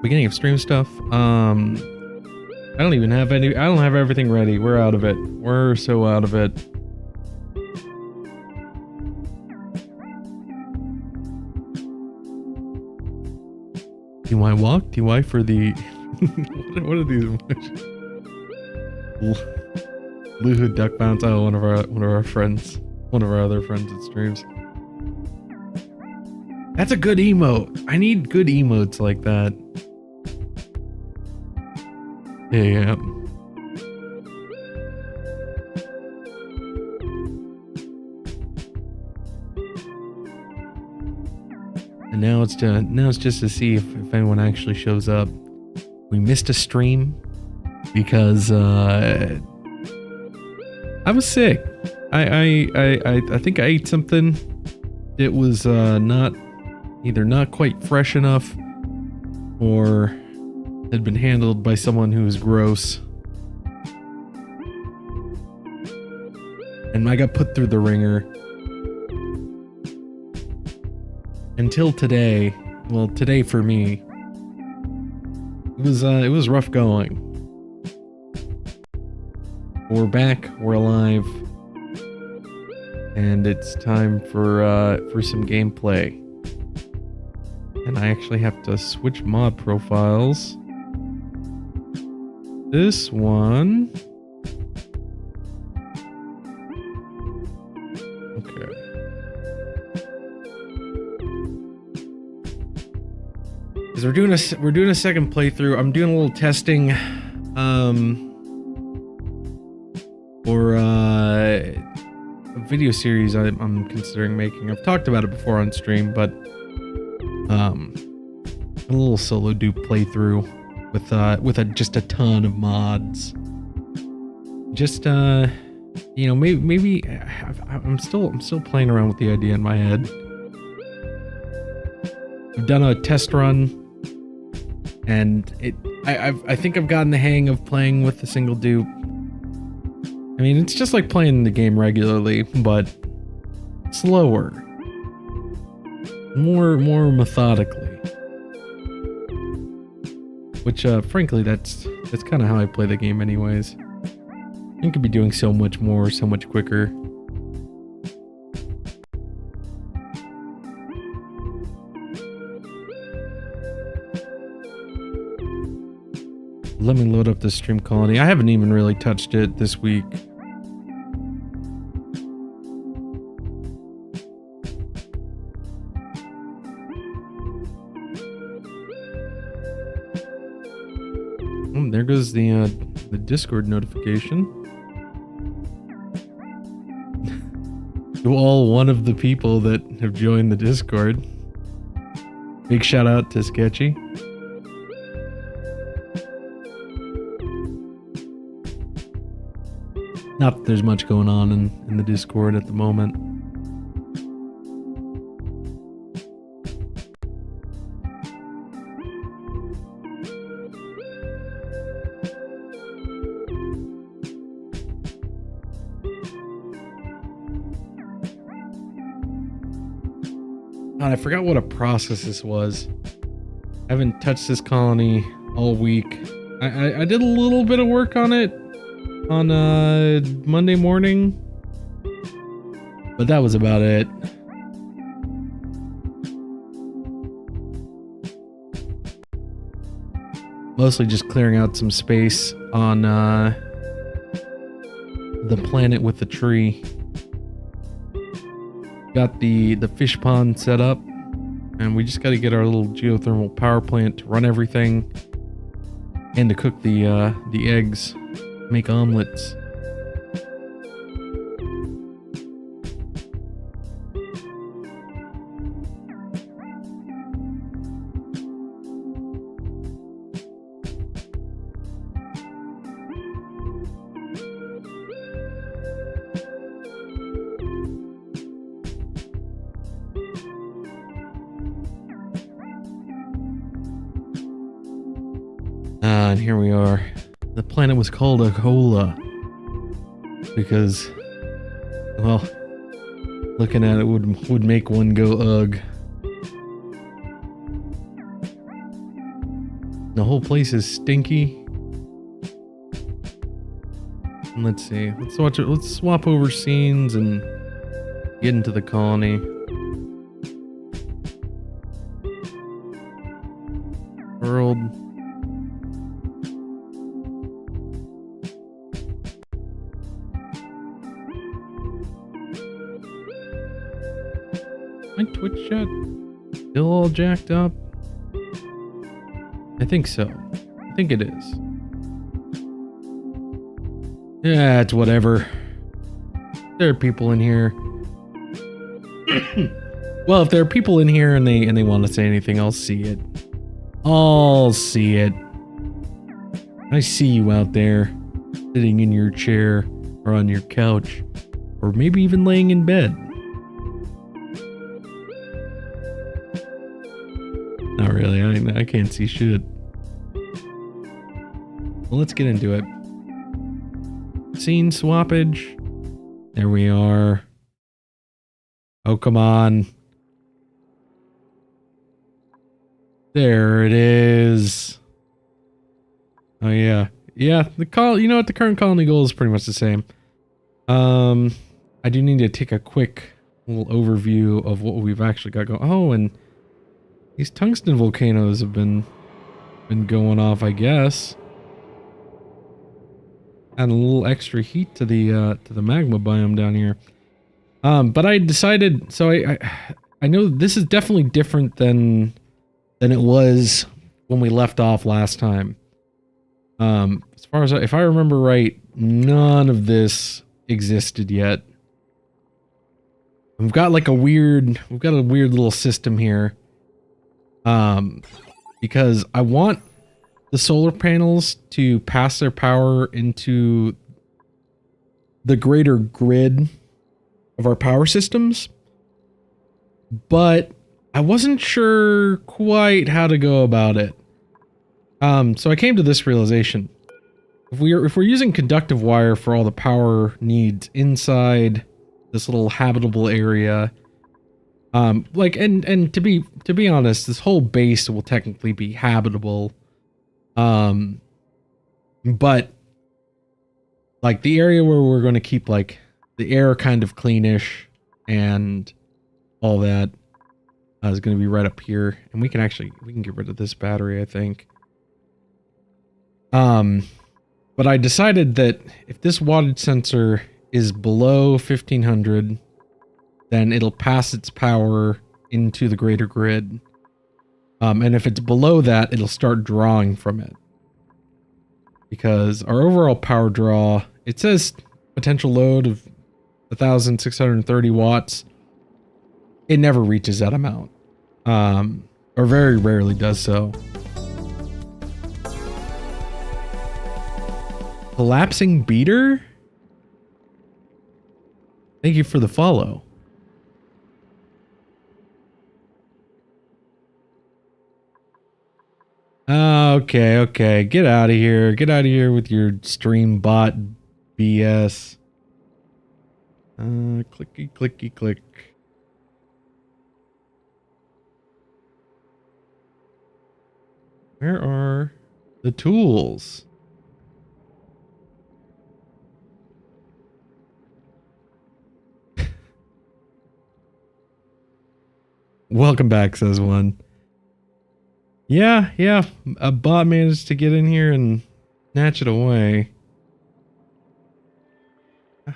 Beginning of stream stuff. I don't even have any. I don't have everything ready. We're out of it. We're so out of it. Do I walk? Do I for the? What are these? Blue duck bounce. Oh, one of our friends. One of our other friends that streams. That's a good emote. I need good emotes like that. Yeah. And now it's just to see if anyone actually shows up. We missed a stream because I was sick. I think I ate something. It was either not quite fresh enough or had been handled by someone who was gross. And I got put through the ringer. Until today. Well, today for me. It was rough going. We're back, we're alive. And it's time for some gameplay. And I actually have to switch mod profiles. This one. Okay. Because we're doing a second playthrough. I'm doing a little testing for a video series I'm considering making. I've talked about it before on stream, but a little solo dupe playthrough with just a ton of mods. Just you know, maybe I'm still playing around with the idea in my head. I've done a test run, and I think I've gotten the hang of playing with the single dupe. I mean, it's just like playing the game regularly, but slower, more methodically. Which, frankly, that's kind of how I play the game anyways. I could be doing so much more, so much quicker. Let me load up the stream colony. I haven't even really touched it this week. There goes the Discord notification. To all one of the people that have joined the Discord. Big shout out to Sketchy. Not that there's much going on in the Discord at the moment. God, I forgot what a process this was. I haven't touched this colony all week. I did a little bit of work on it on Monday morning, but that was about it. Mostly just clearing out some space on the planet with the tree. Got the fish pond set up, and we just got to get our little geothermal power plant to run everything and to cook the eggs, make omelets. And here we are. The planet was called Ughola because, well, Looking at it would make one go ugh. The whole place is stinky. Let's see. Let's watch it. Let's swap over scenes and get into the colony. World. My Twitch chat still all jacked up? I think so. I think it is. Yeah, it's whatever. There are people in here. Well, if there are people in here and they want to say anything, I'll see it. I'll see it. I see you out there, sitting in your chair or on your couch, or maybe even laying in bed. Not really. I can't see shit. Well, let's get into it. Scene swappage. There we are. Oh, come on. There it is. Oh, yeah. Yeah, you know what? The current colony goal is pretty much the same. I do need to take a quick little overview of what we've actually got going. Oh, and these tungsten volcanoes have been going off, I guess. Add a little extra heat to the magma biome down here. But I decided, so I know this is definitely different than it was when we left off last time. As far as if I remember right, none of this existed yet. We've got a weird little system here. Because I want the solar panels to pass their power into the greater grid of our power systems, but I wasn't sure quite how to go about it. So I came to this realization. If we're using conductive wire for all the power needs inside this little habitable area, and to be honest, this whole base will technically be habitable. But like the area where we're going to keep like the air kind of cleanish and all that is going to be right up here, and we can get rid of this battery, I think. But I decided that if this wattage sensor is below 1500, then it'll pass its power into the greater grid. And if it's below that, it'll start drawing from it. Because our overall power draw, it says potential load of 1,630 watts. It never reaches that amount. Or very rarely does so. Collapsing beater? Thank you for the follow. Okay. Get out of here. Get out of here with your stream bot BS. Clicky click. Where are the tools? Welcome back, says one. Yeah, a bot managed to get in here and snatch it away.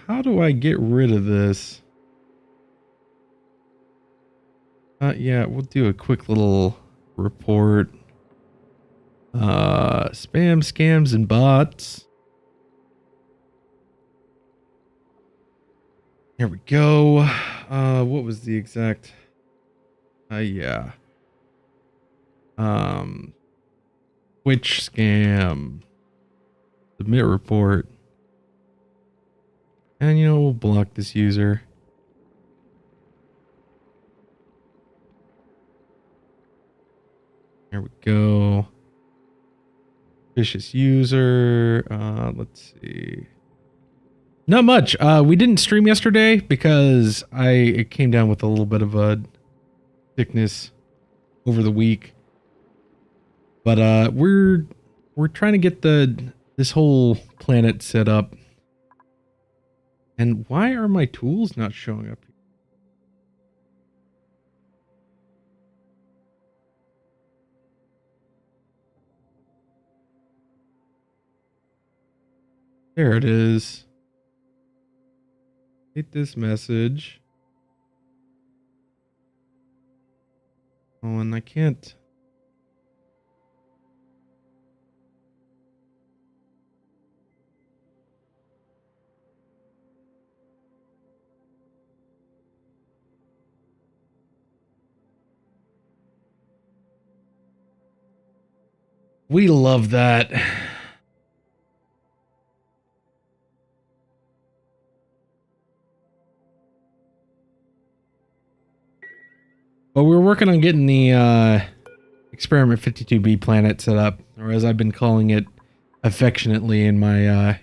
How do I get rid of this? Yeah, we'll do a quick little report. Spam, scams, and bots. Here we go. What was the exact... yeah. Twitch scam. Submit report. And we'll block this user. There we go. Vicious user. Let's see. Not much. We didn't stream yesterday because it came down with a little bit of a sickness over the week. But we're trying to get this whole planet set up. And why are my tools not showing up? There it is. Hit this message. Oh, and I can't. We love that. But we're working on getting the Experiment 52B planet set up, or as I've been calling it affectionately in my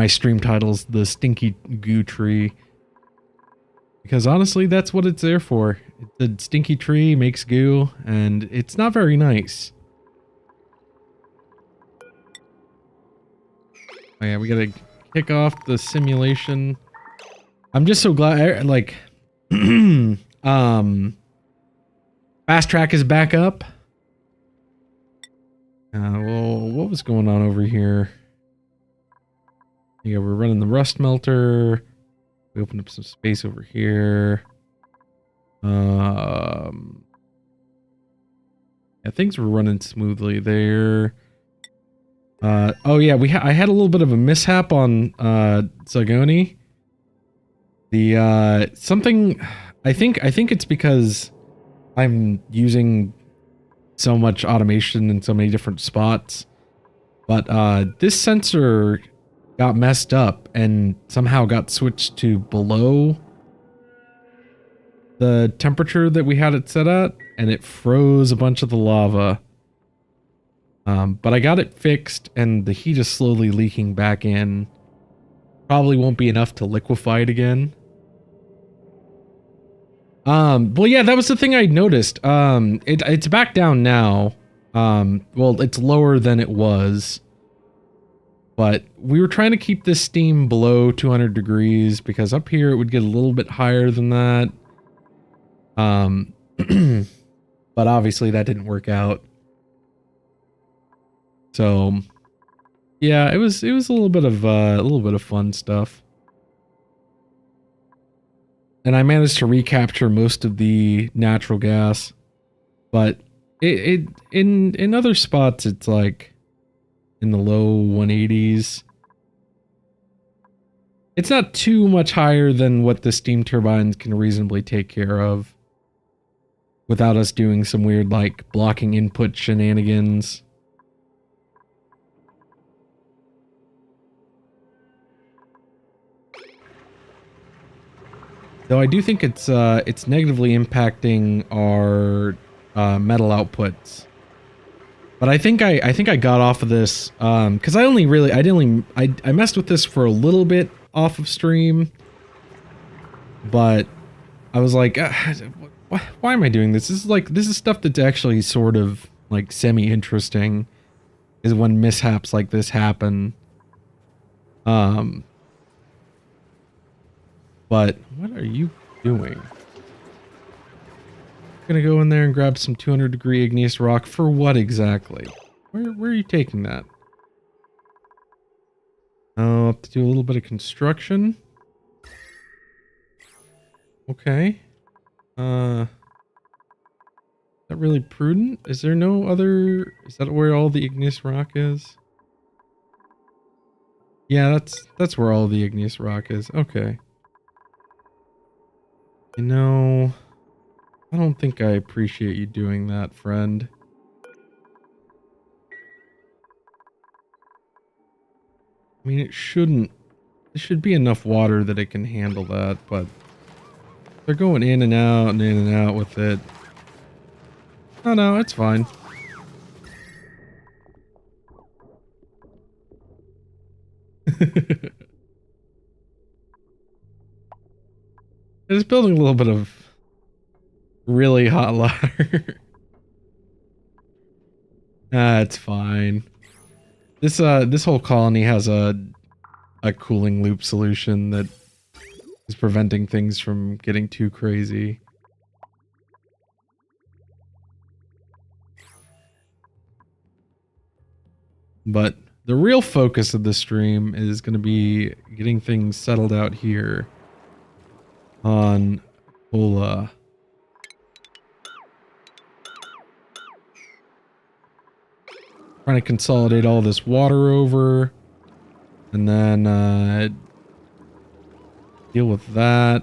stream titles, the Stinky Goo Tree. Because honestly, that's what it's there for. The stinky tree makes goo, and it's not very nice. Oh yeah, we gotta kick off the simulation. I'm just so glad, like, fast track is back up. Well, what was going on over here? Yeah, we're running the rust melter. We opened up some space over here. Yeah, things were running smoothly there. Oh yeah, I had a little bit of a mishap on Zagoni. The something I think it's because I'm using so much automation in so many different spots. But this sensor got messed up and somehow got switched to below the temperature that we had it set at, and it froze a bunch of the lava. But I got it fixed, and the heat is slowly leaking back in. Probably won't be enough to liquefy it again. Well, yeah, that was the thing I noticed. It's back down now. Well, it's lower than it was. But we were trying to keep this steam below 200 degrees because up here it would get a little bit higher than that. But obviously that didn't work out. So yeah, it was a little bit of fun stuff. And I managed to recapture most of the natural gas, but in other spots it's like in the low 180s. It's not too much higher than what the steam turbines can reasonably take care of without us doing some weird, like, blocking input shenanigans. Though I do think it's negatively impacting our metal outputs. But I think I got off of this because I messed with this for a little bit off of stream, but I was like, why am I doing this? This is stuff that's actually sort of like semi-interesting, is when mishaps like this happen. But what are you doing? Gonna go in there and grab some 200 degree igneous rock for what exactly? Where are you taking that? Oh, have to do a little bit of construction. Okay. Is that really prudent? Is there no other... Is that where all the igneous rock is? Yeah, that's where all the igneous rock is. Okay. You know... I don't think I appreciate you doing that, friend. I mean, it shouldn't... There should be enough water that it can handle that, but... They're going in and out and in and out with it. Oh no, it's fine. It's building a little bit of really hot water. It's fine. This whole colony has a cooling loop solution that is preventing things from getting too crazy. But the real focus of the stream is going to be getting things settled out here on Ughola. Trying to consolidate all this water over, and then deal with that.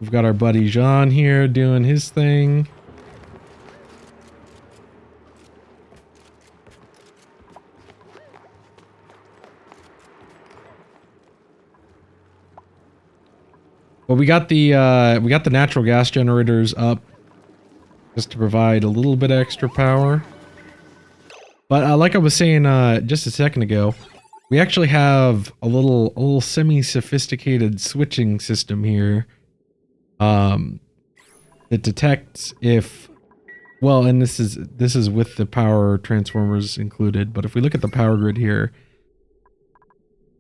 We've got our buddy Jean here doing his thing. Well, we got the natural gas generators up just to provide a little bit of extra power. But like I was saying just a second ago, we actually have a little semi-sophisticated switching system here that detects if, well, and this is with the power transformers included, but if we look at the power grid here,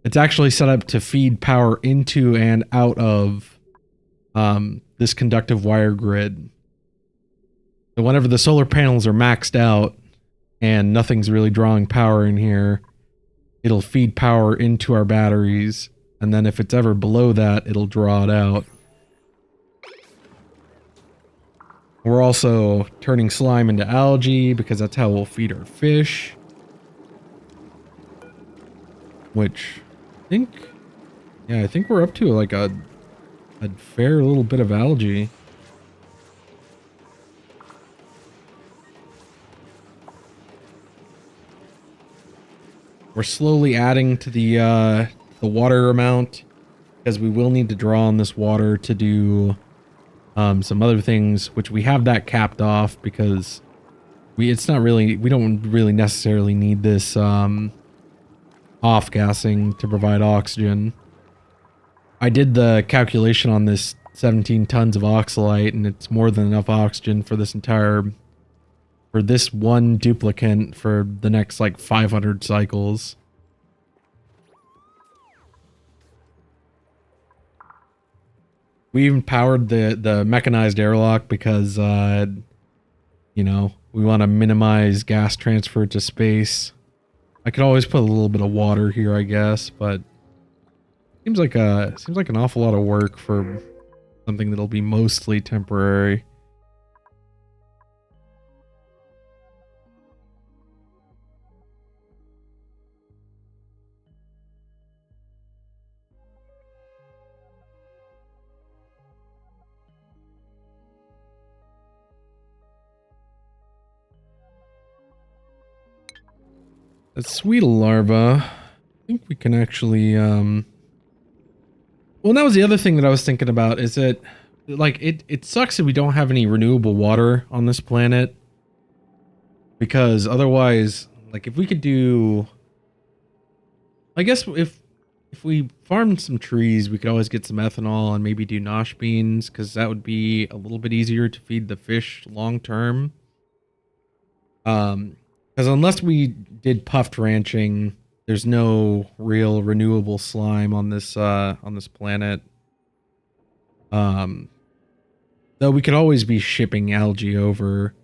it's actually set up to feed power into and out of this conductive wire grid. So whenever the solar panels are maxed out and nothing's really drawing power in here, it'll feed power into our batteries, and then if it's ever below that, it'll draw it out. We're also turning slime into algae because that's how we'll feed our fish. Which I think we're up to like a fair little bit of algae. We're slowly adding to the water amount because we will need to draw on this water to do some other things, which we have that capped off because we don't really necessarily need this off-gassing to provide oxygen. I did the calculation on this 17 tons of oxalite, and it's more than enough oxygen for this one duplicant for the next like 500 cycles. We even powered the mechanized airlock because you know, we want to minimize gas transfer to space. I could always put a little bit of water here, I guess, but seems like an awful lot of work for something that'll be mostly temporary. A sweet larva. I think we can actually well, that was the other thing that I was thinking about, is that like it sucks that we don't have any renewable water on this planet, because otherwise, like, if we could do, I guess if we farmed some trees, we could always get some ethanol and maybe do nosh beans, because that would be a little bit easier to feed the fish long term. Because unless we did puffed ranching, there's no real renewable slime on this planet. Though we could always be shipping algae over.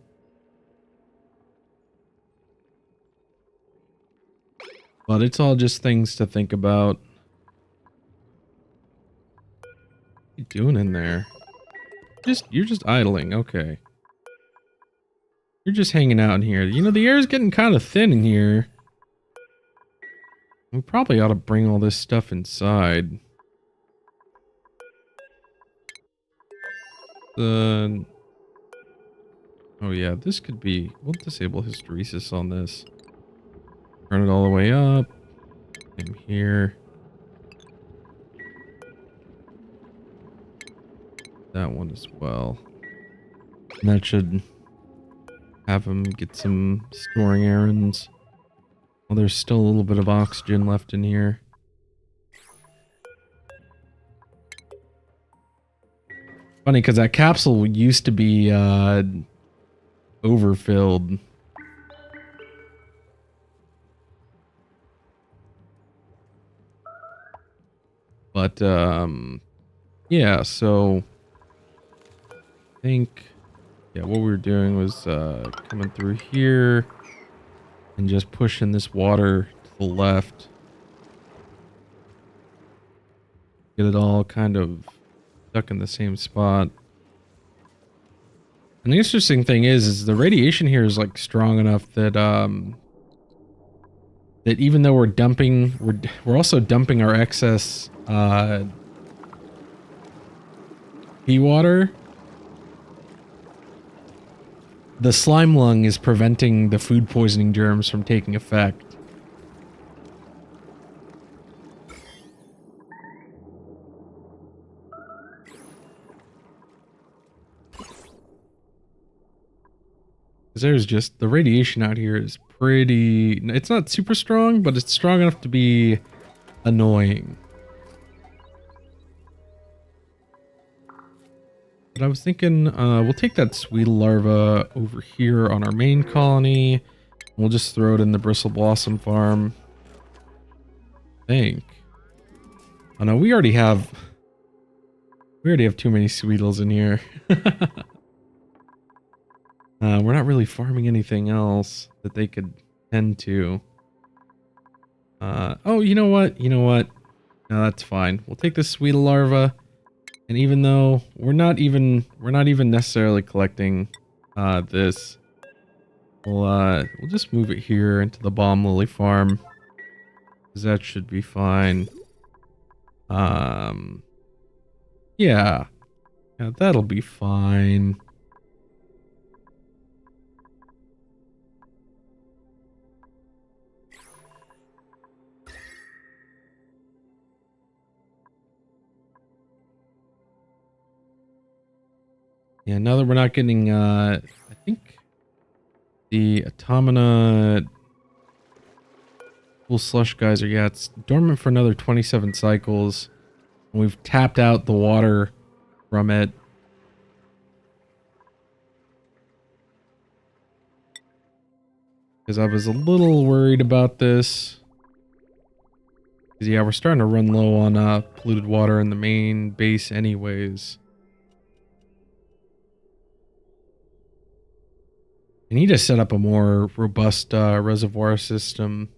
But it's all just things to think about. What are you doing in there? You're just idling, okay. You're just hanging out in here. You know, the air is getting kind of thin in here. We probably ought to bring all this stuff inside. Oh yeah, this could be... We'll disable hysteresis on this. Turn it all the way up. In here. That one as well. And that should have him get some storing errands. Well, there's still a little bit of oxygen left in here. Funny because that capsule used to be overfilled. But yeah, so I think what we were doing was coming through here and just pushing this water to the left. Get it all kind of stuck in the same spot. And the interesting thing is the radiation here is like strong enough that that even though we're dumping, we're also dumping our excess pea water. The slime lung is preventing the food poisoning germs from taking effect. There's just the radiation out here is pretty, it's not super strong, but it's strong enough to be annoying. But I was thinking we'll take that sweet larva over here on our main colony. We'll just throw it in the bristle blossom farm. I think. Oh no, we already have too many sweetles in here. We're not really farming anything else that they could tend to. Oh, you know what? No, that's fine. We'll take this sweet larva, and even though we're not even necessarily collecting this, we'll just move it here into the bomb lily farm, because that should be fine. Yeah, that'll be fine. Yeah, now that we're not getting, I think the Automata full slush geyser, yeah, it's dormant for another 27 cycles. And we've tapped out the water from it. Because I was a little worried about this. Because, yeah, we're starting to run low on polluted water in the main base anyways. I need to set up a more robust reservoir system,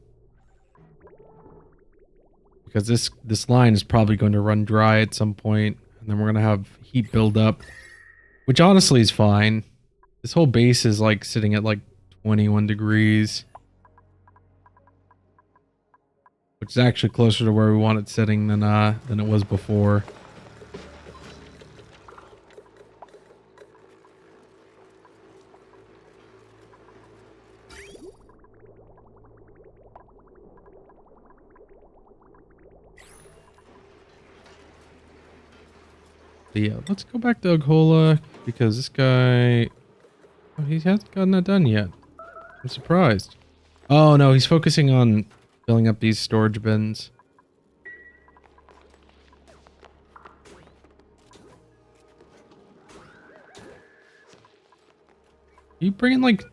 because this line is probably going to run dry at some point, and then we're going to have heat build up, which honestly is fine. This whole base is like sitting at like 21 degrees, which is actually closer to where we want it sitting than it was before. Yeah, let's go back to Ughola, because this guy, oh, he hasn't gotten that done yet. I'm surprised. Oh no, he's focusing on filling up these storage bins. You bringing like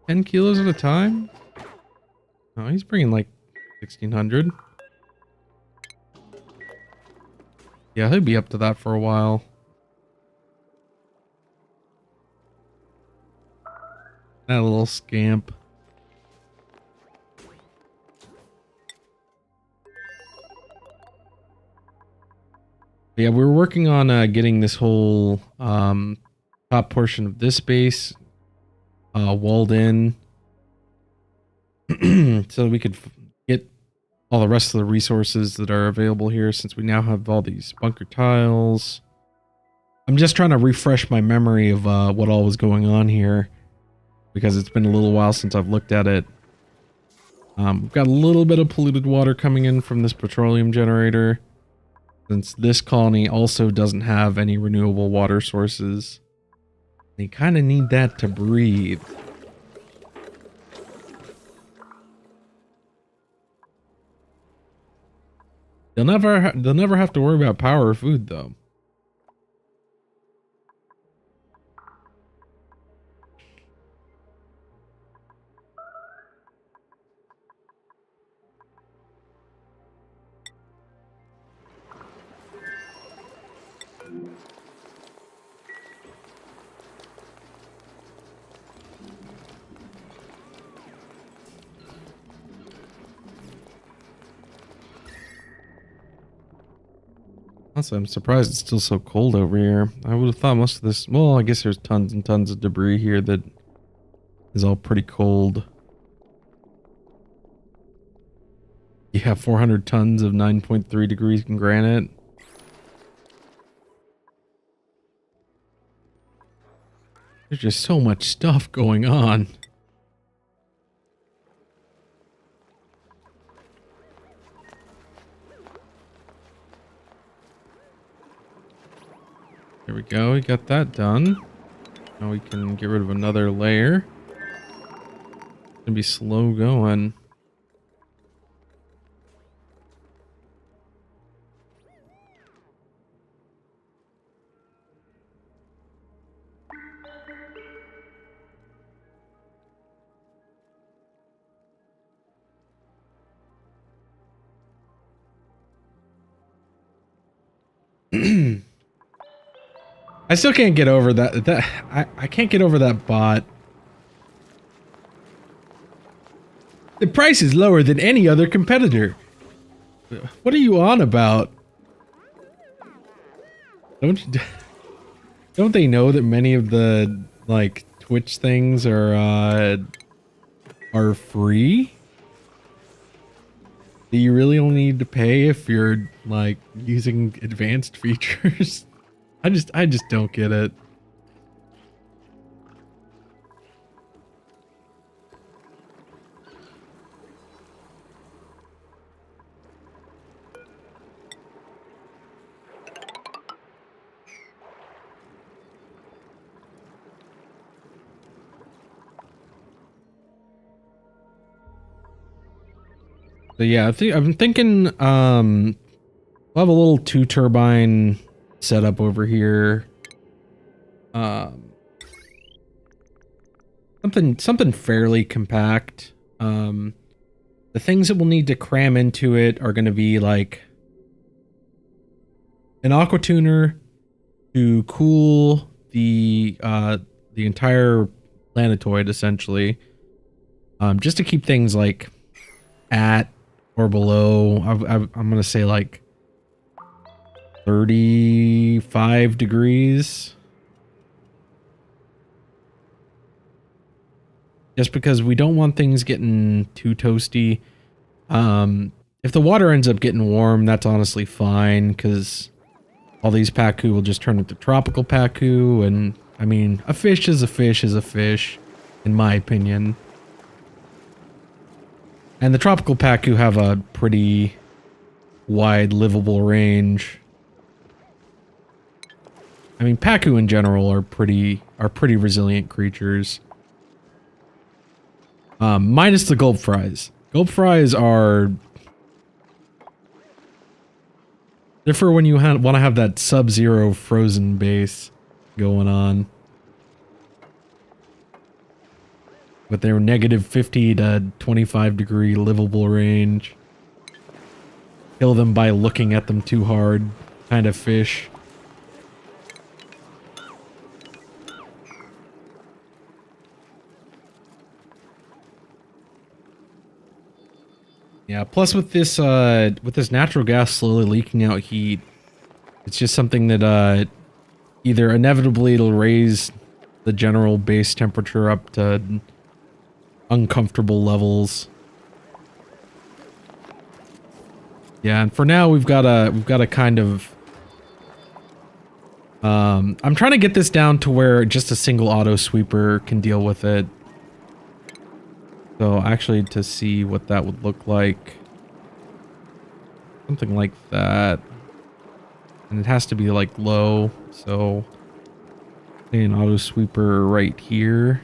10 kilos at a time? Oh, he's bringing like 1,600. Yeah, he'll be up to that for a while. That little scamp. Yeah, we were working on getting this whole top portion of this base walled in so we could get all the rest of the resources that are available here, since we now have all these bunker tiles. I'm just trying to refresh my memory of what all was going on here, because it's been a little while since I've looked at it. We've got a little bit of polluted water coming in from this petroleum generator, since this colony also doesn't have any renewable water sources. They kind of need that to breathe. They'll never have to worry about power or food, though. Also, I'm surprised it's still so cold over here. I would have thought most of this... Well, I guess there's tons and tons of debris here that is all pretty cold. You have 400 tons of 9.3 degrees in granite. There's just so much stuff going on. There we go, we got that done. Now we can get rid of another layer. It's gonna be slow going. I still can't get over that. I can't get over that bot. The price is lower than any other competitor. What are you on about? Don't they know that many of the like Twitch things are free? Do you really only need to pay if you're like using advanced features? I just don't get it. So yeah, I'm thinking we'll have a little 2 turbine setup over here. Something fairly compact. The things that we'll need to cram into it are going to be like an aqua tuner to cool the entire planetoid essentially. Just to keep things like at or below, I'm gonna say like 35 degrees. Just because we don't want things getting too toasty. If the water ends up getting warm, that's honestly fine, because all these paku will just turn into tropical paku, and I mean, a fish is a fish is a fish, in my opinion. And the tropical paku have a pretty wide livable range. I mean, paku in general are pretty resilient creatures. Minus the gulp fries. Gulp fries are... They're for when you want to have that sub-zero frozen base going on. With their negative 50 to 25 degree livable range. Kill them by looking at them too hard kind of fish. Yeah, plus with this natural gas slowly leaking out heat, it's just something that either inevitably it'll raise the general base temperature up to uncomfortable levels. Yeah, and for now we've got a kind of I'm trying to get this down to where just a single auto sweeper can deal with it. So actually, to see what that would look like, something like that, and it has to be like low, so an auto sweeper right here.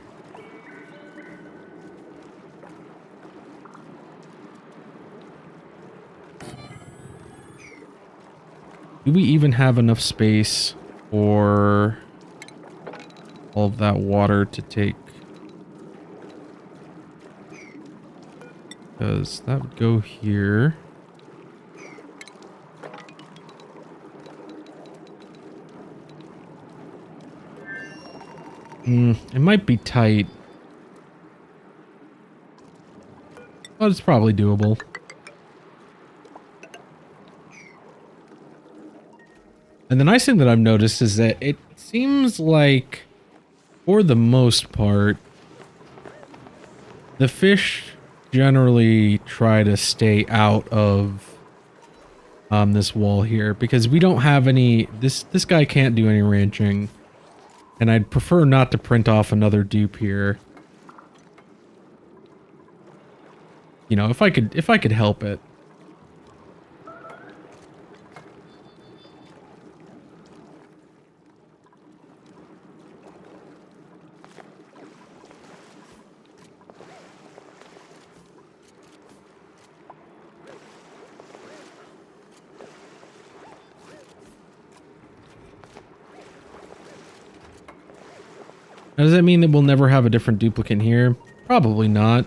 Do we even have enough space for all of that water to take? Because that would go here. It might be tight. But it's probably doable. And the nice thing that I've noticed is that it seems like, for the most part, the fish generally try to stay out of this wall here, because we don't have any, this guy can't do any ranching, and I'd prefer not to print off another dupe here. You know, if I could help it. Now, does that mean that we'll never have a different duplicate here? Probably not.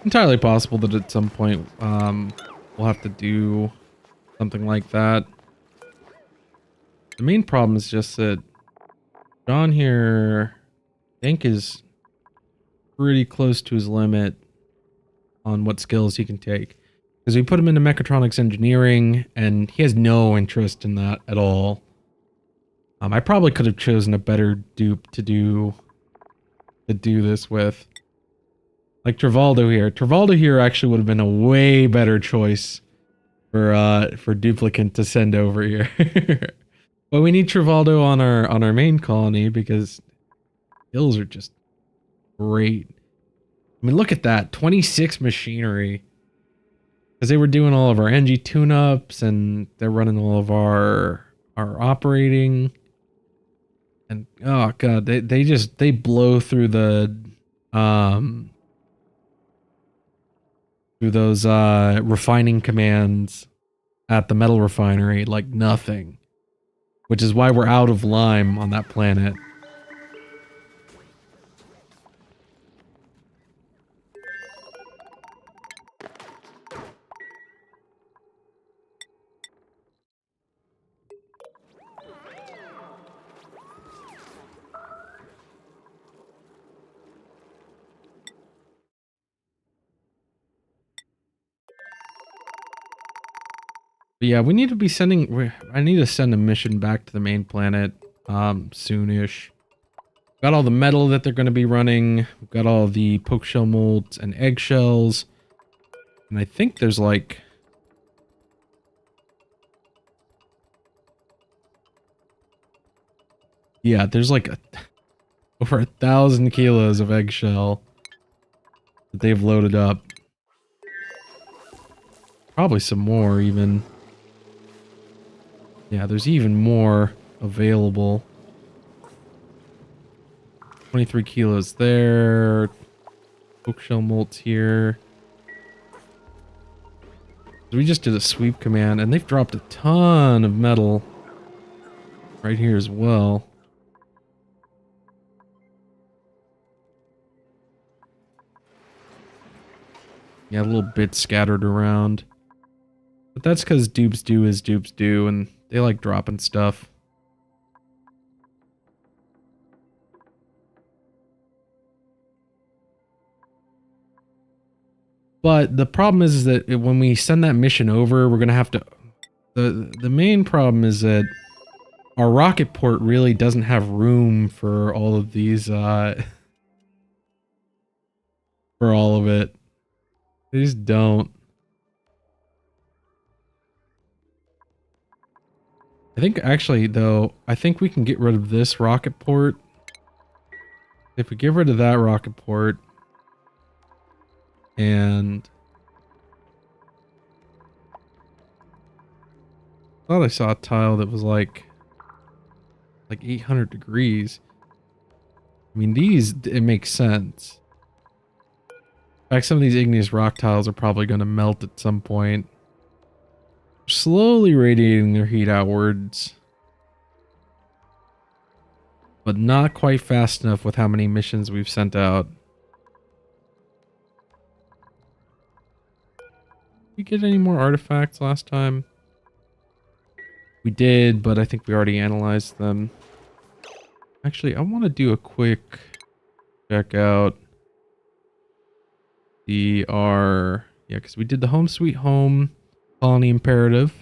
Entirely possible that at some point we'll have to do something like that. The main problem is just that John here, I think, is pretty close to his limit on what skills he can take. Because we put him into mechatronics engineering, and he has no interest in that at all. I probably could have chosen a better dupe to do this with. Like Travaldo here. Travaldo here actually would have been a way better choice for duplicant to send over here. But we need Travaldo on our main colony because skills are just great. I mean, look at that. 26 machinery. Because they were doing all of our NG tune-ups, and they're running all of our operating. And oh god, they blow through the through those refining commands at the metal refinery like nothing. Which is why we're out of lime on that planet. But yeah, we need to be sending... I need to send a mission back to the main planet soonish. Got all the metal that they're going to be running. We've got all the poke shell molds and eggshells. And I think there's like... Yeah, there's like over 1,000 kilos of eggshell that they've loaded up. Probably some more even. Yeah, there's even more available. 23 kilos there. Bookshelf molts here. We just did a sweep command, and they've dropped a ton of metal right here as well. Yeah, a little bit scattered around. But that's because dupes do as dupes do, and they like dropping stuff. But the problem is that when we send that mission over, we're going to have to... The main problem is that our rocket port really doesn't have room for all of these, for all of it. They just don't. I think actually, though, I think we can get rid of this rocket port. If we get rid of that rocket port... And I thought I saw a tile that was like 800 degrees. I mean, these, it makes sense. In fact, some of these igneous rock tiles are probably going to melt at some point. Slowly radiating their heat outwards. But not quite fast enough with how many missions we've sent out. Did we get any more artifacts last time? We did, but I think we already analyzed them. Actually, I want to do a quick check out yeah, because we did the Home Sweet Home Colony Imperative.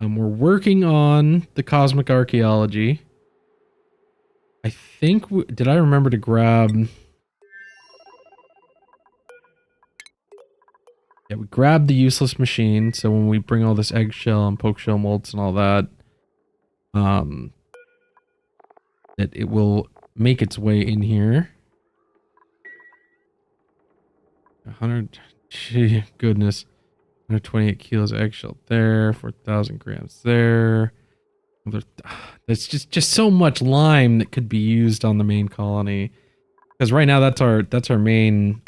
We're working on the cosmic archaeology. I think, did I remember to grab... Yeah, we grabbed the useless machine, so when we bring all this eggshell and pokeshell molds and all that, it will make its way in here. 100, gee, goodness. 128 kilos of eggshell there, 4,000 grams there. There's just so much lime that could be used on the main colony. Because right now that's our main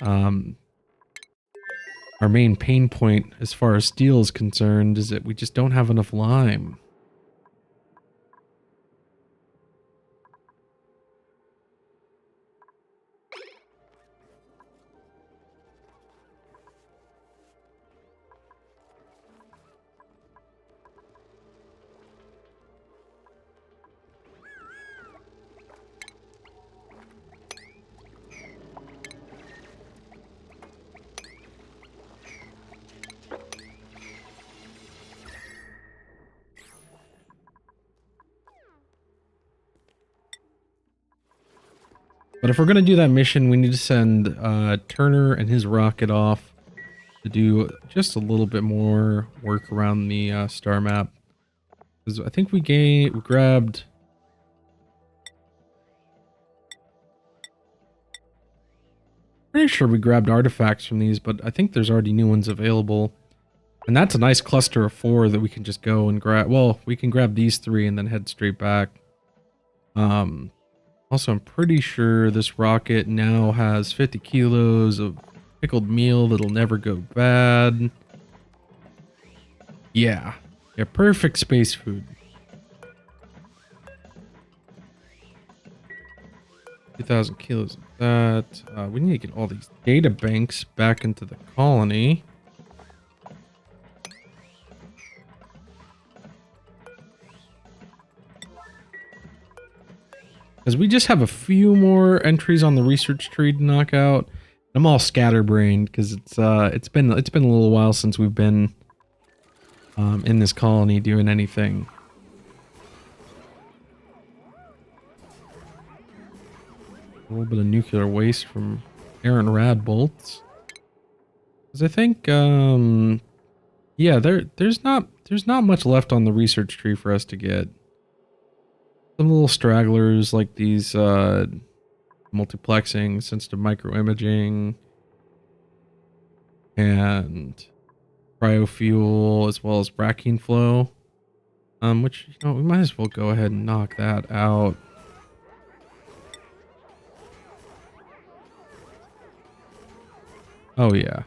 pain point as far as steel is concerned, is that we just don't have enough lime. But if we're going to do that mission, we need to send Turner and his rocket off to do just a little bit more work around the star map. Because I think we grabbed... Pretty sure we grabbed artifacts from these, but I think there's already new ones available. And that's a nice cluster of 4 that we can just go and grab. Well, we can grab these 3 and then head straight back. Also, I'm pretty sure this rocket now has 50 kilos of pickled meal that'll never go bad. Yeah, perfect space food. 2,000 kilos of that. We need to get all these data banks back into the colony. Because we just have a few more entries on the research tree to knock out. I'm all scatterbrained because it's been a little while since we've been in this colony doing anything. A little bit of nuclear waste from Aaron Rad bolts. Because I think yeah, there's not much left on the research tree for us to get. Some little stragglers like these multiplexing, sensitive microimaging, and cryofuel, as well as bracking flow. Which, you know, we might as well go ahead and knock that out. Oh yeah.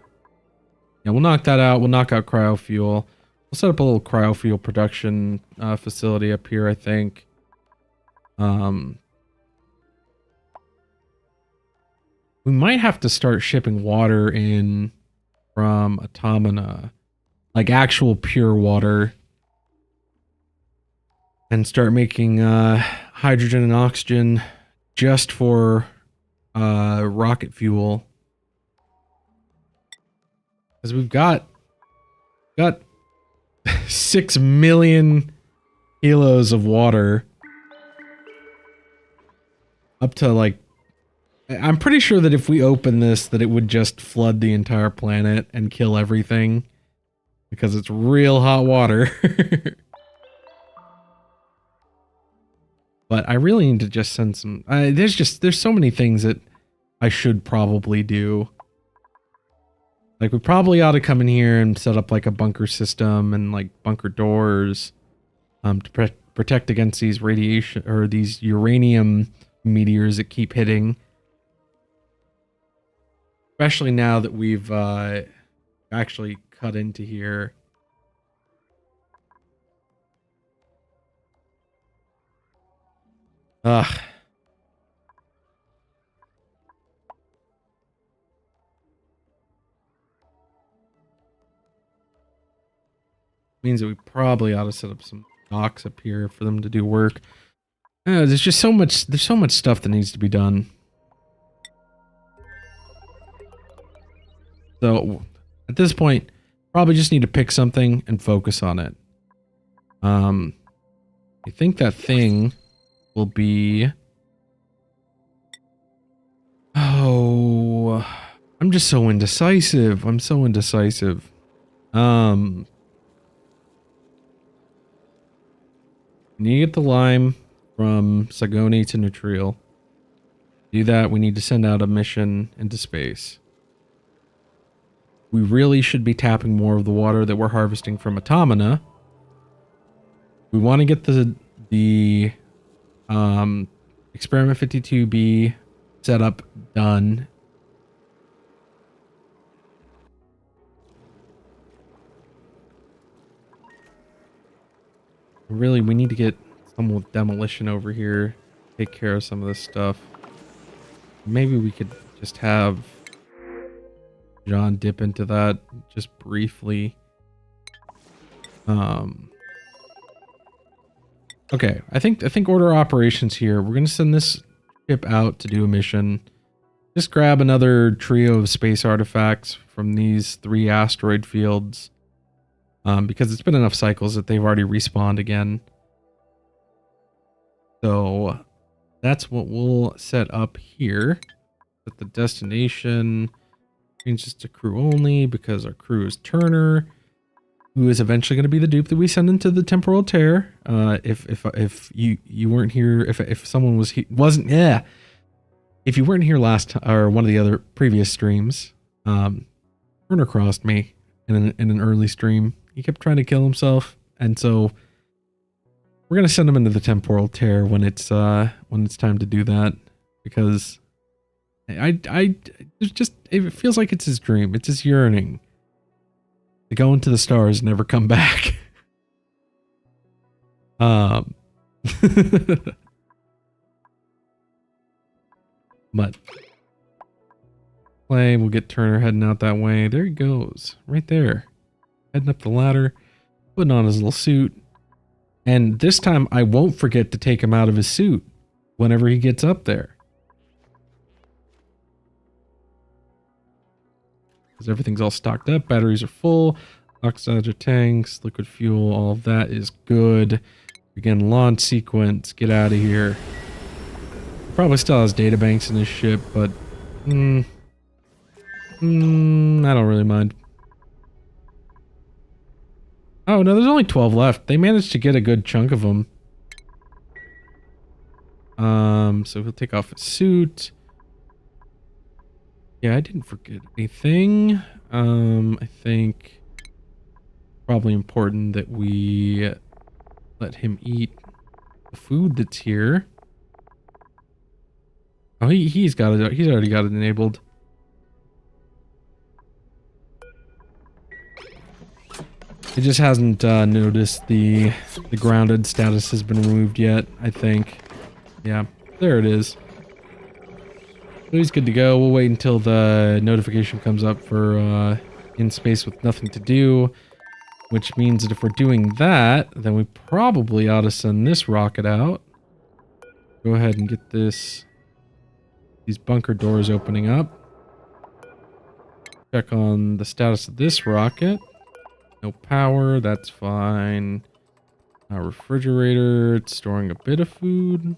Yeah, we'll knock that out. We'll knock out cryofuel. We'll set up a little cryofuel production facility up here, I think. We might have to start shipping water in from Automata, like actual pure water, and start making hydrogen and oxygen just for rocket fuel, because we've got 6 million kilos of water. Up to, like, I'm pretty sure that if we open this, that it would just flood the entire planet and kill everything. Because it's real hot water. But I really need to just send some... there's so many things that I should probably do. Like, we probably ought to come in here and set up, like, a bunker system and, like, bunker doors. To protect against these radiation... or these uranium... meteors that keep hitting, especially now that we've actually cut into here. Means that we probably ought to set up some docks up here for them to do work. There's just so much stuff that needs to be done. So, at this point, probably just need to pick something and focus on it. I think that thing will be... Oh, I'm just so indecisive. I'm so indecisive. You need to get the lime from Sagoni to Neutriel. To do that, we need to send out a mission into space. We really should be tapping more of the water that we're harvesting from Automata. We want to get the Experiment 52B setup done. Really, we need to get some demolition over here, take care of some of this stuff. Maybe we could just have John dip into that just briefly. Okay, I think order operations here. We're gonna send this ship out to do a mission. Just grab another trio of space artifacts from these 3 asteroid fields. Because it's been enough cycles that they've already respawned again. So that's what we'll set up here. Set the destination changes to crew only because our crew is Turner, who is eventually going to be the dupe that we send into the temporal tear. If you weren't here, if someone if you weren't here last or one of the other previous streams, Turner crossed me in an early stream. He kept trying to kill himself, and so we're gonna send him into the temporal tear when it's time to do that, because it feels like it's his dream, it's his yearning to go into the stars and never come back. But we'll get Turner heading out that way. There he goes, right there. Heading up the ladder, putting on his little suit. And this time I won't forget to take him out of his suit whenever he gets up there. Because everything's all stocked up, batteries are full, oxidizer tanks, liquid fuel, all of that is good. Begin launch sequence, get out of here. Probably still has data banks in his ship, but I don't really mind. Oh, no, there's only 12 left. They managed to get a good chunk of them. So he'll take off his suit. Yeah, I didn't forget anything. I think probably important that we let him eat the food that's here. Oh, he's got it. He's already got it enabled. It just hasn't noticed the grounded status has been removed yet, I think. Yeah, there it is. So he's good to go. We'll wait until the notification comes up for in space with nothing to do, which means that if we're doing that, then we probably ought to send this rocket out. Go ahead and get these bunker doors opening up. Check on the status of this rocket. No power, that's fine. Refrigerator, it's storing a bit of food.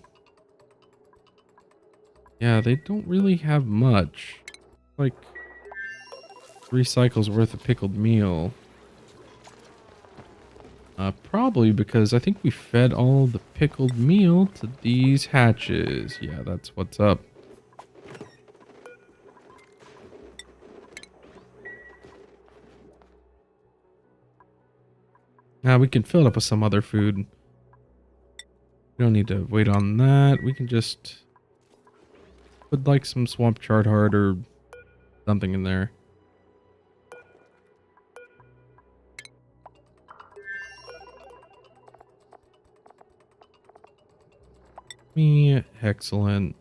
Yeah, they don't really have much. Like 3 cycles worth of pickled meal. Probably because I think we fed all the pickled meal to these hatches. Yeah, that's what's up. Now we can fill it up with some other food. We don't need to wait on that. We can just put like some swamp chard heart or something in there. Excellent.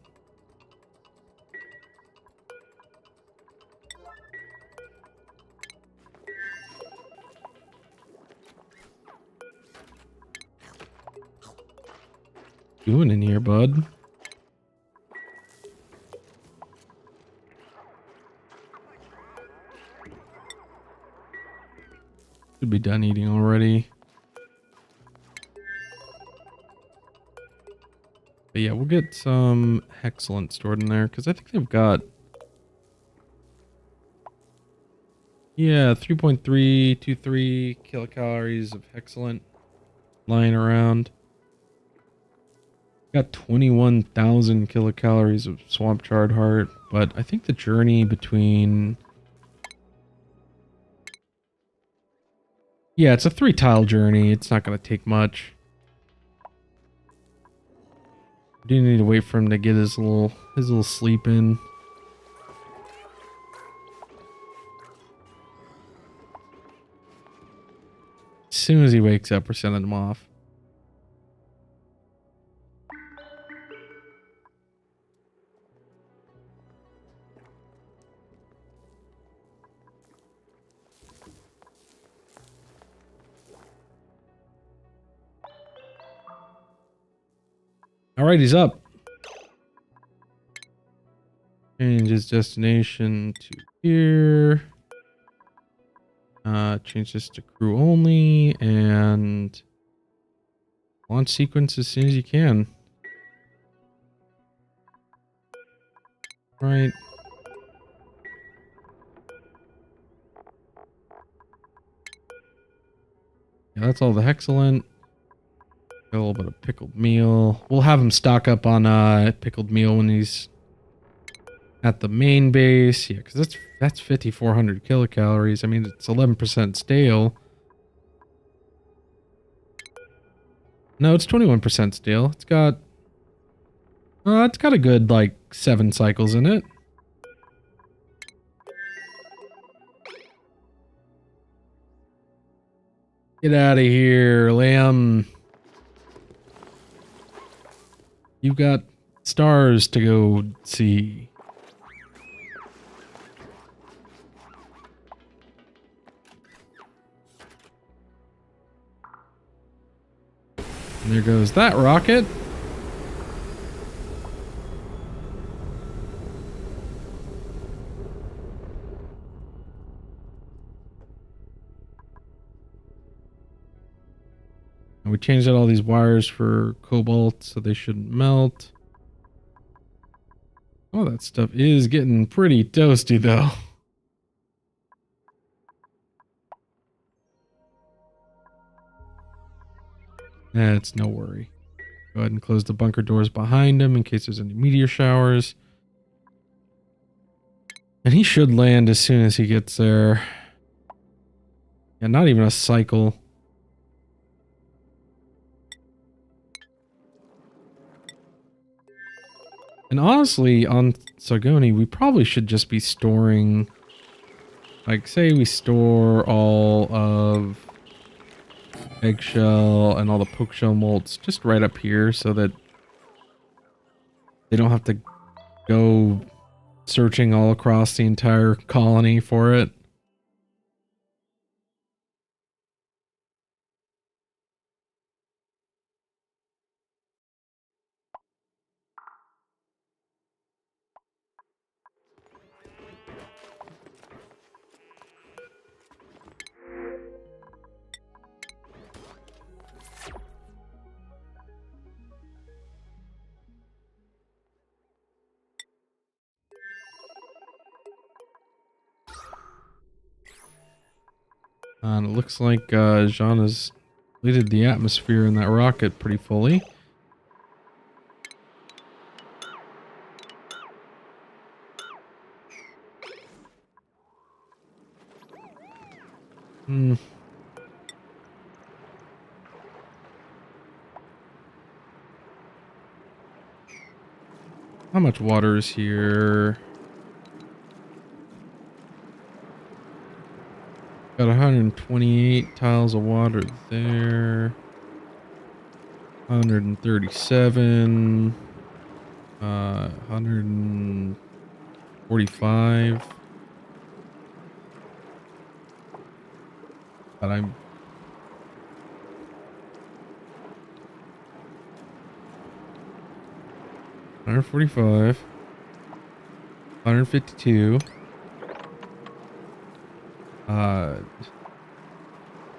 Doing in here, bud? Should be done eating already. But yeah, we'll get some hexalent stored in there because I think they've got, yeah, 3.323 kilocalories of hexalent lying around. Got 21,000 kilocalories of swamp charred heart, but I think the journey between, yeah, it's a 3-tile journey. It's not going to take much. Do need to wait for him to get his little sleep in. As soon as he wakes up, we're sending him off. All right, he's up. Change his destination to here. Change this to crew only and launch sequence as soon as you can. All right. Yeah, that's all the hexalent. Got a little bit of pickled meal. We'll have him stock up on pickled meal when he's at the main base. Yeah, because that's 5,400 kilocalories. I mean, it's 11% stale. No, it's 21% stale. It's got a good like 7 cycles in it. Get out of here, lamb. You've got stars to go see. And there goes that rocket. And we changed out all these wires for cobalt so they shouldn't melt. Oh, that stuff is getting pretty toasty though. That's no worry. Go ahead and close the bunker doors behind him in case there's any meteor showers. And he should land as soon as he gets there. Yeah, not even a cycle. And honestly, on Sargoni, we probably should just be storing, like, say we store all of eggshell and all the pokeshell molts just right up here so that they don't have to go searching all across the entire colony for it. And it looks like Jean has completed the atmosphere in that rocket pretty fully. How much water is here? Got 128 tiles of water there. 137. 145. But I'm 145. 152.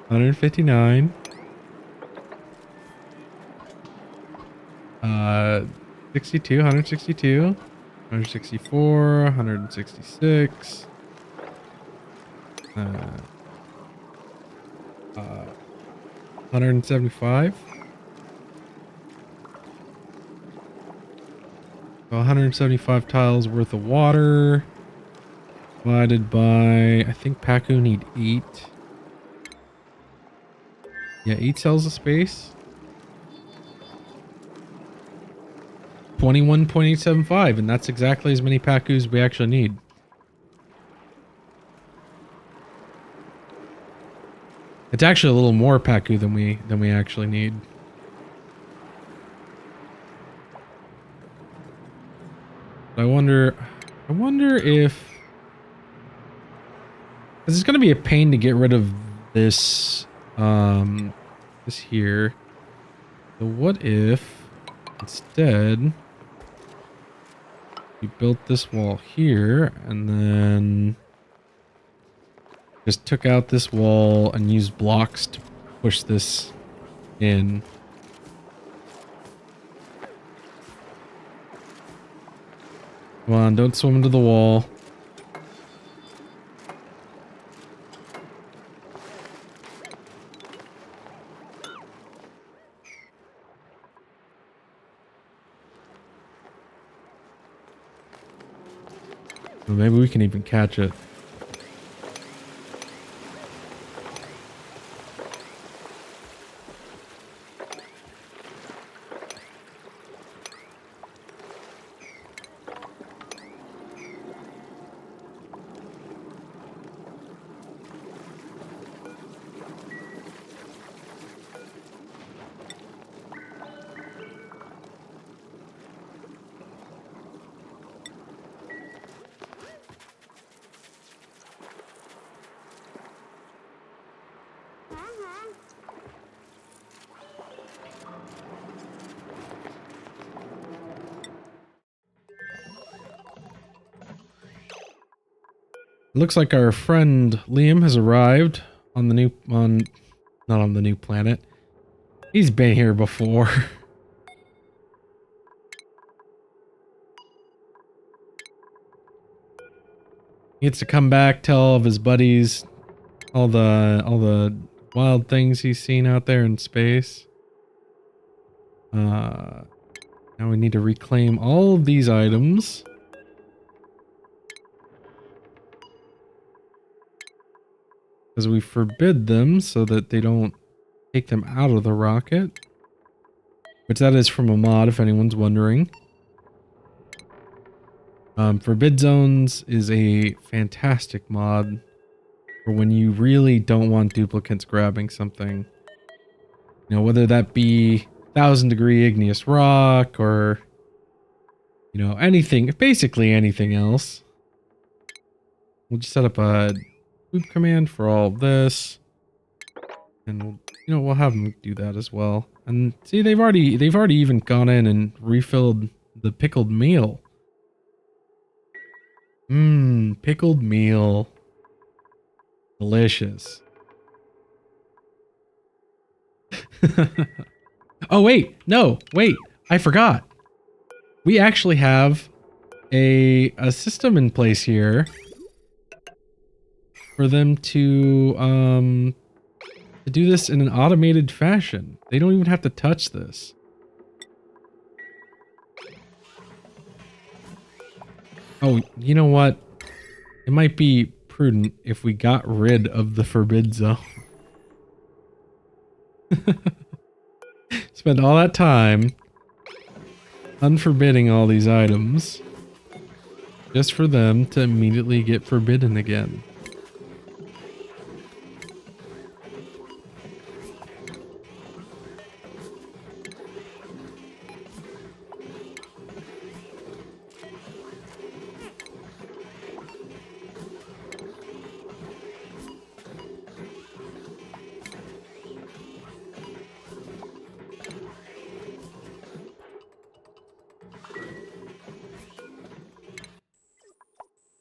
159. 62, 162, 164, 166. 175. So 175 tiles worth of water divided by, I think Paku need 8. Yeah, 8 cells of space. 21.875, and that's exactly as many Pakus we actually need. It's actually a little more Paku than we actually need. But I wonder if, because it's gonna be a pain to get rid of this this here. So what if instead we built this wall here and then just took out this wall and used blocks to push this in. Come on, don't swim into the wall. Well, maybe we can even catch it. Looks like our friend Liam has arrived on the new, not on the new planet. He's been here before. He gets to come back, tell all of his buddies all the wild things he's seen out there in space. Now we need to reclaim all of these items. Because we forbid them so that they don't take them out of the rocket. Which that is from a mod, if anyone's wondering. Forbid Zones is a fantastic mod for when you really don't want duplicates grabbing something. You know, whether that be 1000-degree igneous rock or, you know, anything, basically anything else. We'll just set up a loop command for all of this, and we'll, you know, we'll have them do that as well. And see, they've already even gone in and refilled the pickled meal. Pickled meal, delicious. Oh wait, no, wait, I forgot. We actually have a system in place here for them to do this in an automated fashion. They don't even have to touch this. Oh, you know what? It might be prudent if we got rid of the forbid zone. Spend all that time unforbidding all these items just for them to immediately get forbidden again.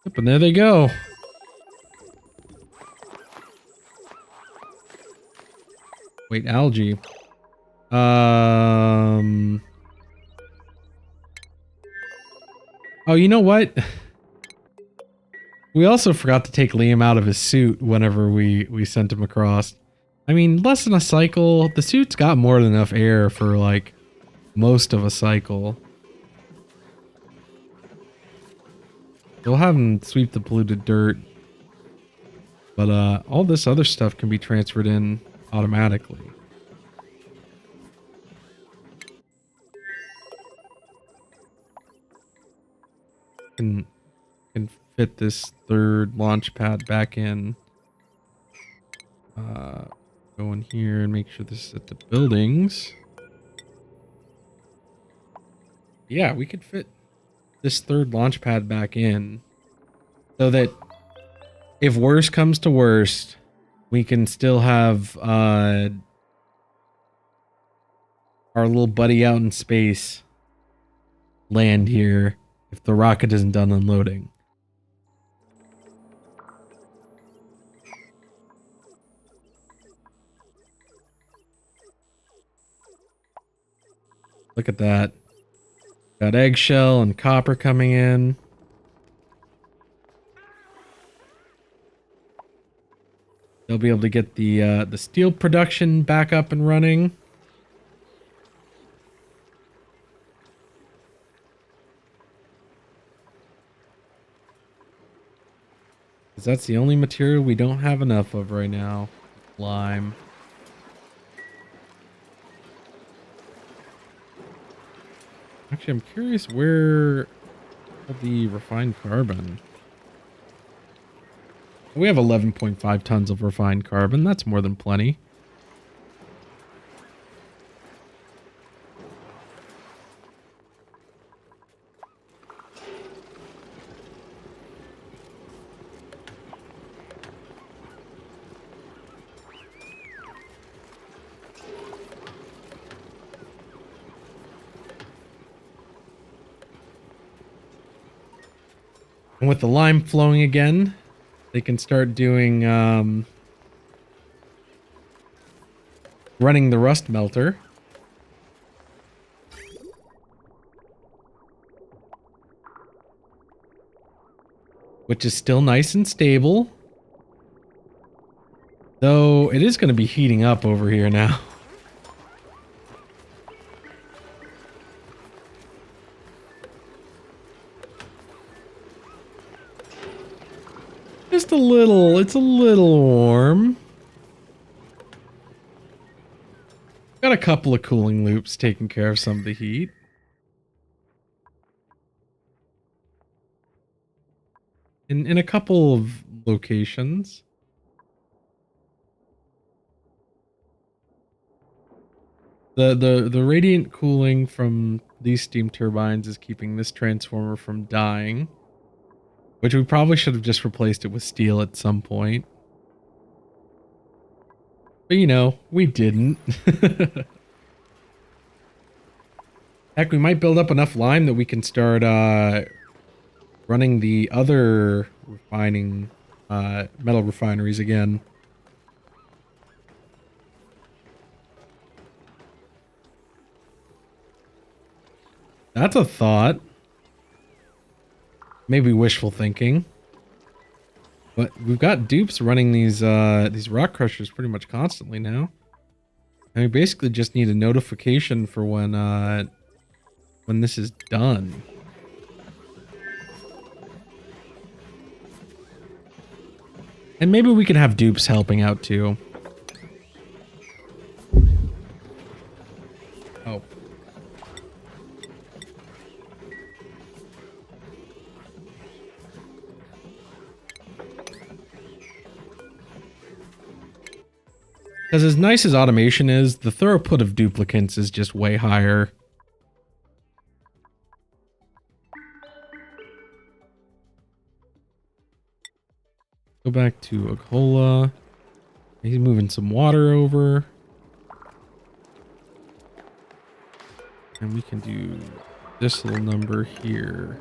Yep, and there they go. Wait, algae. Oh, you know what? We also forgot to take Liam out of his suit whenever we sent him across. I mean, less than a cycle. The suit's got more than enough air for, like, most of a cycle. We'll have him sweep the polluted dirt. But all this other stuff can be transferred in automatically. Can fit this third launch pad back in. Go in here and make sure this is at the buildings. Yeah, we could fit this third launch pad back in so that if worse comes to worst, we can still have our little buddy out in space land here if the rocket isn't done unloading. Look at that. Got eggshell and copper coming in. They'll be able to get the steel production back up and running. Because that's the only material we don't have enough of right now. Lime. Actually, I'm curious where the refined carbon. We have 11.5 tons of refined carbon. That's more than plenty. And with the lime flowing again, they can start doing running the rust melter. Which is still nice and stable. Though it is going to be heating up over here now. Just a little, it's a little warm. Got a couple of cooling loops taking care of some of the heat. In a couple of locations. The radiant cooling from these steam turbines is keeping this transformer from dying. Which we probably should have just replaced it with steel at some point. But you know, we didn't. Heck, we might build up enough lime that we can start running the other refining metal refineries again. That's a thought. Maybe wishful thinking. But we've got dupes running these rock crushers pretty much constantly now. And we basically just need a notification for when this is done. And maybe we can have dupes helping out too. Oh. Because as nice as automation is, the throughput of duplicants is just way higher. Go back to Ughola. He's moving some water over. And we can do this little number here.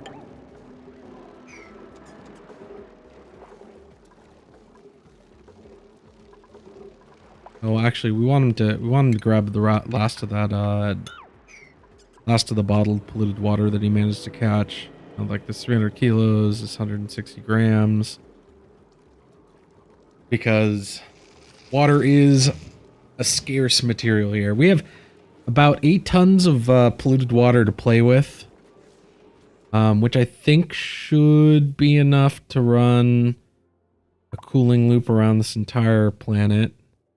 Oh, actually, we want him to grab the last of that, last of the bottled polluted water that he managed to catch. Like this 300 kilos, this 160 grams. Because water is a scarce material here. We have about 8 tons of polluted water to play with. Which I think should be enough to run a cooling loop around this entire planet.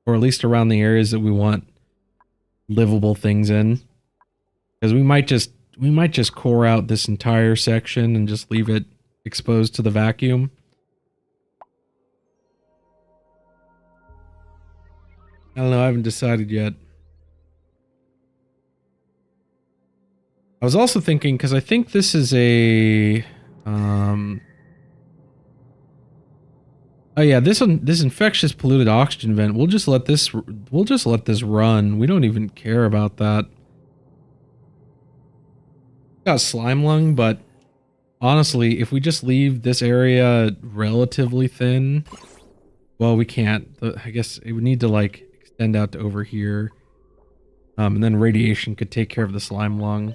Or at least around the areas that we want livable things in. Because we might just core out this entire section and just leave it exposed to the vacuum. I don't know, I haven't decided yet. I was also thinking, because I think this is a... oh yeah, this infectious polluted oxygen vent. We'll just let this run. We don't even care about that. Got slime lung, but honestly, if we just leave this area relatively thin, well, we can't. I guess it would need to like extend out to over here, and then radiation could take care of the slime lung.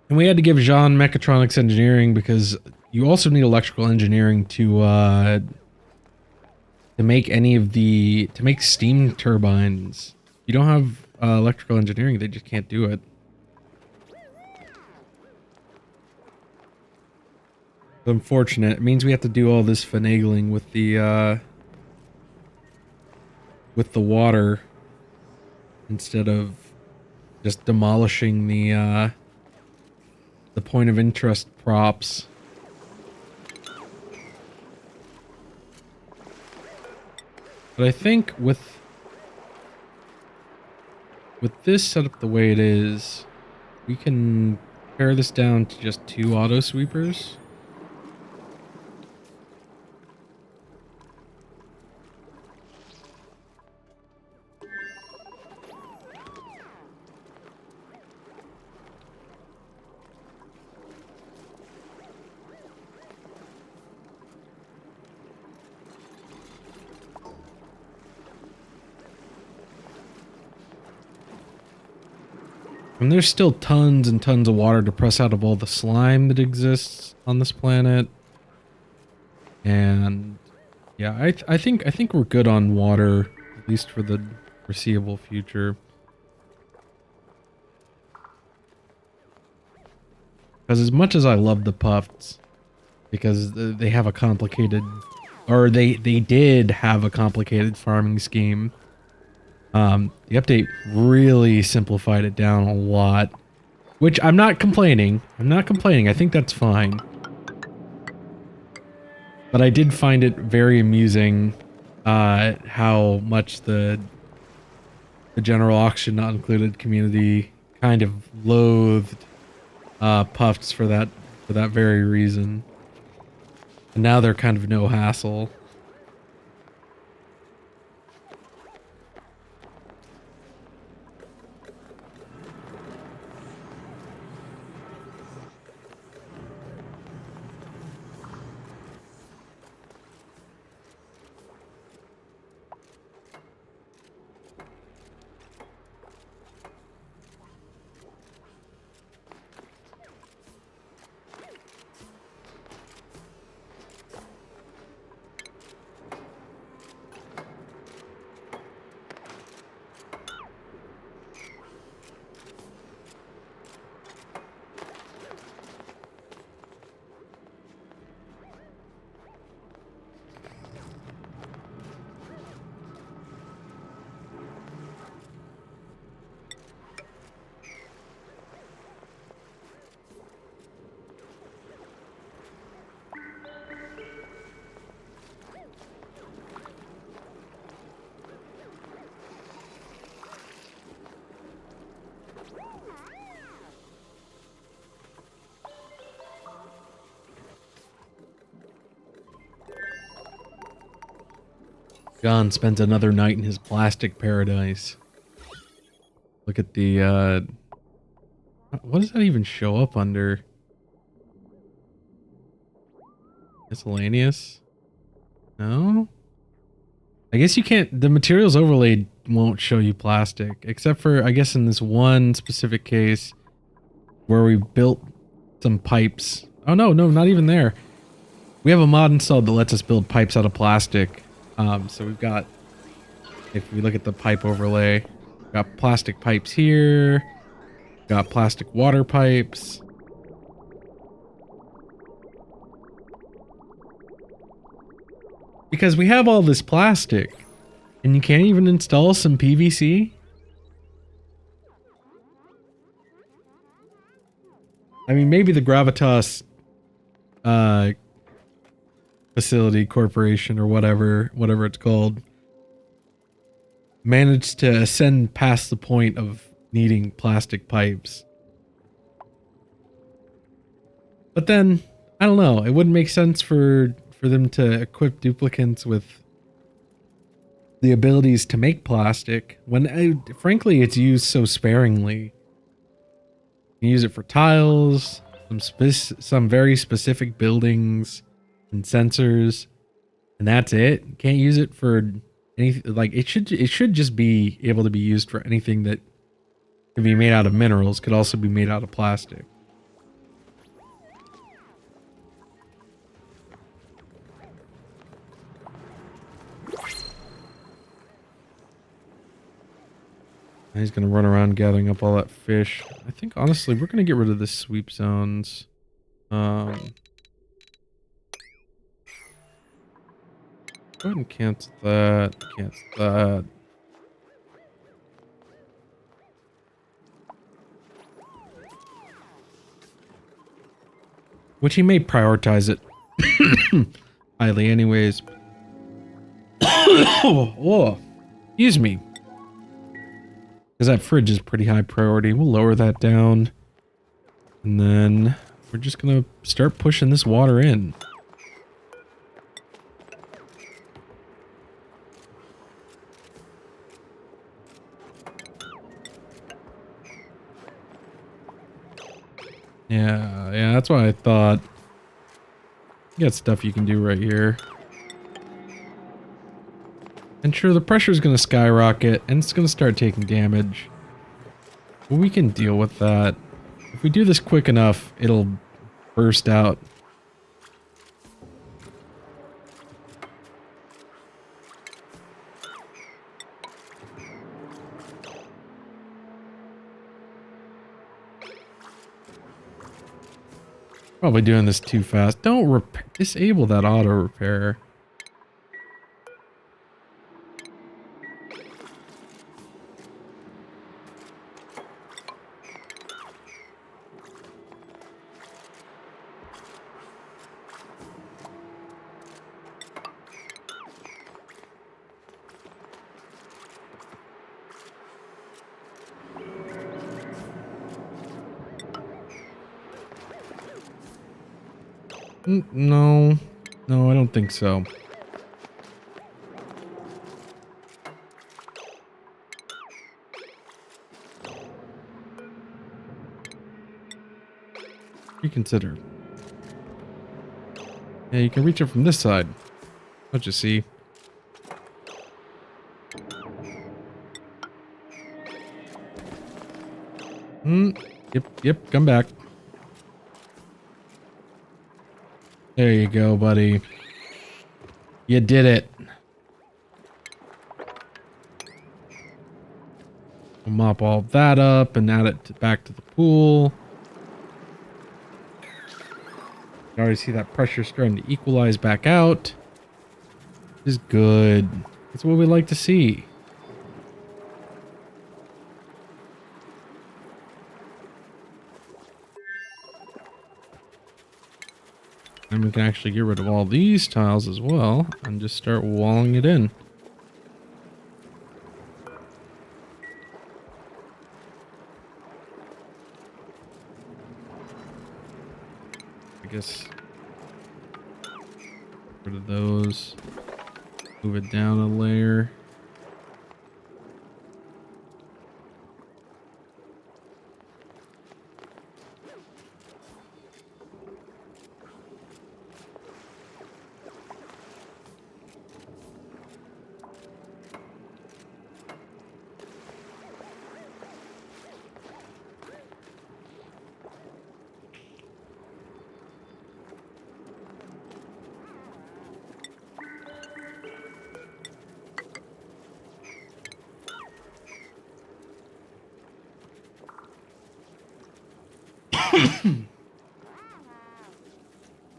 And we had to give Jean mechatronics engineering because you also need electrical engineering to make to make steam turbines. You don't have electrical engineering, they just can't do it. Unfortunate. It means we have to do all this finagling with the water instead of just demolishing the point of interest props. But I think with this setup the way it is, we can pare this down to just 2 auto sweepers. And there's still tons and tons of water to press out of all the slime that exists on this planet. And yeah, I think we're good on water, at least for the foreseeable future. Because as much as I love the puffs, because they have a complicated, or they did have a complicated farming scheme. The update really simplified it down a lot, which I'm not complaining. I think that's fine. But I did find it very amusing, how much the general auction not included community kind of loathed, puffs for that very reason. And now they're kind of no hassle. John spends another night in his plastic paradise. Look at the, what does that even show up under? Miscellaneous? No? I guess you can't, the materials overlay won't show you plastic, except for, I guess in this one specific case where we built some pipes. Oh no, not even there. We have a mod installed that lets us build pipes out of plastic. So we've got, if we look at the pipe overlay, we've got plastic pipes here, got plastic water pipes. Because we have all this plastic, and you can't even install some PVC? I mean, maybe the Gravitas facility corporation or whatever it's called managed to ascend past the point of needing plastic pipes. But then, I don't know, it wouldn't make sense for them to equip duplicants with the abilities to make plastic when, frankly, it's used so sparingly. You use it for tiles, some very specific buildings and sensors, and that's it. You can't use it for anything. Like it should just be able to be used for anything that can be made out of minerals, could also be made out of plastic. He's gonna run around gathering up all that fish. I think honestly we're gonna get rid of the sweep zones. Go ahead and cancel that. Cancel that. Which he may prioritize it highly anyways. Oh, excuse me. Because that fridge is pretty high priority. We'll lower that down. And then we're just going to start pushing this water in. Yeah, that's what I thought. You got stuff you can do right here. And sure, the pressure is going to skyrocket, and it's going to start taking damage. But we can deal with that. If we do this quick enough, it'll burst out. Probably doing this too fast. Don't disable that auto repair. No, I don't think so. Reconsider. Yeah, you can reach it from this side. Don't you see? Yep, come back. There you go, buddy. You did it. We'll mop all that up and add it back to the pool. You already see that pressure starting to equalize back out. This is good. That's what we like to see. And we can actually get rid of all these tiles as well and just start walling it in. I guess get rid of those. Move it down a layer.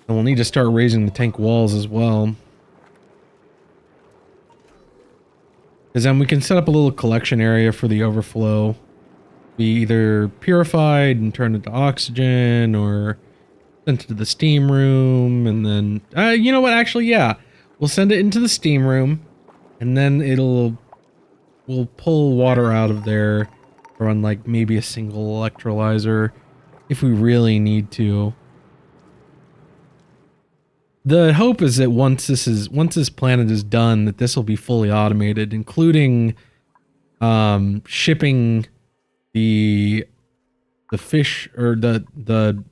And we'll need to start raising the tank walls as well. Because then we can set up a little collection area for the overflow. Be either purified and turned into oxygen, or sent to the steam room, and then... you know what? Actually, yeah. We'll send it into the steam room, and then we'll pull water out of there, run like maybe a single electrolyzer, if we really need to. The hope is that once this planet is done, that this will be fully automated, including shipping the fish, or the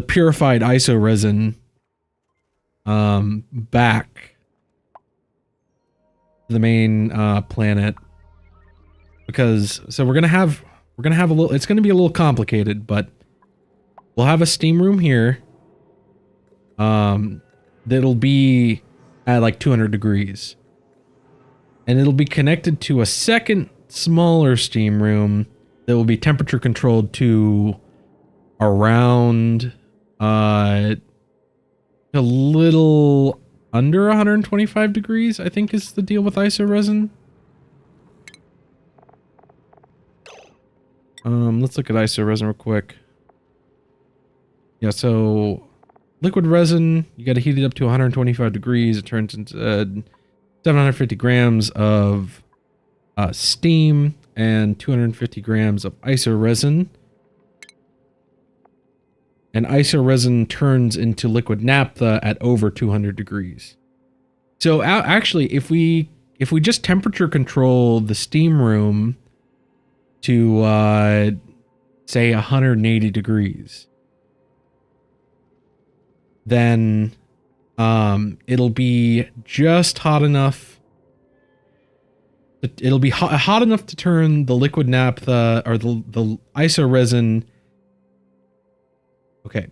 purified iso resin back to the main planet. Because we're gonna have a little, it's gonna be a little complicated, but we'll have a steam room here. That'll be at like 200 degrees. And it'll be connected to a second smaller steam room that will be temperature controlled to around a little under 125 degrees, I think is the deal with iso resin. Let's look at iso resin real quick. Yeah, so liquid resin, you got to heat it up to 125 degrees. It turns into 750 grams of steam and 250 grams of iso resin. And iso resin turns into liquid naphtha at over 200 degrees. So actually, if we just temperature control the steam room to say 180 degrees, then it'll be just hot enough. It'll be hot enough to turn the liquid naphtha, or the iso resin. Okay,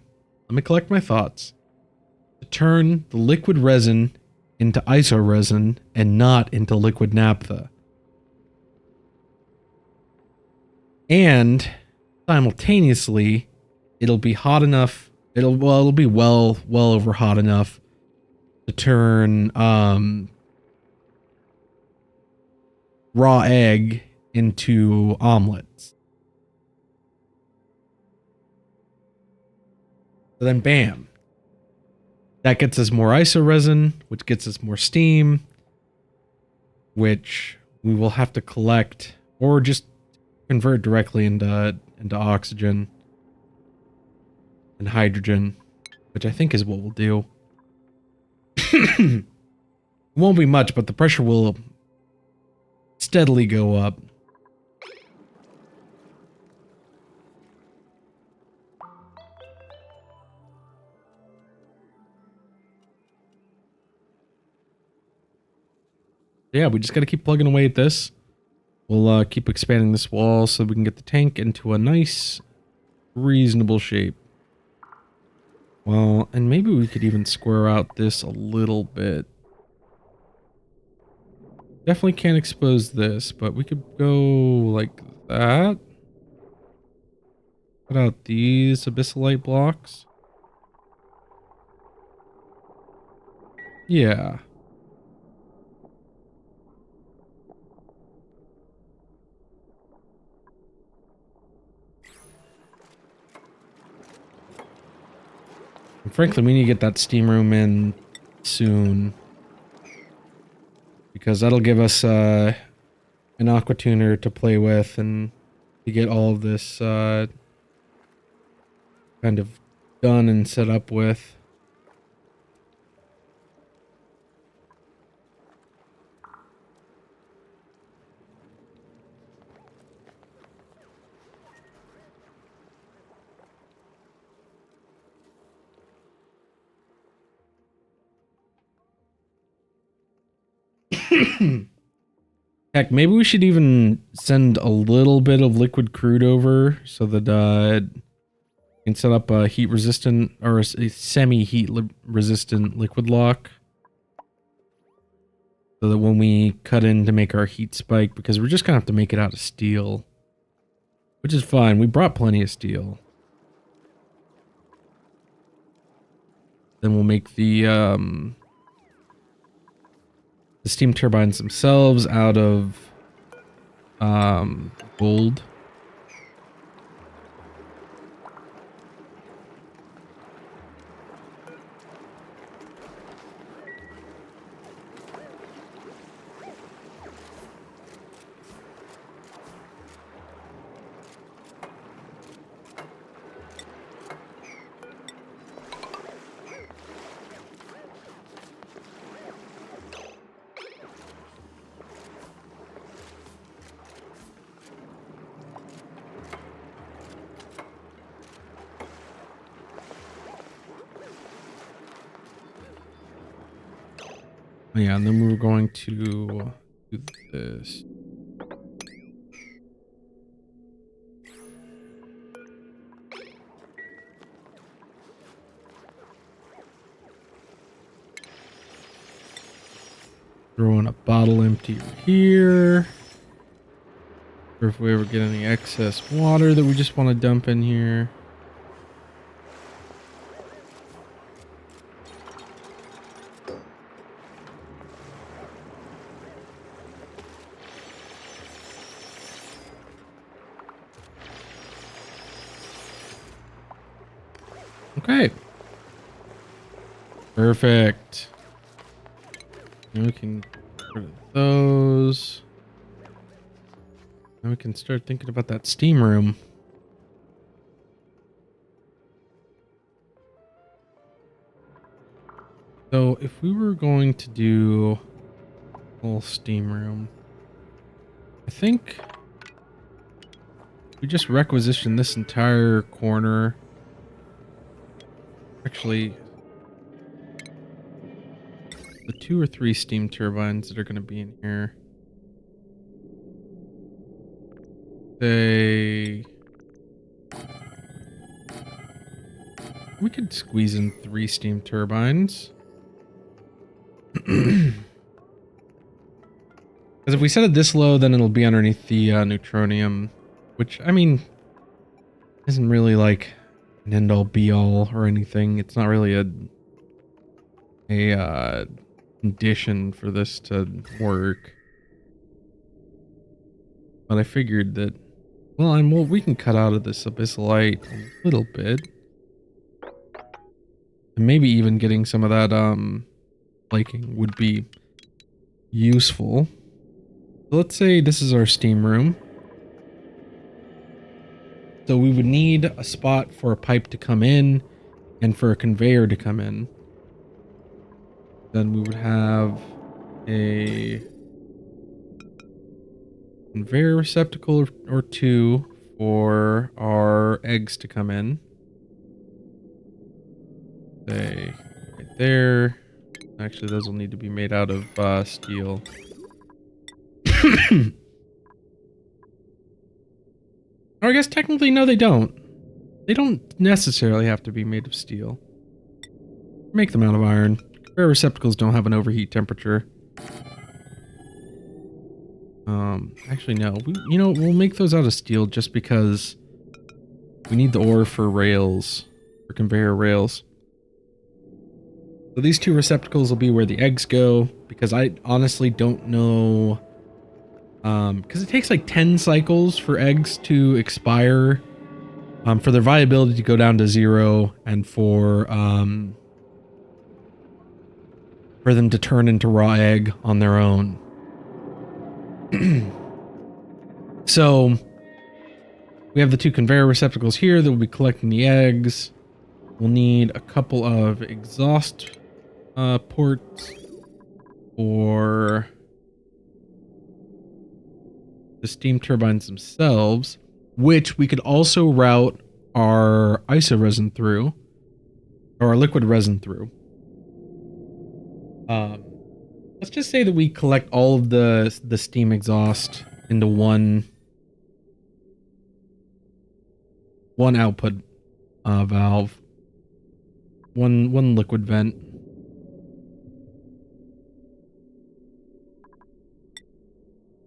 let me collect my thoughts. To turn the liquid resin into iso resin and not into liquid naphtha. And simultaneously, it'll be hot enough. It'll be well over hot enough to turn raw egg into omelets. So then bam. That gets us more iso resin, which gets us more steam, which we will have to collect or just convert directly into oxygen and hydrogen, which I think is what we'll do. It won't be much, but the pressure will steadily go up. Yeah, we just got to keep plugging away at this. We'll keep expanding this wall so we can get the tank into a nice, reasonable shape. Well, and maybe we could even square out this a little bit. Definitely can't expose this, but we could go like that. Put out these abyssalite blocks. Yeah. And frankly, we need to get that steam room in soon, because that'll give us an aqua tuner to play with and to get all of this kind of done and set up with. Heck, maybe we should even send a little bit of liquid crude over so that we can set up a heat resistant or a semi-heat resistant liquid lock. So that when we cut in to make our heat spike, because we're just gonna have to make it out of steel. Which is fine, we brought plenty of steel. Then we'll make the steam turbines themselves out of gold. Yeah, and then we were going to do this. Throw in a bottle emptier here. Or if we ever get any excess water that we just want to dump in here. Okay. Perfect. Now we can get rid of those. Now we can start thinking about that steam room. So if we were going to do a whole steam room, I think we just requisition this entire corner. Actually, the 2 or 3 steam turbines that are going to be in here. We could squeeze in 3 steam turbines. Because if we set it this low, then it'll be underneath the neutronium, which, I mean, isn't really like an end-all be-all or anything. It's not really a condition for this to work. But I figured that, well, we can cut out of this abyssalite a little bit. And maybe even getting some of that flaking would be useful. So let's say this is our steam room. So we would need a spot for a pipe to come in and for a conveyor to come in. Then we would have a conveyor receptacle or 2 for our eggs to come in. Say right there. Actually, those will need to be made out of steel. Or I guess technically, no, they don't. They don't necessarily have to be made of steel. Make them out of iron. Conveyor receptacles don't have an overheat temperature. Actually, no. We'll make those out of steel just because we need the ore for rails, for conveyor rails. So these 2 receptacles will be where the eggs go, because I honestly don't know. Because it takes like 10 cycles for eggs to expire, for their viability to go down to 0, and for them to turn into raw egg on their own. So we have the 2 conveyor receptacles here that will be collecting the eggs. We'll need a couple of exhaust ports for the steam turbines themselves, which we could also route our iso resin through, or our liquid resin through. let's just say that we collect all of the steam exhaust into one output valve, one liquid vent.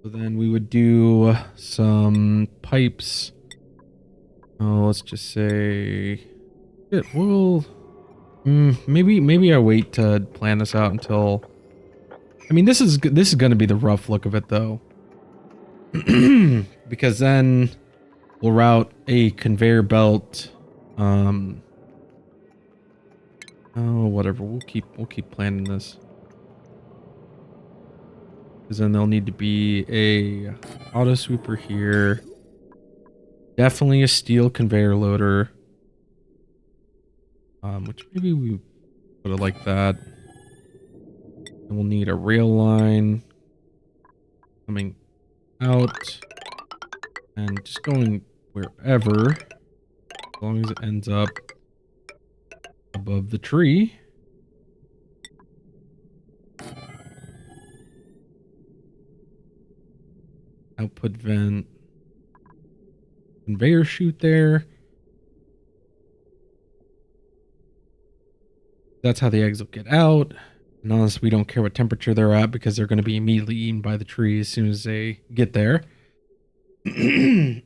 So then we would do some pipes. Oh, let's just say, we'll maybe I wait to plan this out until. I mean, this is going to be the rough look of it though, because then we'll route a conveyor belt. Oh, whatever. We'll keep planning this. Because then there'll need to be a auto sweeper here. Definitely a steel conveyor loader. Which maybe we put it like that. And we'll need a rail line coming out and just going wherever, as long as it ends up above the tree. Output vent, conveyor chute there. That's how the eggs will get out. And honestly, we don't care what temperature they're at because they're going to be immediately eaten by the tree as soon as they get there. We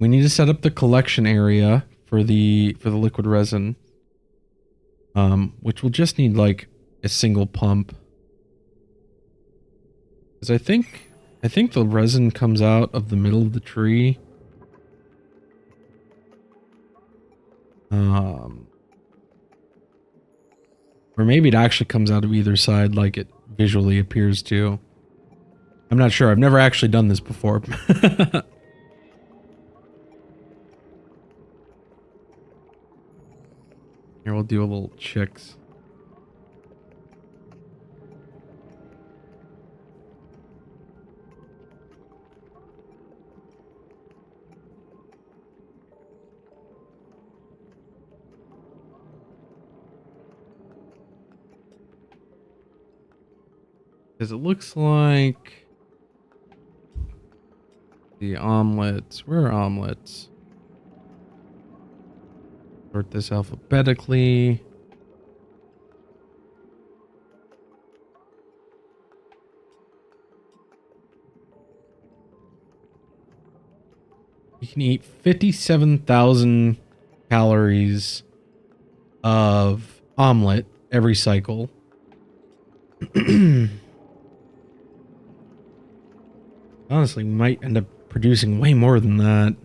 need to set up the collection area for the liquid resin, which will just need like a single pump. Because I think the resin comes out of the middle of the tree. Or maybe it actually comes out of either side like it visually appears to. I'm not sure. I've never actually done this before. Here, we'll do a little chicks. Because it looks like the omelets. Where are omelets? Sort this alphabetically. You can eat 57,000 calories of omelet every cycle. Honestly, we might end up producing way more than that.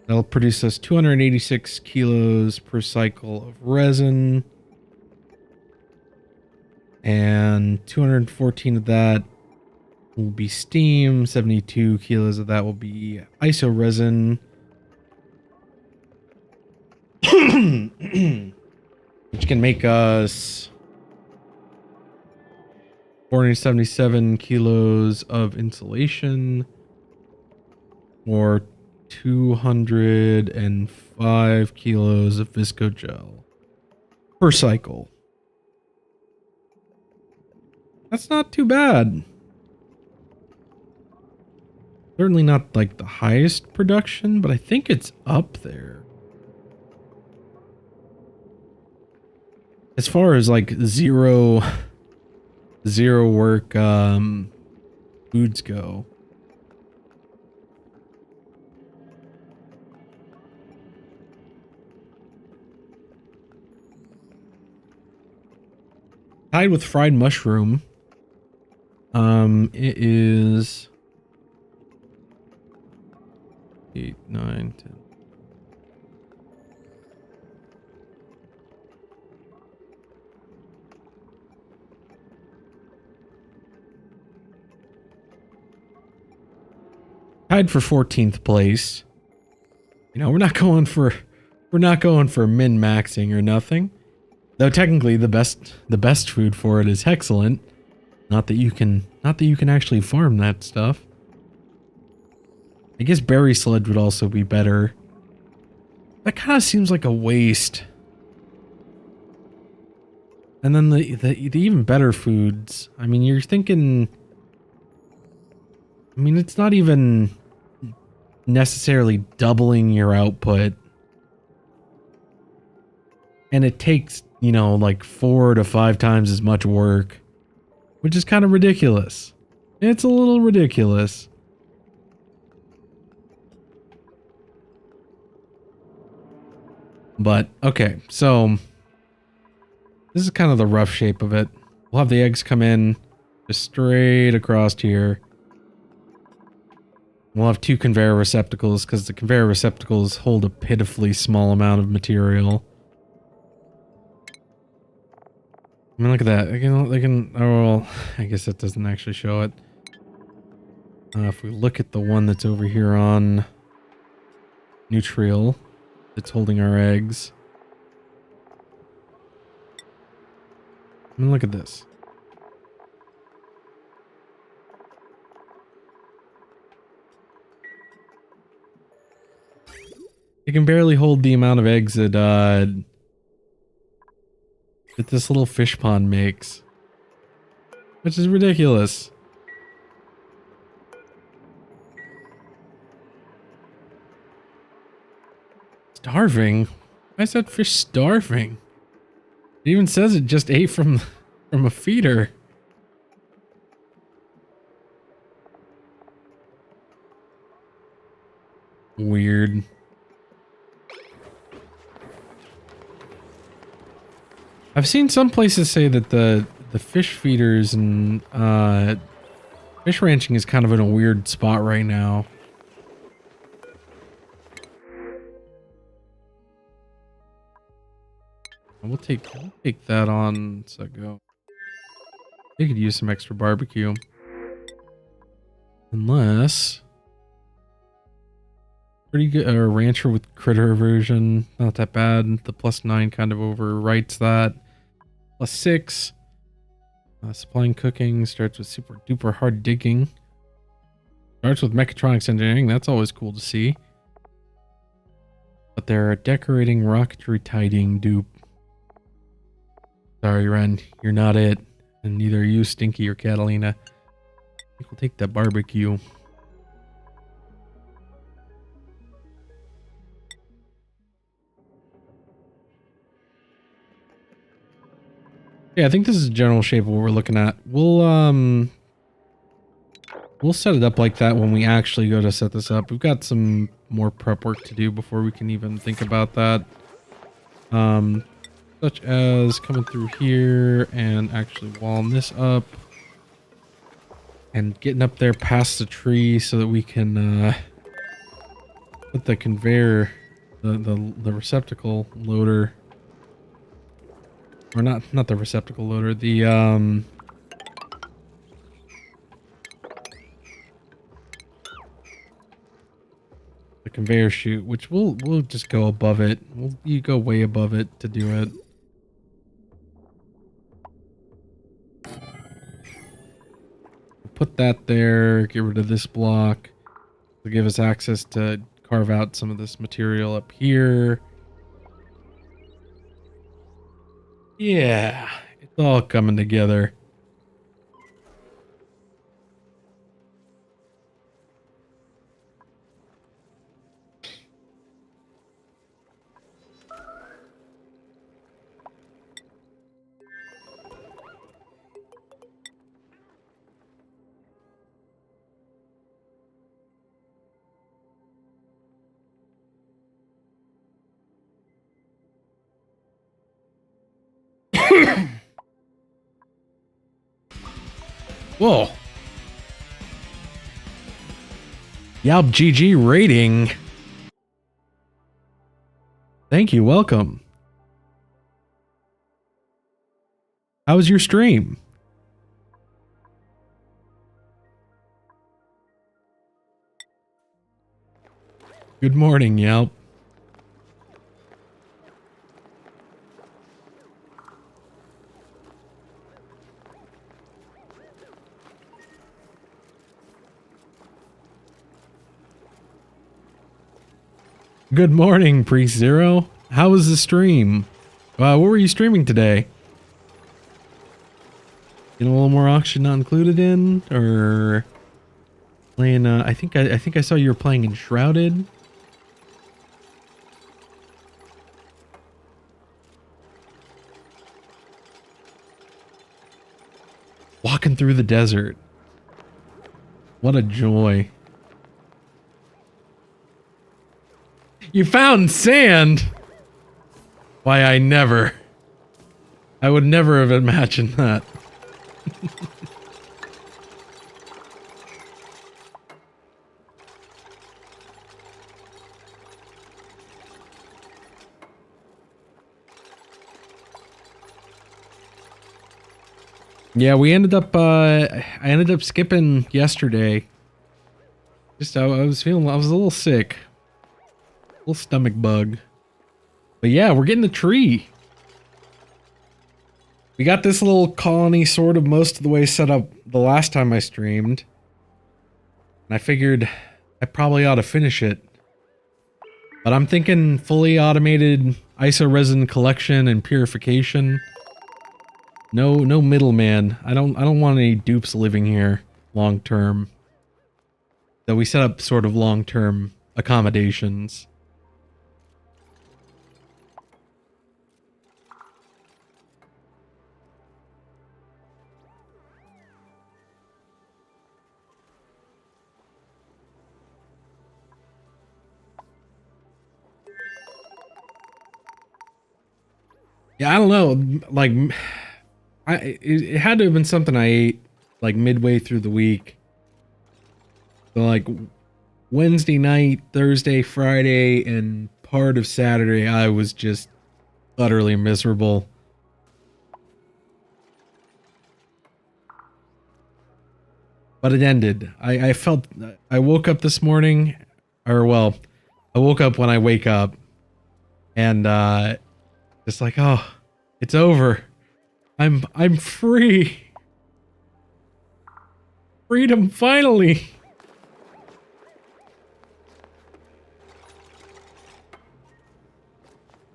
That'll produce us 286 kilos per cycle of resin. And 214 of that will be steam. 72 kilos of that will be iso resin. Which can make us 477 kilos of insulation, or 205 kilos of visco gel per cycle. That's not too bad. Certainly not like the highest production, but I think it's up there. As far as like zero work foods go. Tied with fried mushroom. It is 8, 9, 10. Tied for 14th place. You know, we're not going for min-maxing or nothing. Though technically the best food for it is hexalent. Not that you can actually farm that stuff. I guess berry sludge would also be better. That kind of seems like a waste. And then the even better foods. I mean, you're thinking... I mean, it's not even necessarily doubling your output. And it takes, you know, like 4 to 5 times as much work. Which is kind of ridiculous. It's a little ridiculous. But, okay, so... This is kind of the rough shape of it. We'll have the eggs come in just straight across here. We'll have 2 conveyor receptacles because the conveyor receptacles hold a pitifully small amount of material. I mean, look at that. They can, oh, well, I guess that doesn't actually show it. If we look at the one that's over here on Nutrial, that's holding our eggs. I mean, look at this. It can barely hold the amount of eggs that, that this little fish pond makes. Which is ridiculous. Starving? Why is that fish starving? It even says it just ate from a feeder. Weird. I've seen some places say that the fish feeders and fish ranching is kind of in a weird spot right now. We'll take that on. So go. They could use some extra barbecue. Unless pretty good, or rancher with critter aversion, not that bad. The +9 kind of overwrites that. +6. Supplying cooking starts with super duper hard digging. Starts with mechatronics engineering. That's always cool to see. But they're decorating rocketry tidying dupe. Sorry, Ren, you're not it. And neither are you, Stinky or Catalina. I think we'll take that barbecue. Yeah, I think this is the general shape of what we're looking at. We'll set it up like that when we actually go to set this up. We've got some more prep work to do before we can even think about that. Such as coming through here and actually walling this up. And getting up there past the tree so that we can put the conveyor, the receptacle loader. Or not the receptacle loader, the conveyor chute, which we'll just go above it. You go way above it to do it. Put that there, get rid of this block to give us access to carve out some of this material up here. Yeah, it's all coming together. Whoa. Yalp GG rating. Thank you, welcome. How was your stream? Good morning, Yelp. Good morning, Priest Zero. How was the stream? What were you streaming today? Getting a little more oxygen not included in, or playing? I think I saw you were playing Enshrouded. Walking through the desert. What a joy. You found sand? Why, I would never have imagined that. Yeah, we ended up, I ended up skipping yesterday. Just, I was a little sick. Little stomach bug. But yeah, we're getting a tree. We got this little colony sort of most of the way set up the last time I streamed. And I figured I probably ought to finish it. But I'm thinking fully automated iso resin collection and purification. No middleman. I don't want any dupes living here long term. So we set up sort of long term accommodations. Yeah, I don't know. Like, it had to have been something I ate like midway through the week. So like Wednesday night, Thursday, Friday, and part of Saturday, I was just utterly miserable. But it ended. I woke up this morning, or well, I woke up when I wake up, and just like, oh, it's over. I'm free. Freedom, finally.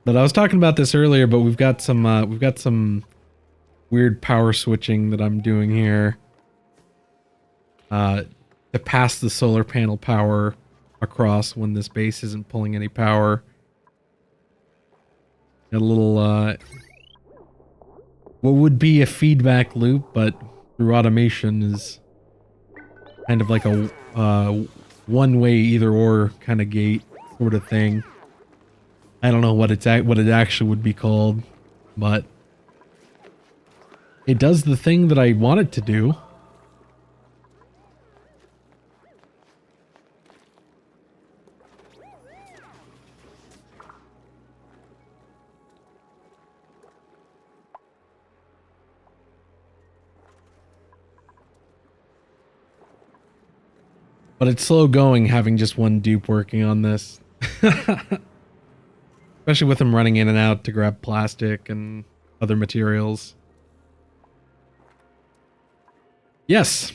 But I was talking about this earlier, but we've got some weird power switching that I'm doing here. To pass the solar panel power across when this base isn't pulling any power. A little, what would be a feedback loop, but through automation is kind of like a one-way either-or kind of gate sort of thing. I don't know what it actually would be called, but it does the thing that I want it to do. But it's slow going having just one dupe working on this. Especially with him running in and out to grab plastic and other materials. Yes.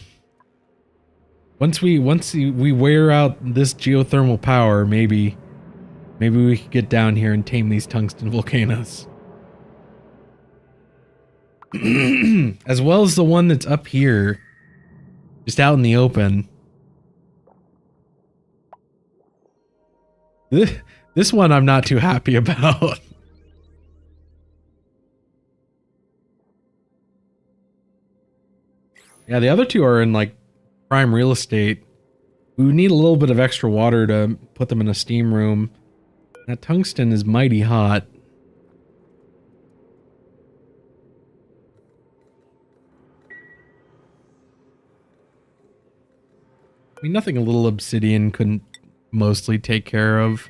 Once we wear out this geothermal power, maybe we could get down here and tame these tungsten volcanoes. As well as the one that's up here, just out in the open. This one I'm not too happy about. Yeah, the other two are in like prime real estate. We would need a little bit of extra water to put them in a steam room. That tungsten is mighty hot. I mean, nothing a little obsidian couldn't mostly take care of.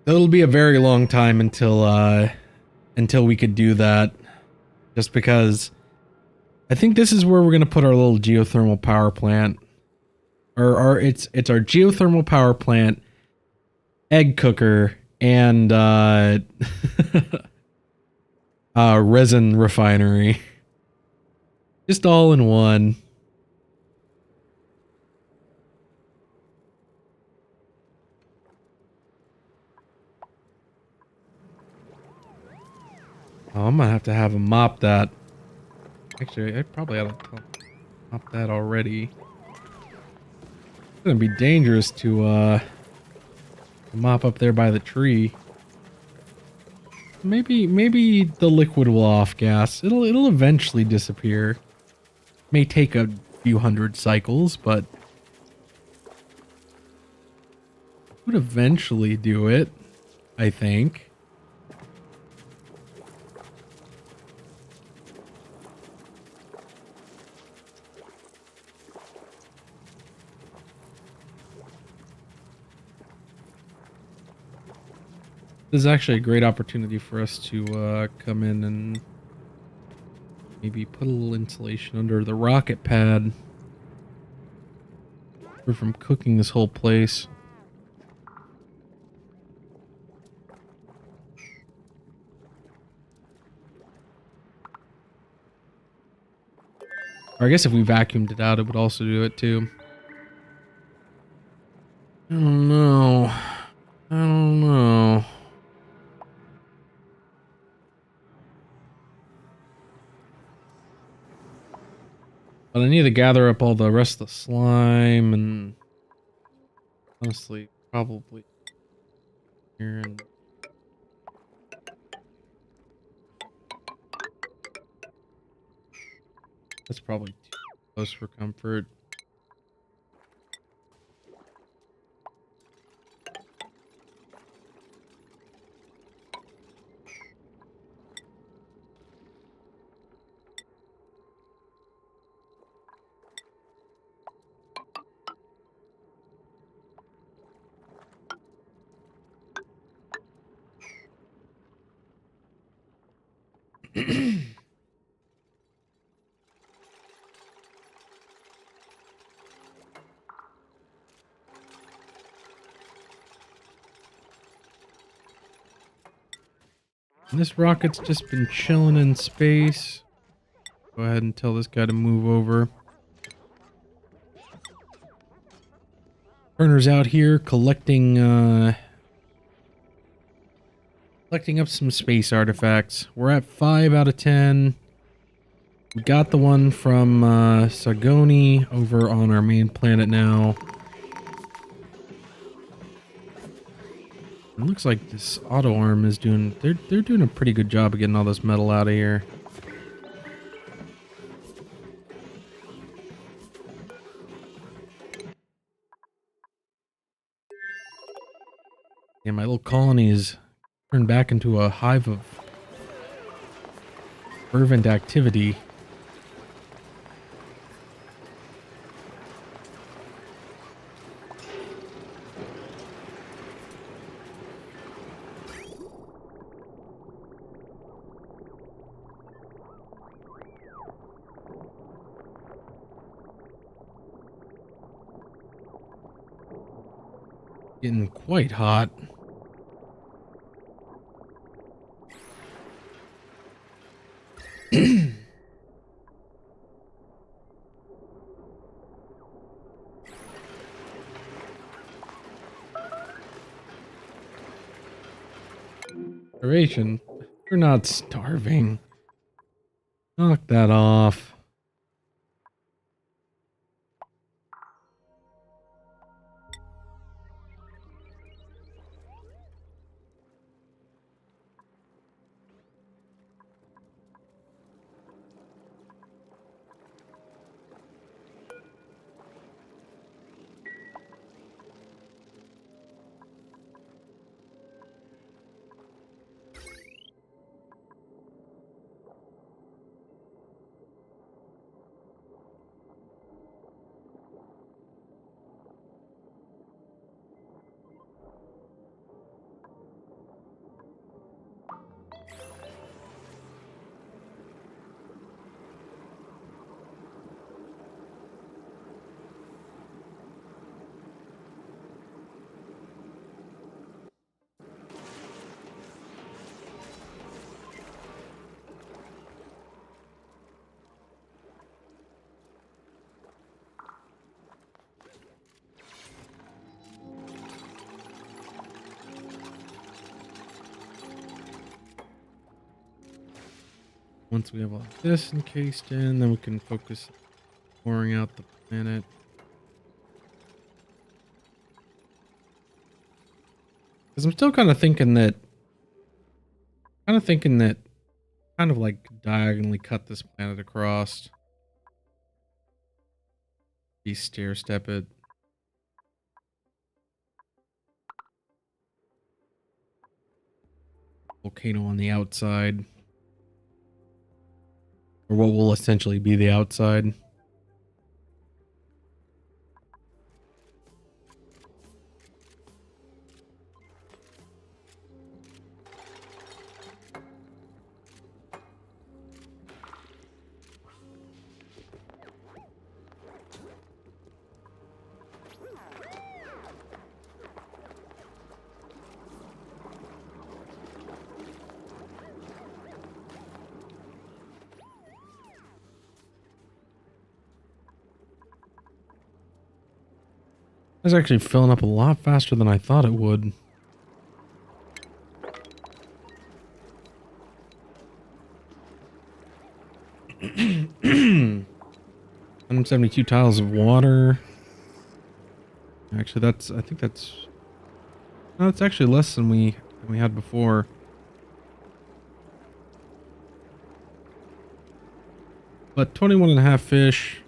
It'll be a very long time until we could do that, just because I think this is where we're gonna put our little geothermal power plant. It's our geothermal power plant, egg cooker, and resin refinery. Just all in one. Oh, I'm gonna have to have him mop that. Actually, I probably ought to mop that already. It's gonna be dangerous to mop up there by the tree. Maybe the liquid will off gas. It'll eventually disappear. May take a few hundred cycles, but would eventually do it, I think. This is actually a great opportunity for us to come in and maybe put a little insulation under the rocket pad. We're from cooking this whole place. Or I guess if we vacuumed it out, it would also do it too. I don't know. I don't know. But I need to gather up all the rest of the slime and honestly, probably here and that's probably too close for comfort. And this rocket's just been chilling in space. Go ahead and tell this guy to move over. Turner's out here collecting up some space artifacts. We're at 5 out of 10. We got the one from Sargoni over on our main planet now. It looks like this auto arm is doing they're doing a pretty good job of getting all this metal out of here. Yeah, my little colony is turned back into a hive of fervent activity. Getting quite hot. Starvation? You're not starving. Knock that off. Once we have all this encased in, then we can focus on pouring out the planet. Because I'm still kind of thinking that, kind of like diagonally cut this planet across. Be stair step it. Volcano on the outside. Or what will essentially be the outside. It's actually filling up a lot faster than I thought it would. $172 tiles of water. Actually, I think that's... No, it's actually less than we had before. But 21.5 fish.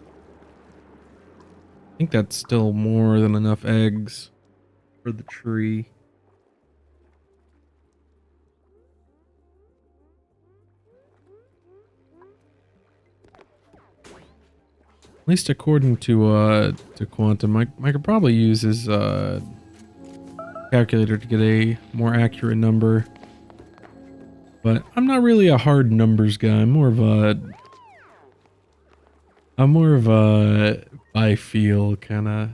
I think that's still more than enough eggs for the tree. At least according to Quantum, I could probably use his calculator to get a more accurate number. But I'm not really a hard numbers guy. I'm more of a by feel kind of.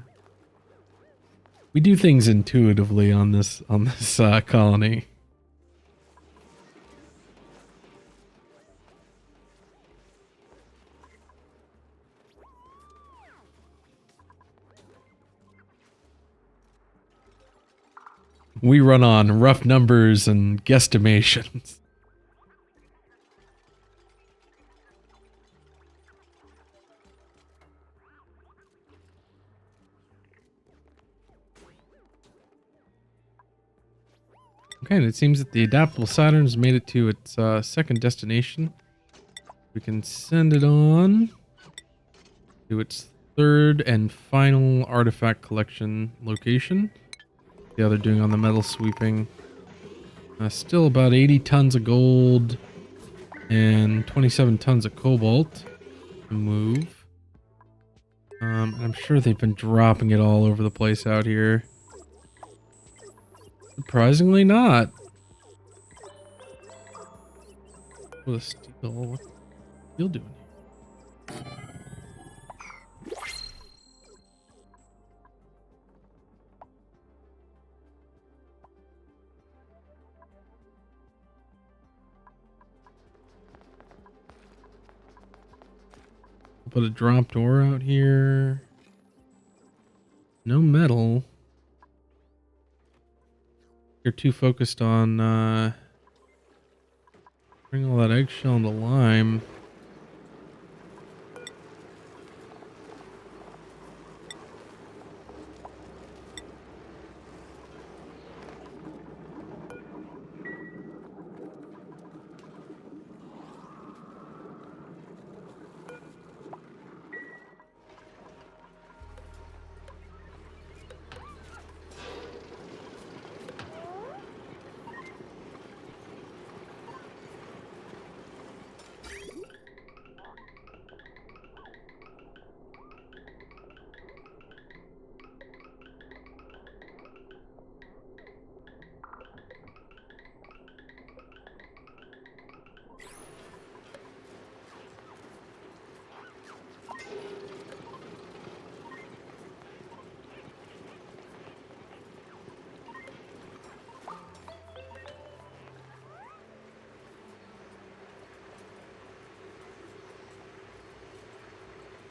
We do things intuitively on this colony. We run on rough numbers and guesstimations. Okay, and it seems that the adaptable Saturn has made it to its second destination. We can send it on to its third and final artifact collection location. See how they're doing on the metal sweeping. Still about 80 tons of gold and 27 tons of cobalt to move. I'm sure they've been dropping it all over the place out here. Surprisingly not. What a steel. What's the steel doing here? Put a drop door out here. No metal. You're too focused on bring all that eggshell into lime.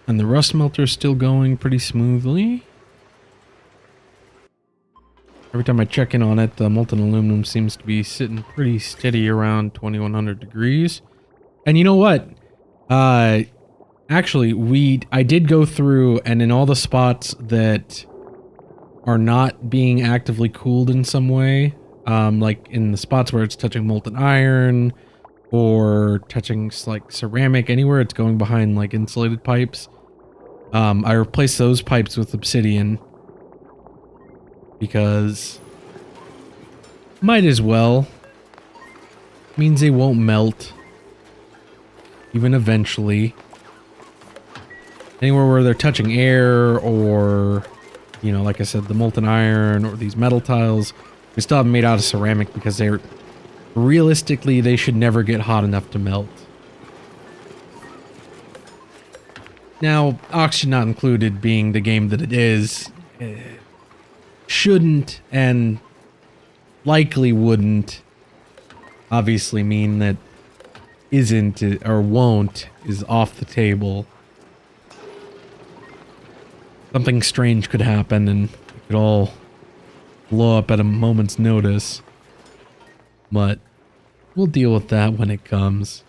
And the rust melter is still going pretty smoothly. Every time I check in on it, the molten aluminum seems to be sitting pretty steady around 2100 degrees. And you know what? Actually, I did go through, and in all the spots that are not being actively cooled in some way, like in the spots where it's touching molten iron or touching like ceramic, anywhere it's going behind like insulated pipes, I replaced those pipes with obsidian because might as well. Means they won't melt. Even eventually. Anywhere where they're touching air or, you know, like I said, the molten iron or these metal tiles, we still have them made out of ceramic because they're, realistically, they should never get hot enough to melt. Now, oxygen not included being the game that it is, shouldn't and likely wouldn't obviously mean that isn't or won't is off the table. Something strange could happen and it could all blow up at a moment's notice. But we'll deal with that when it comes.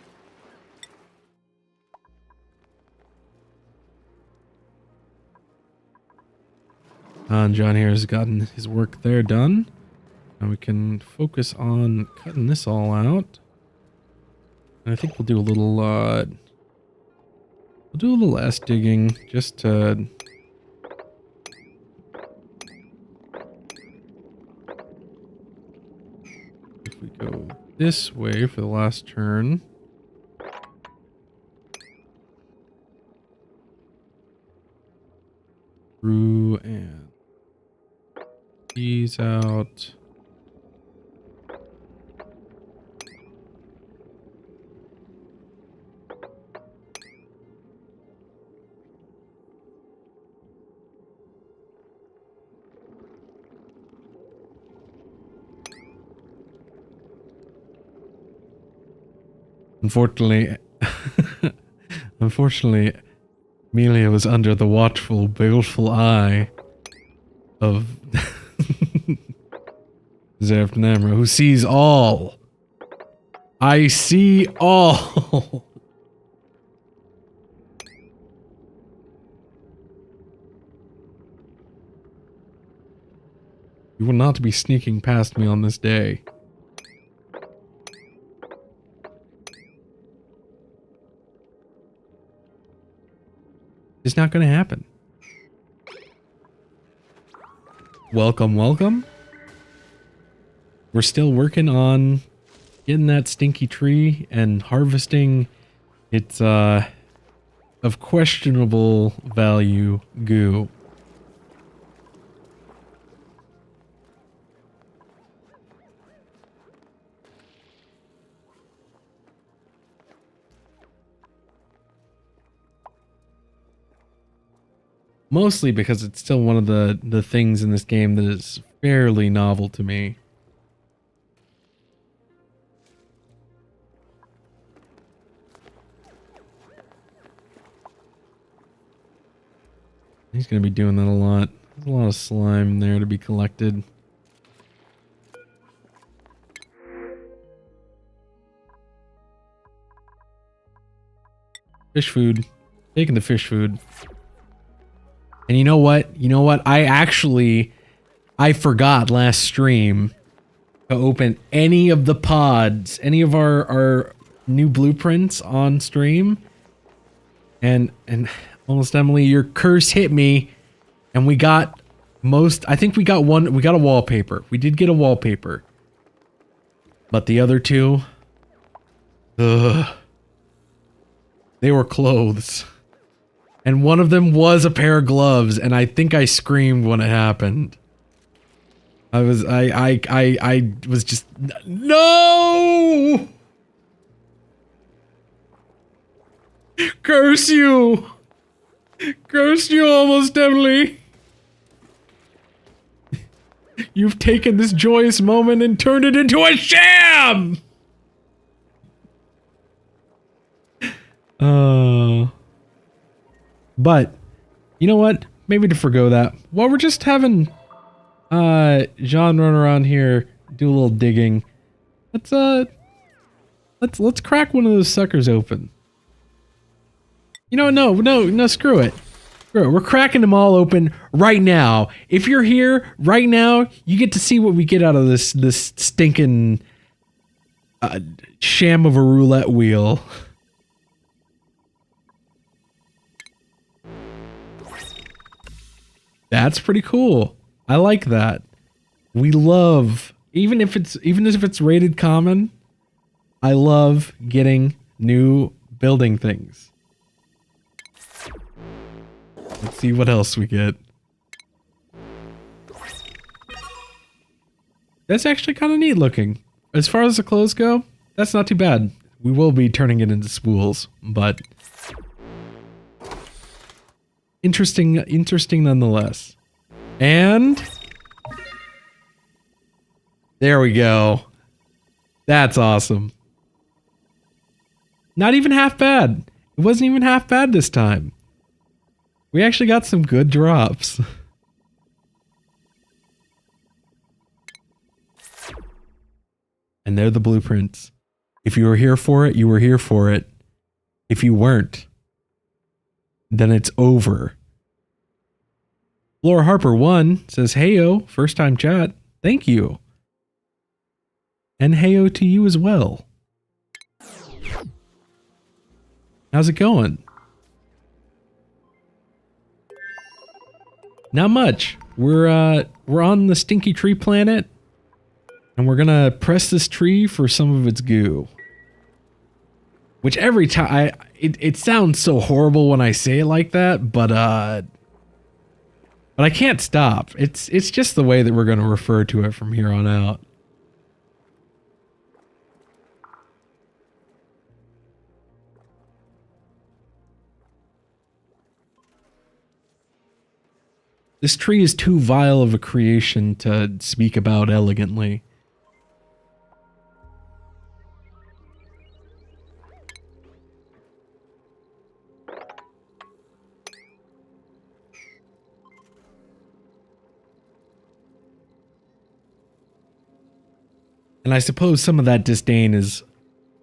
John here has gotten his work there done. Now we can focus on cutting this all out. And I think we'll do a little S digging just to if we go this way for the last turn. Through and these out. Unfortunately, Amelia was under the watchful, baleful eye of Zerfnamra, who sees all. I see all. You will not be sneaking past me on this day. It's not going to happen. Welcome, welcome. We're still working on getting that stinky tree and harvesting its of questionable value goo. Mostly because it's still one of the things in this game that is fairly novel to me. He's going to be doing that a lot. There's a lot of slime there to be collected. Fish food. Taking the fish food. And you know what? You know what? I forgot last stream to open any of the pods, any of our new blueprints on stream. And almost Emily, your curse hit me. And we got I think we got a wallpaper. We did get a wallpaper. But the other two, they were clothes. And one of them was a pair of gloves, and I think I screamed when it happened. I was just, no! Curse you! Curse you, almost Emily! You've taken this joyous moment and turned it into a sham! But, you know what? Maybe to forgo that. While we're just having, Jean run around here, do a little digging. Let's Let's crack one of those suckers open. You know, no, screw it. Screw it. We're cracking them all open right now. If you're here right now, you get to see what we get out of this stinking sham of a roulette wheel. That's pretty cool. I like that. We love, even if it's rated common, I love getting new building things. Let's see what else we get. That's actually kind of neat looking. As far as the clothes go, that's not too bad. We will be turning it into spools, but interesting nonetheless. And there we go. That's awesome. Not even half bad. It wasn't even half bad this time. We actually got some good drops. And they're the blueprints. If you were here for it, you were here for it. If you weren't, then it's over. Laura Harper 1 says, "Heyo, first time chat. Thank you. And heyo to you as well. How's it going?" Not much. We're on the Stinky Tree planet, and we're gonna press this tree for some of its goo. Which every time it sounds so horrible when I say it like that, but I can't stop. It's just the way that we're gonna refer to it from here on out. This tree is too vile of a creation to speak about elegantly. And I suppose some of that disdain is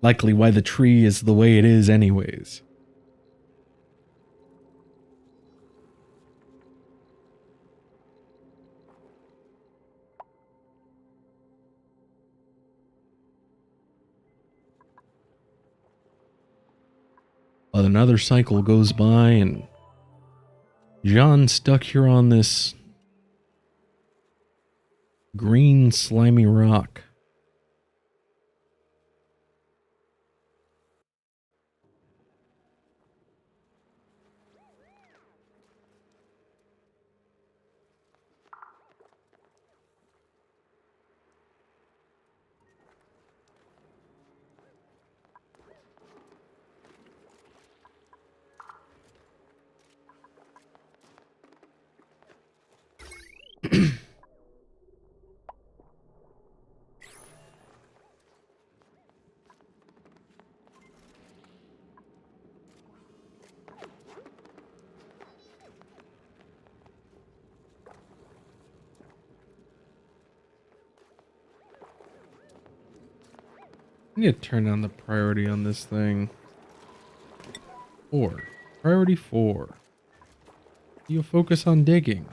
likely why the tree is the way it is anyways. But another cycle goes by and John's stuck here on this green slimy rock. I need to turn down the priority on this thing. 4. Priority 4. You'll focus on digging.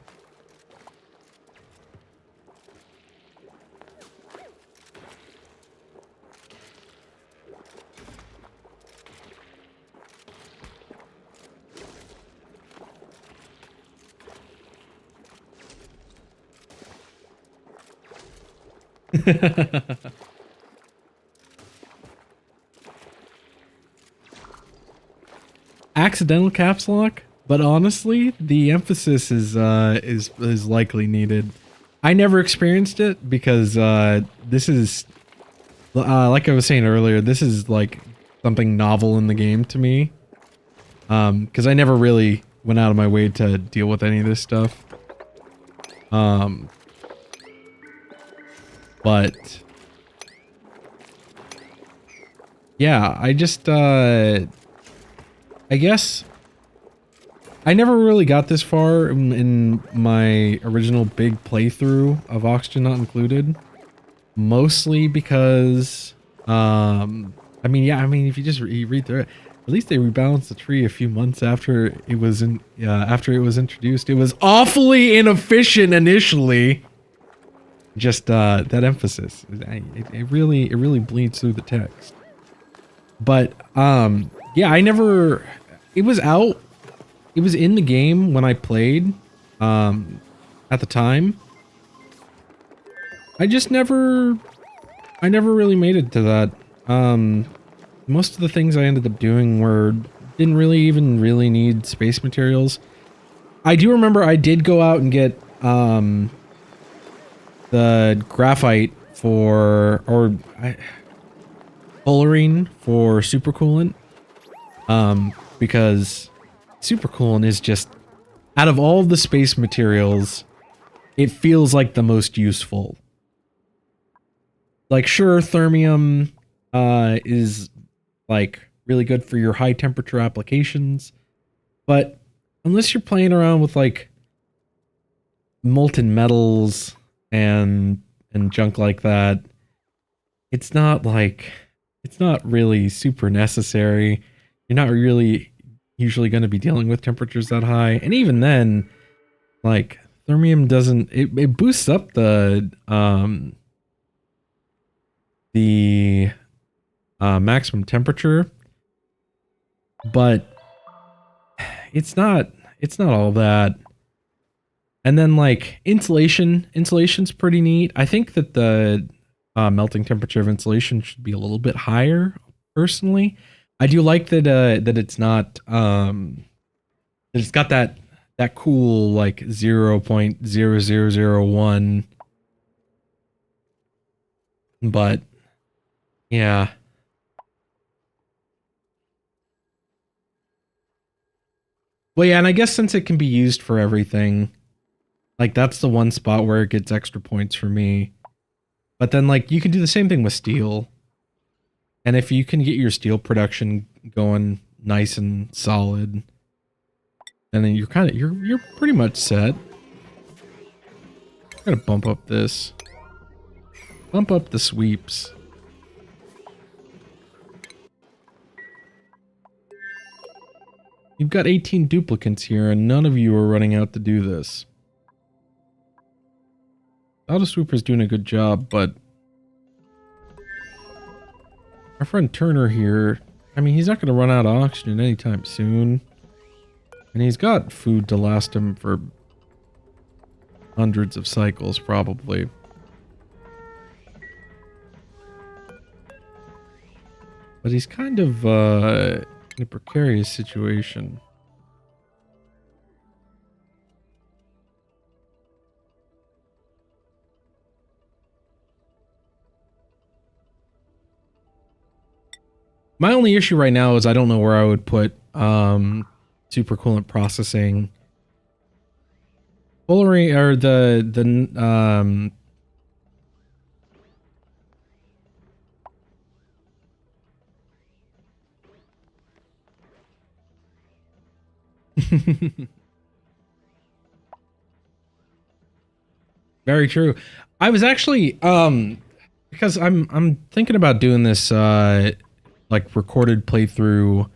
Accidental caps lock, but honestly, the emphasis is likely needed. I never experienced it because this is like I was saying earlier, this is like something novel in the game to me. Because I never really went out of my way to deal with any of this stuff. But yeah, I just I guess I never really got this far in my original big playthrough of Oxygen Not Included, mostly because I mean, yeah, I mean, if you just read through it, at least they rebalanced the tree a few months after it was after it was introduced. It was awfully inefficient initially. Just that emphasis, it really bleeds through the text. But yeah, I never. It was out. It was in the game when I played. At the time, I never really made it to that. Most of the things I ended up doing didn't really need space materials. I do remember I did go out and get the graphite fullerene for supercoolant, because supercoolant is just, out of all the space materials, it feels like the most useful. Like, sure, thermium is like really good for your high temperature applications, but unless you're playing around with like molten metals and junk like that, it's not really super necessary. You're not really usually going to be dealing with temperatures that high, and even then, like, thermium doesn't, it boosts up the maximum temperature, but it's not all that. And then, like, insulation's pretty neat. I think that the melting temperature of insulation should be a little bit higher, personally. I do like that that it's not that it's got that cool, like, 0.0001, but yeah. Well, yeah, and I guess since it can be used for everything, like, that's the one spot where it gets extra points for me. But then, like, you can do the same thing with steel. And if you can get your steel production going nice and solid, and then you're pretty much set. Gotta bump up this. Bump up the sweeps. You've got 18 duplicates here, and none of you are running out to do this. Auto Sweeper's doing a good job, but our friend Turner here, I mean, he's not going to run out of oxygen anytime soon. And he's got food to last him for hundreds of cycles, probably. But he's kind of in a precarious situation. My only issue right now is I don't know where I would put supercoolant processing. Fullerene, or Very true. I was actually because I'm thinking about doing this like recorded playthrough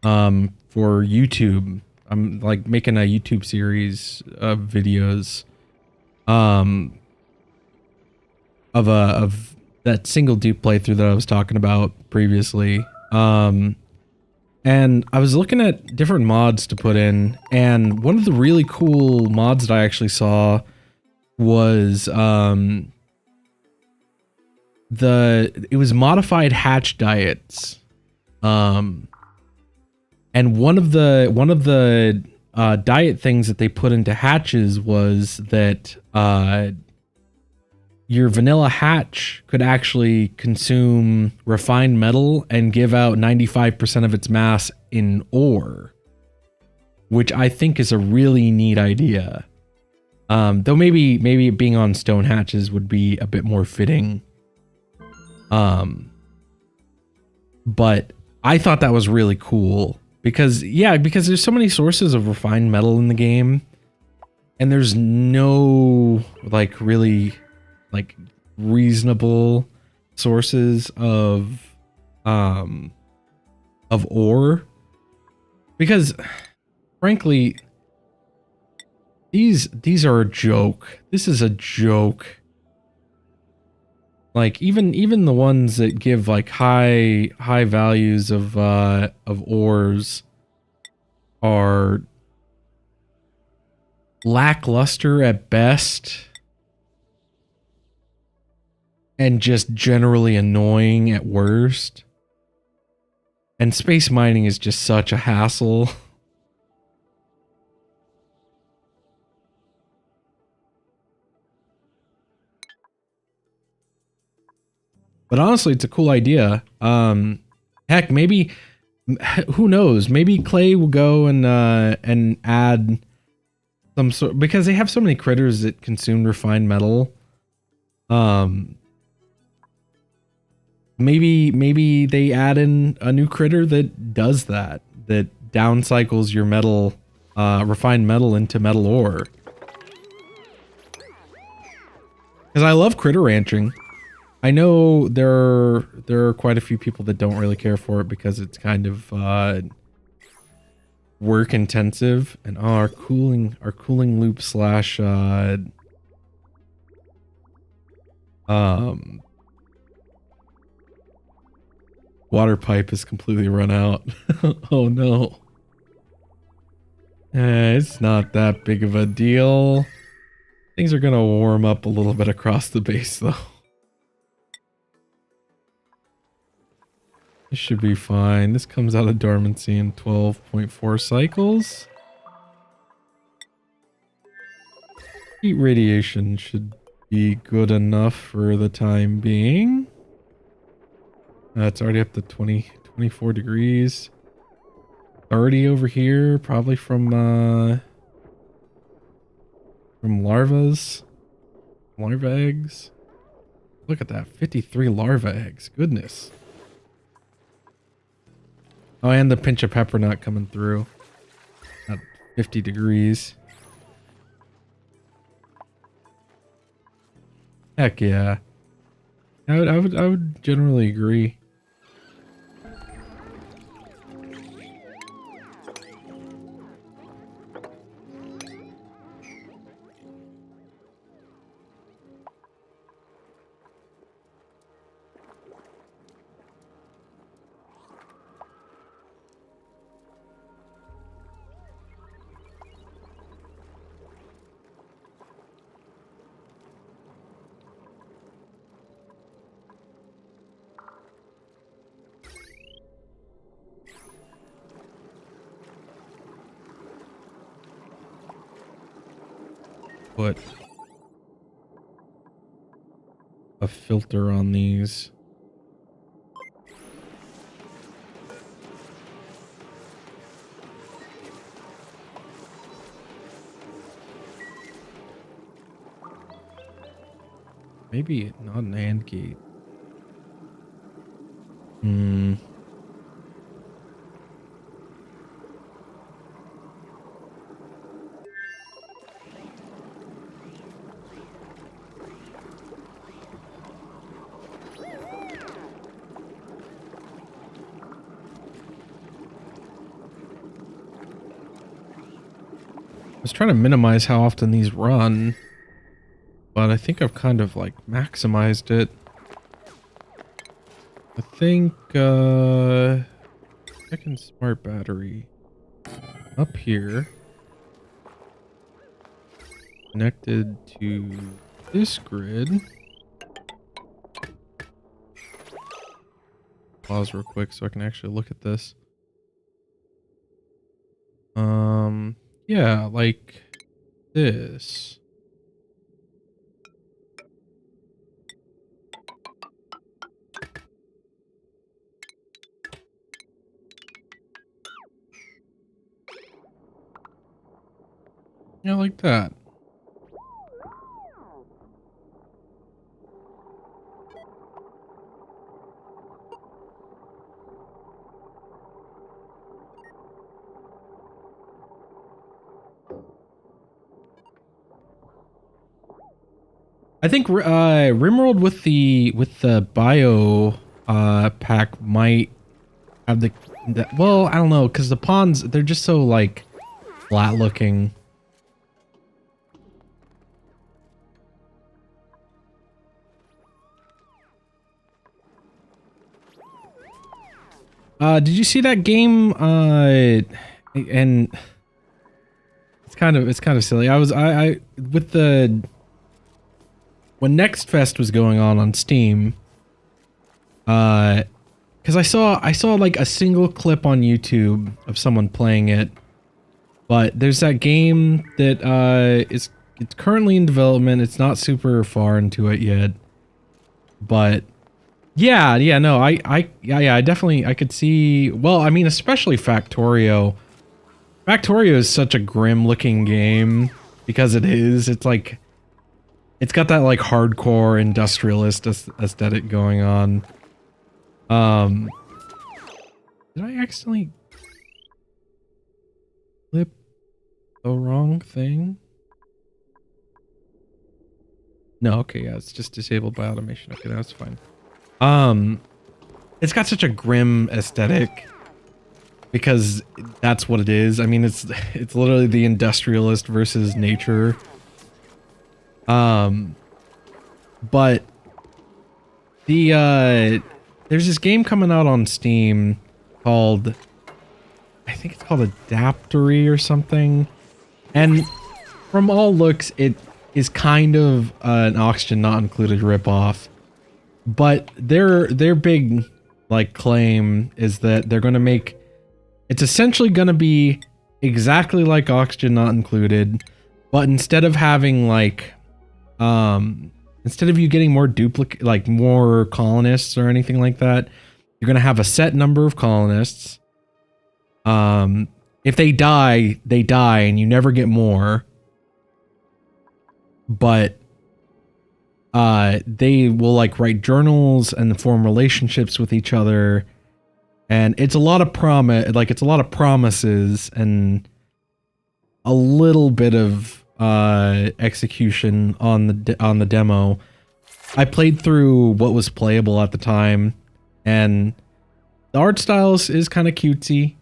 for YouTube. I'm like making a YouTube series of videos of that single dupe playthrough that I was talking about previously. And I was looking at different mods to put in, and one of the really cool mods that I actually saw was it was modified hatch diets. And one of the diet things that they put into hatches was that your vanilla hatch could actually consume refined metal and give out 95% of its mass in ore, which I think is a really neat idea. Though maybe being on stone hatches would be a bit more fitting. But I thought that was really cool because there's so many sources of refined metal in the game, and there's no really reasonable sources of um, of ore, because frankly, these are a joke. This is a joke. Like even the ones that give like high values of ores are lackluster at best and just generally annoying at worst. And space mining is just such a hassle. But honestly, it's a cool idea. Heck, maybe, who knows? Maybe Clay will go and add some sort, because they have so many critters that consume refined metal. Maybe they add in a new critter that does that downcycles your metal, refined metal into metal ore. Because I love critter ranching. I know there are quite a few people that don't really care for it because it's kind of work intensive, and our cooling loop slash water pipe is completely run out. Oh no. It's not that big of a deal. Things are gonna warm up a little bit across the base though. This should be fine. This comes out of dormancy in 12.4 cycles. Heat radiation should be good enough for the time being. It's already up to 24 degrees. 30 over here, probably from larva eggs. Look at that, 53 larva eggs. Goodness. Oh, and the pinch of pepper nut coming through at 50 degrees. Heck yeah. I would generally agree. Put a filter on these. Maybe not an AND gate. I was trying to minimize how often these run, but I think I've kind of like maximized it. I think second smart battery up here connected to this grid. Pause real quick so I can actually look at this. Yeah, like this. Yeah, like that. I think Rimworld with the pack might have the well, I don't know, because the pawns, they're just so like flat looking. Did you see that game? And it's kind of silly. I with the when Next Fest was going on Steam, because I saw like a single clip on YouTube of someone playing it, but there's that game that it's currently in development. It's not super far into it yet, but yeah, no, I definitely I could see. Well, I mean, especially Factorio. Factorio is such a grim looking game because it is. It's like it's got that like hardcore industrialist aesthetic going on. Did I accidentally flip the wrong thing? No, okay, yeah, it's just disabled by automation. Okay, that's fine. It's got such a grim aesthetic because that's what it is. I mean, it's literally the industrialist versus nature. But the there's this game coming out on Steam called, I think it's called Adaptory or something, and from all looks it is kind of an Oxygen Not Included ripoff, but their big like claim is that they're going to make it's essentially going to be exactly like Oxygen Not Included, but instead of having like instead of you getting more duplicate, like more colonists or anything like that, you're going to have a set number of colonists. If they die, they die and you never get more. But they will like write journals and form relationships with each other. And it's a lot of it's a lot of promises and a little bit of execution on the demo. I played through what was playable at the time, and the art styles is kind of cutesy.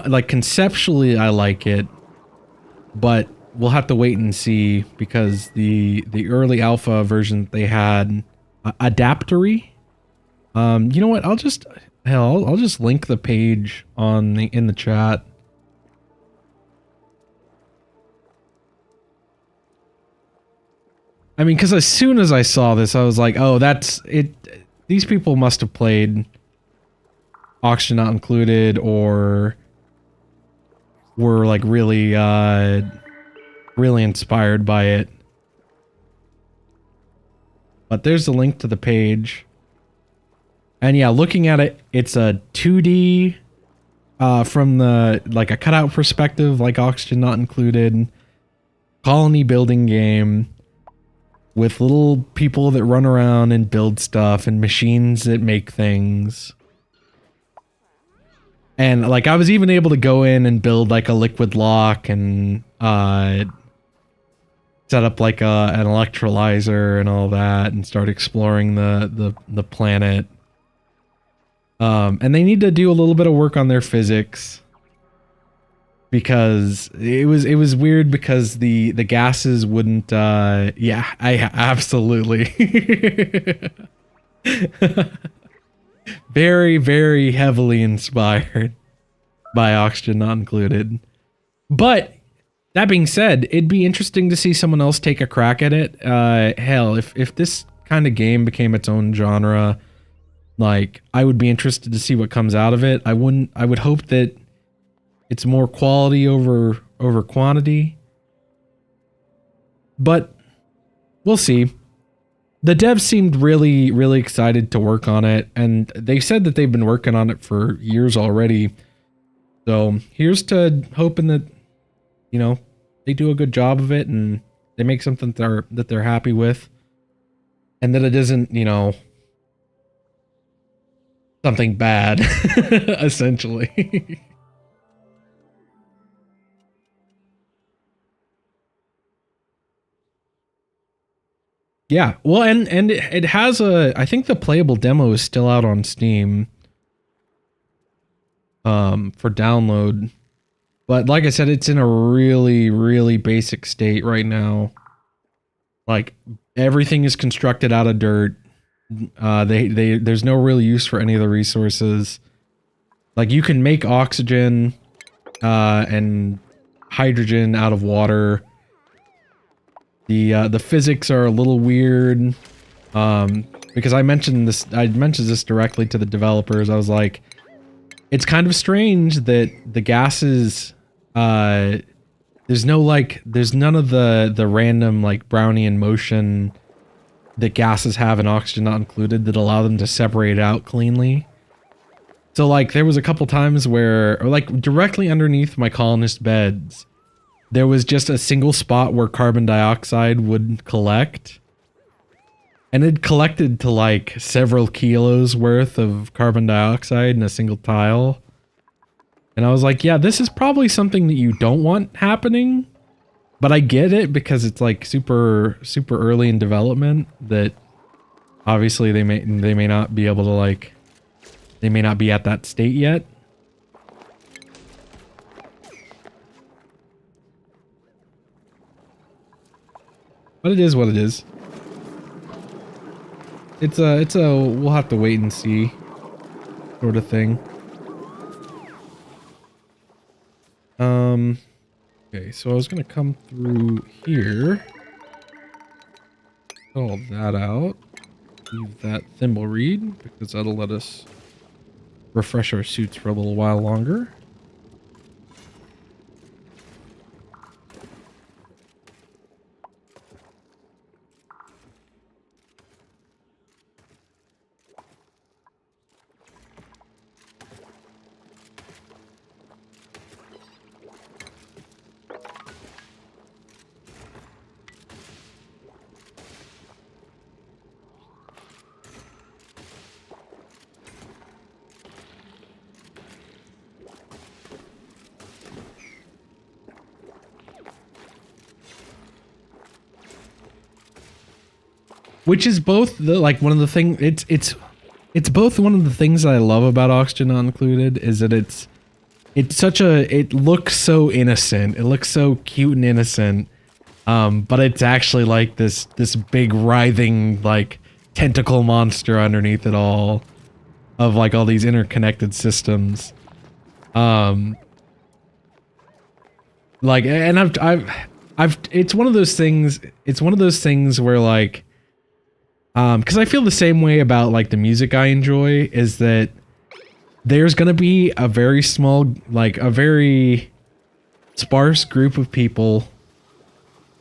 Like conceptually I like it, but we'll have to wait and see because the early alpha version they had Adaptory. You know what? I'll just link the page in the chat. I mean, because as soon as I saw this, I was like, oh, that's it. These people must have played Oxygen Not Included or were like really inspired by it. But there's the link to the page. And yeah, looking at it, it's a 2D from the like a cutout perspective, like Oxygen Not Included, colony building game with little people that run around and build stuff and machines that make things. And like I was even able to go in and build like a liquid lock and set up like an electrolyzer and all that and start exploring the planet. And they need to do a little bit of work on their physics because it was weird because the gases wouldn't yeah, absolutely. Very, very heavily inspired by Oxygen Not Included. But that being said, it'd be interesting to see someone else take a crack at it. Hell, if this kind of game became its own genre, like I would be interested to see what comes out of it. I would hope that it's more quality over quantity. But we'll see. The devs seemed really, really excited to work on it, and they said that they've been working on it for years already. So here's to hoping that, you know, they do a good job of it and they make something that they're happy with, and that it isn't, you know, something bad, essentially. Yeah, well, and it has a. I think the playable demo is still out on Steam. For download, but like I said, it's in a really basic state right now. Like everything is constructed out of dirt. There's no real use for any of the resources. Like you can make oxygen, and hydrogen out of water. The physics are a little weird, because I mentioned this directly to the developers. I was like, it's kind of strange that the gases, there's none of the random like Brownian motion that gases have and oxygen not included that allow them to separate out cleanly. So like there was a couple times where, or like directly underneath my colonist beds, there was just a single spot where carbon dioxide would collect. And it collected to like several kilos worth of carbon dioxide in a single tile. And I was like, yeah, this is probably something that you don't want happening. But I get it because it's like super early in development that obviously they may not be able to like, they may not be at that state yet. But it is what it is. It's a we'll have to wait and see sort of thing. Okay, so I was gonna come through here. Cut all that out. Leave that thimble reed because that'll let us refresh our suits for a little while longer. Which is both the like one of the things it's both one of the things that I love about Oxygen Not Included is that it's such a, it looks so innocent. It looks so cute and innocent. But it's actually like this big writhing like tentacle monster underneath it all of like all these interconnected systems. Like, and I've it's one of those things where like, because I feel the same way about like the music I enjoy is that there's gonna be a very small, like a very sparse group of people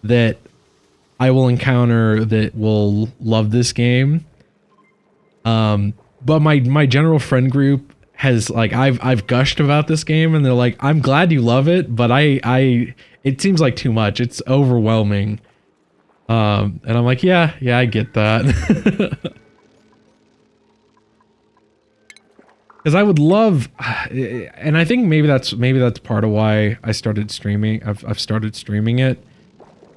that I will encounter that will love this game. But my general friend group has like, I've gushed about this game and they're like, I'm glad you love it, but it seems like too much. It's overwhelming. And I'm like, yeah, I get that. Because I would love, and I think maybe that's part of why I started streaming. I've started streaming it,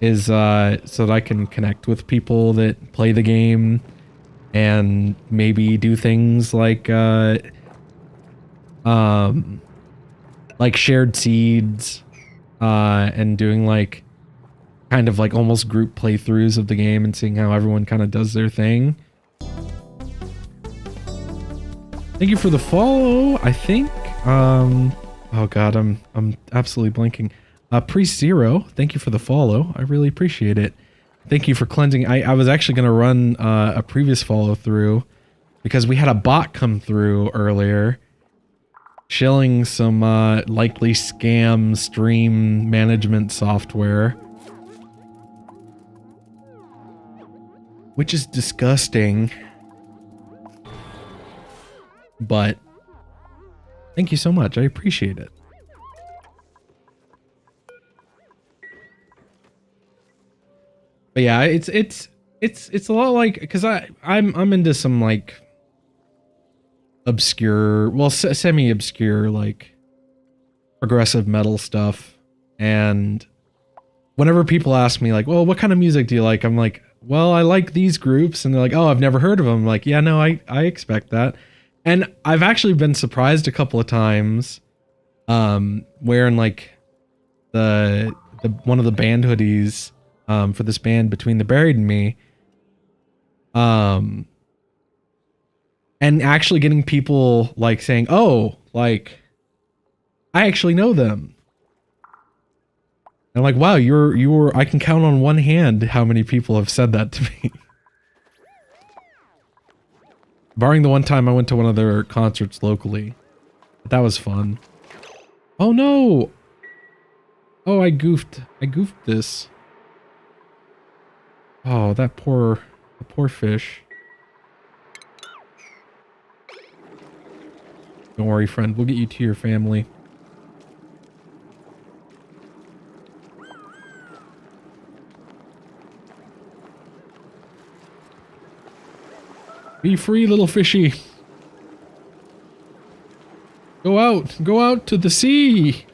is so that I can connect with people that play the game, and maybe do things like shared seeds, and doing like kind of like almost group playthroughs of the game and seeing how everyone kind of does their thing. Thank you for the follow, I think. Oh god, I'm absolutely blanking. Priest Zero, thank you for the follow. I really appreciate it. Thank you for cleansing. I was actually going to run a previous follow through because we had a bot come through earlier shilling some likely scam stream management software, which is disgusting. But thank you so much. I appreciate it. But yeah, it's a lot like, because I'm into some like obscure, well, semi-obscure like progressive metal stuff, and whenever people ask me like, well, what kind of music do you like, I'm like, well, I like these groups, and they're like, oh, I've never heard of them. I'm like, yeah, no, I expect that. And I've actually been surprised a couple of times, wearing like the one of the band hoodies, for this band Between the Buried and Me, and actually getting people like saying, oh, like, I actually know them. I'm like, wow, you're, I can count on one hand how many people have said that to me. Barring the one time I went to one of their concerts locally. But that was fun. Oh no! Oh, I goofed this. Oh, the poor fish. Don't worry, friend. We'll get you to your family. Be free, little fishy. Go out to the sea.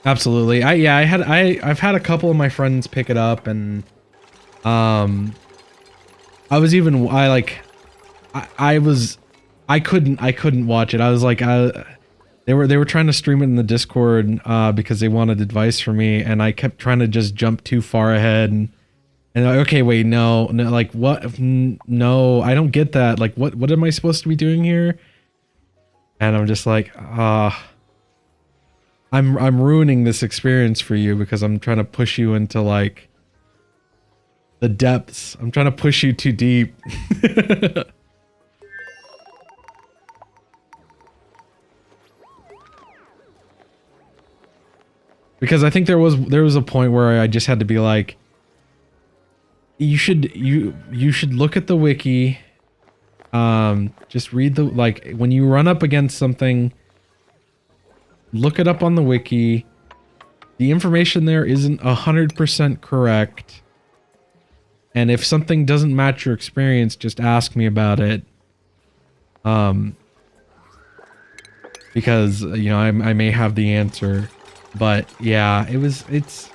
Absolutely. I've had a couple of my friends pick it up, and I couldn't watch it. I was like, they were trying to stream it in the Discord because they wanted advice from me, and I kept trying to just jump too far ahead, and like, okay, wait, no, like what? No, I don't get that. Like, what am I supposed to be doing here? And I'm just like, I'm ruining this experience for you because I'm trying to push you into like the depths. I'm trying to push you too deep. Because I think there was a point where I just had to be like, you should look at the wiki. Just read the, like, when you run up against something, look it up on the wiki. The information there isn't 100% correct. And if something doesn't match your experience, just ask me about it. Because, you know, I may have the answer. But yeah, it's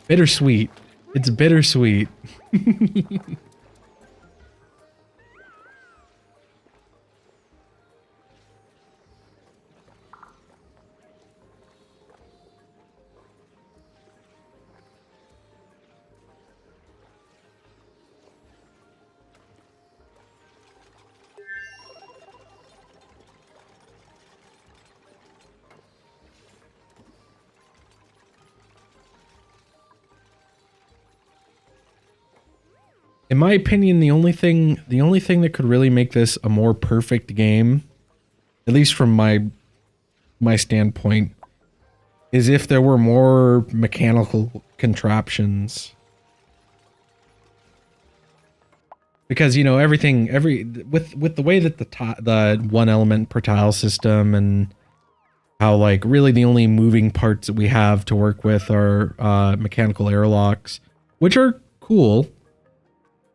bittersweet. It's bittersweet. In my opinion, the only thing that could really make this a more perfect game, at least from my standpoint, is if there were more mechanical contraptions. Because, you know, with the way that the one element per tile system, and how like really the only moving parts that we have to work with are mechanical airlocks, which are cool.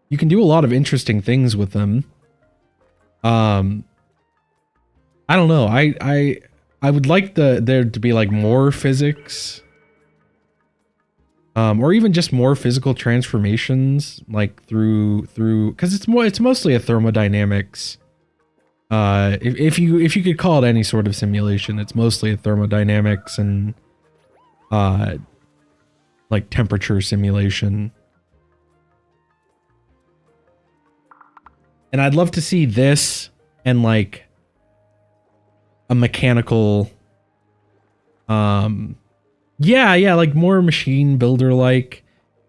You can do a lot of interesting things with them. I don't know. I would like there to be like more physics, or even just more physical transformations, like through because it's mostly a thermodynamics. If you could call it any sort of simulation, it's mostly a thermodynamics and like temperature simulation. And I'd love to see this and like a mechanical, yeah, like more machine builder like,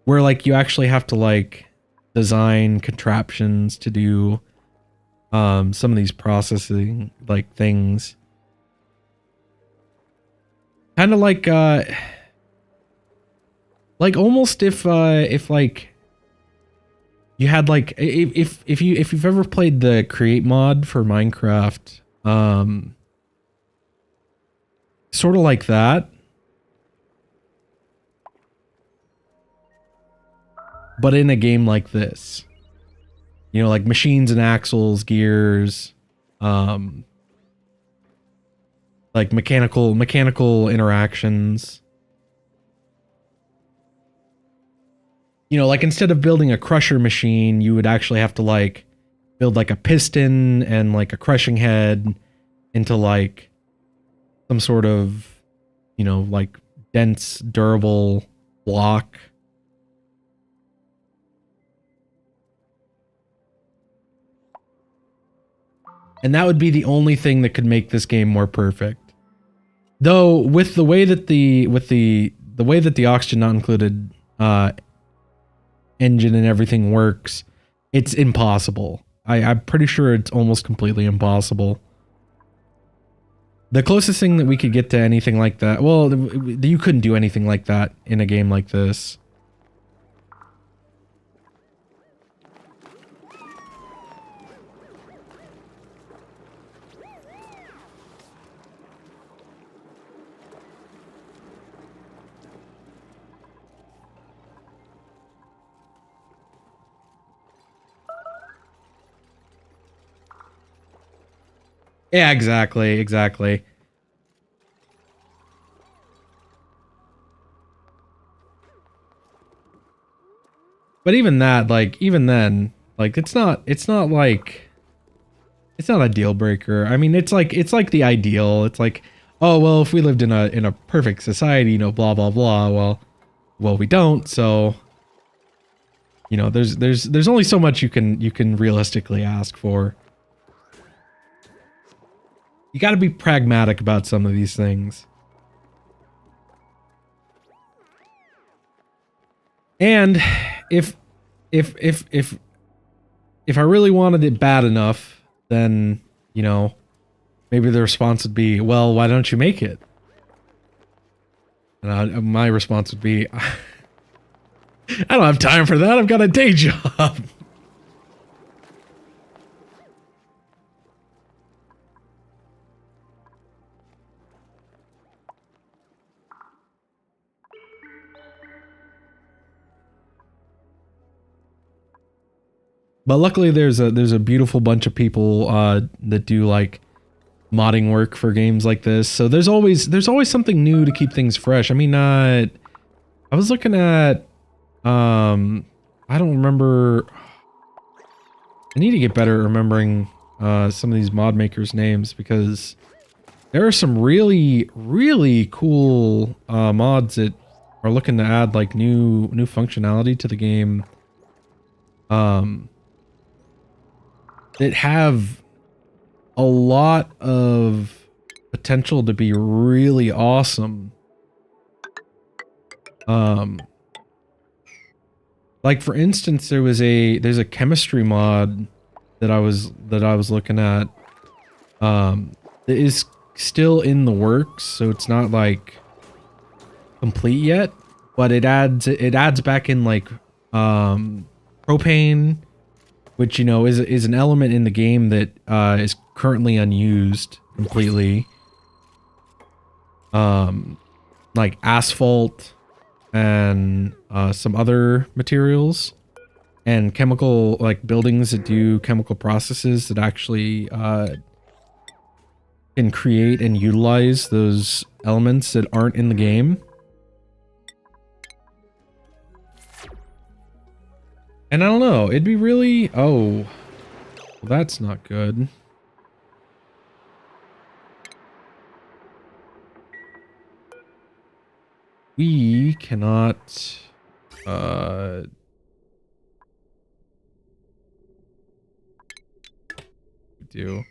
where like you actually have to like design contraptions to do some of these processing like things. Kind of like almost if like you had like, if you've ever played the create mod for Minecraft, sort of like that. but in a game like this. You know, like machines and axles, gears, like mechanical interactions. You know, like instead of building a crusher machine, you would actually have to like build like a piston and like a crushing head into like some sort of, you know, like dense, durable block. And that would be the only thing that could make this game more perfect. Though with the way that the way that the oxygen not included engine and everything works, it's impossible. I'm pretty sure it's almost completely impossible. The closest thing that we could get to anything like that, well, you couldn't do anything like that in a game like this. Yeah, exactly. But even that, like, even then, like, it's not like, it's not a deal breaker. I mean, it's like the ideal. It's like, oh, well, if we lived in a perfect society, you know, blah, blah, blah. Well, we don't. So, you know, there's only so much you can realistically ask for. You got to be pragmatic about some of these things. And if I really wanted it bad enough, then, you know, maybe the response would be, well, why don't you make it? And my response would be, I don't have time for that. I've got a day job. But luckily there's a beautiful bunch of people that do like modding work for games like this. So there's always something new to keep things fresh. I mean, I was looking at I don't remember. I need to get better at remembering some of these mod makers' names, because there are some really cool mods that are looking to add like new functionality to the game. That have a lot of potential to be really awesome. Like for instance, there's a chemistry mod that I was looking at. That is still in the works, so it's not like complete yet, but it adds back in like propane, which, you know, is an element in the game that is currently unused completely. Like asphalt and some other materials and chemical, like buildings that do chemical processes that actually can create and utilize those elements that aren't in the game. And I don't know, it'd be really... Oh, well, that's not good. We cannot... do...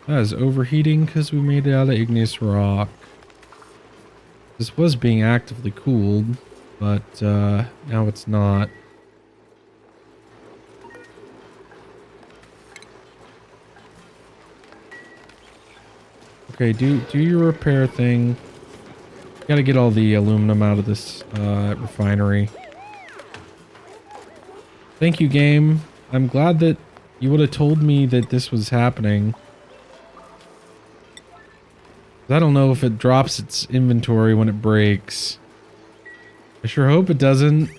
That is overheating because we made it out of igneous rock. This was being actively cooled, but now it's not. Okay, do your repair thing. Gotta get all the aluminum out of this refinery. Thank you, game. I'm glad that you would have told me that this was happening. I don't know if it drops its inventory when it breaks. I sure hope it doesn't.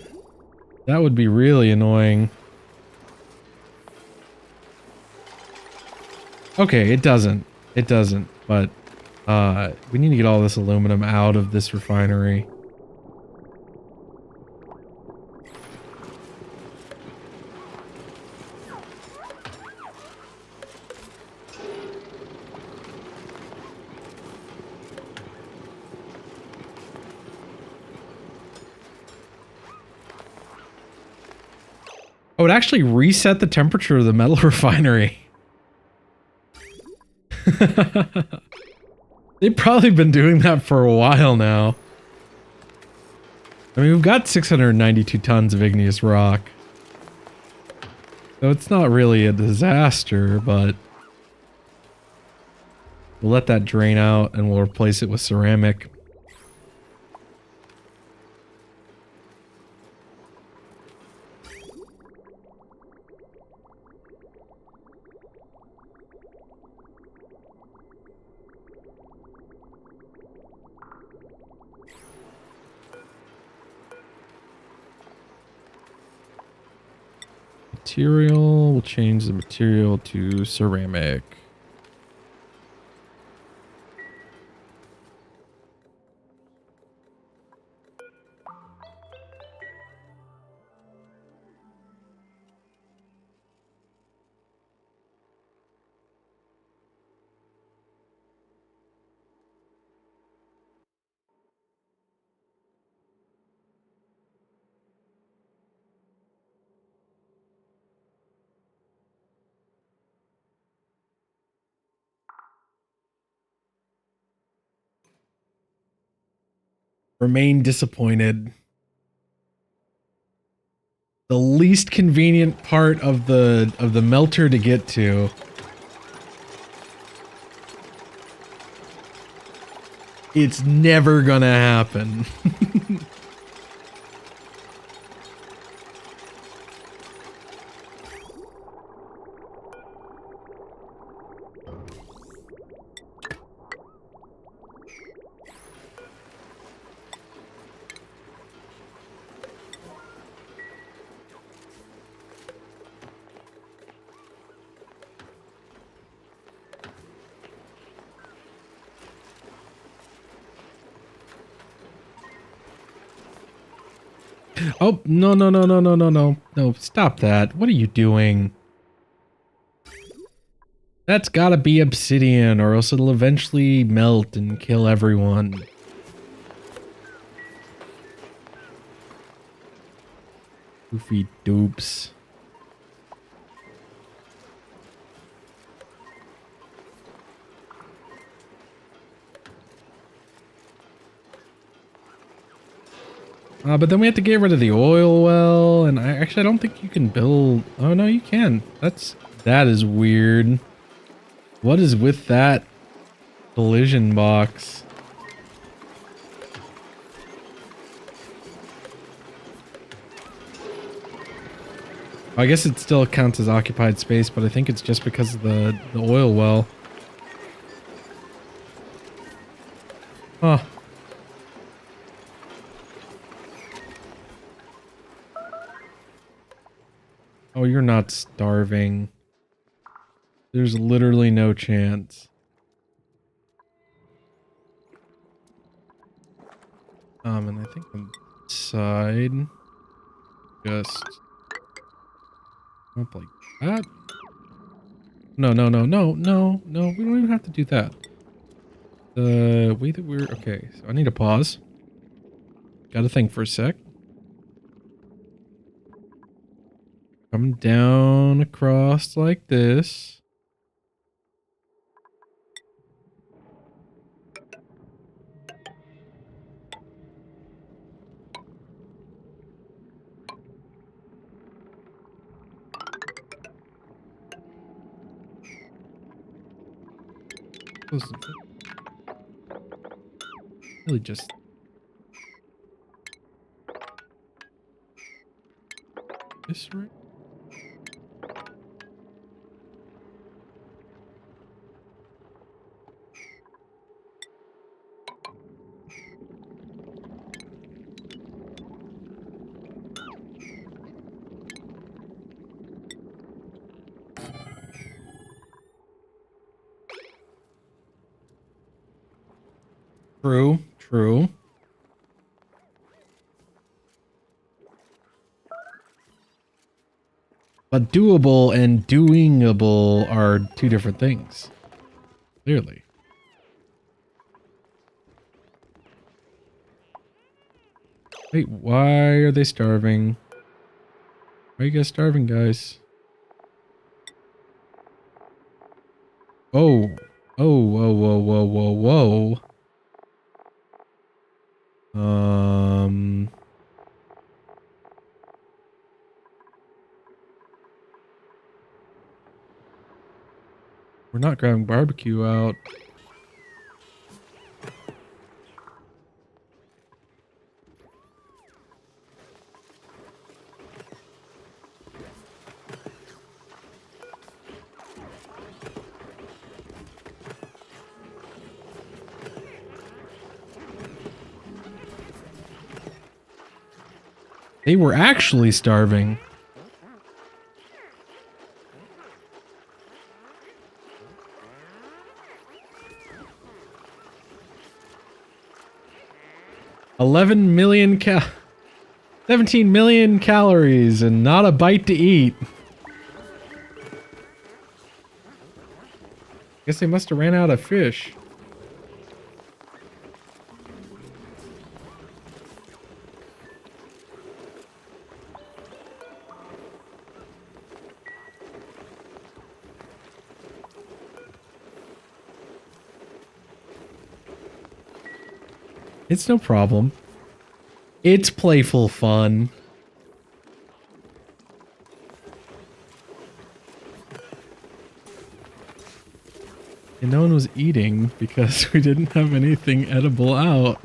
That would be really annoying. Okay, it doesn't. It doesn't, but we need to get all this aluminum out of this refinery. Oh, it actually reset the temperature of the metal refinery. They've probably been doing that for a while now. I mean, we've got 692 tons of igneous rock. So it's not really a disaster, but we'll let that drain out and we'll replace it with ceramic. Material, we'll change the material to ceramic. Remain disappointed. The least convenient part of the melter to get to. It's never gonna happen. Oh, no, no, no, no, no, no, no. No, stop that. What are you doing? That's gotta be obsidian, or else it'll eventually melt and kill everyone. Goofy dupes. But then we have to get rid of the oil well, and I don't think you can build... Oh, no, you can. That is weird. What is with that collision box? I guess it still counts as occupied space, but I think it's just because of the oil well. Huh. Oh, you're not starving. There's literally no chance. And I think on the side, just up like that. No, no, no, no, no, no. We don't even have to do that. The way that we're okay. So I need to pause. Got to think for a sec. Come down across like this. Really just this right? True, true. But doable and doingable are two different things. Clearly. Wait, why are they starving? Why are you guys starving, guys? Oh. Oh, whoa, whoa, whoa, whoa, whoa. We're not grabbing barbecue out. They were actually starving. $11 million 17 million calories and not a bite to eat. Guess they must have ran out of fish. It's no problem. It's playful fun. And no one was eating because we didn't have anything edible out.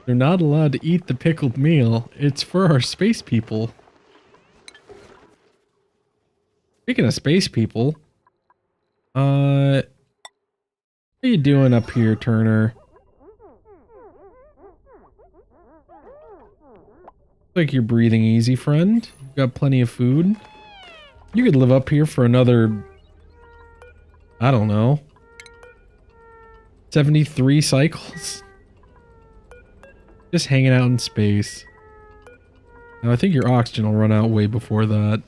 They're not allowed to eat the pickled meal. It's for our space people. Speaking of space people, what are you doing up here, Turner? Looks like you're breathing easy, friend. You've got plenty of food. You could live up here for another, I don't know, 73 cycles. Just hanging out in space. Now, I think your oxygen will run out way before that.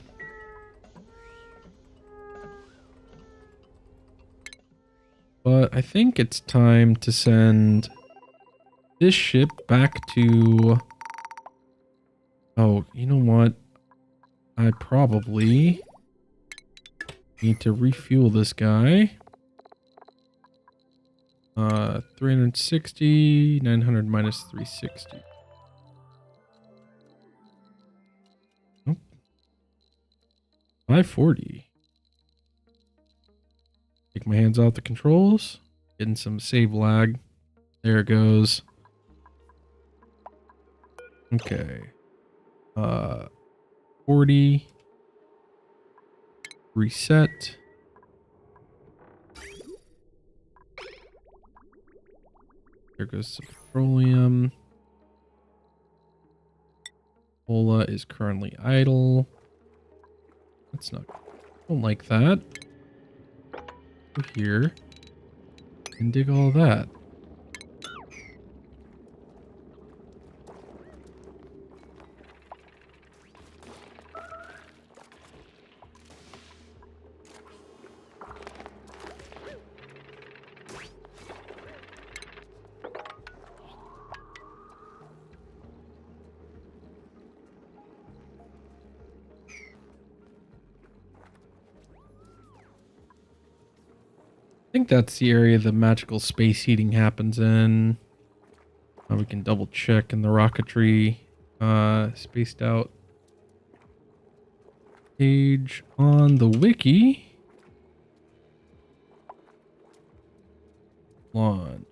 But I think it's time to send this ship back to... Oh, you know what? I probably need to refuel this guy. 360, 900 minus 360. Nope. 540. Take my hands off the controls. Getting some save lag. There it goes. Okay. 40. Reset. There goes some petroleum. Ughola is currently idle. That's not... Don't like that. Go here. And dig all that. I think that's the area the magical space heating happens in. We can double check in the rocketry spaced out page on the wiki. Launch.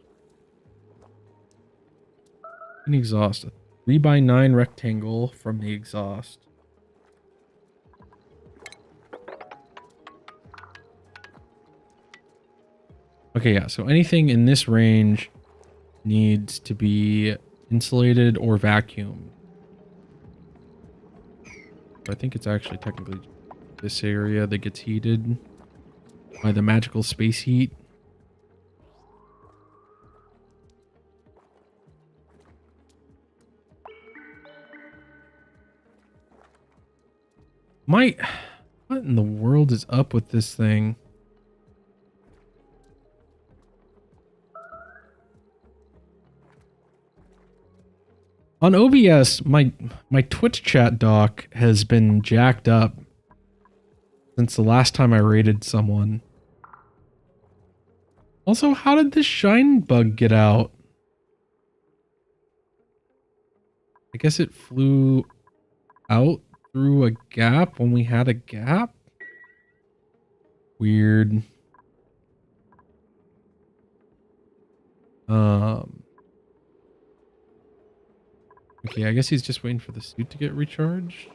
An exhaust. A 3x9 rectangle from the exhaust. Okay, yeah, so anything in this range needs to be insulated or vacuumed. I think it's actually technically this area that gets heated by the magical space heat. What in the world is up with this thing? On OBS, my Twitch chat doc has been jacked up since the last time I raided someone. Also, how did this shine bug get out? I guess it flew out through a gap when we had a gap? Weird. Okay, I guess he's just waiting for the suit to get recharged.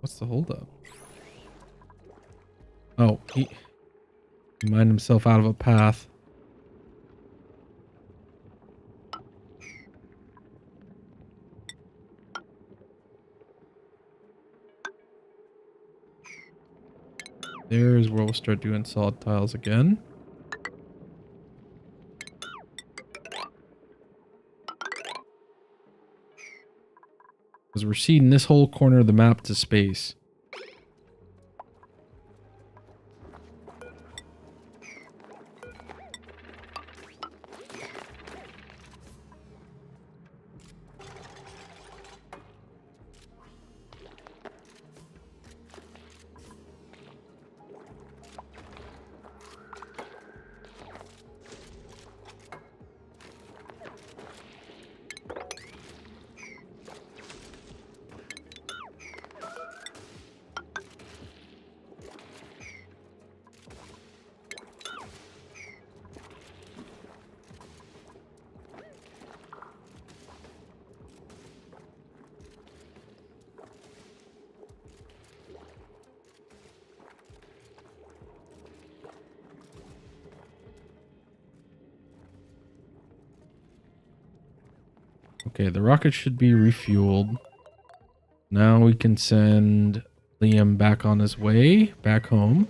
What's the holdup? Oh, he mined himself out of a path. There's where we'll start doing solid tiles again. Because we're seeding this whole corner of the map to space. Okay, the rocket should be refueled. Now we can send Liam back on his way, back home.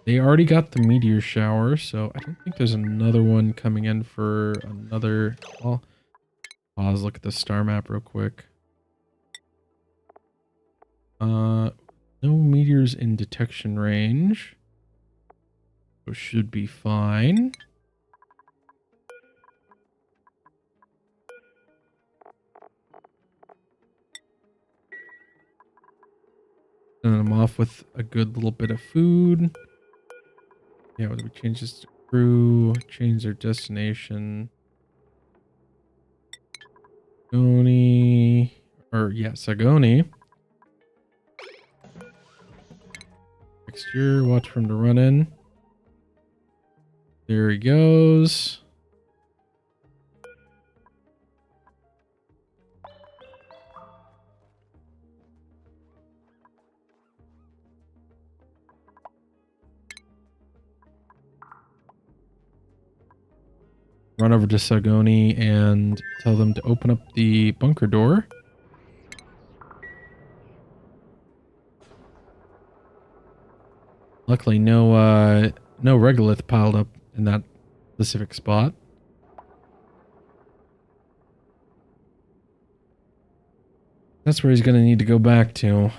They already got the meteor shower, so I don't think there's another one coming in for another... I'll pause, look at the star map real quick. No meteors in detection range. So should be fine. And I'm off with a good little bit of food. Yeah, what do we change this to crew? Change their destination. Sagoni. Or, yeah, Sagoni. Next year, watch for him to run in. There he goes. Run over to Sagoni and tell them to open up the bunker door. Luckily, no regolith piled up in that specific spot. That's where he's going to need to go back to.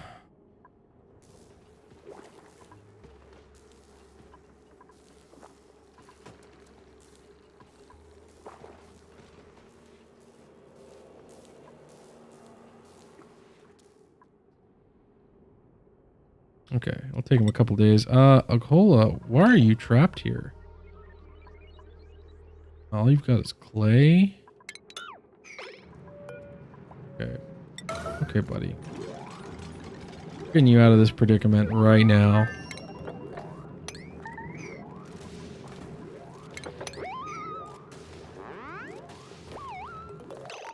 Okay, I'll take him a couple days. Ughola, why are you trapped here? All you've got is clay. Okay. Okay, buddy. Getting you out of this predicament right now.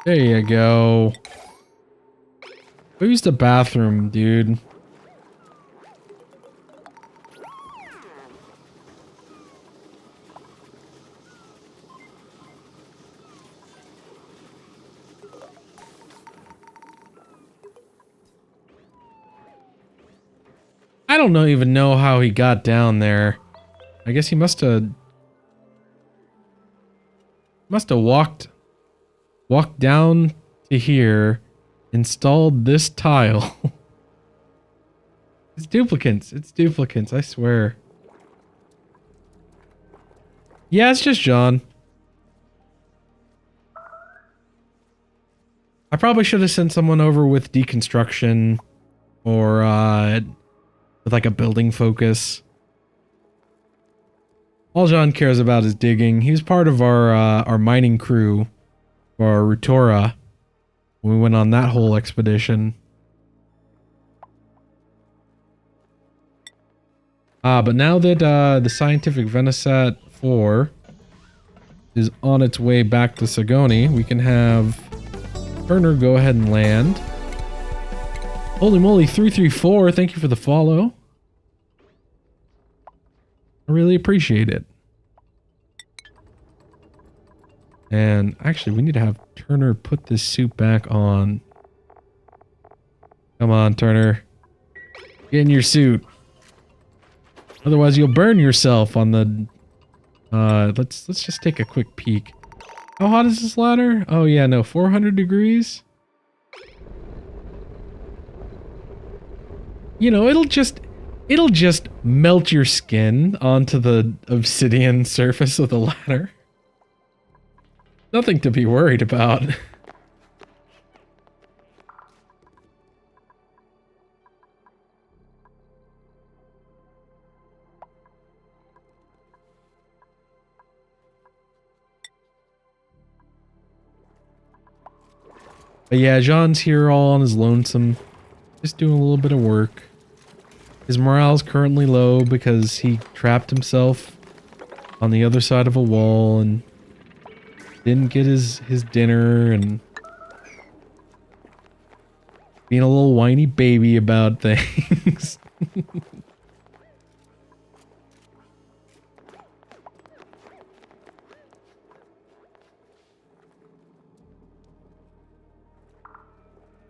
There you go. Go use the bathroom, dude. I don't even know how he got down there. I guess he must have walked down to here, installed this tile. It's duplicates. It's duplicates, I swear. Yeah, it's just John. I probably should have sent someone over with deconstruction or with like a building focus. All John cares about is digging. He was part of our mining crew for Rutora when we went on that whole expedition. But now that the scientific Venisat 4 is on its way back to Sagoni, we can have Turner go ahead and land. Holy moly, 334, thank you for the follow. I really appreciate it. And actually, we need to have Turner put this suit back on. Come on, Turner. Get in your suit. Otherwise, you'll burn yourself on the... let's just take a quick peek. How hot is this ladder? Oh yeah, no, 400 degrees? You know, it'll just melt your skin onto the obsidian surface of the ladder. Nothing to be worried about. But yeah, Jean's here all on his lonesome, just doing a little bit of work. His morale's currently low because he trapped himself on the other side of a wall and didn't get his dinner and being a little whiny baby about things.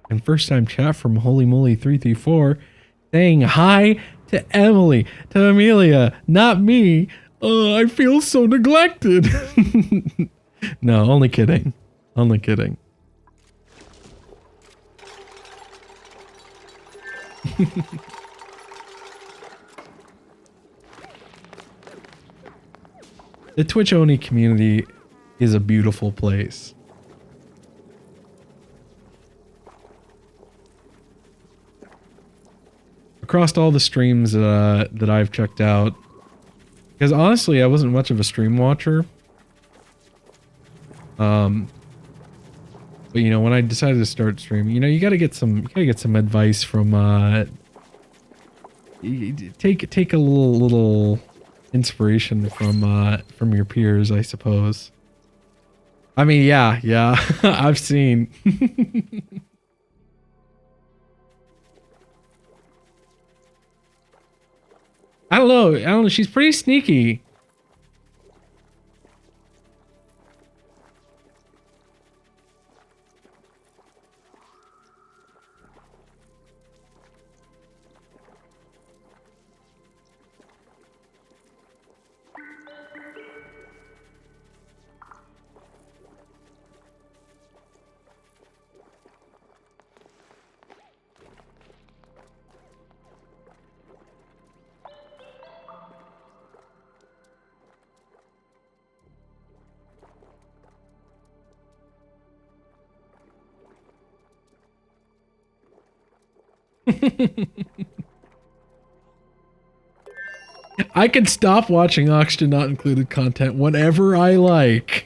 And first time chat from Holy Moly 334 saying hi to Emily, to Amelia, not me. I feel so neglected. No, only kidding. Only kidding. The Twitch only community is a beautiful place. Across all the streams that I've checked out, because honestly I wasn't much of a stream watcher, but you know, when I decided to start streaming, you know, you gotta get some advice from take a little inspiration from your peers, I suppose. I mean, yeah I've seen. I don't know. She's pretty sneaky. I can stop watching Oxygen Not Included content whenever I like.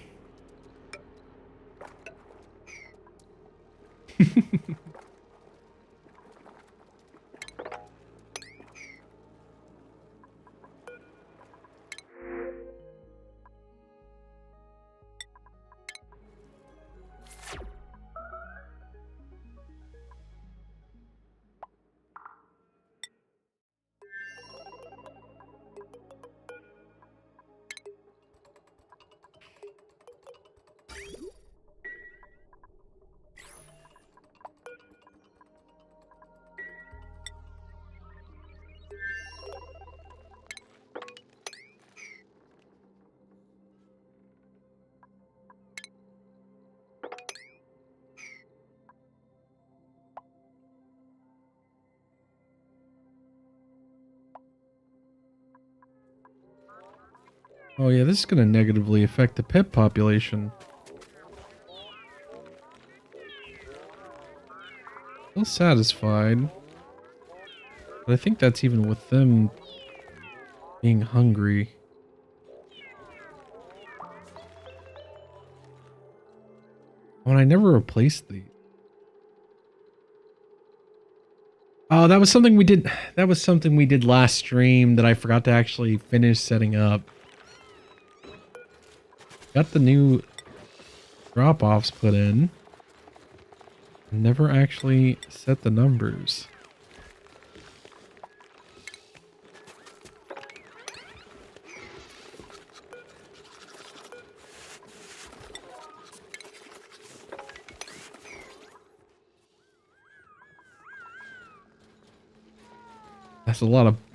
Oh yeah, this is gonna negatively affect the pet population. Still satisfied. But I think that's even with them being hungry. Oh, and I never replaced these. Oh, that was something we did. That was something we did last stream that I forgot to actually finish setting up. Got the new drop-offs put in. Never actually set the numbers.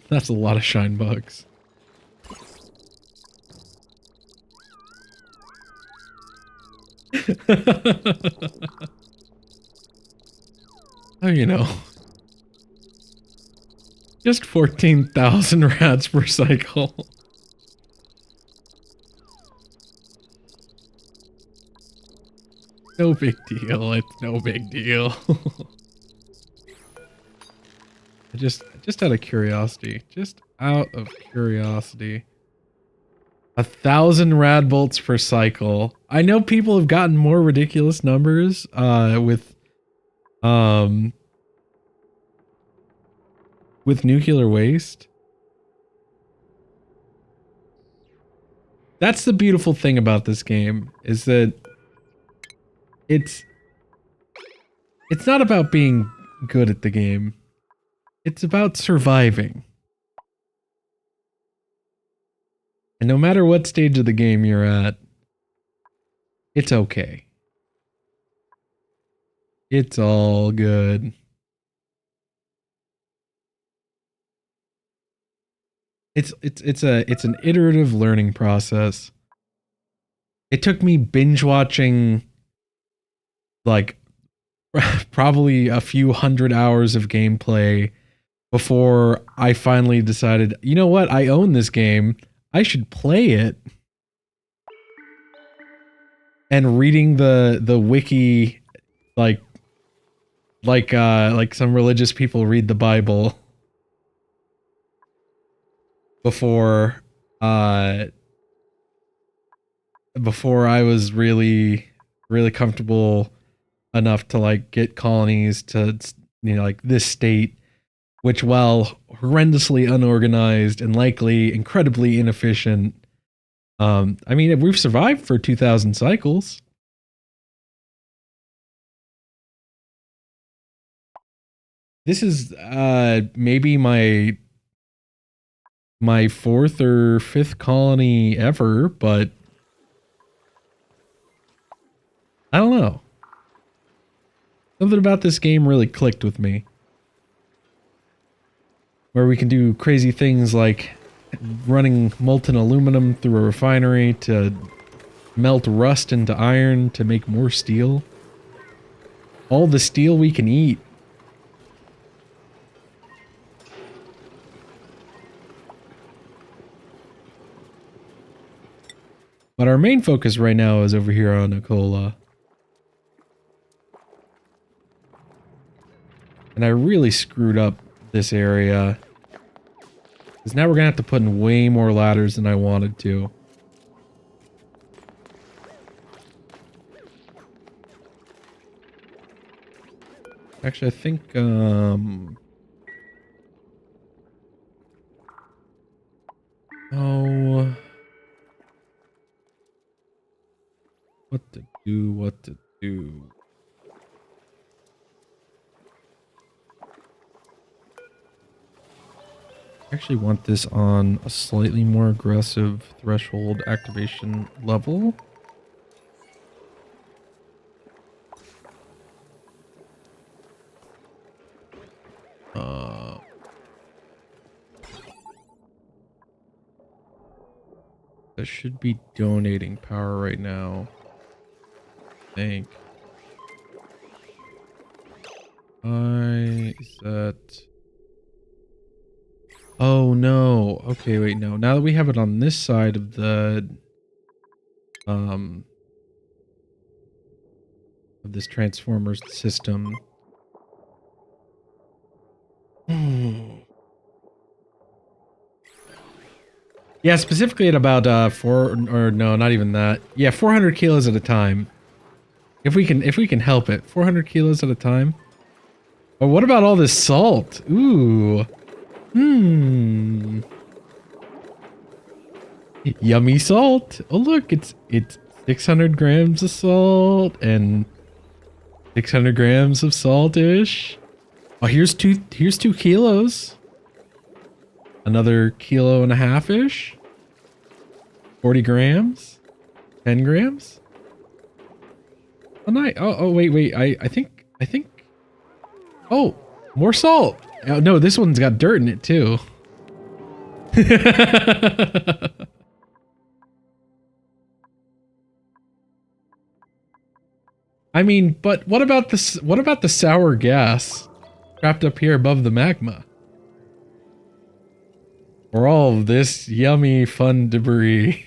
That's a lot of shine bugs. Oh, you know. Just 14,000 rats per cycle. No big deal. It's no big deal. Just out of curiosity. Just out of curiosity. 1,000 rad bolts per cycle. I know people have gotten more ridiculous numbers with nuclear waste. That's the beautiful thing about this game, is that it's not about being good at the game. It's about surviving. And no matter what stage of the game you're at, it's okay. It's all good. It's an iterative learning process. It took me binge watching like probably a few hundred hours of gameplay before I finally decided, you know what, I own this game. I should play it. And reading the wiki like some religious people read the Bible before I was really comfortable enough to like get colonies to, you know, like this state, which, while horrendously unorganized and likely incredibly inefficient, I mean, we've survived for 2,000 cycles. This is maybe my fourth or fifth colony ever, but I don't know. Something about this game really clicked with me. Where we can do crazy things like running molten aluminum through a refinery to melt rust into iron to make more steel. All the steel we can eat. But our main focus right now is over here on Ughola. And I really screwed up this area. Because now we're going to have to put in way more ladders than I wanted to. Actually, I think, oh... What to do. I actually want this on a slightly more aggressive threshold activation level. That should be donating power right now. I think. Is that... Oh no. Okay, wait, no. Now that we have it on this side of the of this transformers system. Yeah, specifically at about 400 kilos at a time. If we can help it. 400 kilos at a time. But what about all this salt? Ooh. Yummy salt. Oh look, it's 600 grams of salt and 600 grams of salt-ish. Oh, here's two kilos. Another kilo and a half-ish. 40 grams. 10 grams. Oh, nice. Oh, wait. I think. Oh, more salt. Oh, no, this one's got dirt in it too. I mean, but what about this? What about the sour gas trapped up here above the magma? Or all of this yummy, fun debris.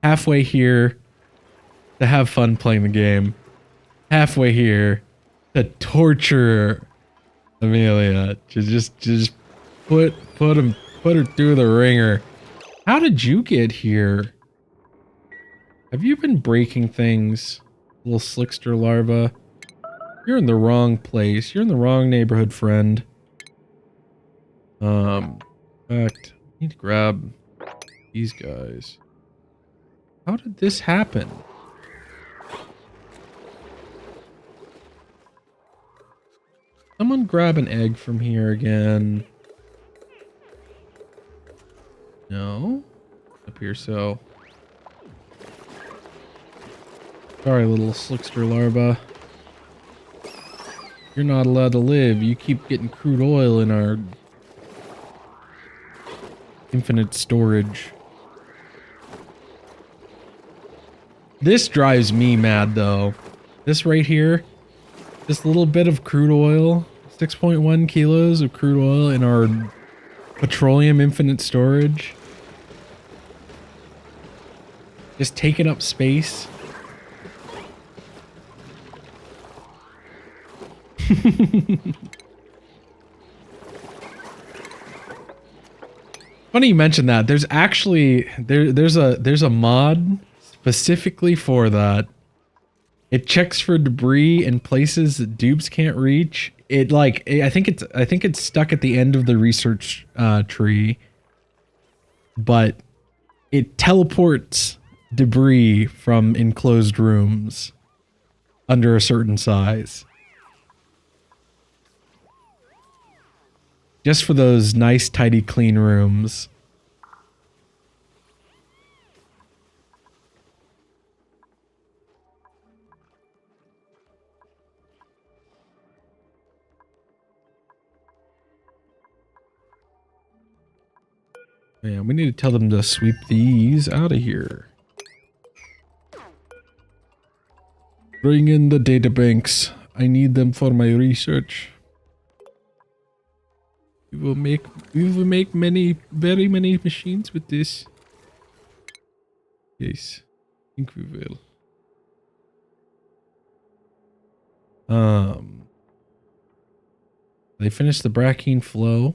Halfway here to have fun playing the game. Halfway here to torture Amelia. To just put her through the ringer. How did you get here? Have you been breaking things, little slickster larva? You're in the wrong place. You're in the wrong neighborhood, friend. In fact, I need to grab these guys. How did this happen? Someone grab an egg from here again. No? Up here, so. Sorry, little slickster larva. You're not allowed to live. You keep getting crude oil in our infinite storage. This drives me mad, though. This right here, this little bit of crude oil, 6.1 kilos of crude oil in our petroleum infinite storage. Just taking up space. Funny you mentioned that. There's actually there's a mod specifically for that. It checks for debris in places that dupes can't reach. I think it's stuck at the end of the research tree, but it teleports debris from enclosed rooms under a certain size. Just for those nice, tidy, clean rooms. Man, we need to tell them to sweep these out of here. Bring in the databanks. I need them for my research. We will make very many machines with this. Yes, I think we will. They finished the Brackeen flow.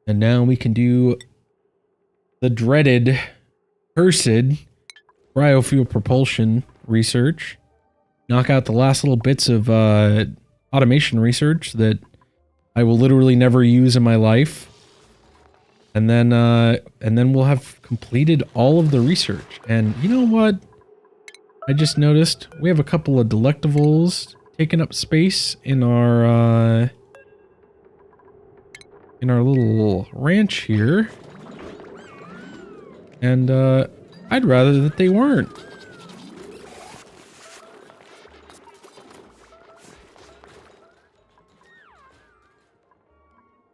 And now we can do the dreaded, cursed biofuel propulsion research. Knock out the last little bits of automation research that I will literally never use in my life. And then we'll have completed all of the research. And you know what? I just noticed we have a couple of delectables taking up space in our little ranch here. And I'd rather that they weren't.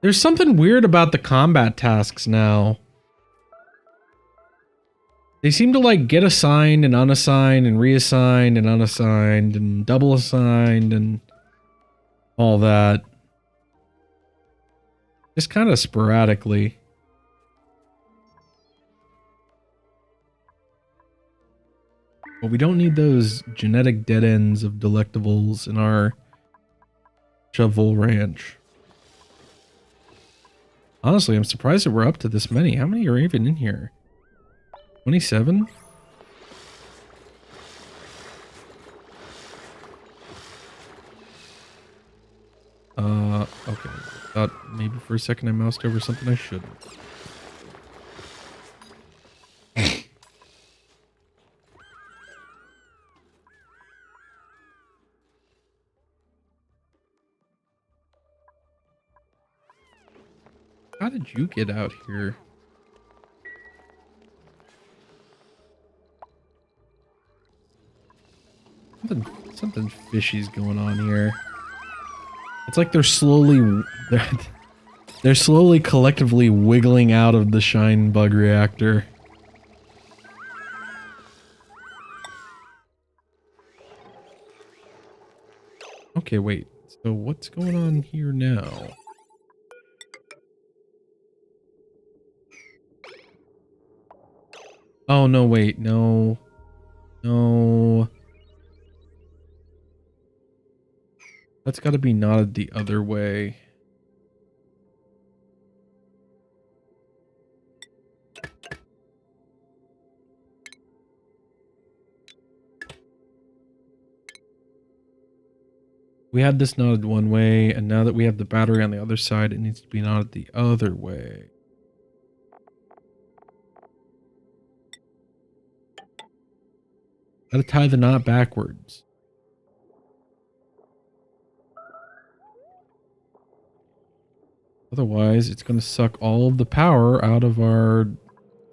There's something weird about the combat tasks now. They seem to like get assigned and unassigned and reassigned and unassigned and double assigned and all that. Just kind of sporadically. But we don't need those genetic dead ends of delectables in our shovel ranch. Honestly, I'm surprised that we're up to this many. How many are even in here? 27? Okay. Thought maybe for a second I moused over something I shouldn't. How did you get out here? Something fishy's going on here. It's like they're slowly collectively wiggling out of the shine bug reactor. Okay, wait. So what's going on here now? Oh, no, wait. No. No. That's got to be knotted the other way. We had this knotted one way, and now that we have the battery on the other side, it needs to be knotted the other way. Gotta tie the knot backwards. Otherwise, it's going to suck all of the power out of our...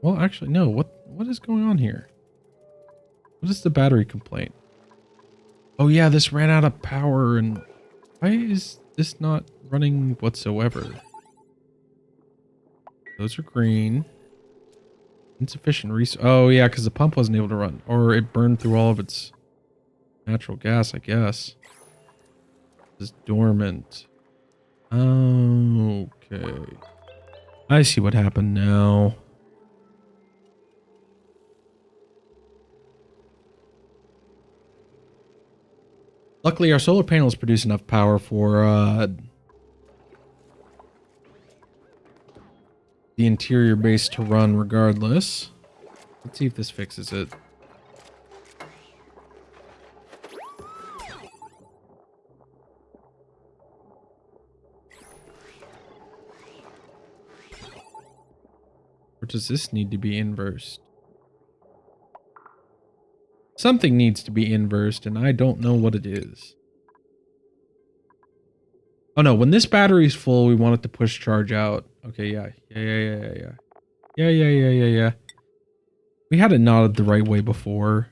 Well, actually, no. What is going on here? What is the battery complaint? Oh, yeah, this ran out of power, and... Why is this not running whatsoever? Those are green. Insufficient resource. Oh, yeah, because the pump wasn't able to run. Or it burned through all of its natural gas, I guess. This is dormant. Okay. I see what happened now. Luckily, our solar panels produce enough power for the interior base to run regardless. Let's see if this fixes it. Or does this need to be inversed? Something needs to be inversed, and I don't know what it is. Oh no, when this battery's full, we want it to push charge out. Okay, yeah. Yeah. We had it knotted the right way before.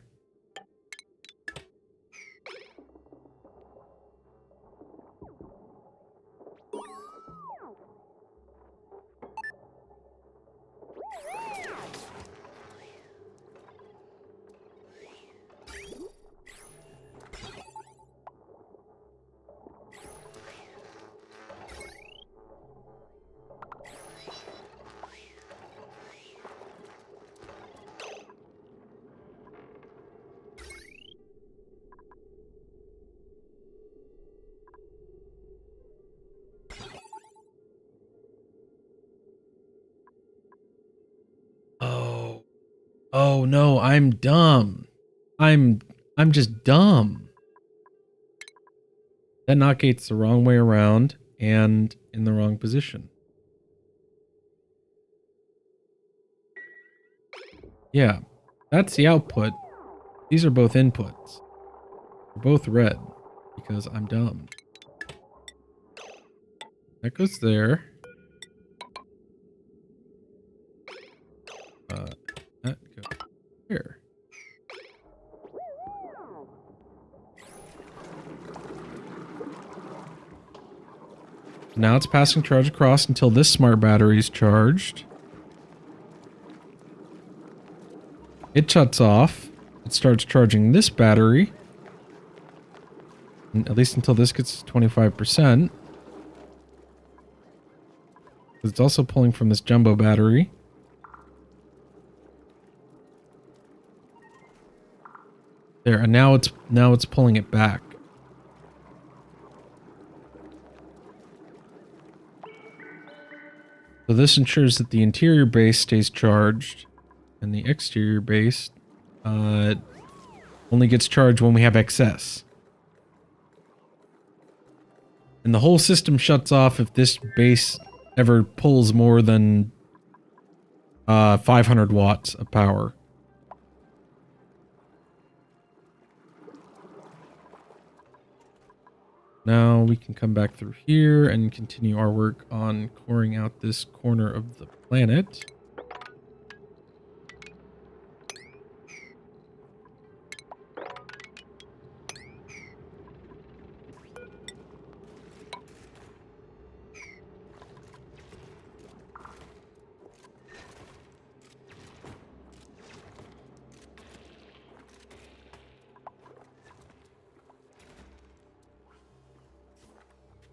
Oh no, I'm dumb. I'm just dumb. That knot gate's the wrong way around and in the wrong position. Yeah, that's the output. These are both inputs. They're both red because I'm dumb. That goes there. That goes here. Now it's passing charge across until this smart battery is charged. It shuts off. It starts charging this battery. At least until this gets to 25%. It's also pulling from this jumbo battery. There, and now it's pulling it back. So this ensures that the interior base stays charged, and the exterior base only gets charged when we have excess. And the whole system shuts off if this base ever pulls more than 500 watts of power. Now we can come back through here and continue our work on coring out this corner of the planet.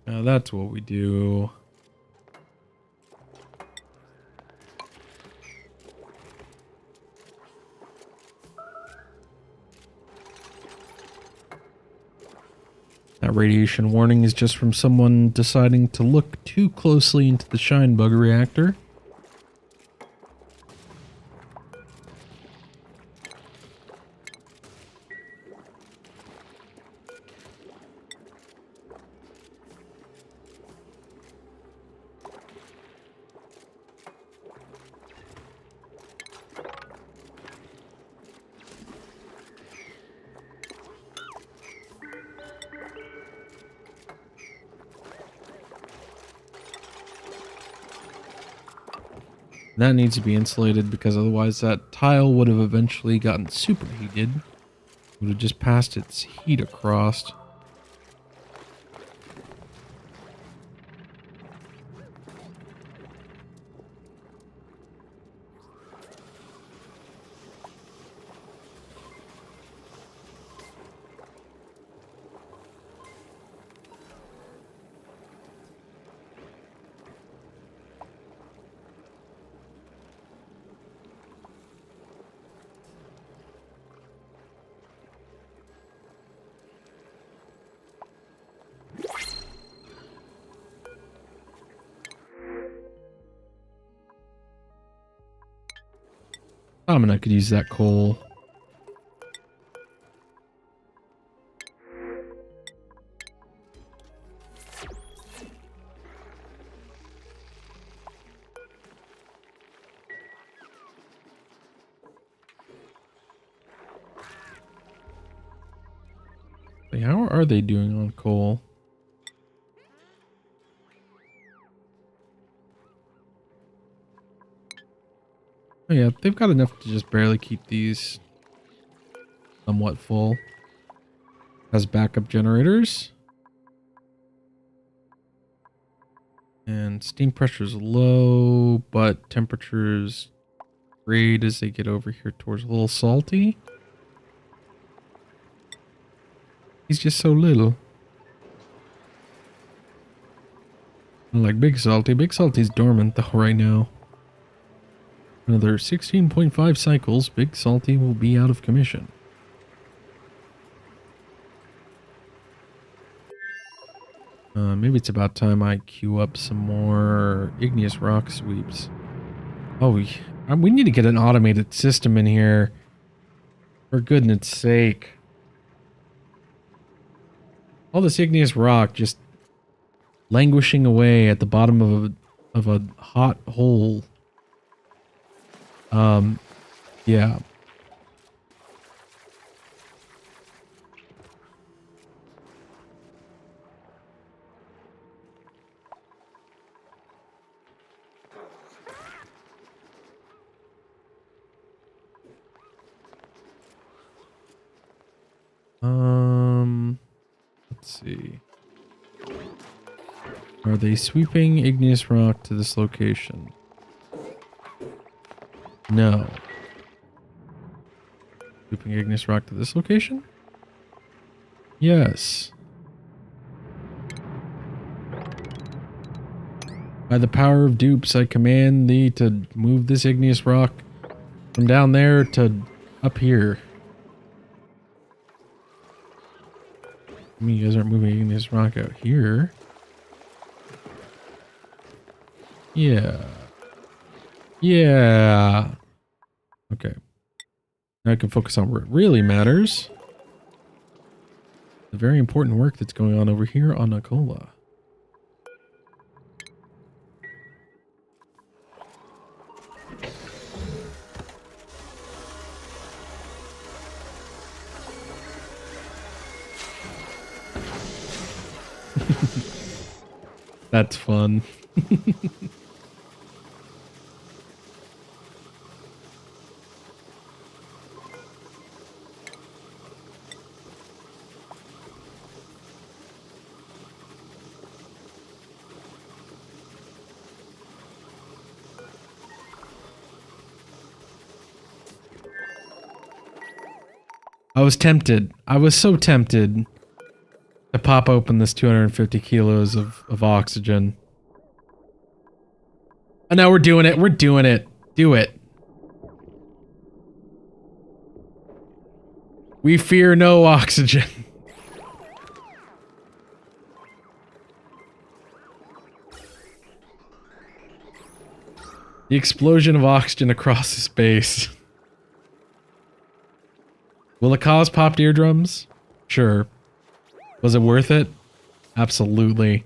Now that's what we do. That radiation warning is just from someone deciding to look too closely into the shine bug reactor. That needs to be insulated because otherwise that tile would have eventually gotten superheated. It would have just passed its heat across. I could use that coal. Wait, how are they doing on coal? Oh yeah, they've got enough to just barely keep these somewhat full. Has backup generators. And steam pressure is low, but temperature's great as they get over here towards a little salty. He's just so little. Like Big Salty. Big Salty's dormant though right now. Another 16.5 cycles, Big Salty will be out of commission. Maybe it's about time I queue up some more igneous rock sweeps. Oh, we need to get an automated system in here. For goodness sake. All this igneous rock just languishing away at the bottom of a hot hole. Yeah. Let's see. Are they sweeping igneous rock to this location? No. Sweeping igneous rock to this location? Yes. By the power of dupes, I command thee to move this igneous rock from down there to up here. I mean, you guys aren't moving igneous rock out here. Yeah. Yeah. Okay. Now I can focus on what really matters. The very important work that's going on over here on Ughola. That's fun. I was tempted. I was so tempted to pop open this 250 kilos of oxygen. And now we're doing it. We're doing it. Do it. We fear no oxygen. The explosion of oxygen across space. Will it cause popped eardrums? Sure. Was it worth it? Absolutely.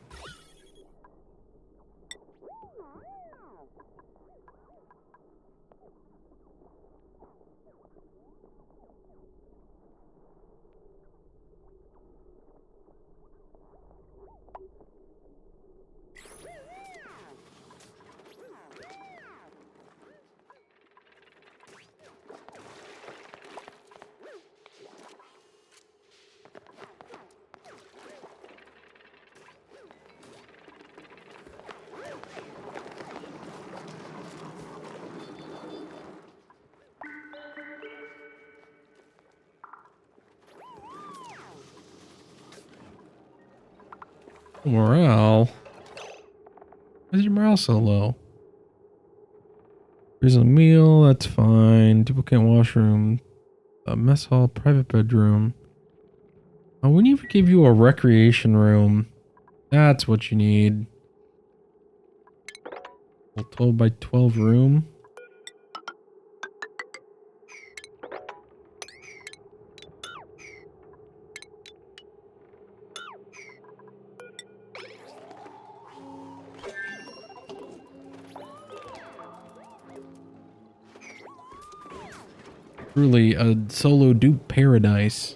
Morale? Why is your morale so low? There's a meal, that's fine. Duplicate washroom. A mess hall, private bedroom. I wouldn't even give you a recreation room. That's what you need. A 12 by 12 room. Truly a solo dupe paradise.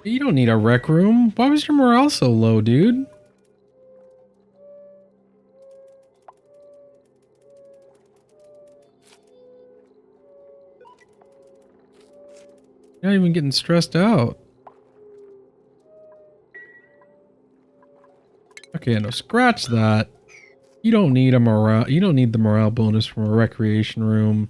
You don't need a rec room. Why was your morale so low, dude? You're not even getting stressed out. Okay, no, scratch that. You don't need a morale. You don't need the morale bonus from a recreation room.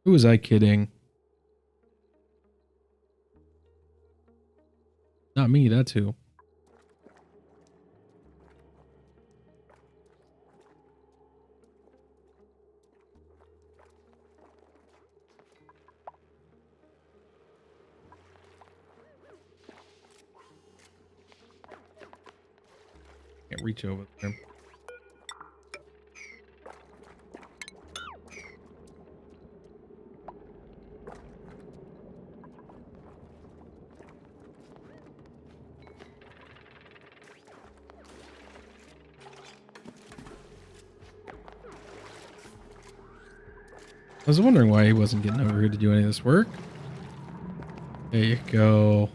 Who was I kidding? Not me, that's who. Can't reach over there. I was wondering why he wasn't getting over here to do any of this work. There you go.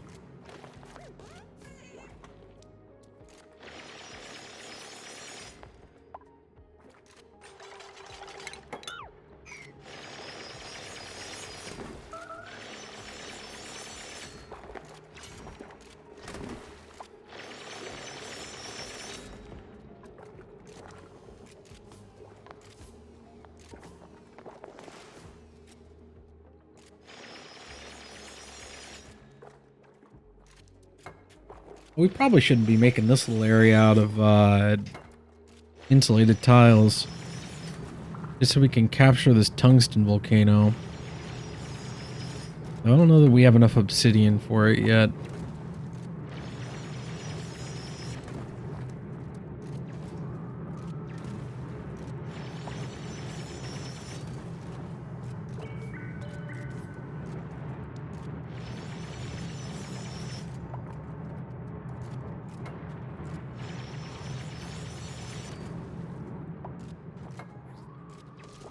We probably shouldn't be making this little area out of insulated tiles. Just so we can capture this tungsten volcano. I don't know that we have enough obsidian for it yet.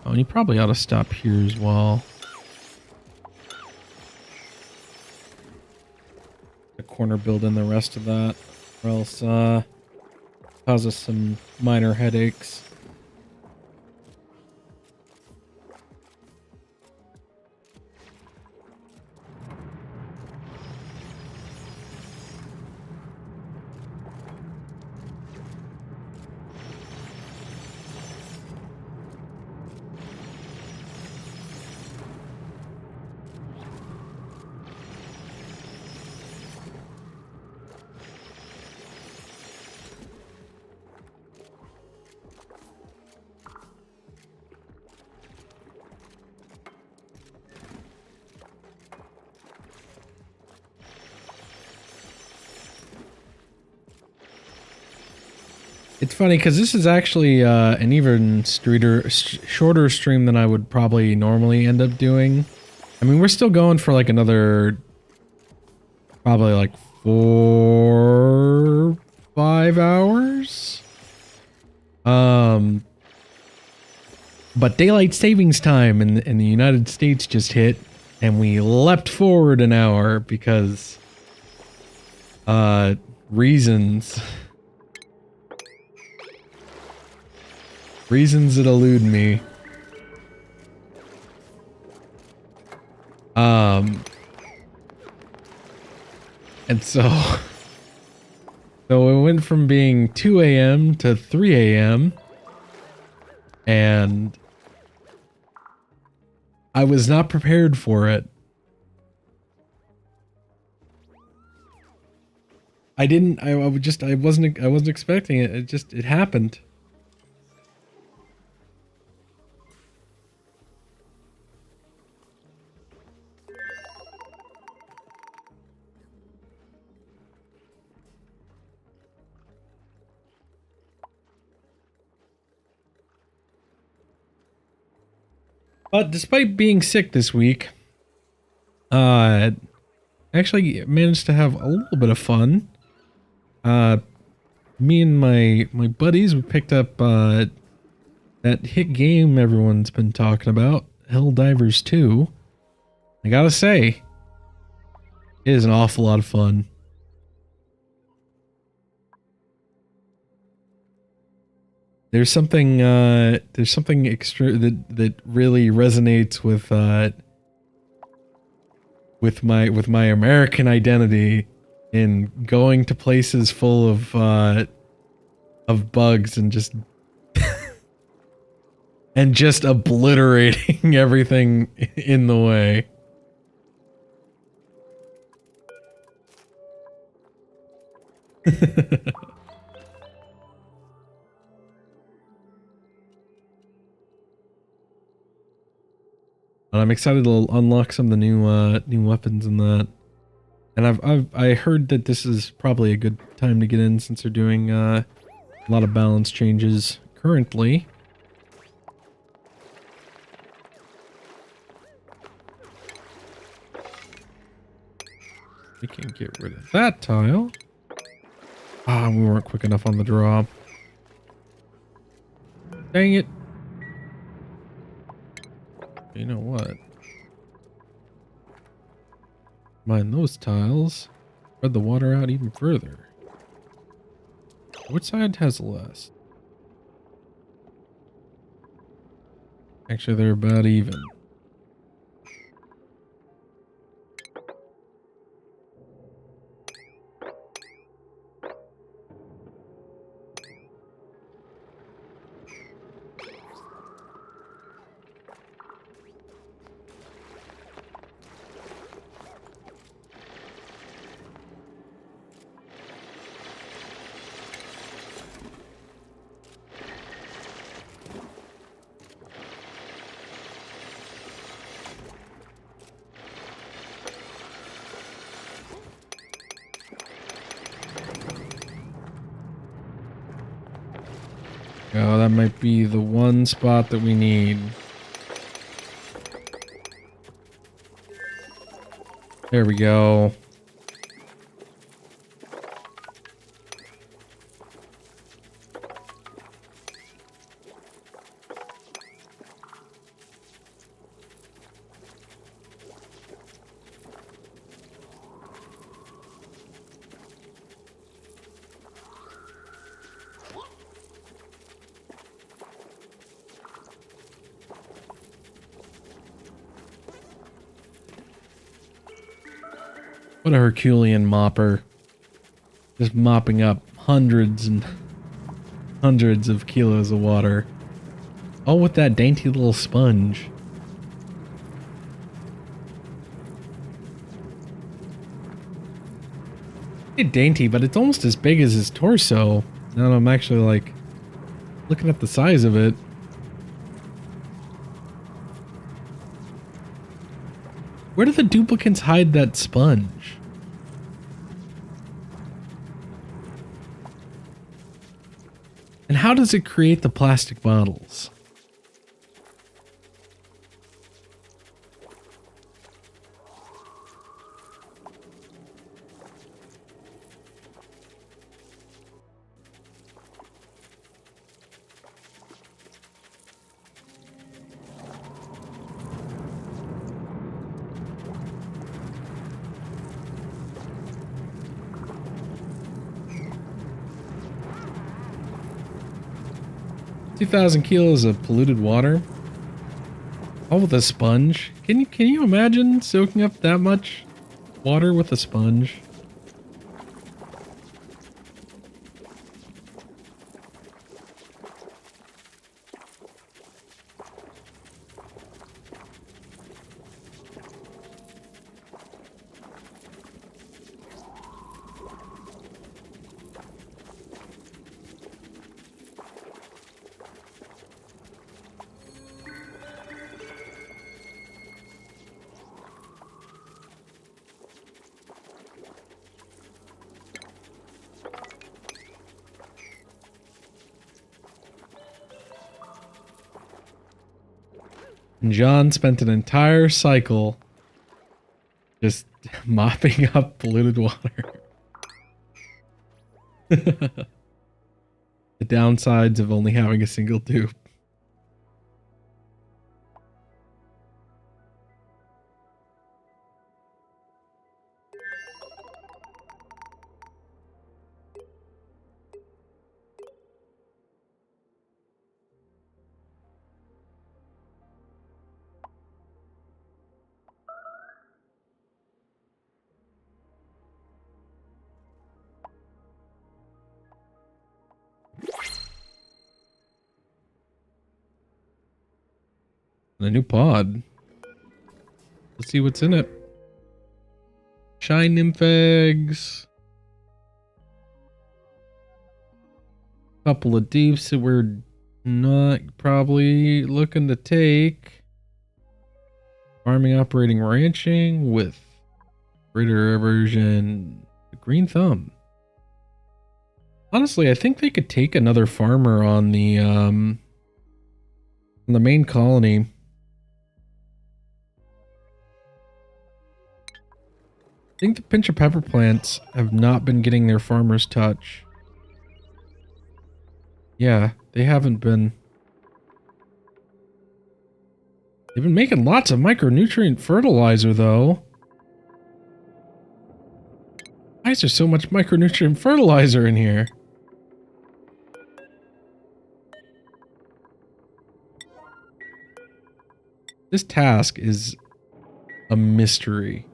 Oh, and you probably ought to stop here as well. The corner build in the rest of that, or else cause us some minor headaches. It's funny because this is actually an even shorter stream than I would probably normally end up doing. I mean, we're still going for like another probably like 4-5 hours. But daylight savings time in the United States just hit, and we leapt forward an hour because reasons. Reasons that elude me. And so it went from being 2 a.m. to 3 a.m. and I was not prepared for it. I wasn't expecting it. It happened. But despite being sick this week, actually managed to have a little bit of fun. Me and my buddies, we picked up that hit game everyone's been talking about, Helldivers 2. I gotta say, it is an awful lot of fun. There's something extra that really resonates with my American identity in going to places full of bugs and just and just obliterating everything in the way. But I'm excited to unlock some of the new weapons in that. And I heard that this is probably a good time to get in since they're doing A lot of balance changes currently. We can get rid of that tile. Ah, we weren't quick enough on the drop. Dang it. You know what? Mine those tiles. Spread the water out even further. Which side has less? Actually, they're about even. Oh, that might be the one spot that we need. There we go. What a Herculean mopper. Just mopping up hundreds and hundreds of kilos of water. All with that dainty little sponge. It's dainty, but it's almost as big as his torso. Now I'm actually like looking at the size of it. Where do the duplicants hide that sponge? And how does it create the plastic bottles? $2,000 kilos of polluted water. All with a sponge. Can you imagine soaking up that much water with a sponge? And John spent an entire cycle just mopping up polluted water. The downsides of only having a single tube. A new pod. Let's see what's in it. Shine nymph eggs. Couple of deeps that we're not probably looking to take. Farming, operating, ranching with greater aversion. Green thumb. Honestly, I think they could take another farmer on the main colony. I think the pinch of pepper plants have not been getting their farmer's touch. Yeah, they haven't been. They've been making lots of micronutrient fertilizer, though. Why is there so much micronutrient fertilizer in here? This task is a mystery.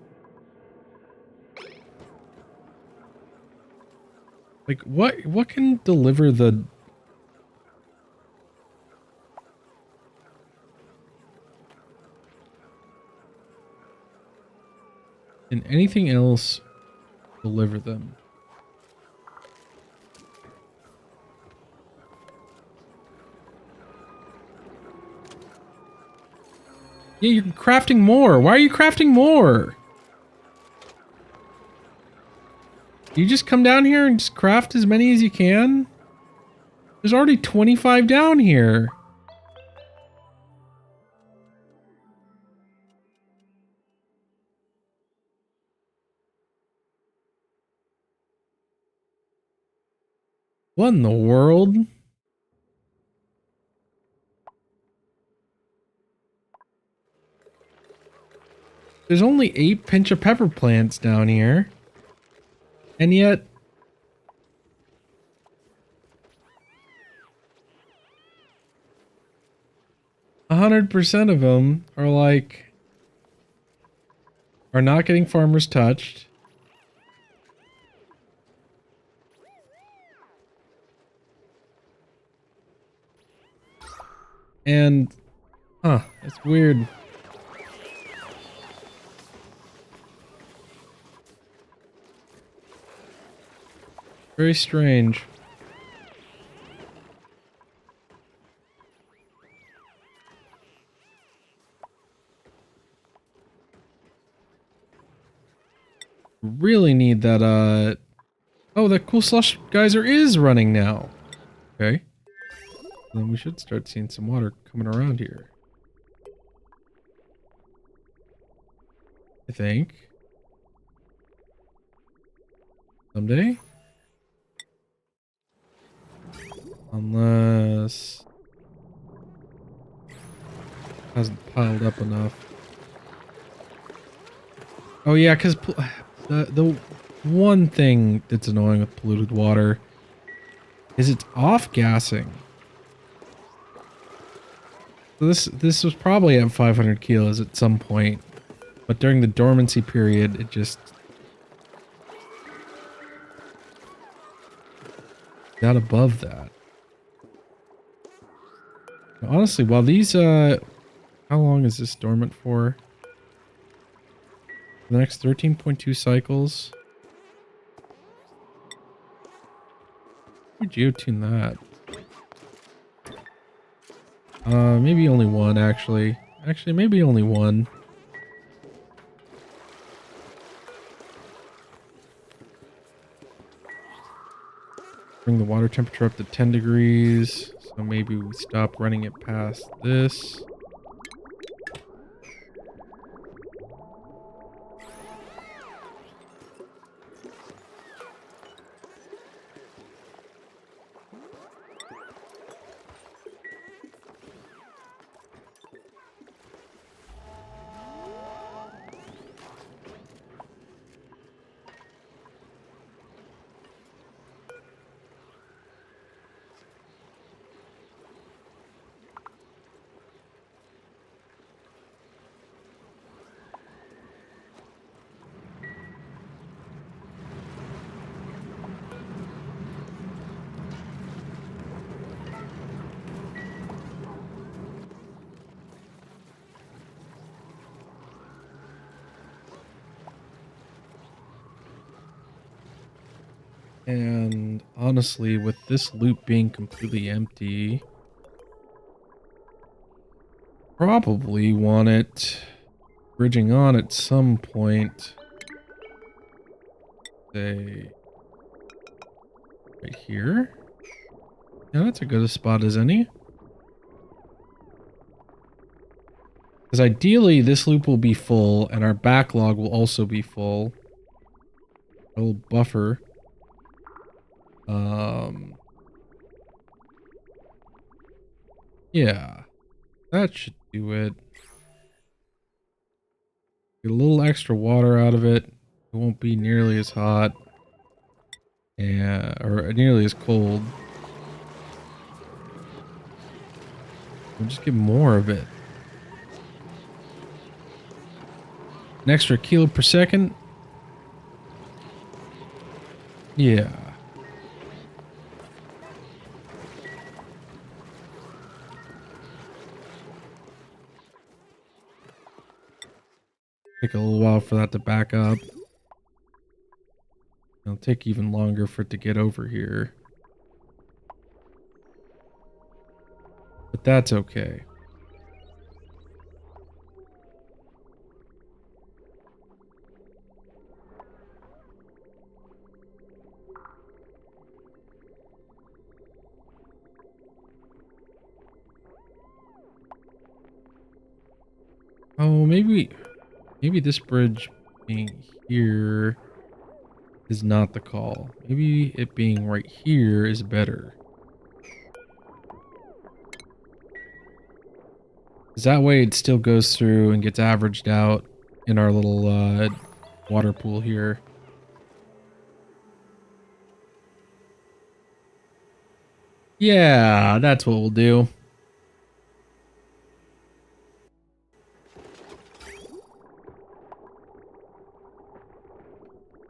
Like, what can deliver the... Can anything else deliver them? Yeah, you're crafting more. Why are you crafting more? You just come down here and just craft as many as you can? There's already 25 down here. What in the world? There's only 8 pinch of pepper plants down here. And yet... 100% of them are like... are not getting farmers touched. And... huh, it's weird. Very strange. Really need that, oh, that cool slush geyser is running now. Okay. Then we should start seeing some water coming around here. I think. Someday? Unless... hasn't piled up enough. Oh yeah, because the one thing that's annoying with polluted water is it's off-gassing. So this was probably at 500 kilos at some point, but during the dormancy period, it just got above that. Honestly, while these, how long is this dormant for? The next 13.2 cycles. Why geotune that? Maybe only one, actually. Actually, maybe only one. Bring the water temperature up to 10 degrees. So maybe we stop running it past this. And honestly, with this loop being completely empty, probably want it bridging on at some point. Say Right here. Yeah, that's a good spot as any. Because ideally, this loop will be full, and our backlog will also be full. A little buffer. Yeah. That should do it. Get a little extra water out of it. It won't be nearly as hot. Yeah, or nearly as cold. We'll just get more of it. An extra kilo per second. Yeah. Take a little while for that to back up. It'll take even longer for it to get over here. But that's okay. Oh, maybe this bridge being here is not the call. Maybe it being right here is better. Because that way it still goes through and gets averaged out in our little water pool here. Yeah, that's what we'll do.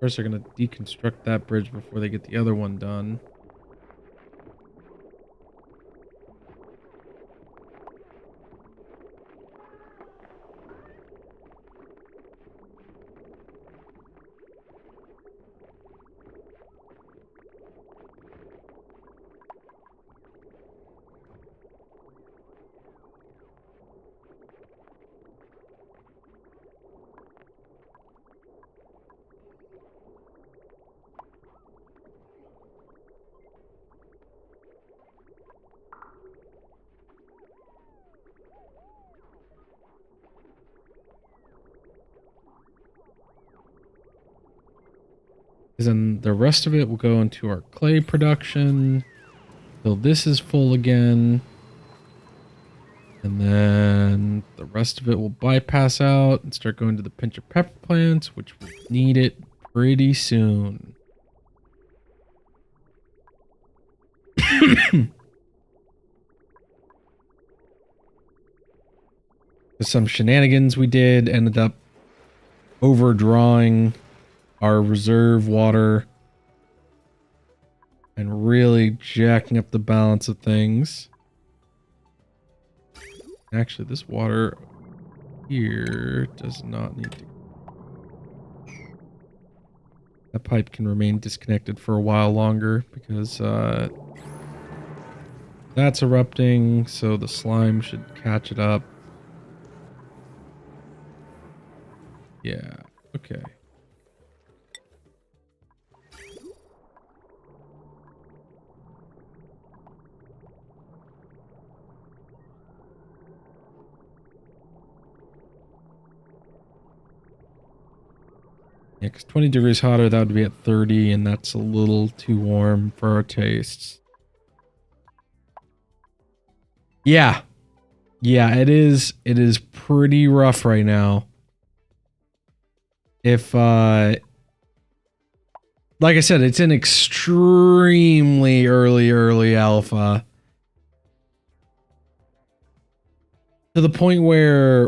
First, they're going to deconstruct that bridge before they get the other one done. Then the rest of it will go into our clay production till this is full again. And then the rest of it will bypass out and start going to the pinch of pepper plants, which will need it pretty soon. Some shenanigans we did ended up overdrawing our reserve water and really jacking up the balance of things. Actually, this water here does not need to. That pipe can remain disconnected for a while longer because that's erupting, so the slime should catch it up. Yeah, okay. Yeah, because 20 degrees hotter, that would be at 30, and that's a little too warm for our tastes. Yeah. Yeah, it is pretty rough right now. If, like I said, it's an extremely early alpha. To the point where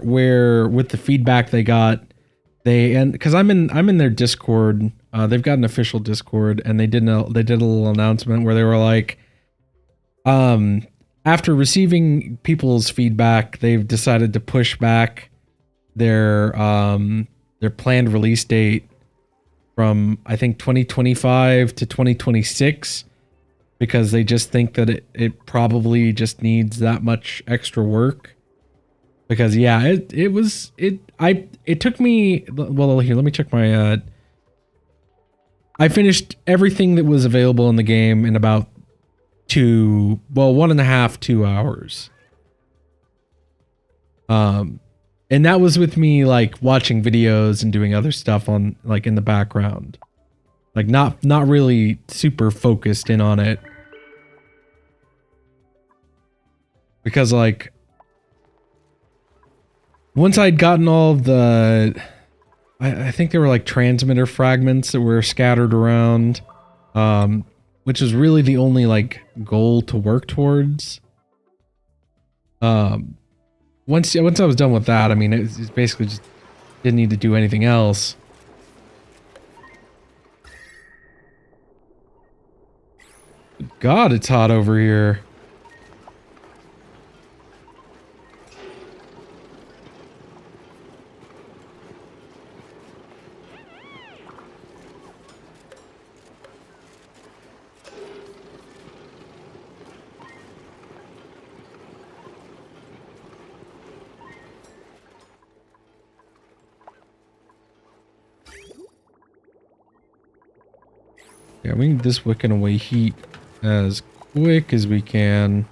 with the feedback they got, because I'm in their Discord, they've got an official Discord, and they did a little announcement where they were like, after receiving people's feedback, they've decided to push back their planned release date from, I think, 2025 to 2026, because they just think that it probably just needs that much extra work. Because yeah, it took me, well, here, let me check my I finished everything that was available in the game in about 1.5, 2 hours. And that was with me like watching videos and doing other stuff on like in the background. Like not really super focused in on it. Because like once I'd gotten all of the I think there were like transmitter fragments that were scattered around, which is really the only like goal to work towards. Once I was done with that, I mean, it's basically just didn't need to do anything else. God, it's hot over here. Yeah, we need this wicking away heat as quick as we can.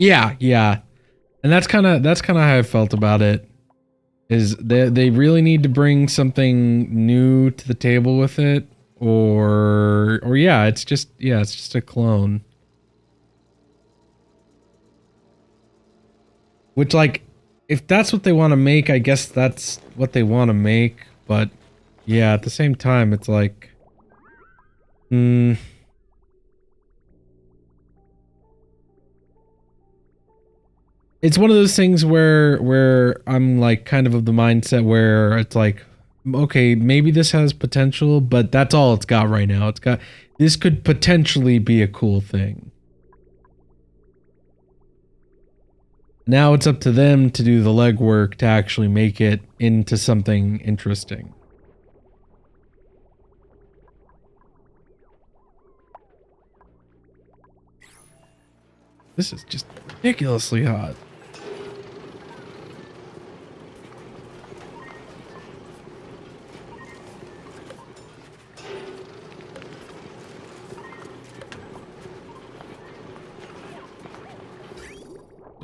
Yeah. And that's kind of how I felt about it. Is they really need to bring something new to the table with it, or yeah, it's just a clone. Which, like, if that's what they want to make, I guess that's what they want to make, but yeah, at the same time, it's like it's one of those things where I'm like kind of the mindset where it's like, okay, maybe this has potential, but that's all it's got right now. This could potentially be a cool thing. Now it's up to them to do the legwork to actually make it into something interesting. This is just ridiculously hot.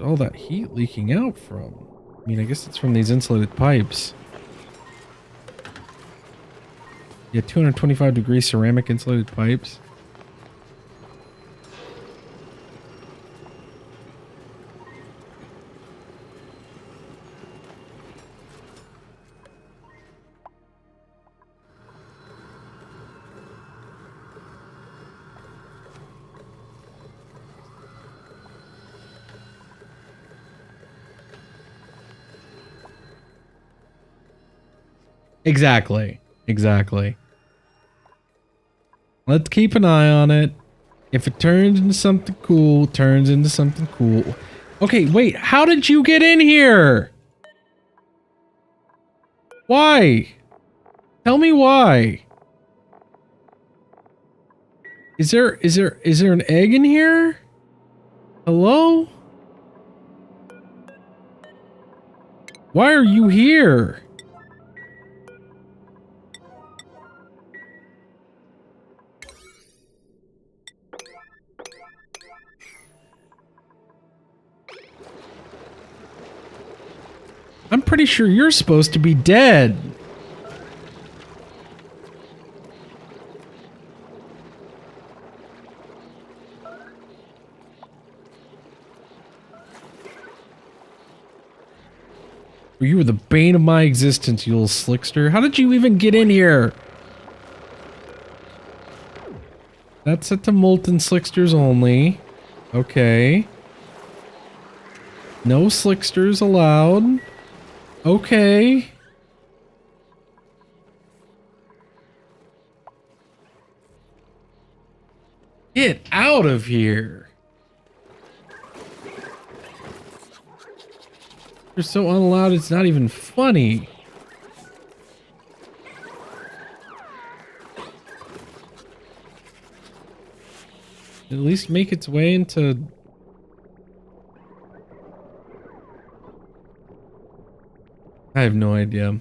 All that heat leaking out from? I mean, I guess it's from these insulated pipes. Yeah, 225 degree ceramic insulated pipes. Exactly. Let's keep an eye on it. If it turns into something cool, turns into something cool. Okay, wait, how did you get in here? Why? Tell me why. Is there an egg in here? Hello? Why are you here? I'm pretty sure you're supposed to be dead. You were the bane of my existence, you little slickster. How did you even get in here? That's set to molten slicksters only. Okay. No slicksters allowed. Okay. Get out of here. You're so unallowed, it's not even funny. At least make its way into... I have no idea.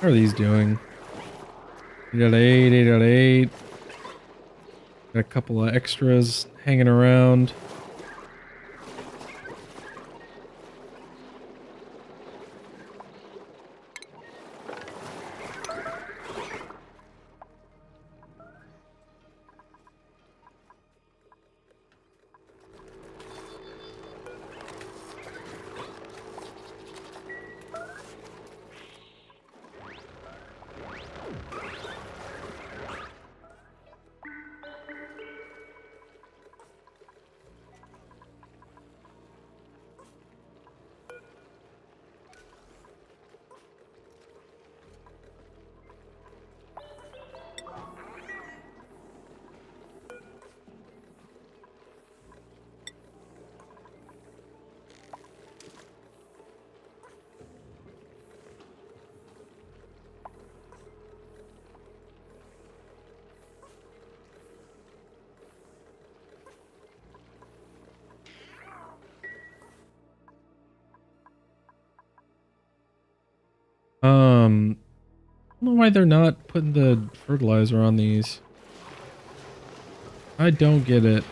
How are these doing? 8 out of 8, 8 out of 8. Got a couple of extras hanging around. I don't know why they're not putting the fertilizer on these. I don't get it.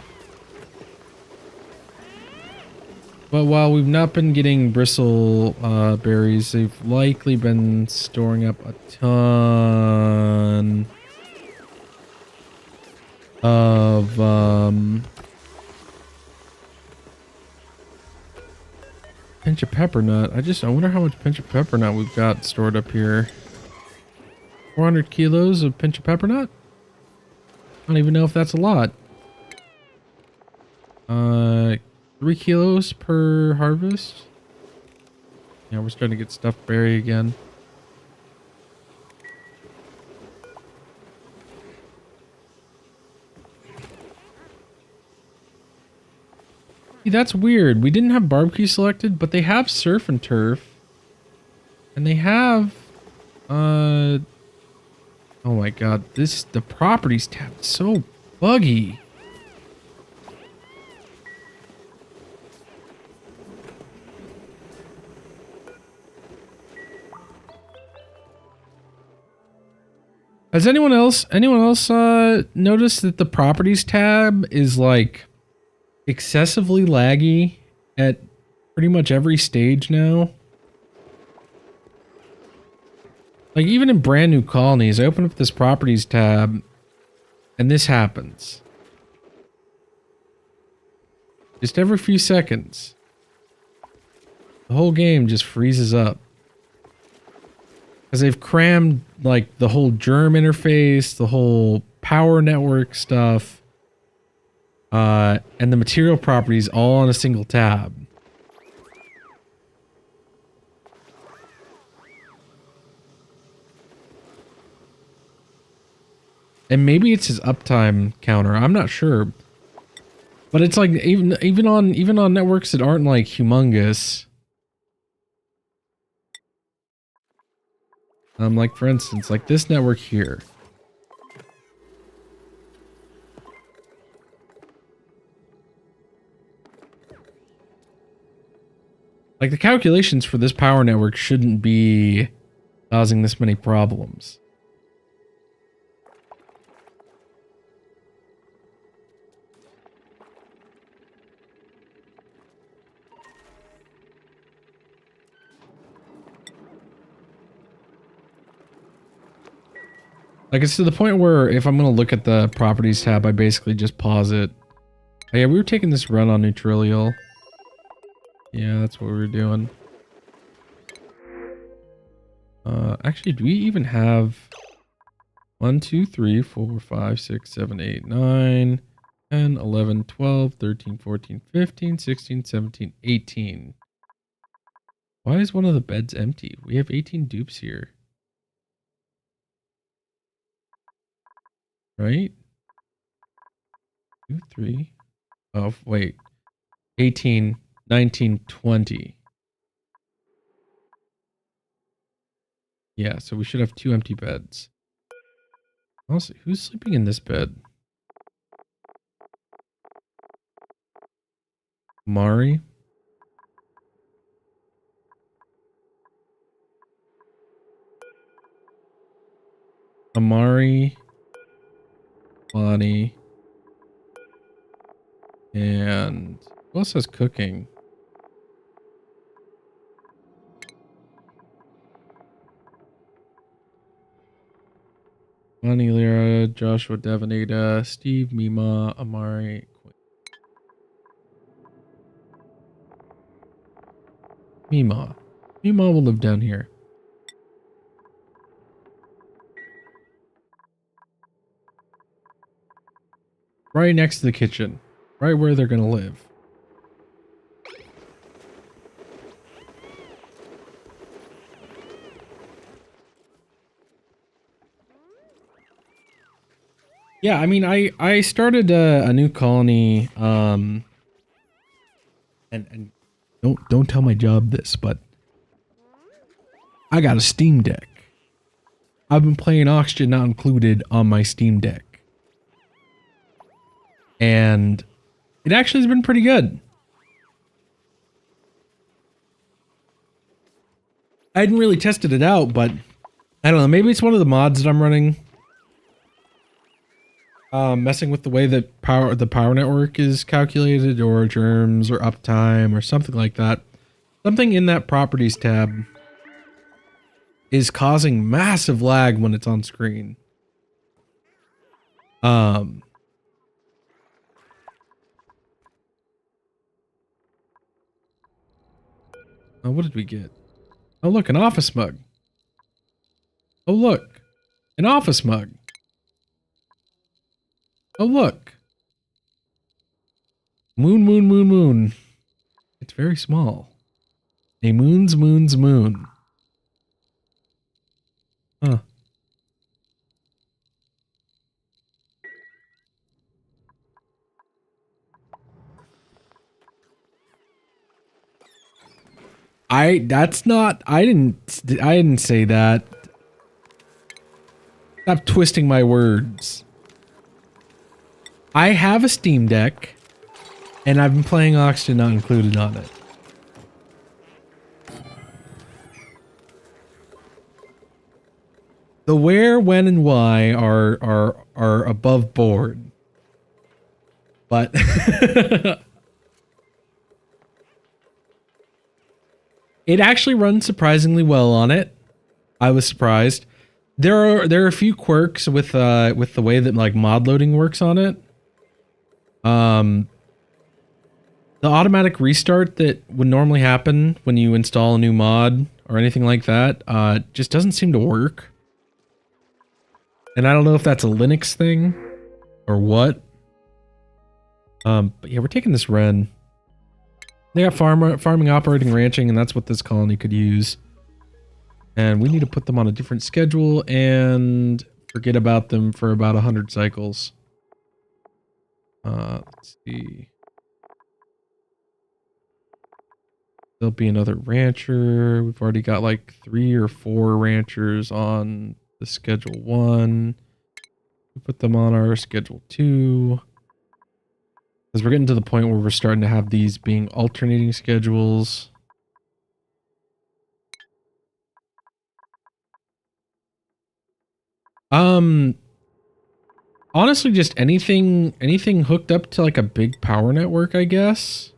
But while we've not been getting bristle berries, they've likely been storing up a ton of pinch of pepper nut. I wonder how much pinch of pepper nut we've got stored up here. 400 kilos of pinch of pepper nut? I don't even know if that's a lot. 3 kilos per harvest. Yeah, we're starting to get stuffed berry again. See, that's weird. We didn't have barbecue selected, but they have surf and turf. And they have, oh my god, the properties tab is so buggy. Has anyone else noticed that the properties tab is like excessively laggy at pretty much every stage now? Like even in brand new colonies, I open up this properties tab and this happens. Just every few seconds. The whole game just freezes up. Because they've crammed like the whole germ interface, the whole power network stuff, and the material properties all on a single tab. And maybe it's his uptime counter. I'm not sure. But it's like even on networks that aren't like humongous. Like for instance, like this network here. Like the calculations for this power network shouldn't be causing this many problems. Like it's to the point where if I'm going to look at the properties tab, I basically just pause it. Oh yeah, we were taking this run on Neutralial. Yeah, that's what we were doing. Actually, do we even have 1, 2, 3, 4, 5, 6, 7, 8, 9, 10, 11, 12, 13, 14, 15, 16, 17, 18. Why is one of the beds empty? We have 18 dupes here. right? 2, 3. Oh, wait. 18, 19, 20. Yeah, so we should have 2 empty beds. Honestly, who's sleeping in this bed? Mari? Amari, Bonnie, and who else has cooking? Bonnie, Lyra, Joshua, Devanita, Steve, Mima, Amari, Quinn. Mima. Mima will live down here. Right next to the kitchen. Right where they're gonna live. Yeah, I mean, I started a new colony, and don't tell my job this, but I got a Steam Deck. I've been playing Oxygen Not Included on my Steam Deck, and it actually has been pretty good. I hadn't really tested it out, but I don't know. Maybe it's one of the mods that I'm running. Messing with the way that the power network is calculated, or germs, or uptime, or something like that. Something in that properties tab is causing massive lag when it's on screen. Oh, what did we get? Oh, look, an office mug. Oh, look, an office mug. Oh, look. Moon, moon, moon, moon. It's very small. A moon's moon. Huh. I didn't say that. Stop twisting my words. I have a Steam Deck, and I've been playing Oxygen Not Included on it. The where, when, and why are above board. But it actually runs surprisingly well on it. I was surprised. There are a few quirks with the way that like mod loading works on it. The automatic restart that would normally happen when you install a new mod or anything like that just doesn't seem to work. And I don't know if that's a Linux thing or what. But yeah, we're taking this Ren. They got farming, operating, ranching, and that's what this colony could use. And we need to put them on a different schedule and forget about them for about 100 cycles. Let's see. There'll be another rancher. We've already got like 3 or 4 ranchers on the schedule 1. We put them on our schedule 2. Because we're getting to the point where we're starting to have these being alternating schedules. Honestly, just anything hooked up to like a big power network, I guess.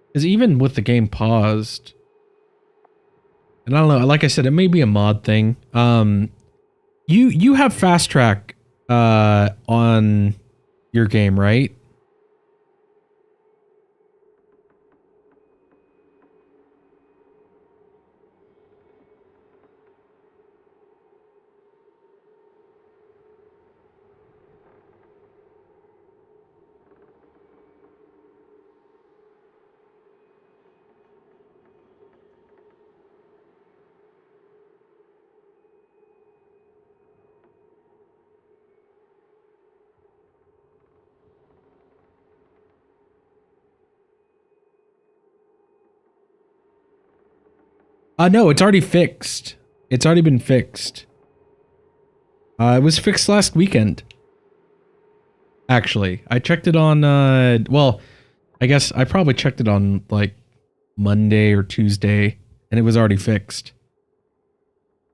Because even with the game paused, and I don't know, like I said, it may be a mod thing. You have fast track on your game, right? No, it's already fixed. It's already been fixed. It was fixed last weekend. Actually, I checked it on, well, I guess I probably checked it on, like, Monday or Tuesday, and it was already fixed.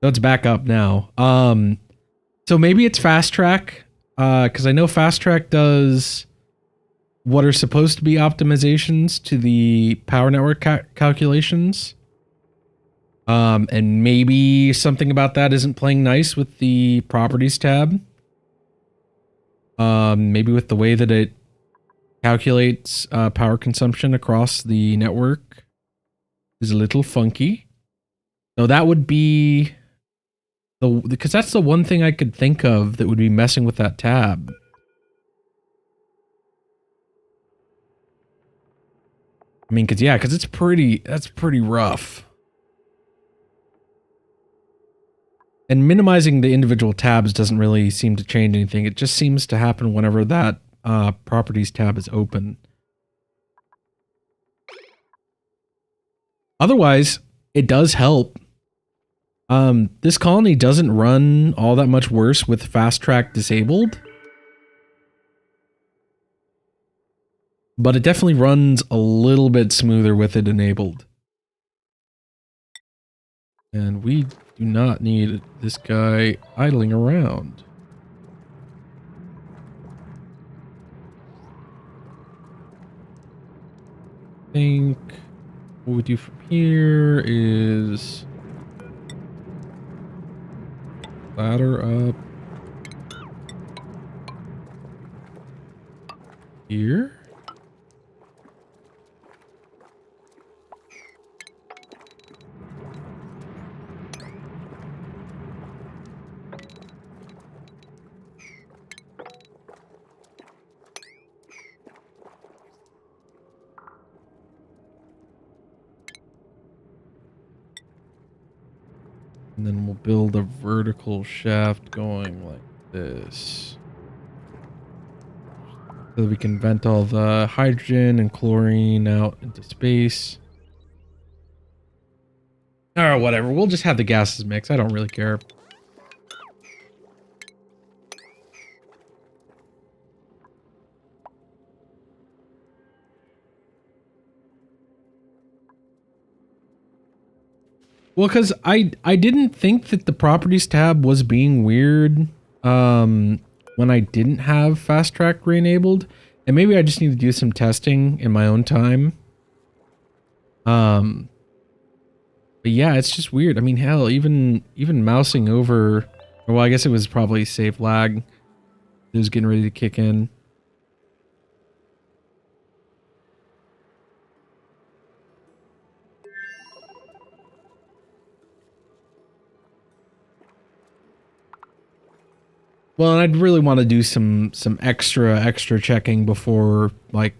So it's back up now. So maybe it's Fast Track, because I know Fast Track does what are supposed to be optimizations to the power network calculations. And maybe something about that isn't playing nice with the properties tab. Maybe with the way that it calculates power consumption across the network is a little funky. So that would be because that's the one thing I could think of that would be messing with that tab. I mean, because that's pretty rough. And minimizing the individual tabs doesn't really seem to change anything. It just seems to happen whenever that properties tab is open. Otherwise, it does help. This colony doesn't run all that much worse with Fast Track disabled. But it definitely runs a little bit smoother with it enabled. And we do not need this guy idling around. I think what we do from here is ladder up here. And then we'll build a vertical shaft going like this. So that we can vent all the hydrogen and chlorine out into space. Or whatever, we'll just have the gases mix. I don't really care. Well, because I didn't think that the properties tab was being weird when I didn't have Fast Track re-enabled. And maybe I just need to do some testing in my own time. But yeah, it's just weird. I mean, hell, even mousing over... Well, I guess it was probably save lag. It was getting ready to kick in. Well, and I'd really want to do some extra checking before, like,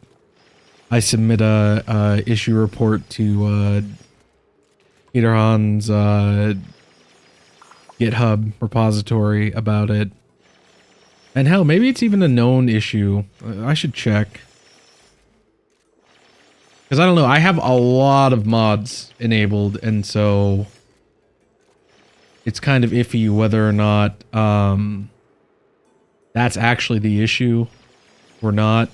I submit a issue report to Peter Hahn's GitHub repository about it. And hell, maybe it's even a known issue. I should check. Because I don't know, I have a lot of mods enabled, and so it's kind of iffy whether or not that's actually the issue or not.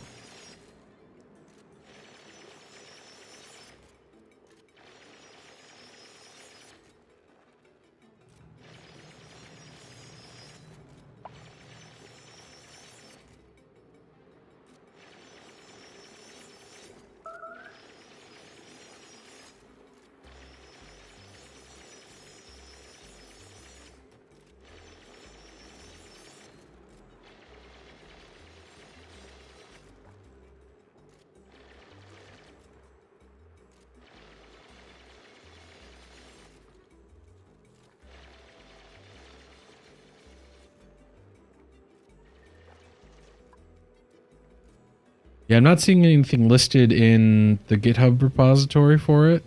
Yeah, I'm not seeing anything listed in the GitHub repository for it.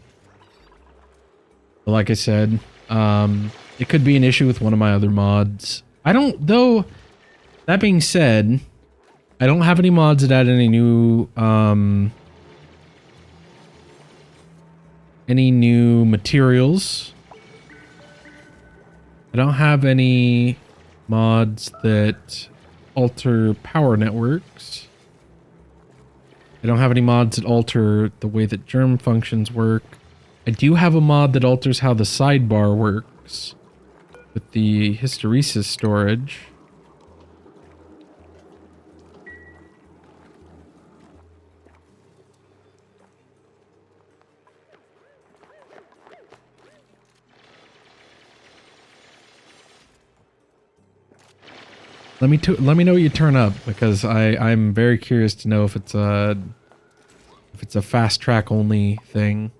But like I said, it could be an issue with one of my other mods. I don't, though, that being said, I don't have any mods that add any new materials I don't have any mods that alter power networks. I don't have any mods that alter the way that germ functions work. I do have a mod that alters how the sidebar works with the hysteresis storage. Let me know what you turn up, because I'm very curious to know if it's a fast track only thing.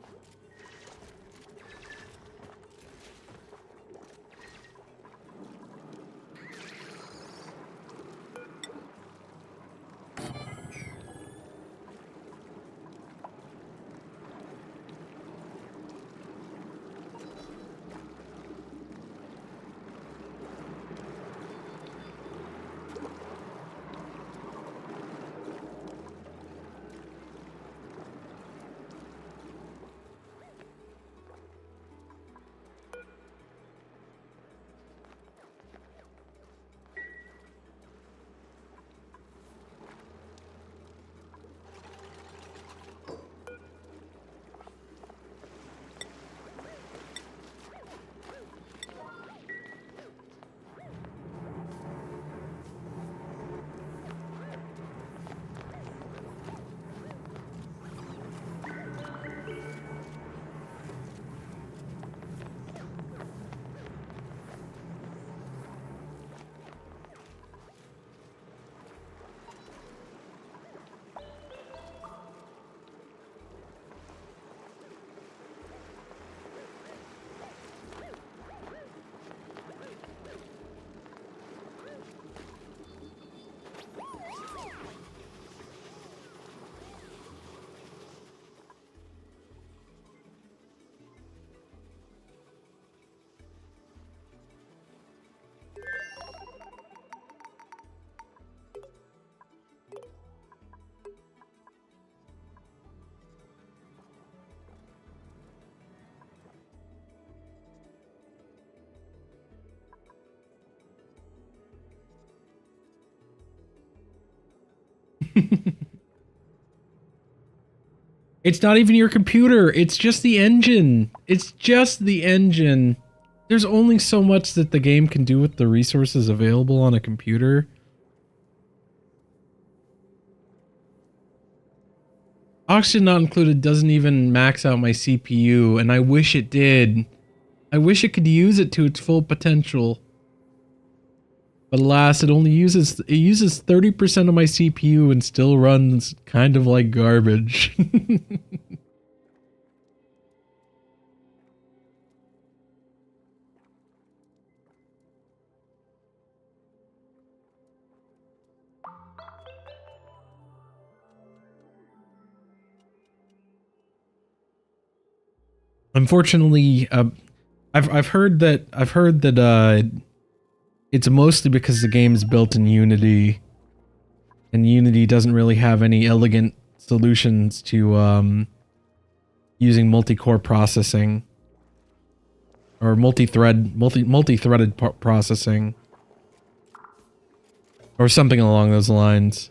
It's not even your computer. It's just the engine. It's just the engine. There's only so much that the game can do with the resources available on a computer. Oxygen not included doesn't even max out my CPU, and I wish it did. I wish it could use it to its full potential. But alas, it uses 30% of my CPU and still runs kind of like garbage. Unfortunately, I've heard that it's mostly because the game is built in Unity, and Unity doesn't really have any elegant solutions to using multi-core processing or multi-threaded processing or something along those lines.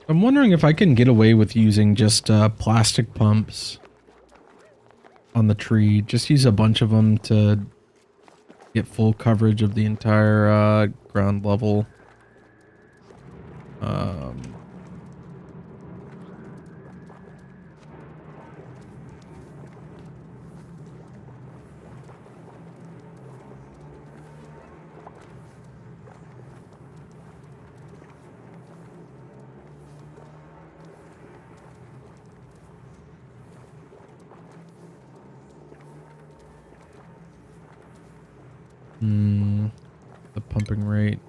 I'm wondering if I can get away with using just plastic pumps on the tree. Just use a bunch of them to get full coverage of the entire ground level. The pumping rate.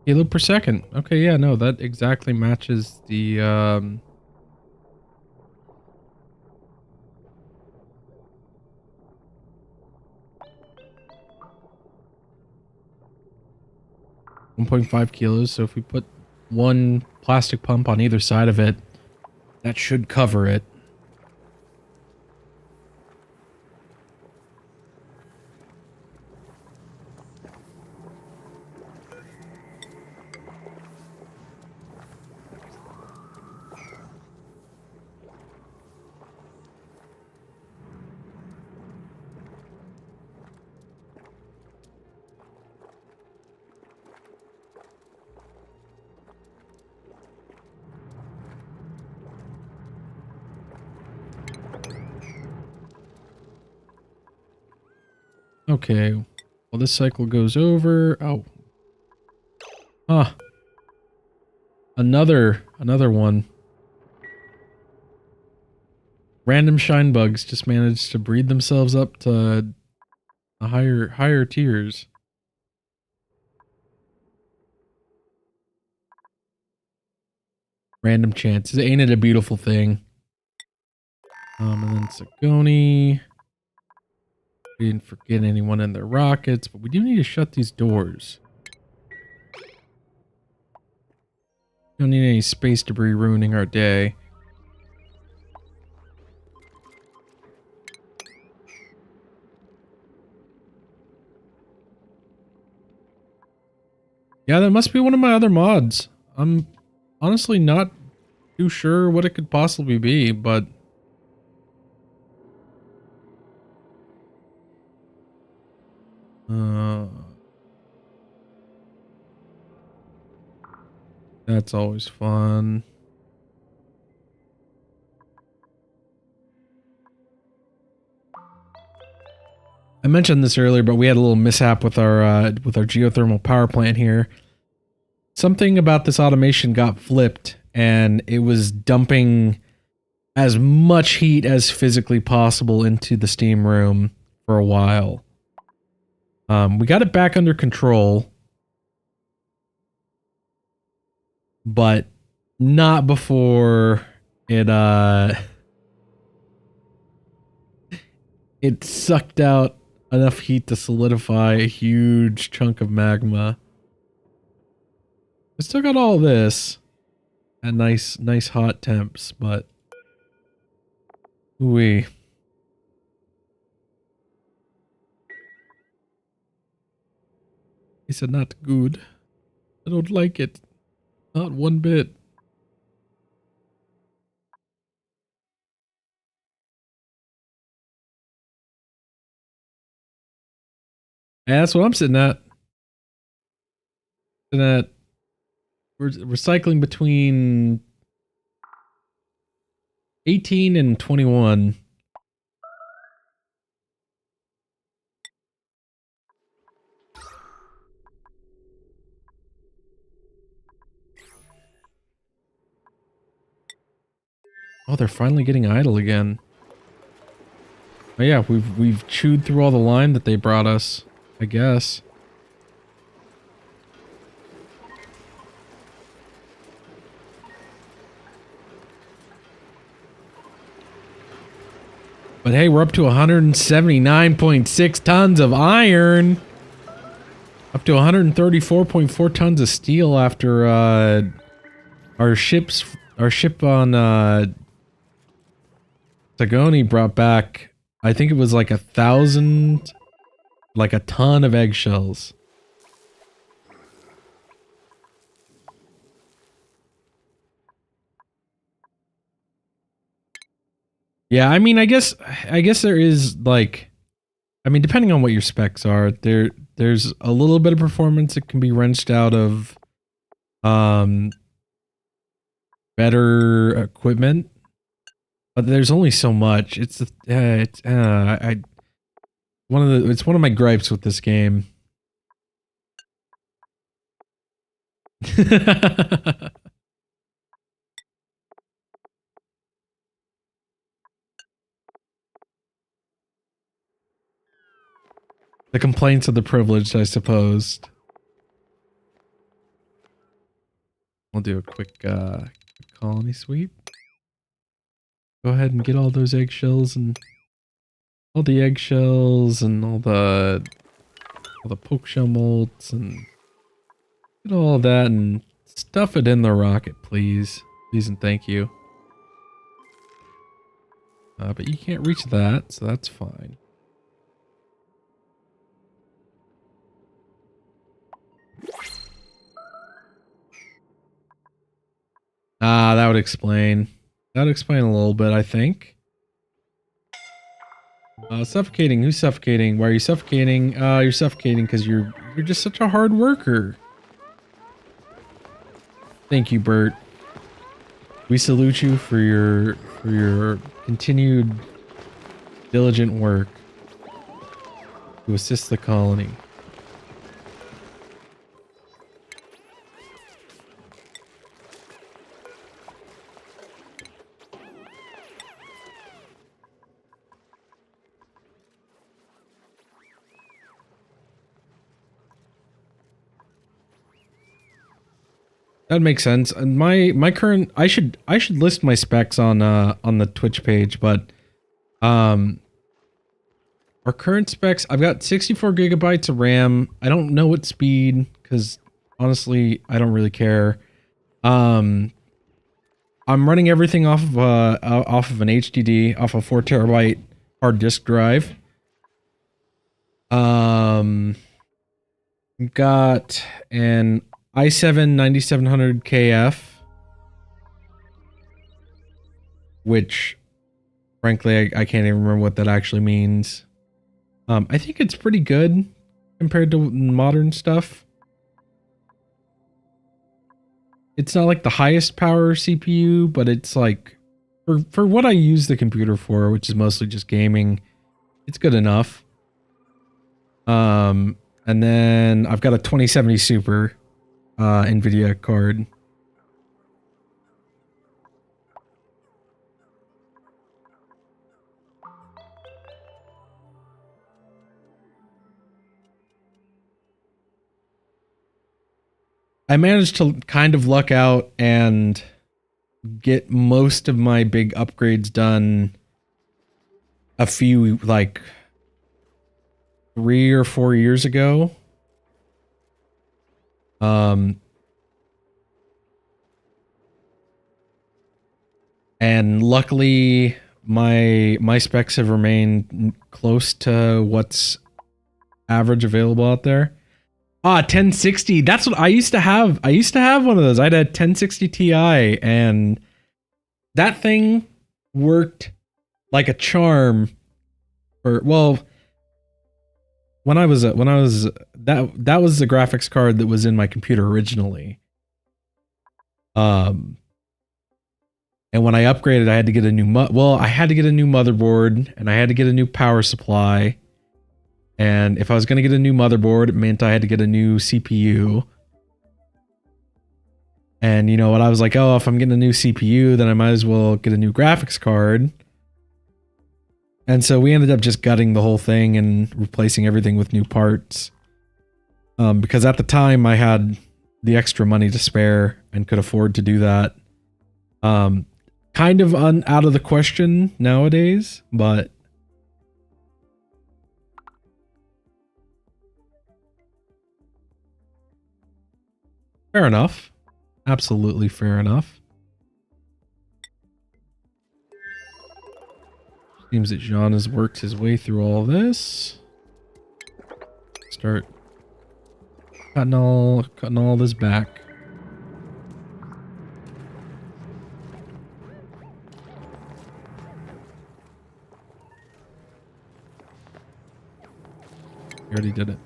Kilo per second. Okay, yeah, no, that exactly matches the 1.5 kilos. So if we put one plastic pump on either side of it, that should cover it. Okay, well this cycle goes over. Oh. Huh. Another one. Random shine bugs just managed to breed themselves up to the higher tiers. Random chances. Ain't it a beautiful thing? And then Sagoni. We didn't forget anyone in their rockets, but we do need to shut these doors. Don't need any space debris ruining our day. Yeah, that must be one of my other mods. I'm honestly not too sure what it could possibly be, but... that's always fun. I mentioned this earlier, but we had a little mishap with our geothermal power plant here. Something about this automation got flipped, and it was dumping as much heat as physically possible into the steam room for a while. We got it back under control, but not before it it sucked out enough heat to solidify a huge chunk of magma. I still got all this at nice hot temps, but ooh-wee. He said not good. I don't like it. Not one bit. Yeah, that's what I'm sitting at. We're cycling between 18 and 21. Oh, they're finally getting idle again. Oh yeah, we've chewed through all the lime that they brought us, I guess. But hey, we're up to 179.6 tons of iron. Up to 134.4 tons of steel after our ship on Sagoni brought back, I think it was like 1,000, like a ton of eggshells. Yeah, I mean, I guess there is like, I mean, depending on what your specs are, there's a little bit of performance that can be wrenched out of um better equipment, but there's only so much. It's one of my gripes with this game. The complaints of the privileged, I suppose. I'll do a quick colony sweep. Go ahead and get all those eggshells and all the eggshells and all the poke shell molds and get all that and stuff it in the rocket, please. Please and thank you. But you can't reach that, so that's fine. Ah, that would explain. That would explain a little bit, I think. Suffocating. Who's suffocating? Why are you suffocating? You're suffocating because you're just such a hard worker. Thank you, Bert. We salute you for your continued diligent work to assist the colony. That makes sense. And my current I should list my specs on the Twitch page, but our current specs, I've got 64 gigabytes of RAM. I don't know what speed cuz honestly, I don't really care. I'm running everything off of an HDD, off a 4 terabyte hard disk drive. Got an i7 9700 KF, which frankly I can't even remember what that actually means. I think it's pretty good compared to modern stuff. It's not like the highest power CPU, but it's like for what I use the computer for, which is mostly just gaming, it's good enough. And then I've got a 2070 Super NVIDIA card. I managed to kind of luck out and get most of my big upgrades done a few, like 3 or 4 years ago. And luckily my specs have remained close to what's average available out there. 1060. That's what I used to have. I used to have one of those. I had a 1060 Ti, and that thing worked like a charm. For well, that was the graphics card that was in my computer originally. And when I upgraded, I had to get a new I had to get a new motherboard, and I had to get a new power supply. And if I was going to get a new motherboard, it meant I had to get a new CPU. And you know what? I was like, oh, if I'm getting a new CPU, then I might as well get a new graphics card. And so we ended up just gutting the whole thing and replacing everything with new parts. Because at the time I had the extra money to spare and could afford to do that. Kind of out of the question nowadays, but fair enough. Absolutely fair enough. Seems that Jean has worked his way through all this. Start cutting all this back. He already did it.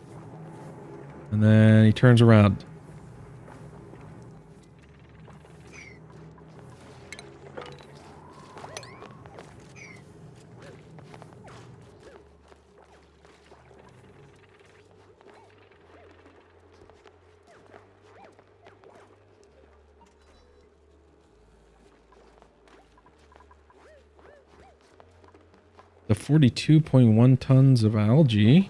And then he turns around. The 42.1 tons of algae.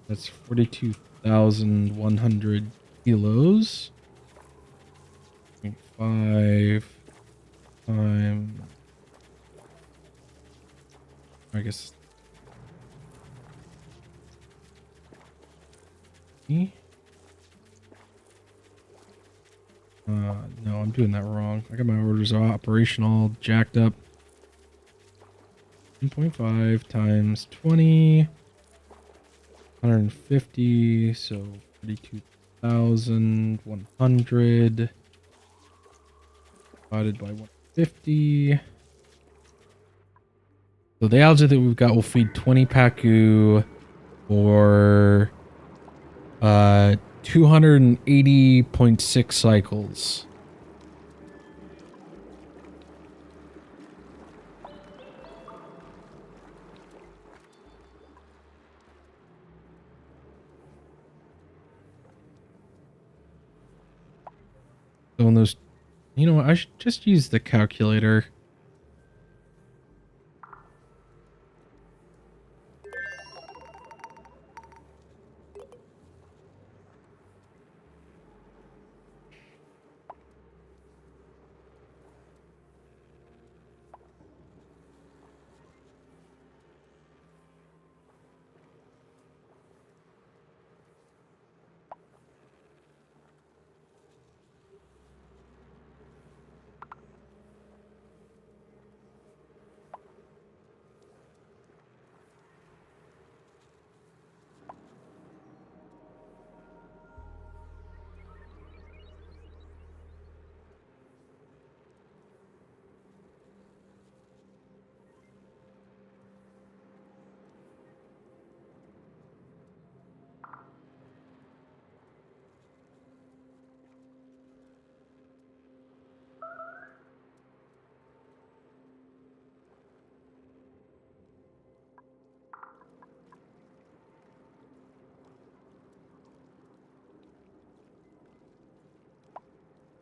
That's 42,100 kilos. 0.5 times, I guess. No, I'm doing that wrong. I got my orders of operation all jacked up. 1.5 times 20. 150, so 42,100 divided by 150. So the algae that we've got will feed 20 pacu for 280.6 cycles. So in those, you know what, I should just use the calculator.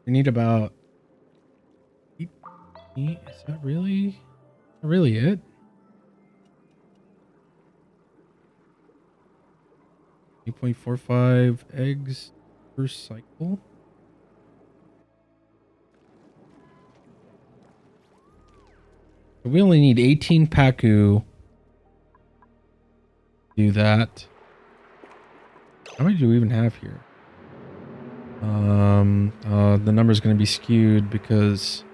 We need about 8, is that really it? Eight 8.45 eggs per cycle. So we only need 18 pacu to do that. How many do we even have here? The number's going to be skewed because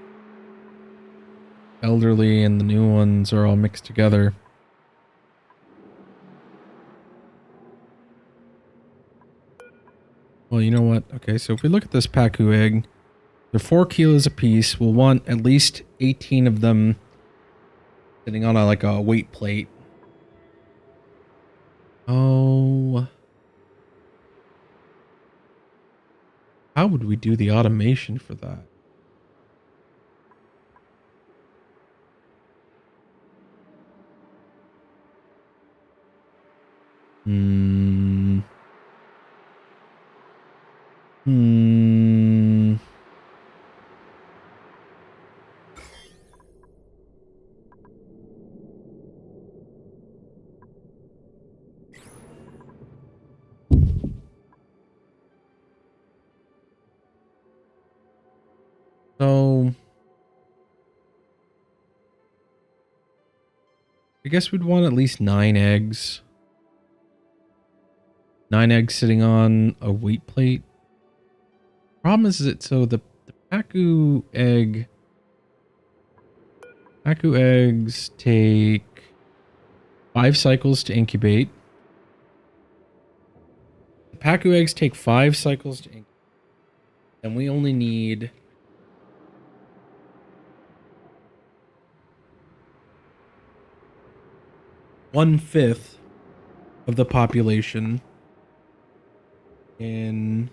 elderly and the new ones are all mixed together. Well, you know what? Okay, so if we look at this pacu egg, they're 4 kilos a piece. We'll want at least 18 of them sitting on like a weight plate. Oh. How would we do the automation for that? So I guess we'd want at least 9 eggs. 9 eggs sitting on a weight plate. Problem is that so the pacu eggs take 5 cycles to incubate. The Pacu eggs take 5 cycles to incubate. And we only need 1/5 of the population in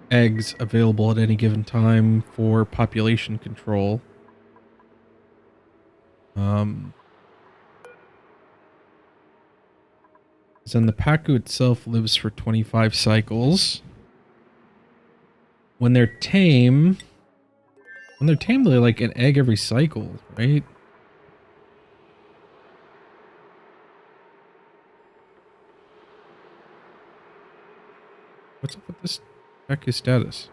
eggs available at any given time for population control. Then the Pacu itself lives for 25 cycles. When they're tame, they're like an egg every cycle, right? What's up with this Pacu status?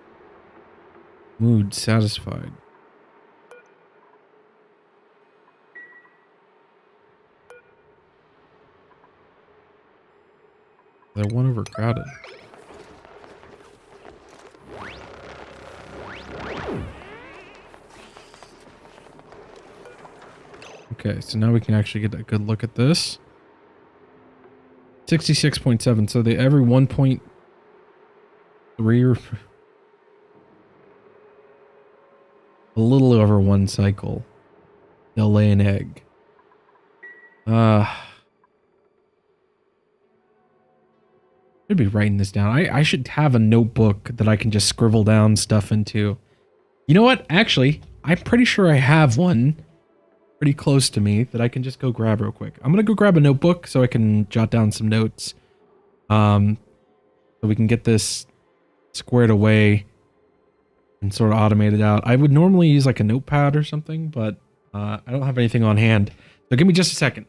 Mood satisfied. They're 1 overcrowded. Okay, so now we can actually get a good look at this. 66.7, so they every 1.3 or a little over 1 cycle, they'll lay an egg. Should be writing this down. I should have a notebook that I can just scribble down stuff into. You know what? Actually, I'm pretty sure I have one pretty close to me that I can just go grab real quick. I'm gonna go grab a notebook so I can jot down some notes. So we can get this squared away and sort of automated out. I would normally use like a notepad or something, but I don't have anything on hand. So give me just a second.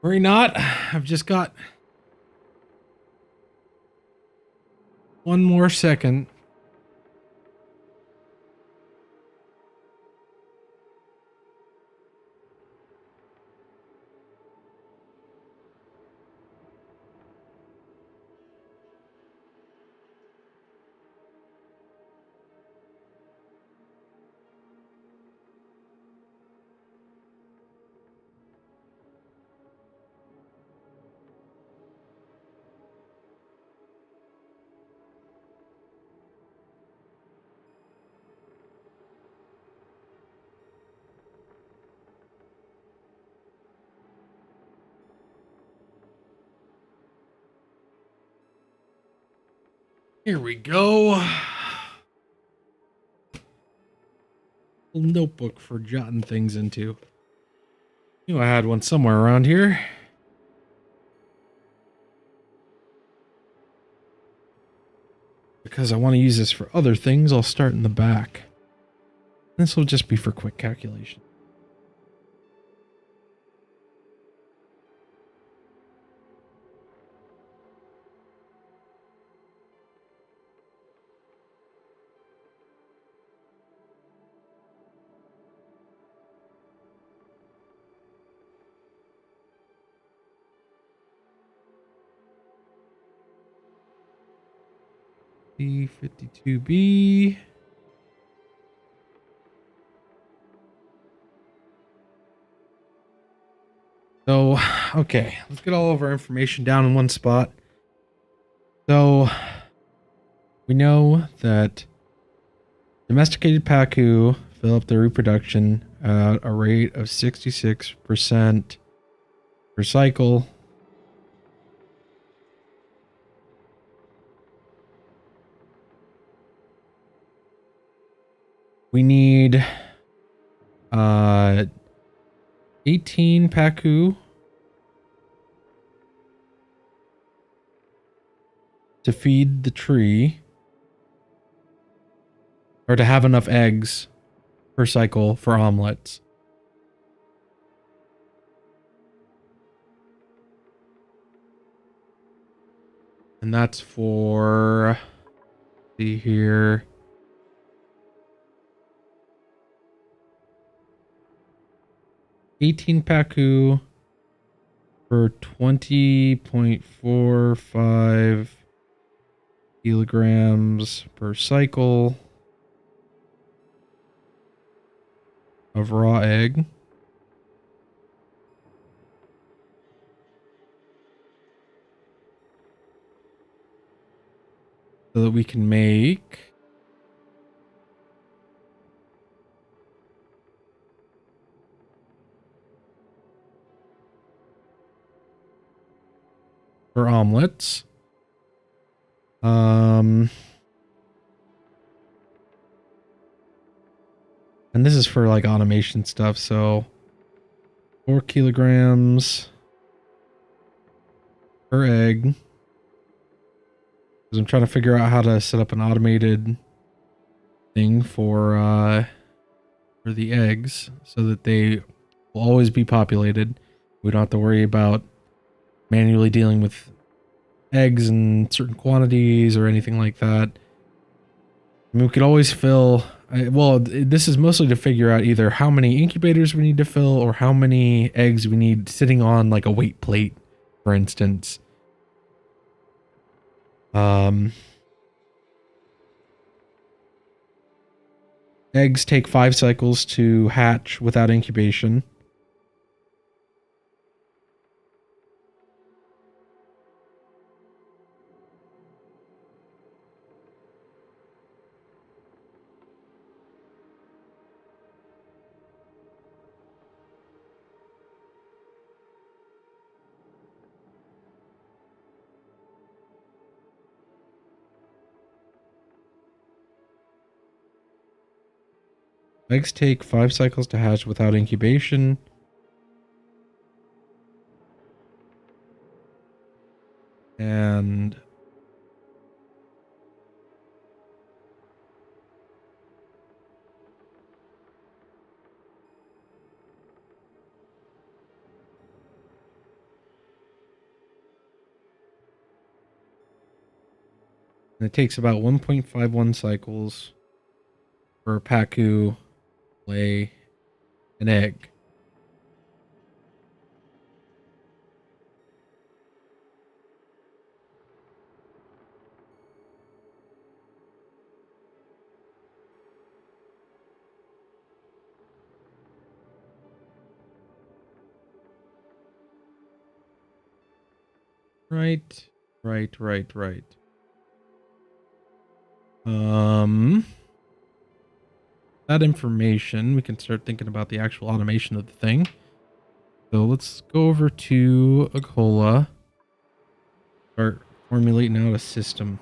Worry not. I've just got one more second. Here we go. Little notebook for jotting things into. Knew I had one somewhere around here. Because I want to use this for other things, I'll start in the back. This will just be for quick calculation. B52B. So, okay, let's get all of our information down in one spot. So, we know that domesticated pacu fill up their reproduction at a rate of 66% per cycle. We need 18 pacu to feed the tree, or to have enough eggs per cycle for omelets. And that's for, see here, 18 pacu for 20.45 kilograms per cycle of raw egg. So that we can make for omelets. And this is for like automation stuff, so 4 kilograms per egg. Because I'm trying to figure out how to set up an automated thing for the eggs so that they will always be populated. We don't have to worry about manually dealing with eggs in certain quantities or anything like that. I mean, we could always fill... well, this is mostly to figure out either how many incubators we need to fill or how many eggs we need sitting on like a weight plate, for instance. Eggs take 5 cycles to hatch without incubation. Eggs take 5 cycles to hatch without incubation. And And it takes about 1.51 cycles for a Pacu lay an egg. Right. That information, we can start thinking about the actual automation of the thing. So let's go over to Ughola. Start formulating out a system.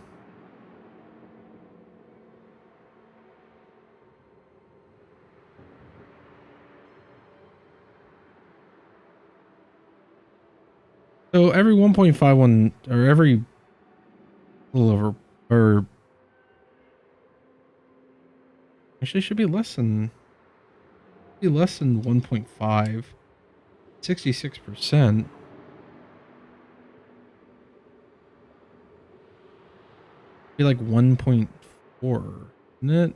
So every 1.51 or every little over, or actually should be less than 1.5. 66%. Be like 1.4, isn't it?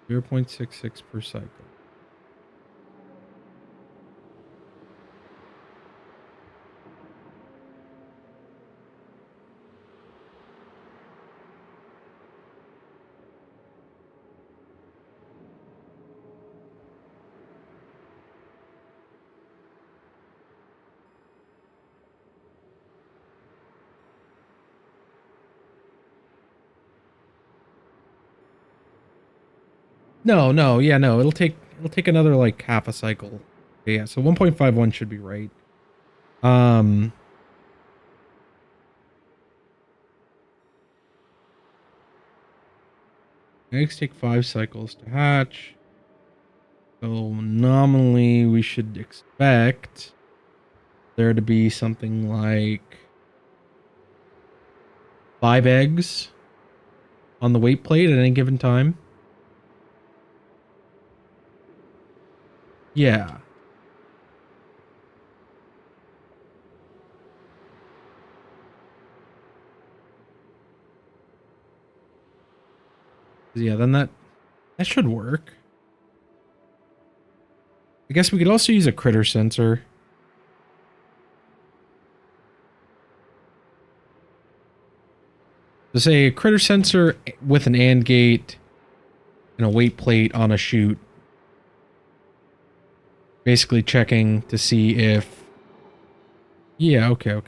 Zero 0.66 per cycle. No, yeah, no. It'll take another like half a cycle. Okay, yeah, so 1.51 should be right. Eggs take 5 cycles to hatch. So nominally we should expect there to be something like 5 eggs on the weight plate at any given time. Yeah. Yeah, then that should work. I guess we could also use a critter sensor. So say a critter sensor with an AND gate and a weight plate on a chute. Basically checking to see if... Yeah, okay.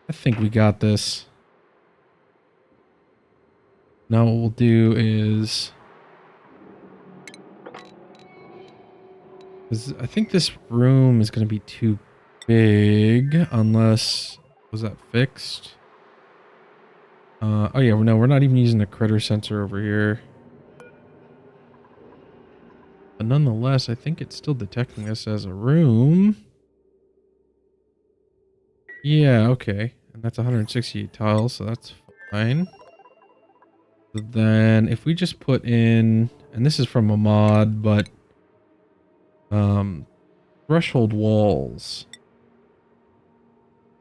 I think we got this. Now what we'll do is... I think this room is going to be too big unless... Was that fixed? Oh yeah, no, we're not even using the critter sensor over here. But nonetheless, I think it's still detecting this as a room. Yeah, okay. And that's 168 tiles, so that's fine. So then if we just put in, and this is from a mod, but threshold walls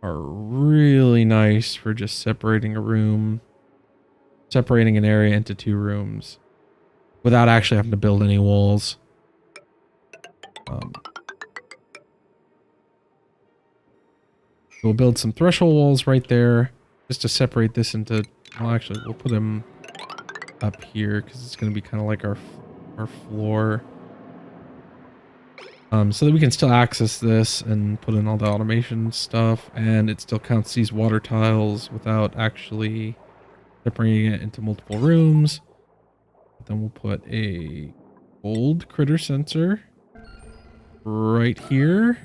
are really nice for just separating a room, separating an area into 2 rooms without actually having to build any walls. We'll build some threshold walls right there just to separate this into, well, actually we'll put them up here because it's going to be kind of like our floor. So that we can still access this and put in all the automation stuff, and it still counts these water tiles without actually separating it into multiple rooms. But then we'll put a gold critter sensor right here.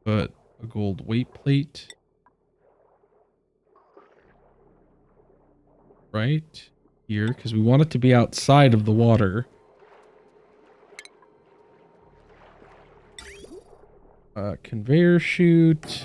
Put a gold weight plate right here because we want it to be outside of the water. Conveyor chute.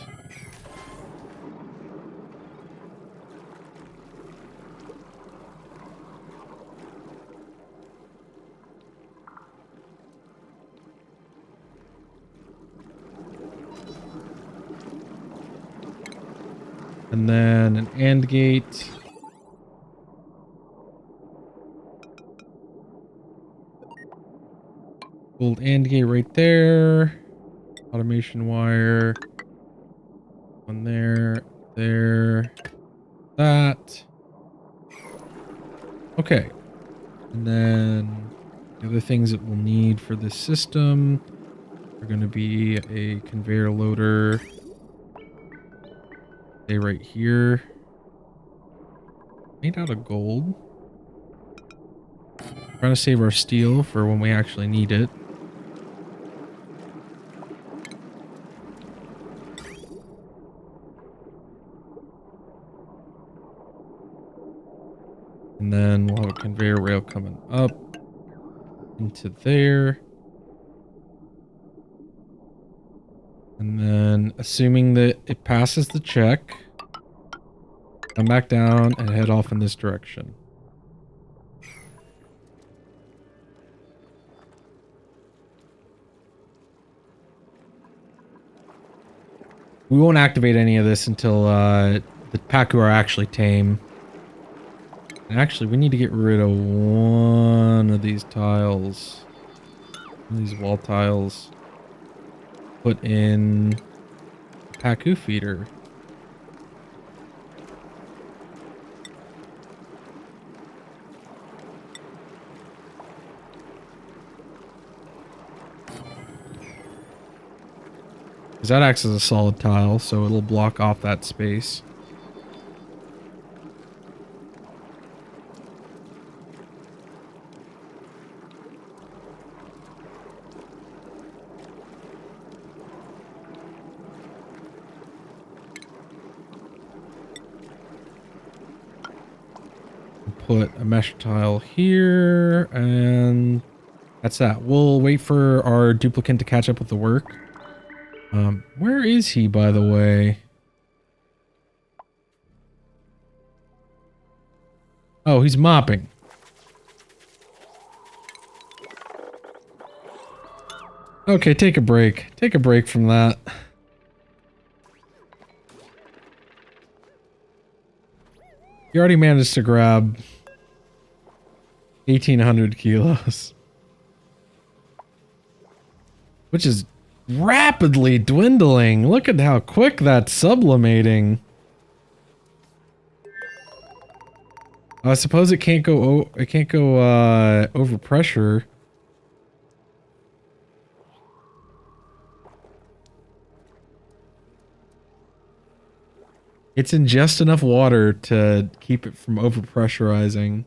And then an AND gate. Old AND gate right there. Automation wire. One there. There. That. Okay. And then the other things that we'll need for this system are going to be a conveyor loader. Stay right here. Made out of gold. Trying to save our steel for when we actually need it. And then we'll have a conveyor rail coming up into there. And then assuming that it passes the check, come back down and head off in this direction. We won't activate any of this until the Paku are actually tame. And actually, we need to get rid of one of these tiles. One of these wall tiles. Put in Paku feeder. Because that acts as a solid tile, so it'll block off that space. Put a mesh tile here, and that's that. We'll wait for our duplicant to catch up with the work. Where is he, by the way? Oh, he's mopping. Okay, take a break. Take a break from that. You already managed to grab 1,800 kilos. Which is rapidly dwindling. Look at how quick that's sublimating. I suppose it can't go over pressure. It's in just enough water to keep it from over pressurizing.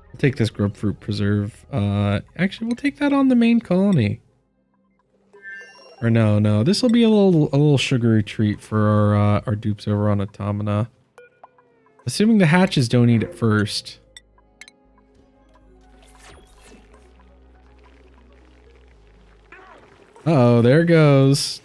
I'll take this grapefruit preserve. Actually, we'll take that on the main colony. Or no, this will be a little sugary treat for our dupes over on Automata. Assuming the hatches don't eat it first. Uh-oh, there it goes.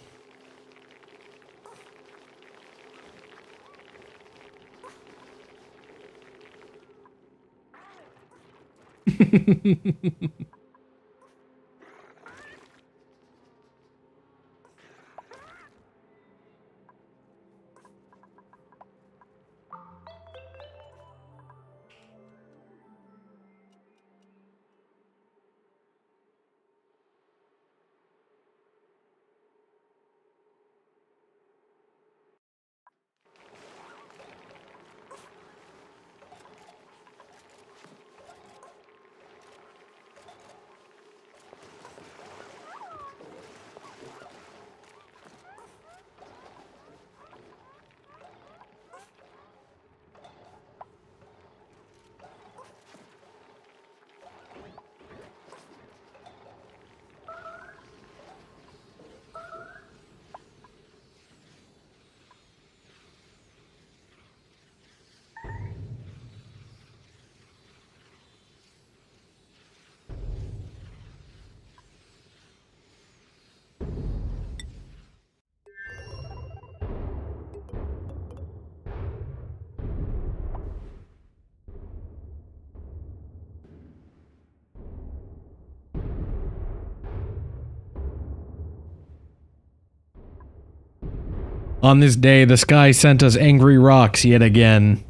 On this day, the sky sent us angry rocks yet again.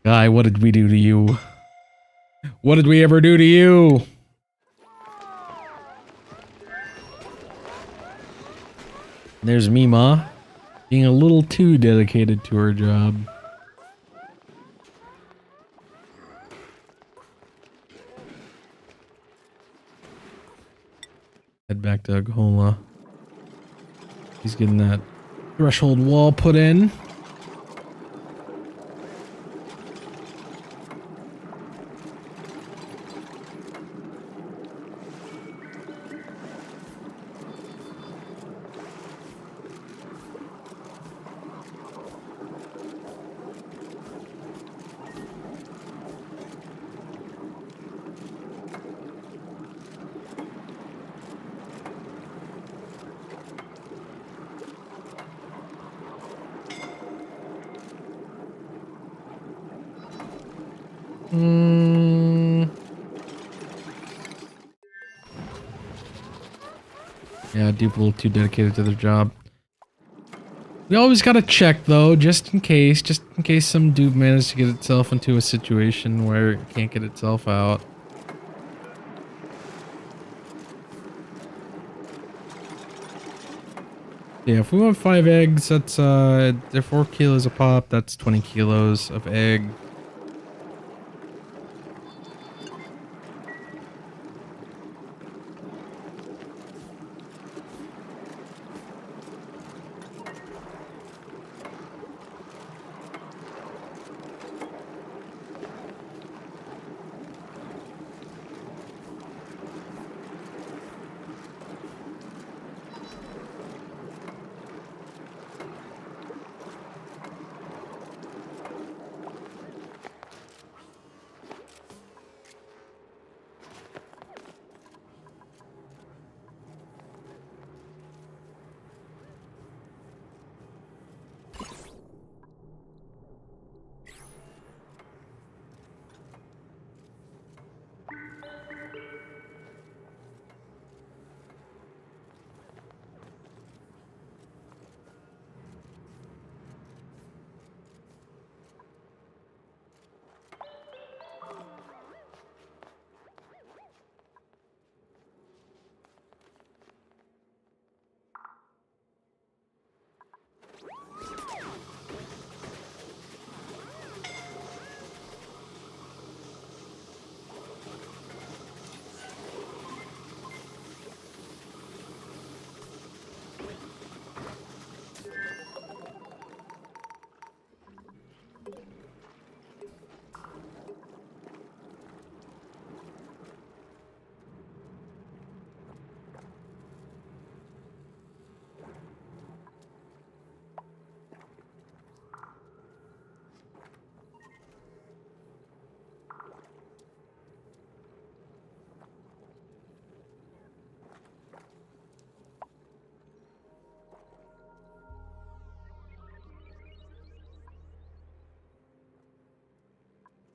Guy, what did we do to you? What did we ever do to you? There's Mima, being a little too dedicated to her job. Head back to Ughola. He's getting that threshold wall put in. Yeah, people a little too dedicated to their job. We always gotta check though, just in case some dude managed to get itself into a situation where it can't get itself out. Yeah, if we want 5 eggs, that's they're 4 kilos a pop, that's 20 kilos of egg.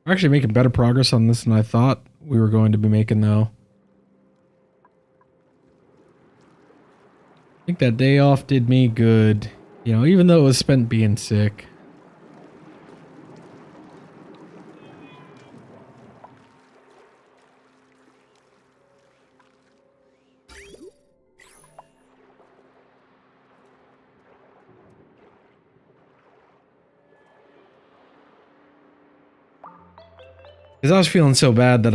We're actually making better progress on this than I thought we were going to be making, though. I think that day off did me good. You know, even though it was spent being sick. Because I was feeling so bad that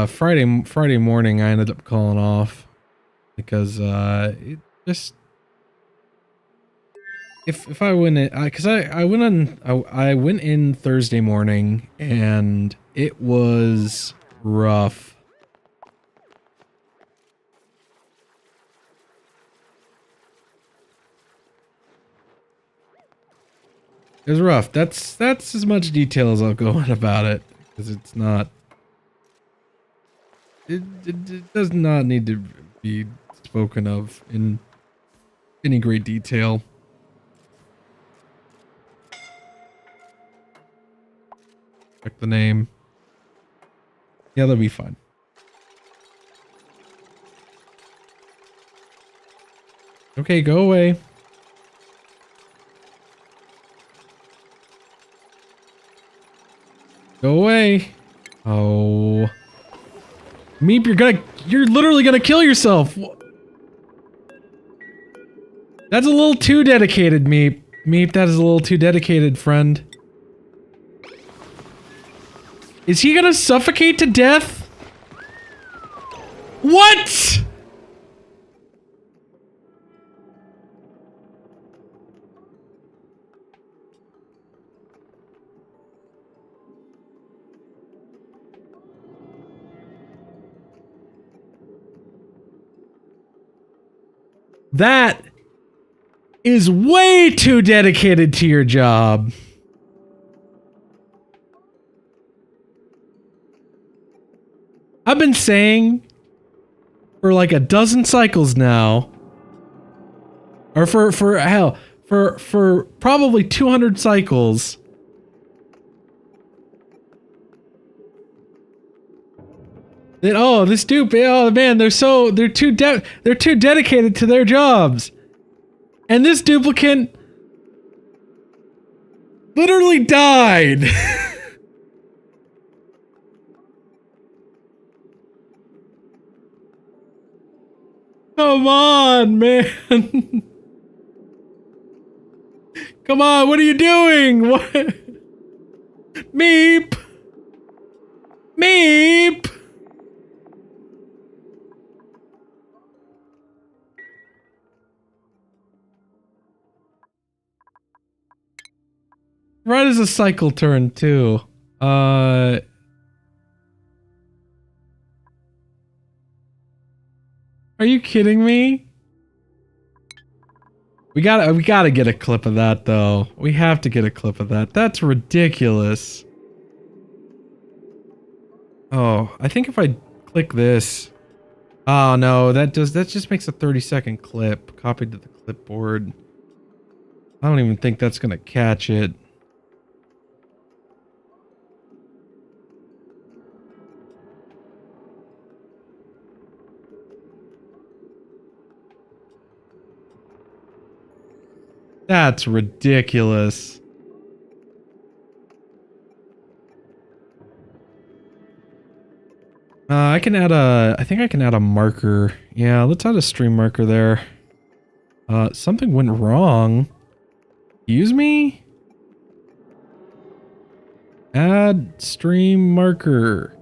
Friday morning I ended up calling off. Because, it just... If I went in... Because I went in Thursday morning, and it was rough. It was rough. That's as much detail as I'll go on about it, because it's not... It does not need to be spoken of in any great detail. Check the name. Yeah, that'll be fine. Okay, go away. Go away. Oh. Meep, you're literally gonna kill yourself. That's a little too dedicated, Meep. Meep, that is a little too dedicated, friend. Is he gonna suffocate to death? What? That is way too dedicated to your job. I've been saying for like a dozen cycles now, or for probably 200 cycles, that this dupe, oh man, they're too dedicated to their jobs. And this duplicant literally died. Come on, man. Come on, what are you doing? What? Meep. Meep. Right as a cycle turn too. Are you kidding me? We gotta get a clip of that though. We have to get a clip of that. That's ridiculous. Oh, I think if I click this. Oh no, that just makes a 30-second clip copied to the clipboard. I don't even think that's gonna catch it. That's ridiculous. I think I can add a marker. Yeah, let's add a stream marker there. Something went wrong. Excuse me? Add stream marker.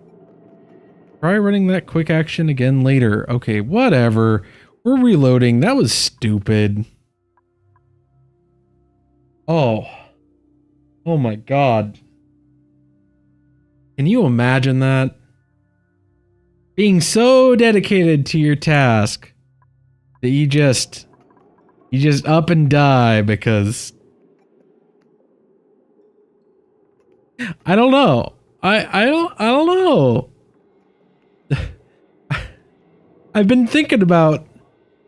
Try running that quick action again later. Okay, whatever. We're reloading. That was stupid. Oh. Oh my god. Can you imagine that? Being so dedicated to your task that you just up and die because I don't know. I don't know. I've been thinking about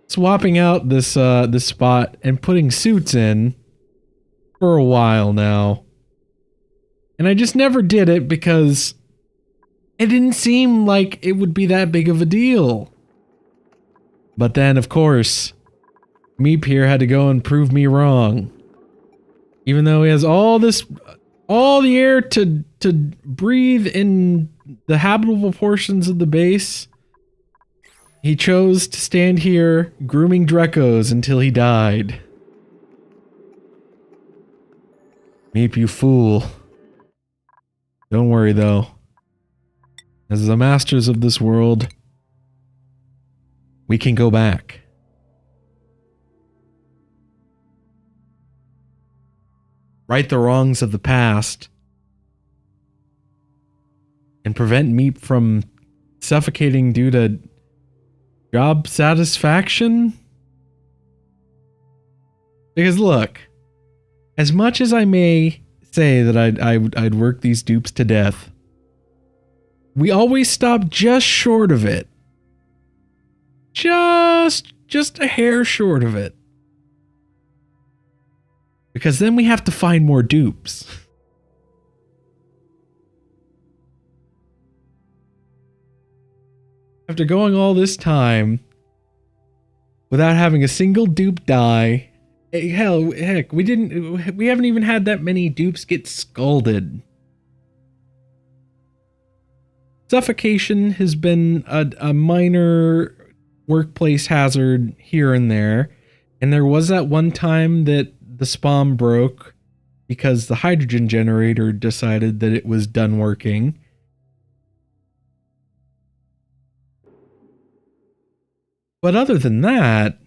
swapping out this this spot and putting suits in for a while now. And I just never did it because it didn't seem like it would be that big of a deal. But then, of course, Meep here had to go and prove me wrong. Even though he has all the air to breathe in the habitable portions of the base, he chose to stand here grooming Drecos until he died. Meep, you fool. Don't worry though. As the masters of this world, we can go back. Right the wrongs of the past. And prevent Meep from suffocating due to job satisfaction? Because look, as much as I may say that I'd work these dupes to death, we always stop just short of it. Just a hair short of it. Because then we have to find more dupes. After going all this time, without having a single dupe die. Heck, we haven't even had that many dupes get scalded. Suffocation has been a minor workplace hazard here and there. And there was that one time that the spawn broke because the hydrogen generator decided that it was done working. But other than that,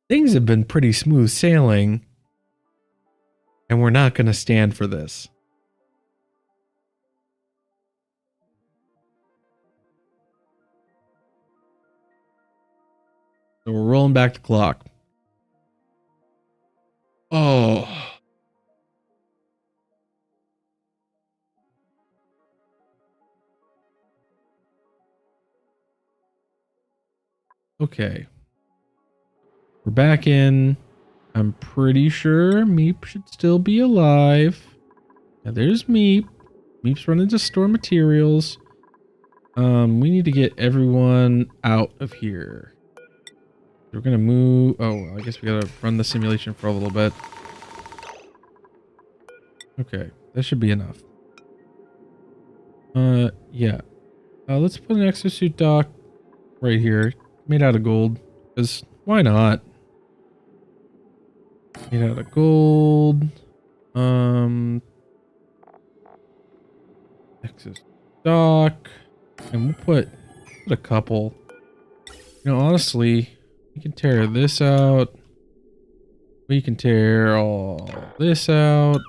things have been pretty smooth sailing. And we're not going to stand for this. So we're rolling back the clock. Oh. Okay. We're back in. I'm pretty sure Meep should still be alive. Now there's Meep. Meep's running to store materials. We need to get everyone out of here. We're gonna move. Oh, I guess we gotta run the simulation for a little bit. Okay, that should be enough. Yeah. Let's put an exosuit dock right here, made out of gold. Because why not? Made out of gold. Exosuit dock, and we'll put a couple. You know, honestly. We can tear this out. We can tear all this out.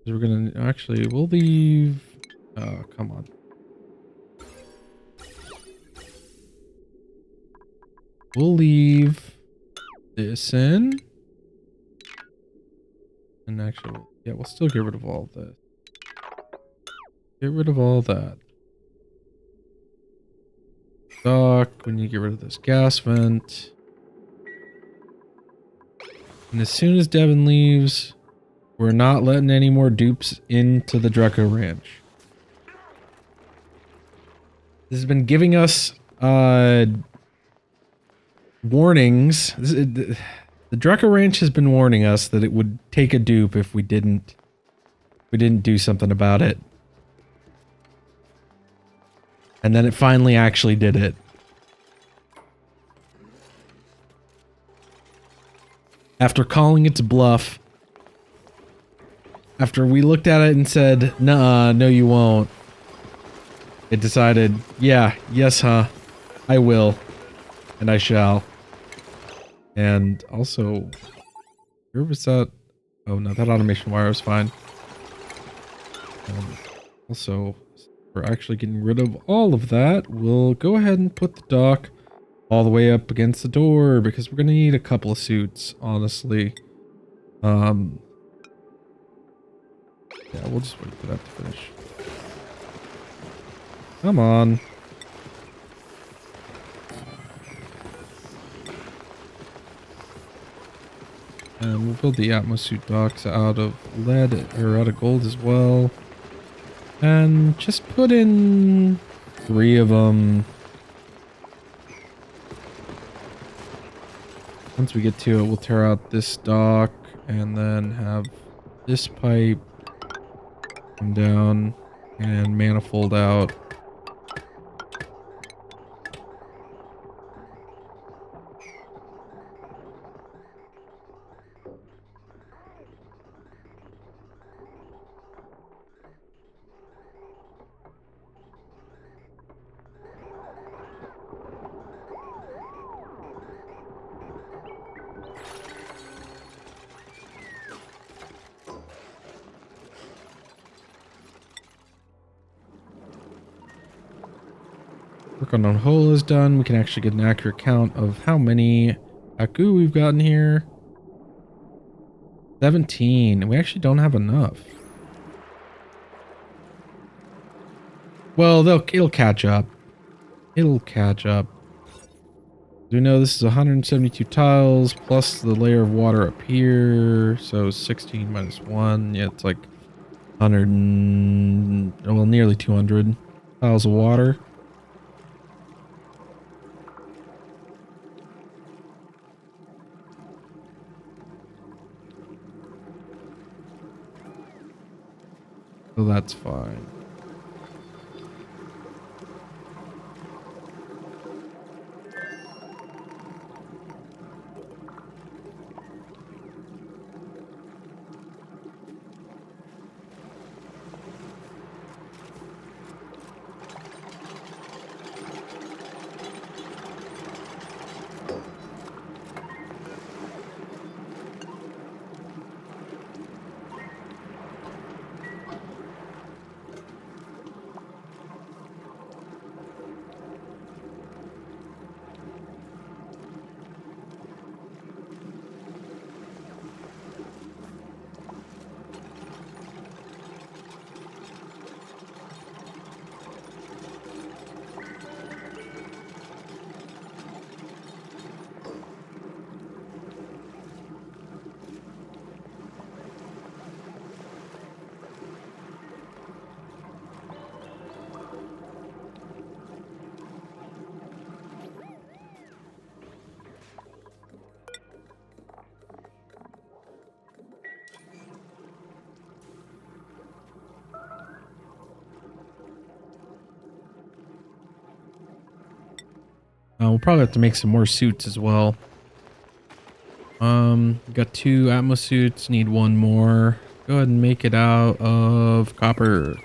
We're gonna actually, we'll leave. Oh, come on. We'll leave this in. And actually, yeah, we'll still get rid of all of this. Get rid of all that. Dock, we need to get rid of this gas vent. And as soon as Devin leaves, we're not letting any more dupes into the Draco Ranch. This has been giving us warnings. The Draco Ranch has been warning us that it would take a dupe if we didn't do something about it. And then it finally actually did it. After calling its bluff. After we looked at it and said, "Nuh-uh, no you won't." It decided, yeah, yes, huh. I will. And I shall. And also, where was that? Oh no, that automation wire was fine. Also, we're actually getting rid of all of that. We'll go ahead and put the dock all the way up against the door because we're going to need a couple of suits, honestly. Yeah, we'll just wait for that to finish. Come on. And we'll build the Atmosuit docks out of lead or out of gold as well. And just put in 3 of them. Once we get to it, we'll tear out this dock and then have this pipe come down and manifold out. Work on Ughola is done. We can actually get an accurate count of how many Aku we've gotten here. 17. And we actually don't have enough. Well, it'll catch up. It'll catch up. We know this is 172 tiles plus the layer of water up here. So 16 minus 1. Yeah, it's like 100 and, well, nearly 200 tiles of water. So that's fine. We'll probably have to make some more suits as well. Got 2 Atmos suits, need 1 more. Go ahead and make it out of copper.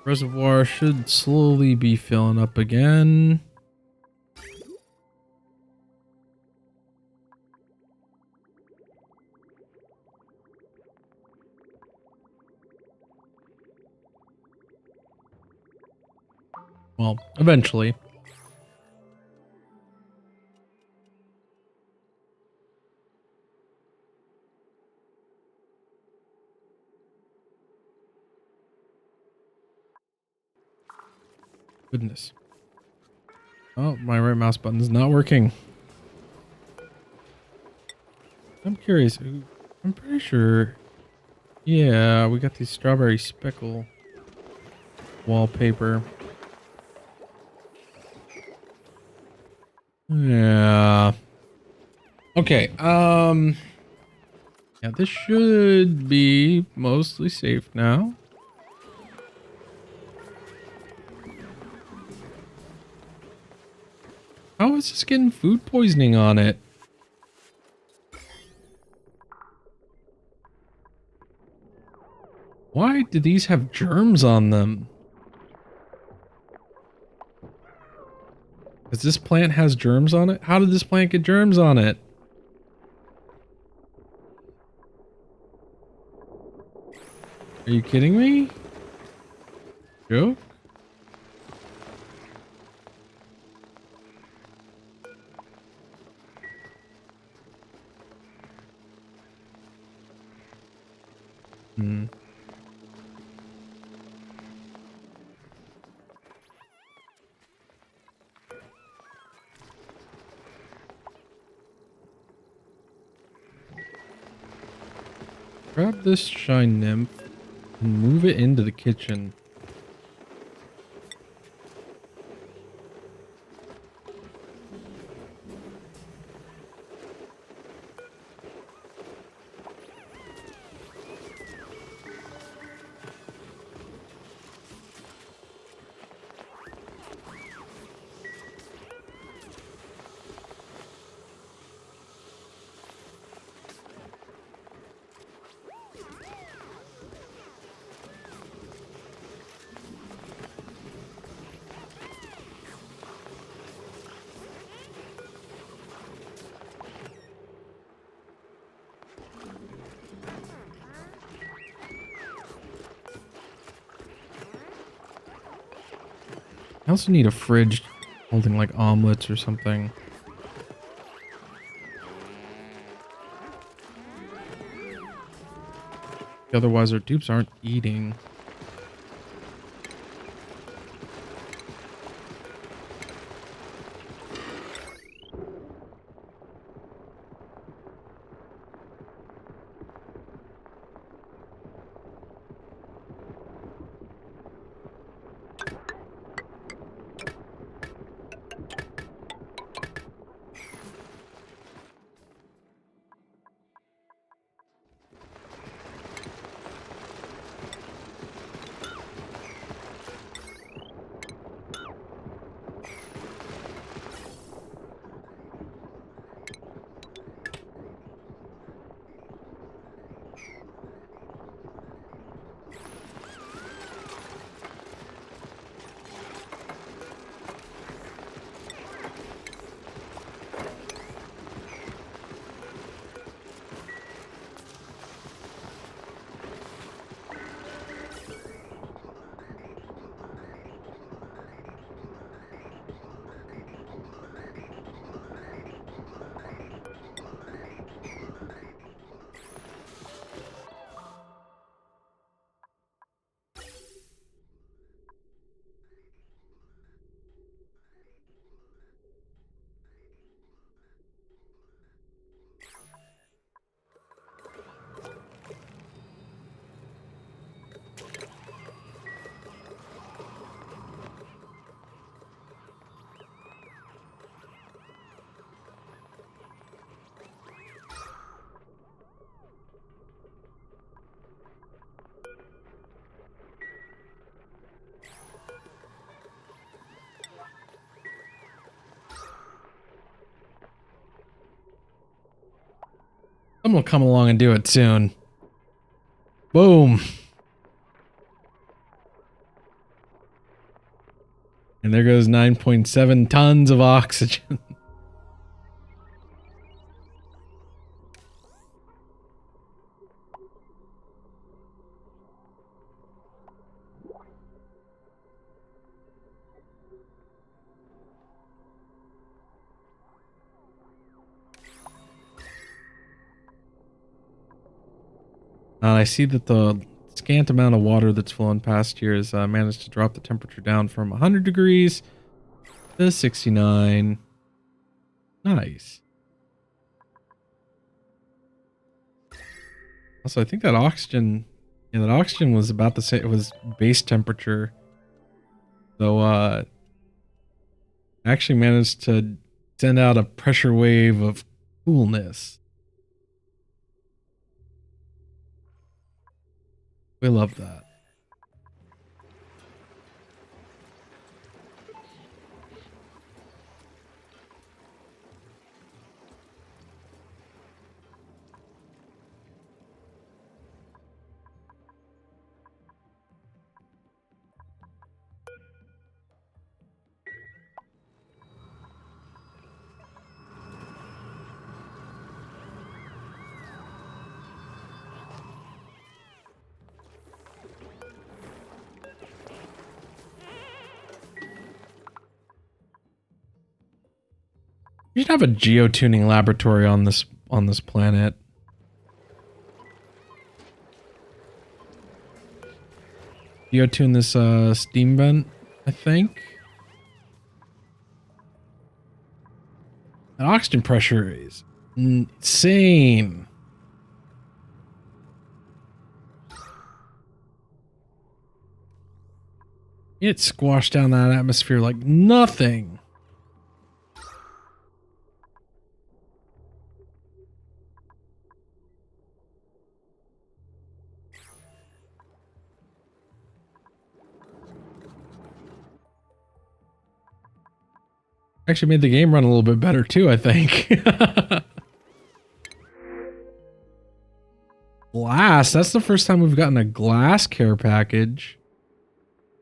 Reservoir should slowly be filling up again. Well, eventually. Goodness. Oh, my right mouse button is not working. I'm curious. I'm pretty sure. Yeah, we got the strawberry speckle wallpaper. Yeah. Okay. Yeah, this should be mostly safe now. How is this getting food poisoning on it? Why do these have germs on them? Because this plant has germs on it? How did this plant get germs on it? Are you kidding me? Joke? Hmm. Grab this shine nymph and move it into the kitchen. I also need a fridge holding like omelets or something. Otherwise our dupes aren't eating. Someone will come along and do it soon. Boom. And there goes 9.7 tons of oxygen. I see that the scant amount of water that's flowing past here has managed to drop the temperature down from 100 degrees to 69. Nice. Also, I think that oxygen, that oxygen was about to say it was base temperature. So, I actually managed to send out a pressure wave of coolness. We love that. You should have a geotuning laboratory on this planet. Geotune this steam vent, I think. The oxygen pressure is insane. It squashed down that atmosphere like nothing. Actually made the game run a little bit better too, I think. Glass. That's the first time we've gotten a glass care package.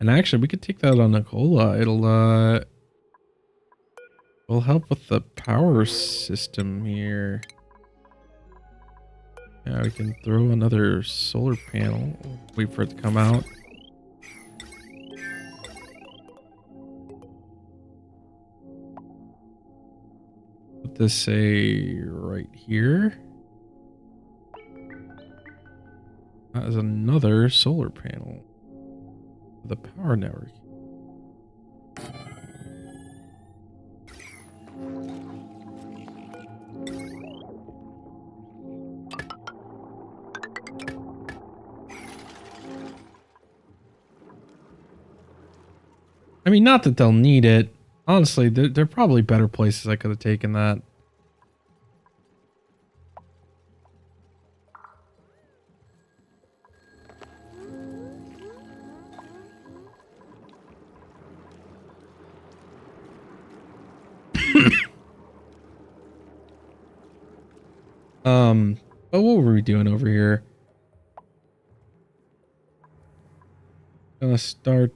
And actually, we could take that on Ughola. It'll help with the power system here. Yeah, we can throw another solar panel. Wait for it to come out. this say right here. That is another solar panel. The power network. I mean, not that they'll need it. Honestly, there are probably better places I could have taken that. But what were we doing over here? Gonna start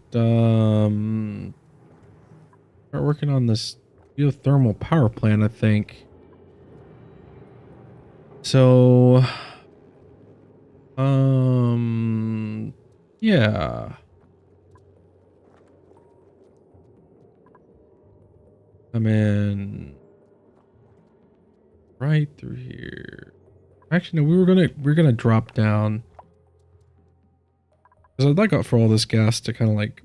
working on this geothermal power plant, I think. So yeah. Come in right through here. Actually, no, we're gonna drop down. Because I'd like for all this gas to kind of like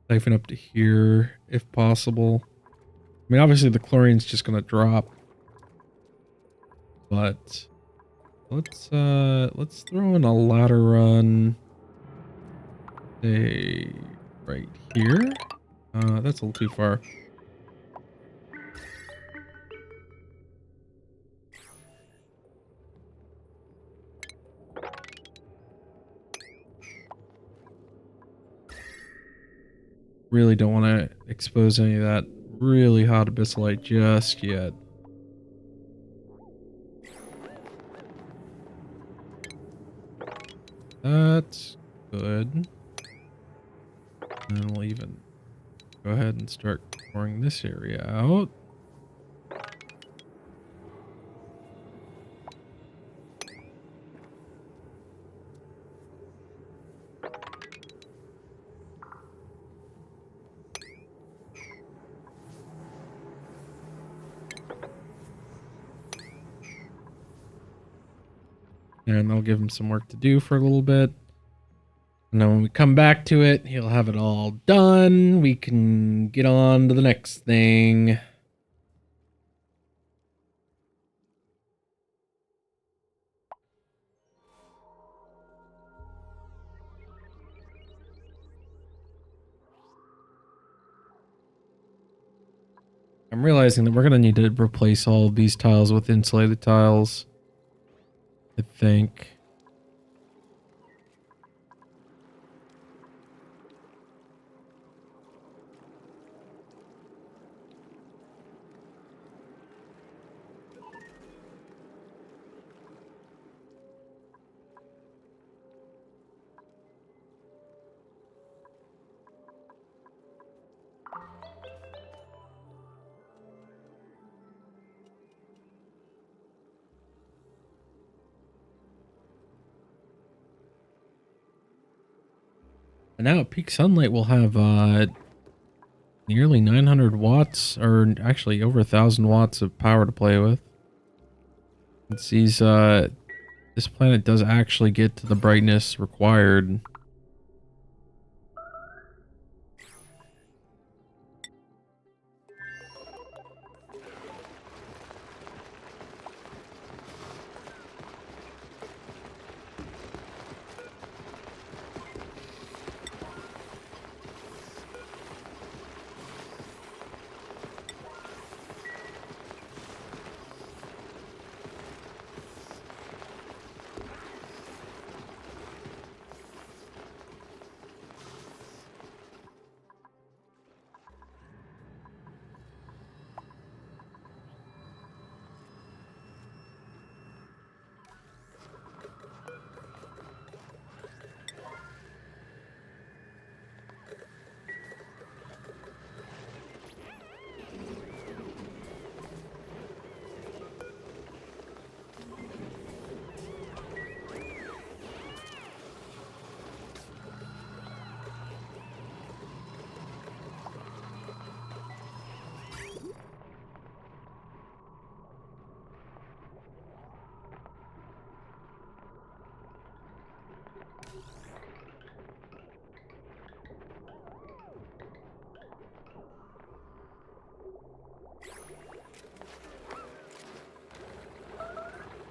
siphon up to here if possible. I mean, obviously the chlorine's just gonna drop. But let's throw in a ladder run. Say right here. That's a little too far. Really don't want to expose any of that really hot abyssalite just yet. That's good. And we'll even go ahead and start pouring this area out. And I'll give him some work to do for a little bit. And then when we come back to it, he'll have it all done. We can get on to the next thing. I'm realizing that we're going to need to replace all of these tiles with insulated tiles, I think. And now at peak sunlight, we'll have nearly 900 watts, or actually over 1,000 watts of power to play with. It sees this planet does actually get to the brightness required.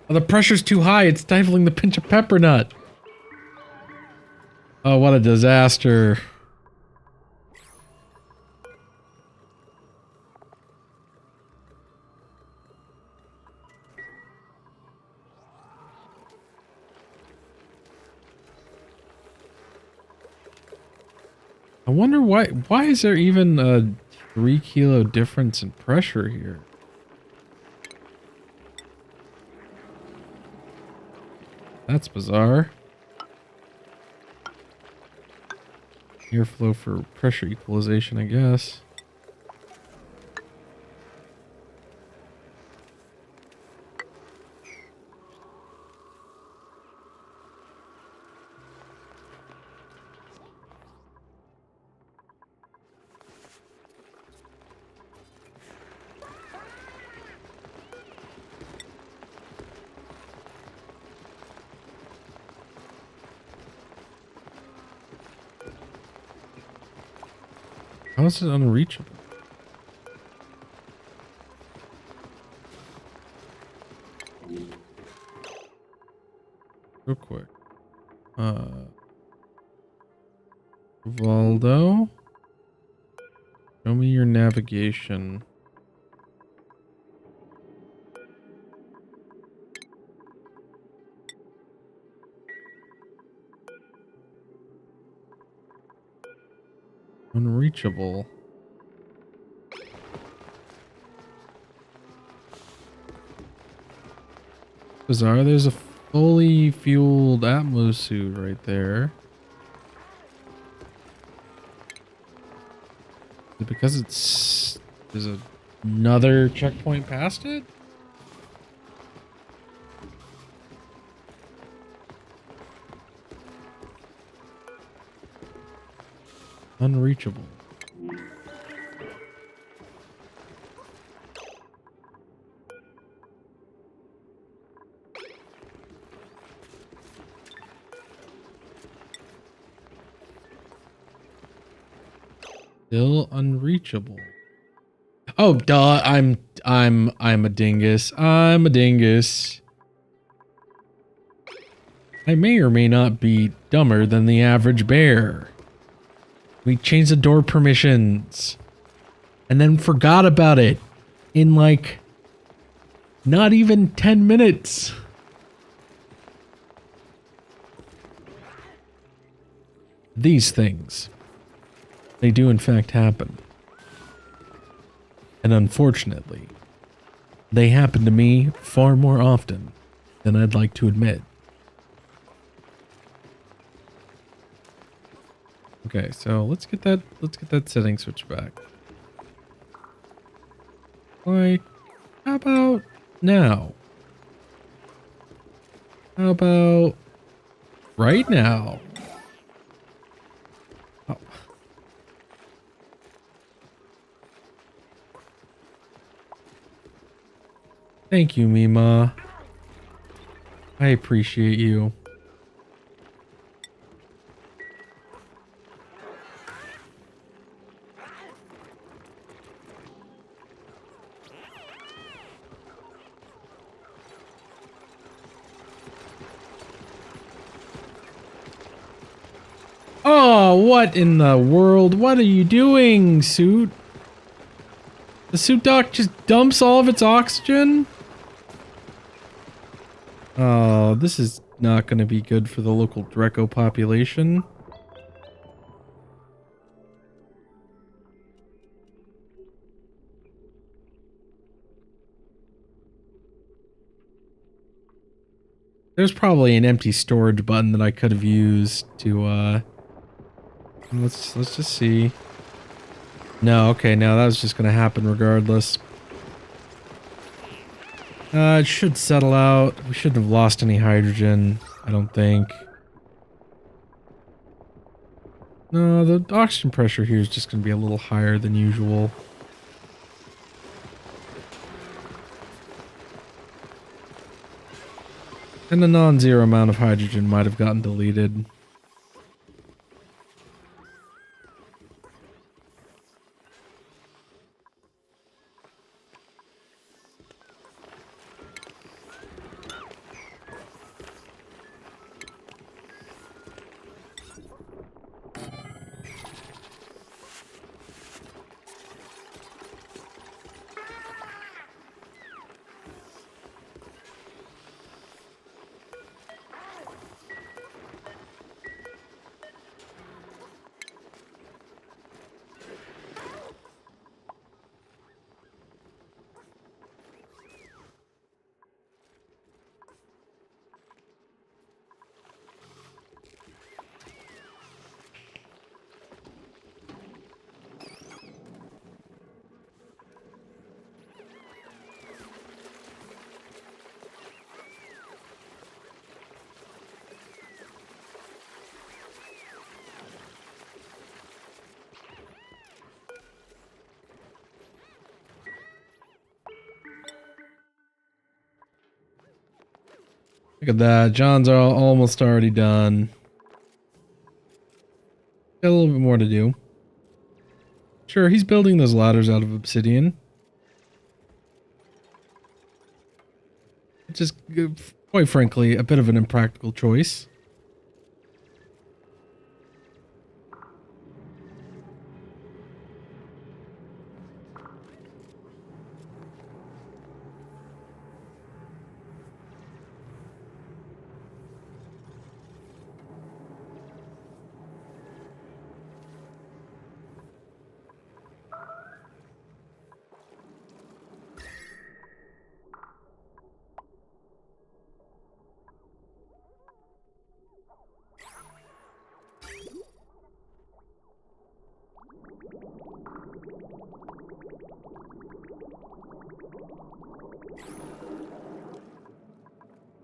Oh, the pressure's too high. It's stifling the pinch of pepper nut. Oh, what a disaster. I wonder why is there even a 3 kilo difference in pressure here? That's bizarre. Airflow for pressure equalization, I guess. How is it unreachable? Real quick. Valdo? Show me your navigation. Unreachable. Bizarre, there's a fully fueled Atmos suit right there. Is it because there's another checkpoint past it? Unreachable. Still unreachable. Oh, duh. I'm a dingus. I'm a dingus. I may or may not be dumber than the average bear. We changed the door permissions and then forgot about it in like not even 10 minutes. These things, they do in fact happen. And unfortunately, they happen to me far more often than I'd like to admit. Okay, so let's get that setting switch back. Like, how about now? How about right now? Oh. Thank you, Mima. I appreciate you. Oh, what in the world? What are you doing, suit? The suit dock just dumps all of its oxygen? Oh, this is not going to be good for the local Dreco population. There's probably an empty storage button that I could have used to, let's just see. No, okay, now that was just gonna happen regardless. It should settle out. We shouldn't have lost any hydrogen, I don't think. No, the oxygen pressure here is just gonna be a little higher than usual. And the non-zero amount of hydrogen might have gotten deleted. Look at that. John's almost already done. Got a little bit more to do. Sure, he's building those ladders out of obsidian. It's just, quite frankly, a bit of an impractical choice.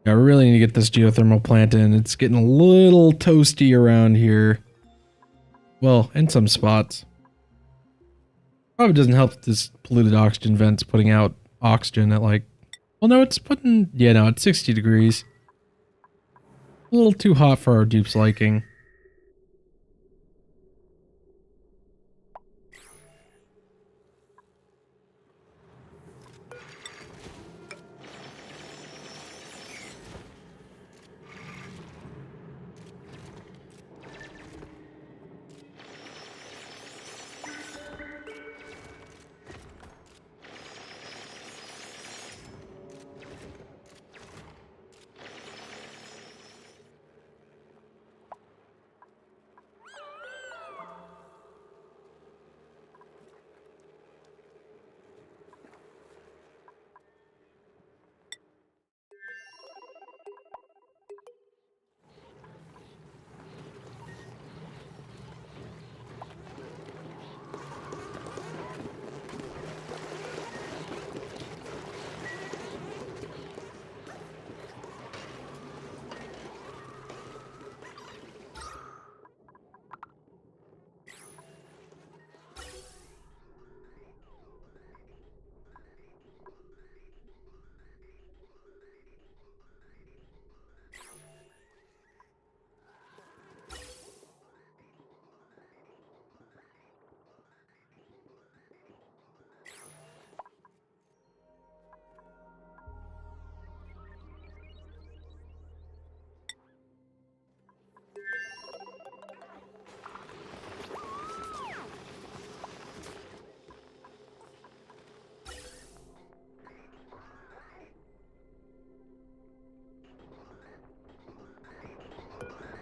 I really need to get this geothermal plant in. It's getting a little toasty around here. Well, in some spots. Probably doesn't help that this polluted oxygen vent's putting out oxygen at like... Well, no, it's putting... Yeah, no, it's 60 degrees. A little too hot for our dupe's liking.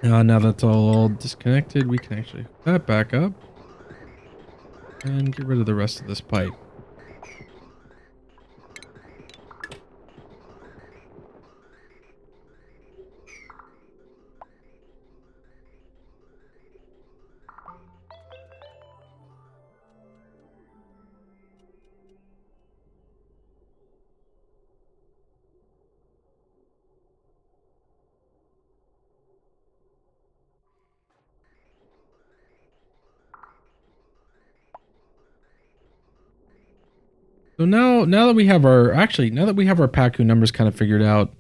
Now that's all disconnected, we can actually hook that back up and get rid of the rest of this pipe. So now that we have our Pacu numbers kind of figured out,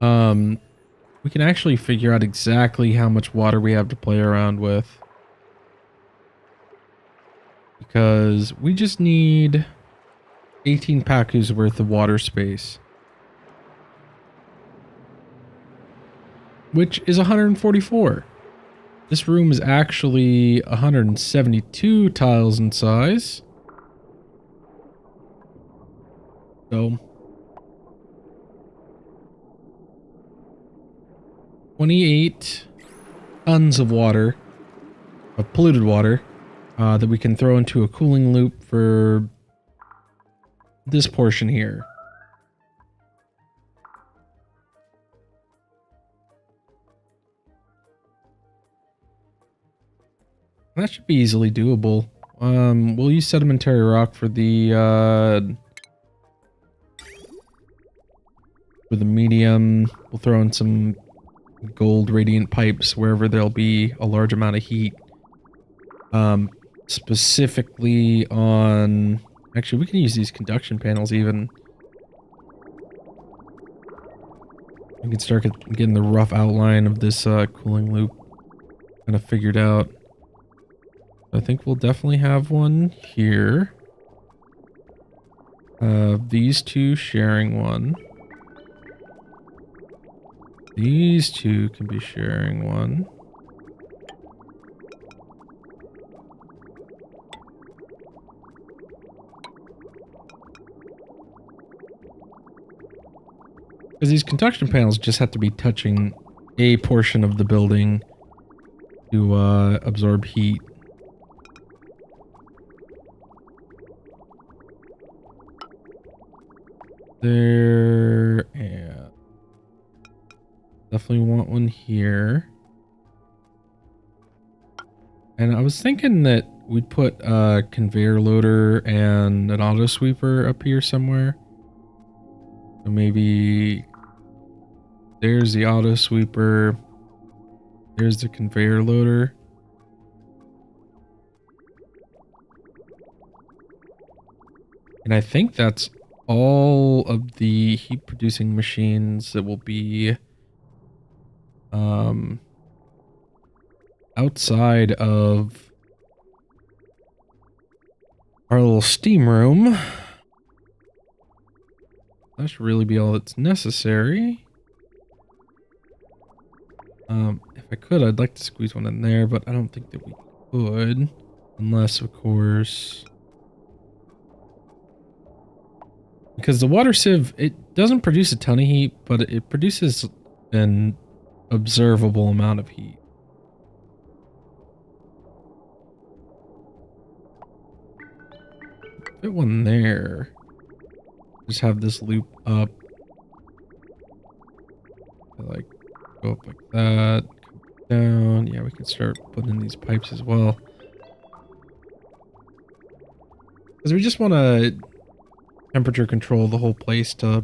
we can actually figure out exactly how much water we have to play around with. Because we just need 18 Pacus worth of water space. Which is 144. This room is actually 172 tiles in size. So 28 tons of water, of polluted water, that we can throw into a cooling loop for this portion here. That should be easily doable. We'll use sedimentary rock for the medium. We'll throw in some gold radiant pipes wherever there'll be a large amount of heat. Specifically on... Actually, we can use these conduction panels even. We can start getting the rough outline of this cooling loop kind of figured out. I think we'll definitely have one here. These two sharing one. These two can be sharing one. Because these conduction panels just have to be touching a portion of the building to absorb heat. There, and definitely want one here. And I was thinking that we'd put a conveyor loader and an auto sweeper up here somewhere. So maybe there's the auto sweeper. There's the conveyor loader. And I think that's all of the heat producing machines that will be outside of our little steam room. That should really be all that's necessary. If I could, I'd like to squeeze one in there, but I don't think that we could. Unless, of course... Because the water sieve, it doesn't produce a ton of heat, but it produces an observable amount of heat. Fit one there. Just have this loop up. Like, go up like that. Come down. Yeah, we can start putting in these pipes as well. Because we just want to temperature control the whole place to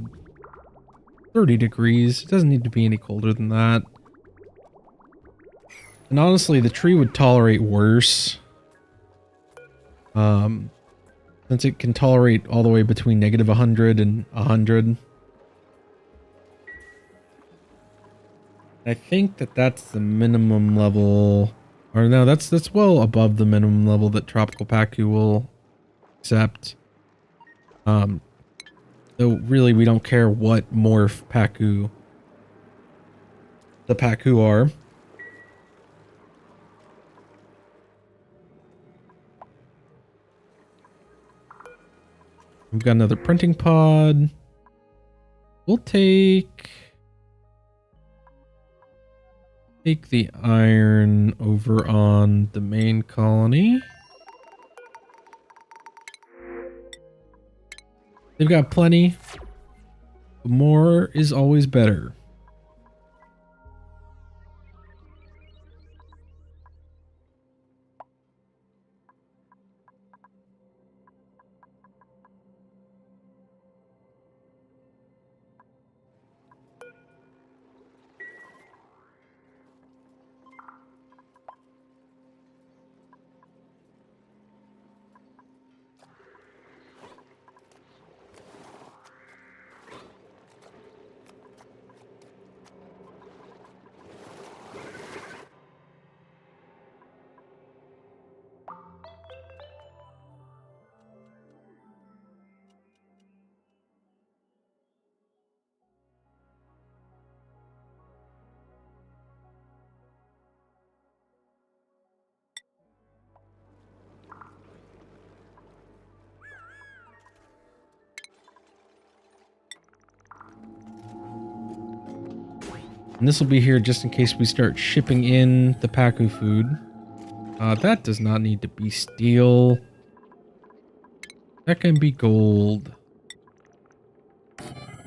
30 degrees. It doesn't need to be any colder than that. And honestly, the tree would tolerate worse. Since it can tolerate all the way between negative 100 and 100. I think that that's the minimum level. Or no, that's well above the minimum level that Tropical Pacu will accept. Though really we don't care what morph Pacu the Pacu are. We've got another printing pod. We'll take the iron over on the main colony. They've got plenty. But more is always better. And this will be here just in case we start shipping in the Pacu food. That does not need to be steel. That can be gold.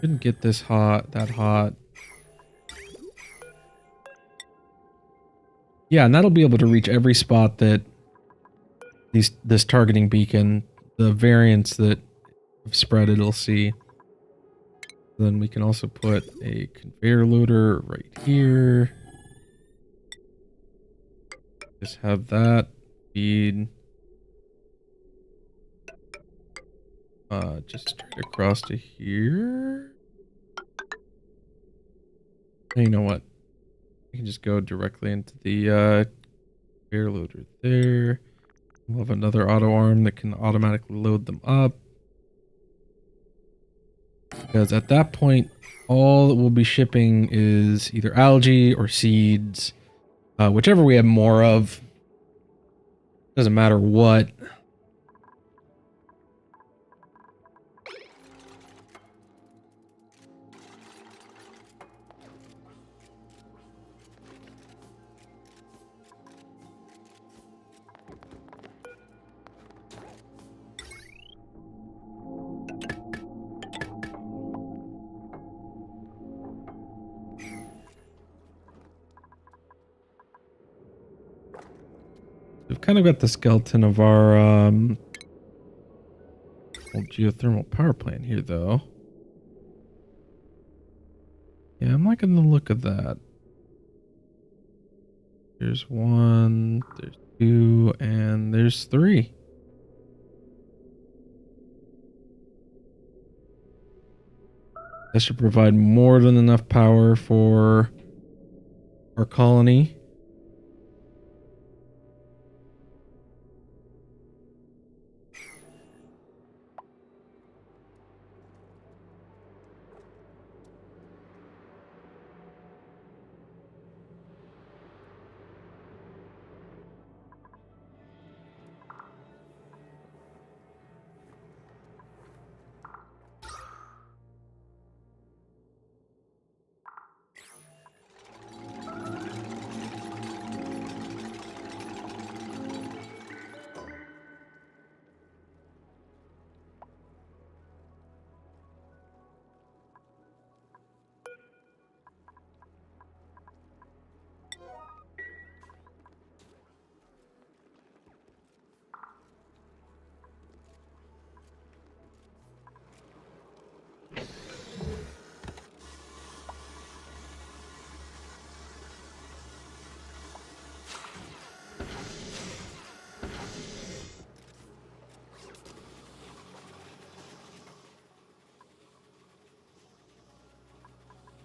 Couldn't get this hot, that hot. Yeah, and that'll be able to reach every spot that this targeting beacon, the variants that have spread it'll see. Then we can also put a conveyor loader right here. Just have that feed just straight across to here. You know what? You can just go directly into the air loader there. We'll have another auto arm that can automatically load them up. Because at that point, all that we'll be shipping is either algae or seeds. Whichever we have more of. Doesn't matter what. We've kind of got the skeleton of our old geothermal power plant here, though. Yeah, I'm liking the look of that. There's 1, there's 2, and there's 3. That should provide more than enough power for our colony.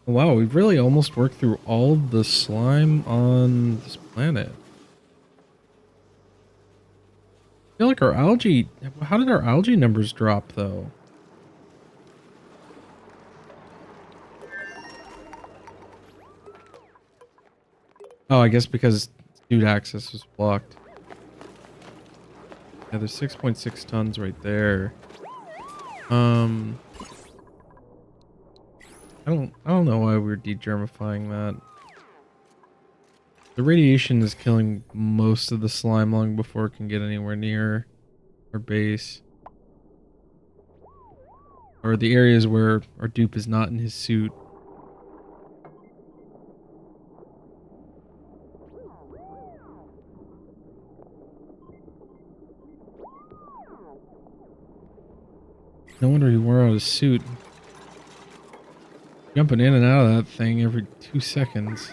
Wow, we've really almost worked through all the slime on this planet. I feel like our algae... How did our algae numbers drop, though? Oh, I guess because dude access was blocked. Yeah, there's 6.6 tons right there. I don't know why we're de-germifying that. The radiation is killing most of the slime long before it can get anywhere near our base. Or the areas where our dupe is not in his suit. No wonder he wore out his suit. Jumping in and out of that thing every 2 seconds.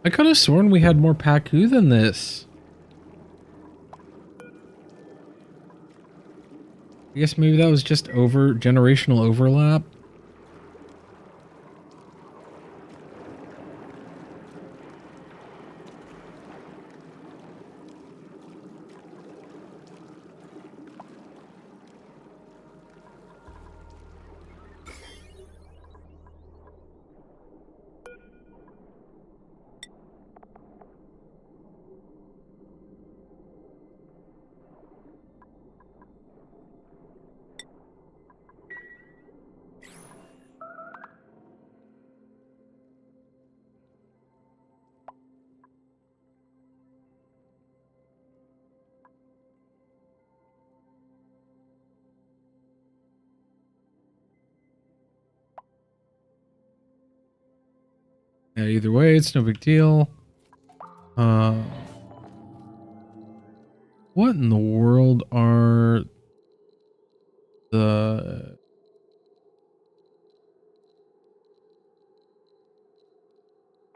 I could have sworn we had more Paku than this. I guess maybe that was just generational overlap. Yeah, either way, it's no big deal. What in the world are the...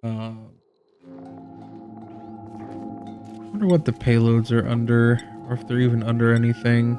I wonder what the payloads are under, or if they're even under anything.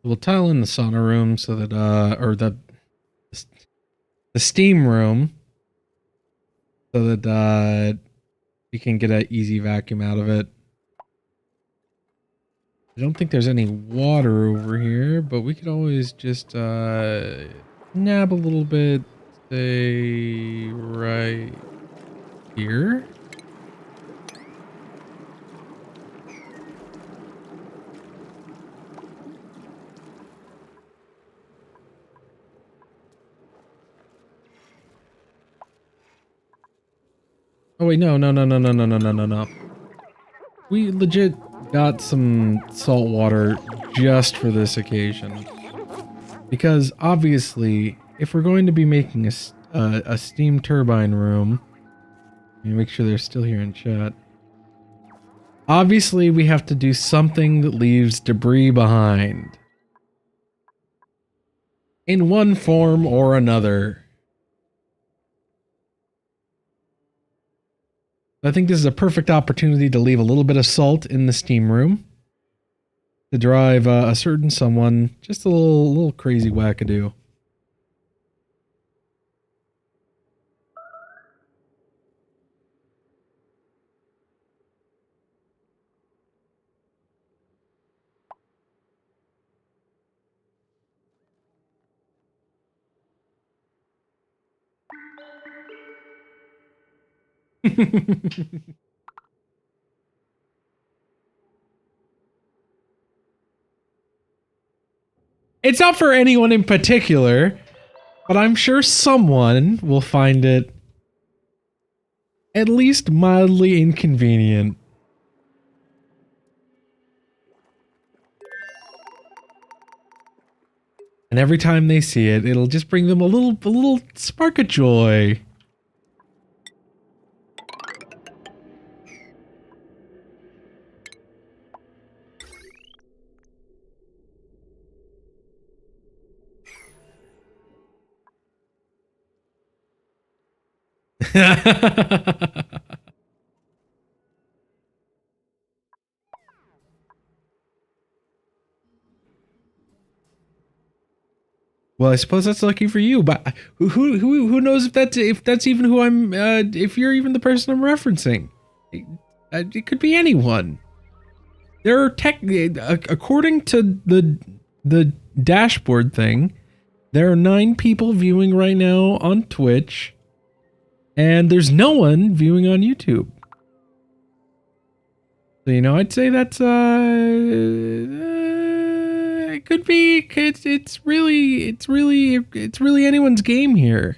We'll tile in the sauna room so that, or the steam room so that, you can get an easy vacuum out of it. I don't think there's any water over here, but we could always just, nab a little bit, say, right here. Oh wait, no. We legit got some salt water just for this occasion. Because obviously, if we're going to be making a steam turbine room, let me make sure they're still here in chat. Obviously, we have to do something that leaves debris behind. In one form or another. I think this is a perfect opportunity to leave a little bit of salt in the steam room to drive a certain someone just a little crazy wackadoo. It's not for anyone in particular, but I'm sure someone will find it at least mildly inconvenient. And every time they see it, it'll just bring them a little spark of joy. Well, I suppose that's lucky for you, but who knows if that's even who I'm if you're even the person I'm referencing. It could be anyone. There are according to the dashboard thing, There are 9 people viewing right now on Twitch, and there's no one viewing on YouTube. So, you know, I'd say that's, it could be, it's really anyone's game here.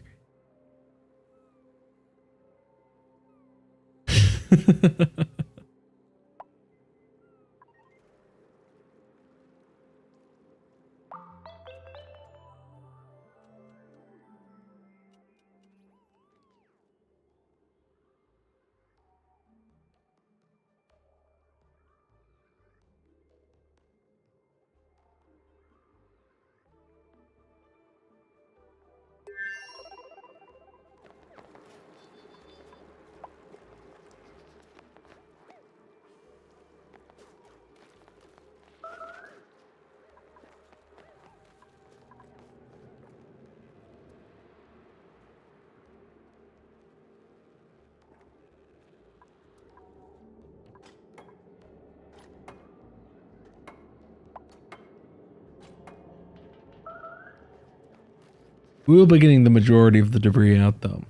We will be getting the majority of the debris out, though.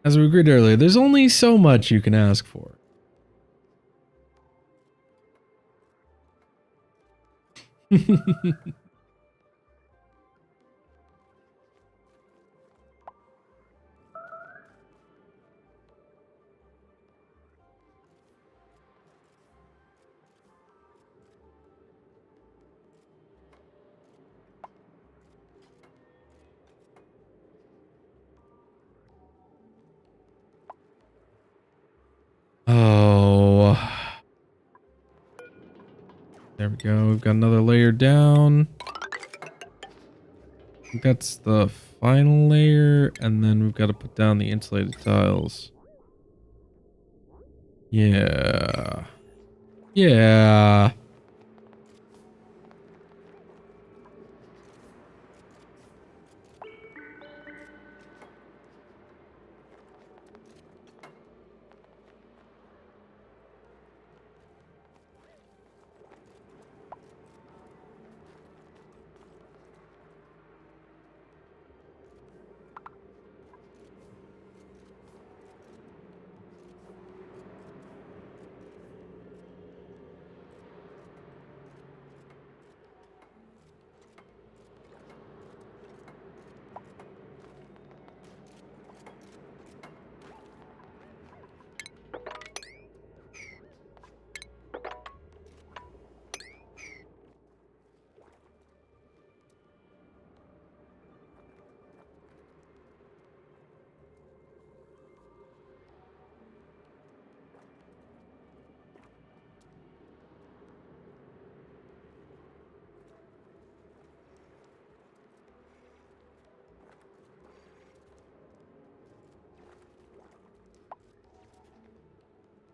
As we agreed earlier, there's only so much you can ask for. Oh. There we go. We've got another layer down. I think that's the final layer, and then we've got to put down the insulated tiles. Yeah. Yeah.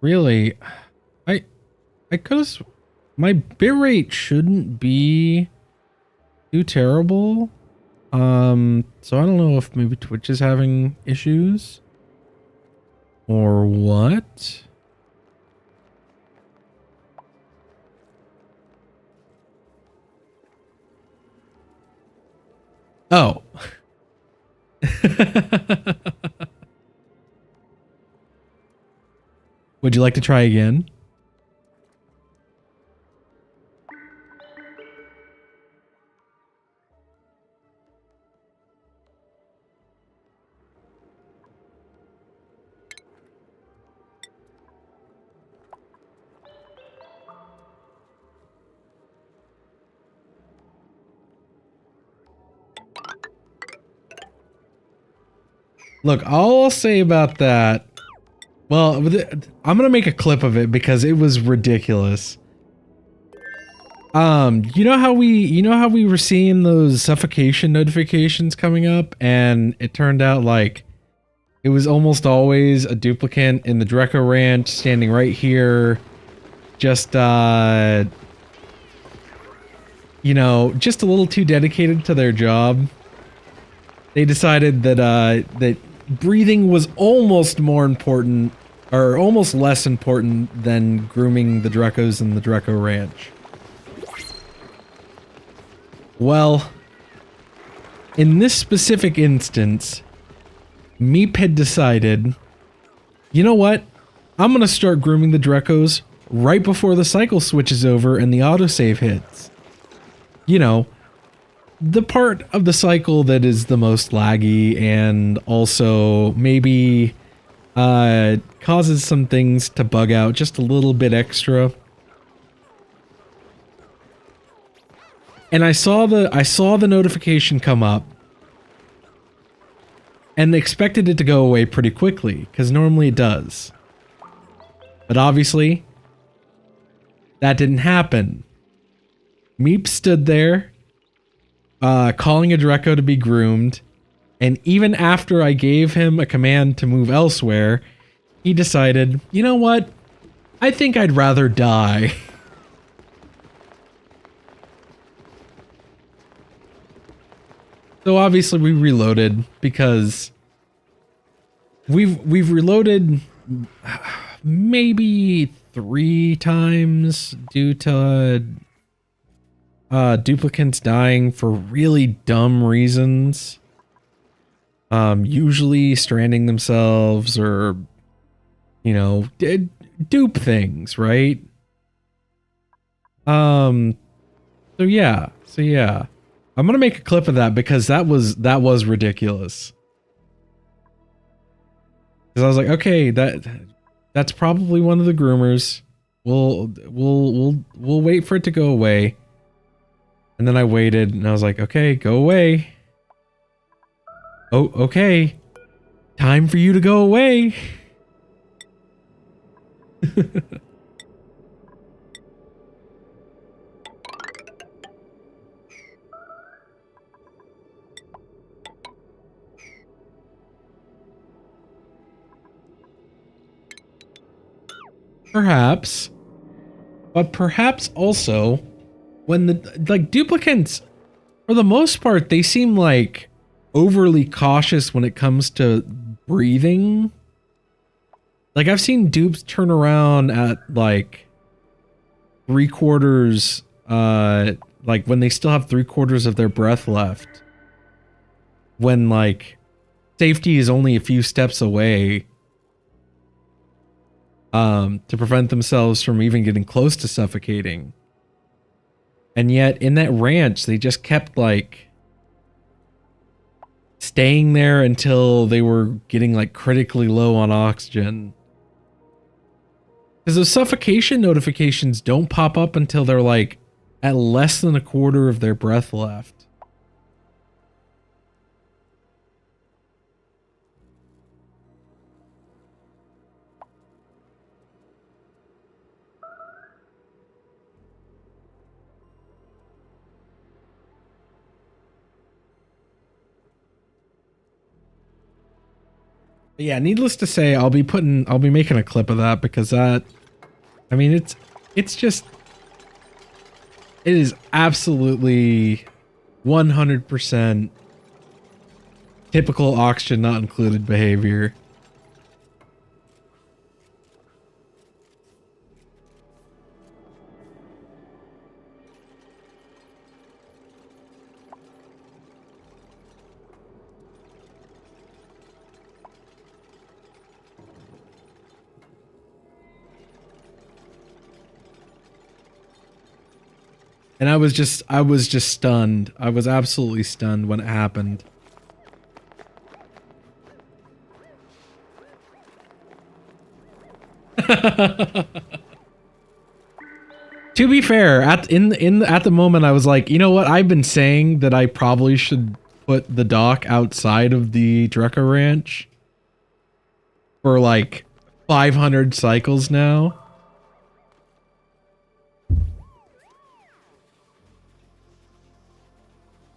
Really, I could have. My bitrate shouldn't be too terrible. So I don't know if maybe Twitch is having issues or what. Oh. Would you like to try again? Look, all I'll say about that. Well, I'm gonna make a clip of it because it was ridiculous. You know how we were seeing those suffocation notifications coming up, and it turned out like it was almost always a duplicant in the Dreco Ranch standing right here, just you know, just a little too dedicated to their job. They decided that that breathing was almost more important, or almost less important than grooming the Drecos in the Dreco Ranch. Well, in this specific instance, Meep had decided, you know what? I'm going to start grooming the Drekos right before the cycle switches over and the autosave hits. You know, the part of the cycle that is the most laggy and also maybe causes some things to bug out just a little bit extra. And I saw the notification come up and expected it to go away pretty quickly, because normally it does. But obviously, that didn't happen. Meep stood there, calling a Dreko to be groomed, and even after I gave him a command to move elsewhere, he decided, you know what? I think I'd rather die. So obviously we reloaded, because we've reloaded maybe 3 times due to duplicants dying for really dumb reasons. Usually stranding themselves or, you know, dupe things, right? So yeah. I'm gonna make a clip of that because that was ridiculous. Because I was like, okay, that's probably one of the groomers. We'll wait for it to go away. And then I waited and I was like, okay, go away. Oh, okay. Time for you to go away. Perhaps. But perhaps also, when the, like, duplicants, for the most part, they seem like overly cautious when it comes to breathing. Like, I've seen dupes turn around at, like, 3/4, like, when they still have 3/4 of their breath left. When, like, safety is only a few steps away. To prevent themselves from even getting close to suffocating. And yet, in that ranch, they just kept, like, staying there until they were getting, like, critically low on oxygen. Because those suffocation notifications don't pop up until they're, like, at less than 1/4 of their breath left. But yeah, needless to say, I'll be making a clip of that because that, I mean, it's just, it is absolutely 100% typical oxygen not included behavior. And I was just stunned. I was absolutely stunned when it happened. To be fair, at the moment I was like, you know what? I've been saying that I probably should put the dock outside of the Dreka Ranch for like 500 cycles now.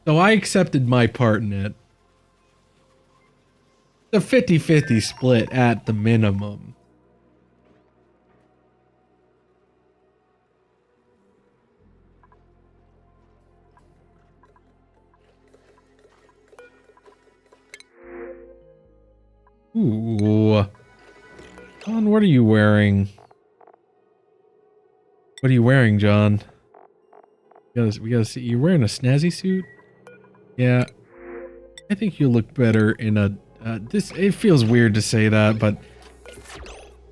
So I accepted my part in it. The 50-50 split at the minimum. Ooh. John, what are you wearing? What are you wearing, John? We gotta see. You're wearing a snazzy suit? Yeah. I think you'll look better in a... it feels weird to say that, but...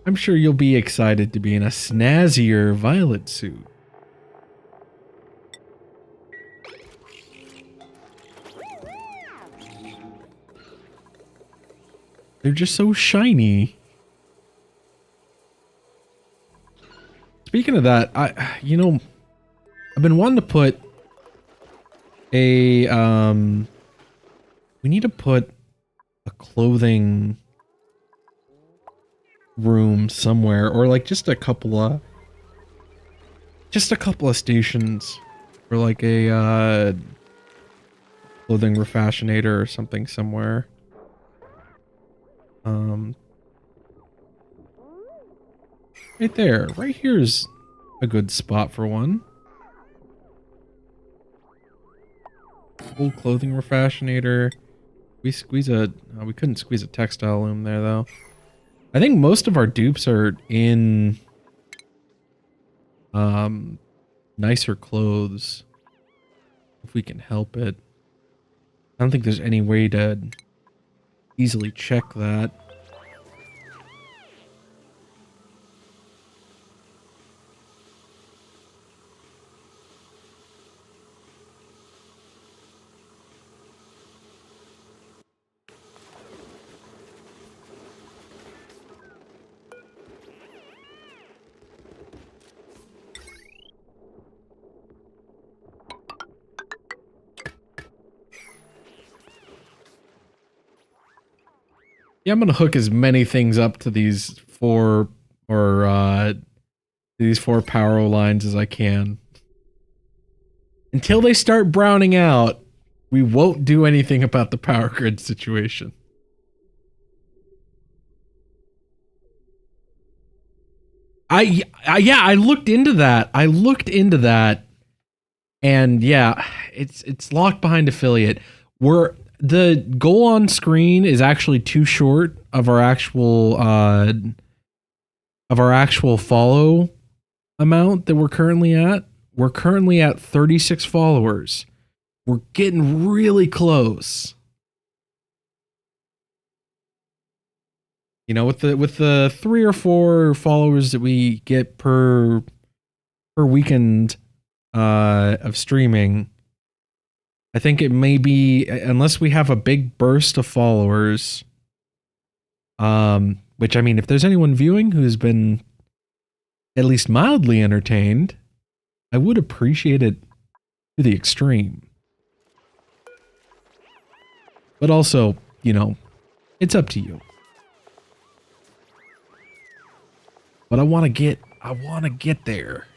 I'm sure you'll be excited to be in a snazzier violet suit. They're just so shiny. Speaking of that, I've been wanting to put a, we need to put a clothing room somewhere, or like just a couple of stations for like a, clothing refashionator or something somewhere. Right there. Right here is a good spot for one. Old clothing refashionator. We couldn't squeeze a textile loom there though. I think most of our dupes are in nicer clothes. If we can help it. I don't think there's any way to easily check that. Yeah, I'm gonna hook as many things up to these four power lines as I can. Until they start browning out, we won't do anything about the power grid situation. I looked into that. And yeah, it's locked behind affiliate. The goal on screen is actually too short of our actual follow amount that we're currently at. We're currently at 36 followers. We're getting really close. You know, with the 3 or 4 followers that we get per weekend of streaming, I think it may be, unless we have a big burst of followers, which, I mean, if there's anyone viewing who's been at least mildly entertained, I would appreciate it to the extreme. But also, you know, it's up to you. But I want to get there.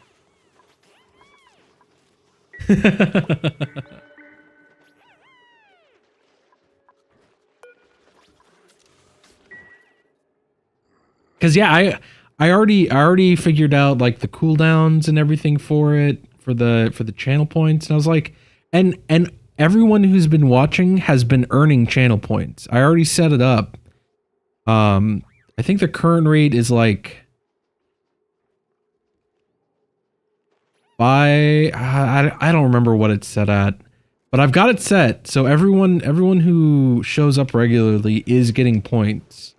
Cause yeah, I already figured out like the cooldowns and everything for it, for the channel points, and I was like, and everyone who's been watching has been earning channel points. I already set it up. I think the current rate is like I don't remember what it's set at, but I've got it set so everyone who shows up regularly is getting points.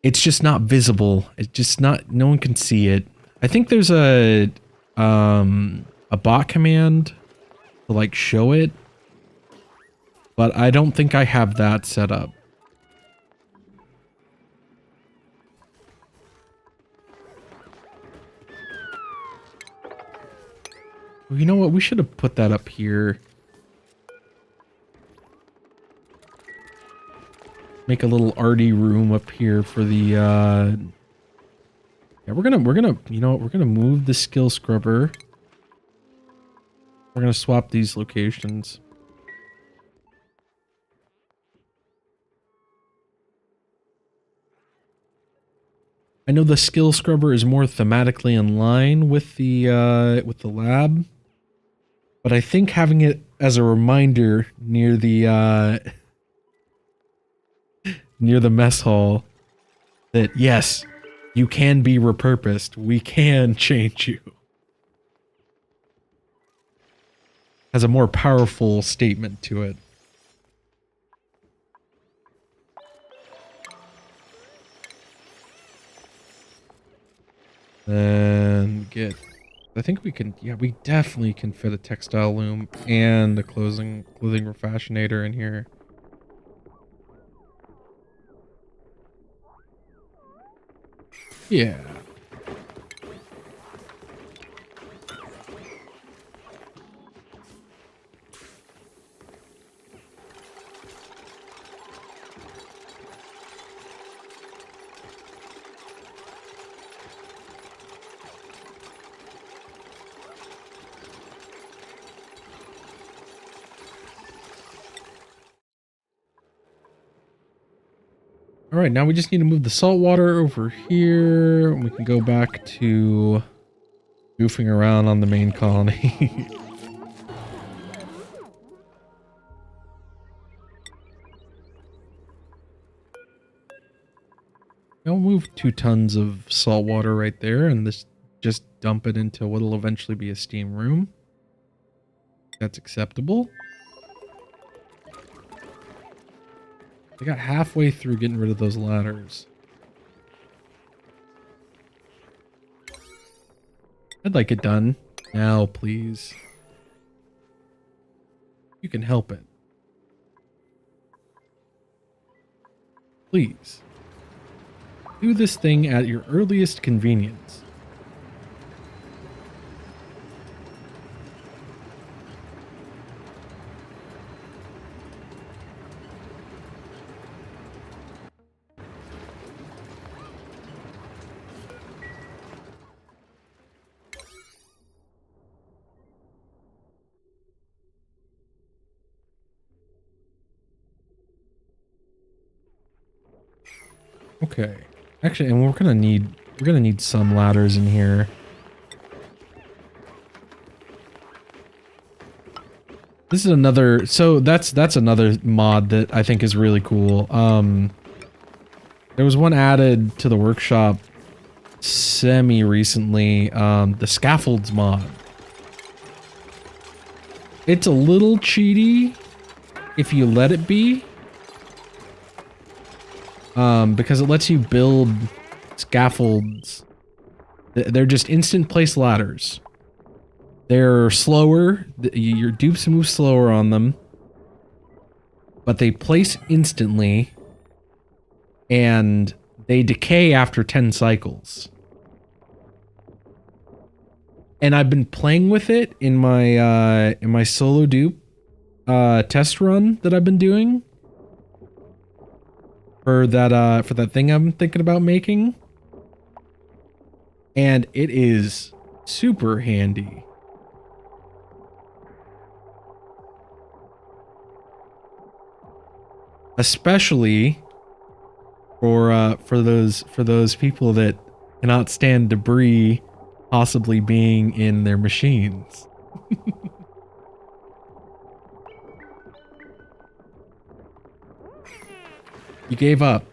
It's just not visible. It's just not, no one can see it. I think there's a bot command to like show it, but I don't think I have that set up. Well, you know what? We should have put that up here. Make a little arty room up here for the yeah, we're gonna you know what, we're gonna move the skill scrubber. We're gonna swap these locations. I know the skill scrubber is more thematically in line with the lab, but I think having it as a reminder near the mess hall that yes, You can be repurposed. We can change you. Has a more powerful statement to it. Then get... I think we can... Yeah, we definitely can fit a textile loom and a clothing refashionator in here. Yeah. All right, now we just need to move the salt water over here. We can go back to goofing around on the main colony. I'll move 2 tons of salt water right there and this just dump it into what'll eventually be a steam room. That's acceptable. I got halfway through getting rid of those ladders. I'd like it done. Now, please. You can help it. Please. Do this thing at your earliest convenience. Okay. Actually, and we're gonna need some ladders in here. This is another, so that's another mod that I think is really cool. There was one added to the workshop semi-recently, the scaffolds mod. It's a little cheaty if you let it be. Because it lets you build scaffolds. They're just instant place ladders. They're slower. Your dupes move slower on them. But they place instantly. And they decay after 10 cycles. And I've been playing with it in my solo dupe test run that I've been doing. For that thing I'm thinking about making. And it is super handy. Especially for those people that cannot stand debris possibly being in their machines. You gave up.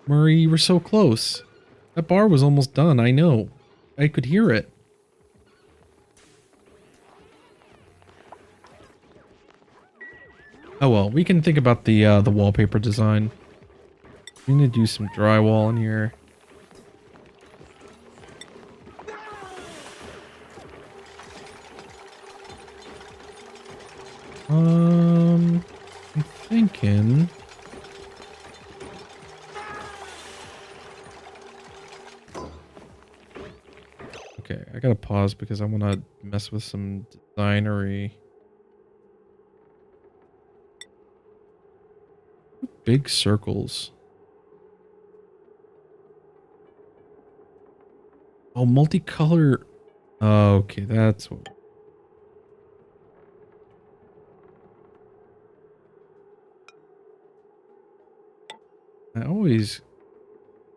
Murray, you were so close. That bar was almost done, I know. I could hear it. Oh well, we can think about the wallpaper design. We need to do some drywall in here. I'm thinking... Okay, I gotta pause because I want to mess with some designery. Big circles. Oh, multicolor. Oh, okay, that's what. I always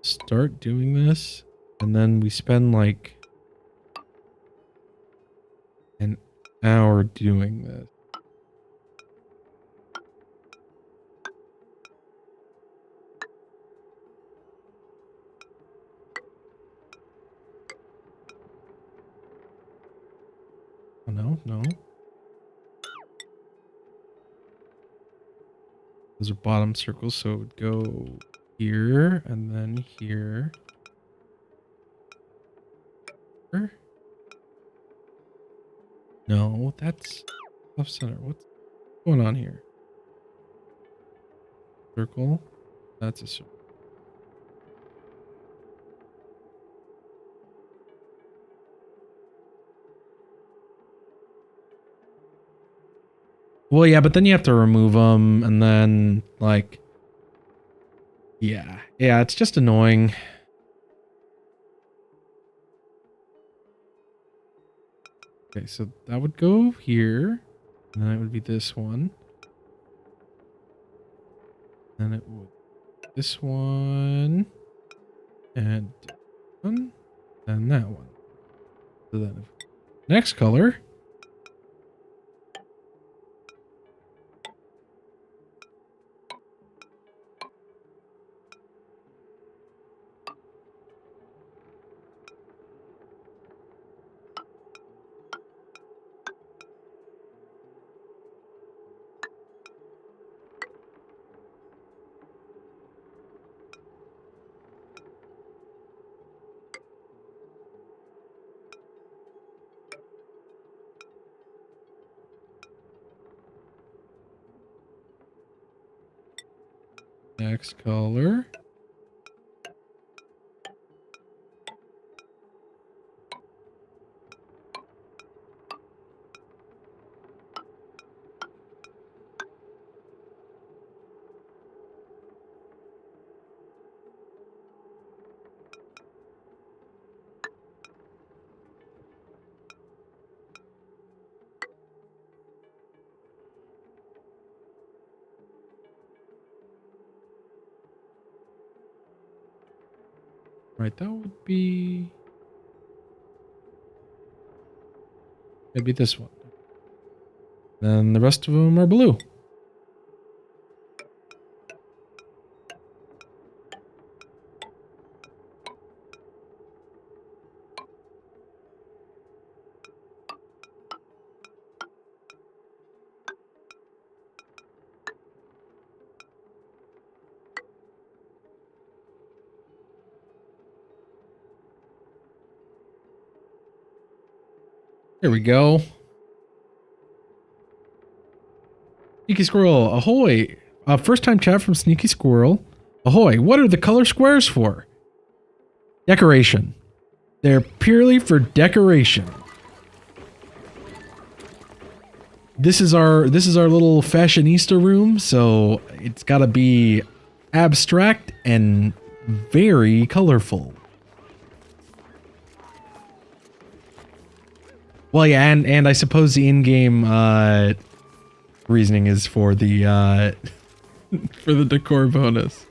start doing this and then we spend like an hour doing this. no. Those are bottom circles, so it would go here and then here. Here. No, that's off center. What's going on here? Circle. That's a circle. Well, yeah, but then you have to remove them, and then, like, yeah, it's just annoying. Okay, so that would go here, and then it would be this one. And it would this one, and one, and that one. So then, next color. Next color. Right, that would be maybe this one. Then the rest of them are blue. There we go. Sneaky Squirrel, ahoy! First time chat from Sneaky Squirrel. Ahoy, what are the color squares for? Decoration. They're purely for decoration. This is our little fashionista room, so it's gotta be abstract and very colorful. Well, yeah, and I suppose the in-game reasoning is for the for the decor bonus.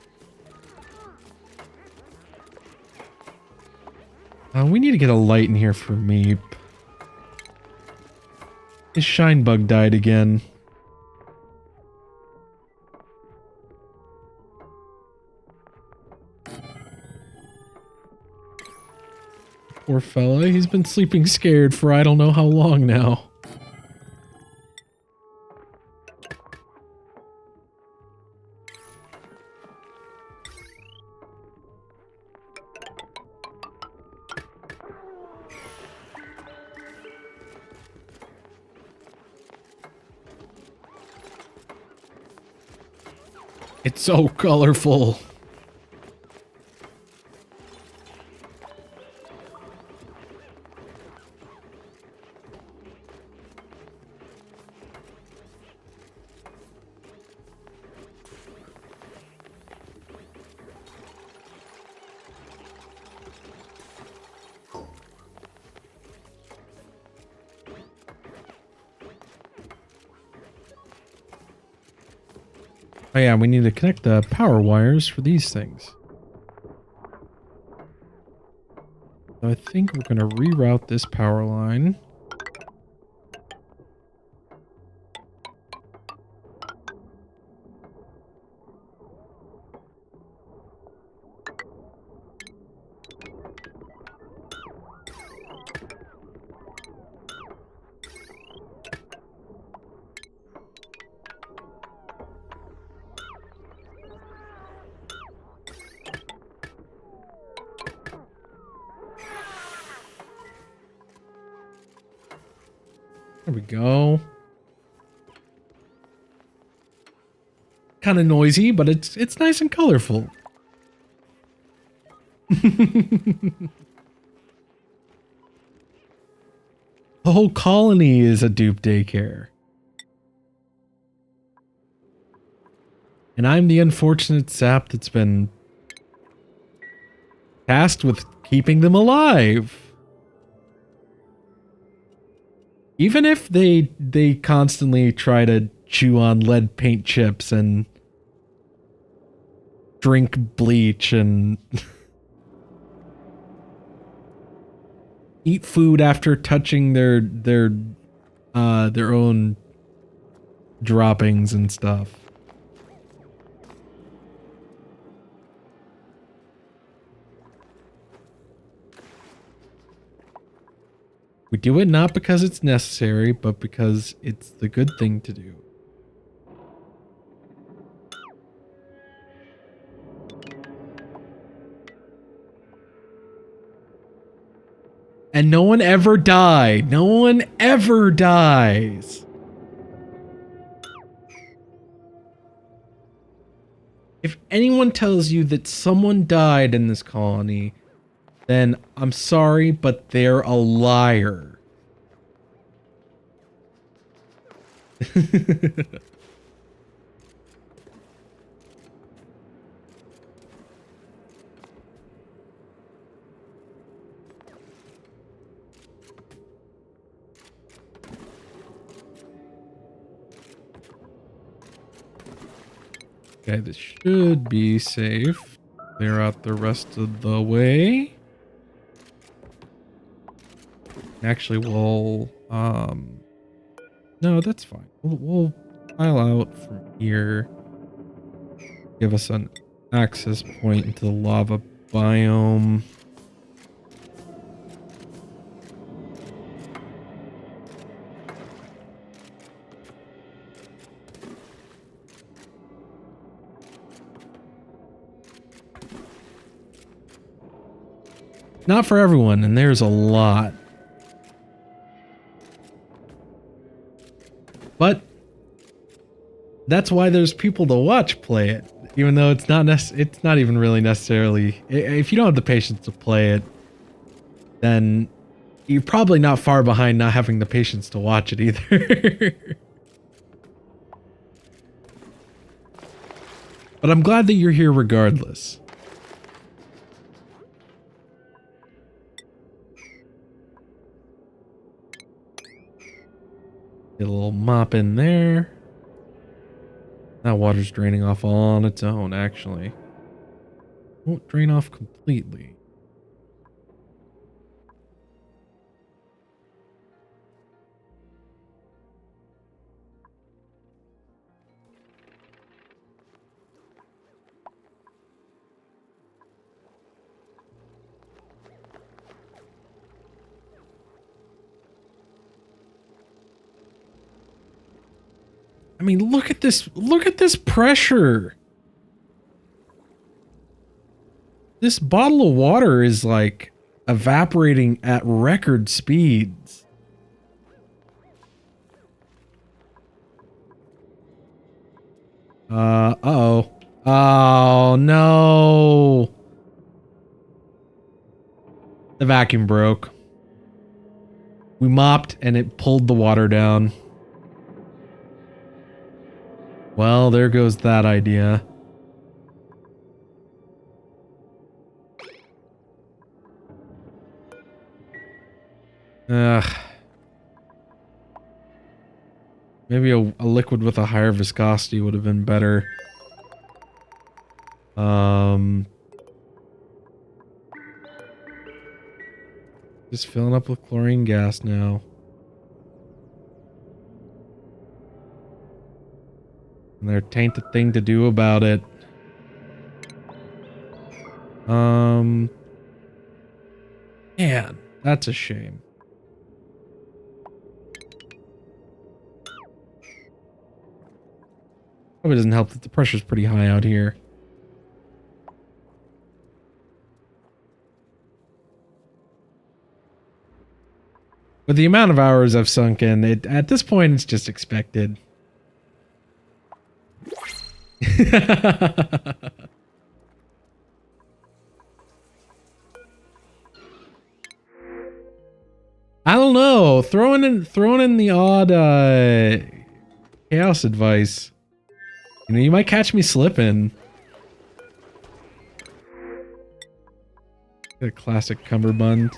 We need to get a light in here for Meep. His shine bug died again. Poor fella, he's been sleeping scared for I don't know how long now. It's so colorful. Oh yeah, we need to connect the power wires for these things. So I think we're going to reroute this power line. There we go. Kind of noisy, but it's nice and colorful. The whole colony is a dupe daycare. And I'm the unfortunate sap that's been tasked with keeping them alive. Even if they constantly try to chew on lead paint chips and drink bleach and eat food after touching their own droppings and stuff. We do it not because it's necessary, but because it's the good thing to do. And no one ever died. No one ever dies. If anyone tells you that someone died in this colony, then I'm sorry, but they're a liar. Okay, this should be safe. Clear out the rest of the way. Actually, we'll, no, that's fine. We'll pile out from here. Give us an access point into the lava biome. Not for everyone, and there's a lot. But that's why there's people to watch play it, even though it's not even really necessarily. If you don't have the patience to play it, then you're probably not far behind not having the patience to watch it either. But I'm glad that you're here regardless. Get a little mop in there. That water's draining off on its own, actually. Won't drain off completely. I mean, look at this pressure. This bottle of water is like evaporating at record speeds. Uh-oh. Oh, no. The vacuum broke. We mopped and it pulled the water down. Well, there goes that idea. Ugh. Maybe a liquid with a higher viscosity would have been better. Just filling up with chlorine gas now. And there ain't a thing to do about it. Man, that's a shame. Probably doesn't help that the pressure's pretty high out here. With the amount of hours I've sunk in, at this point, it's just expected. I don't know. Throwing in the odd chaos advice. You know, you might catch me slipping. A classic cummerbund.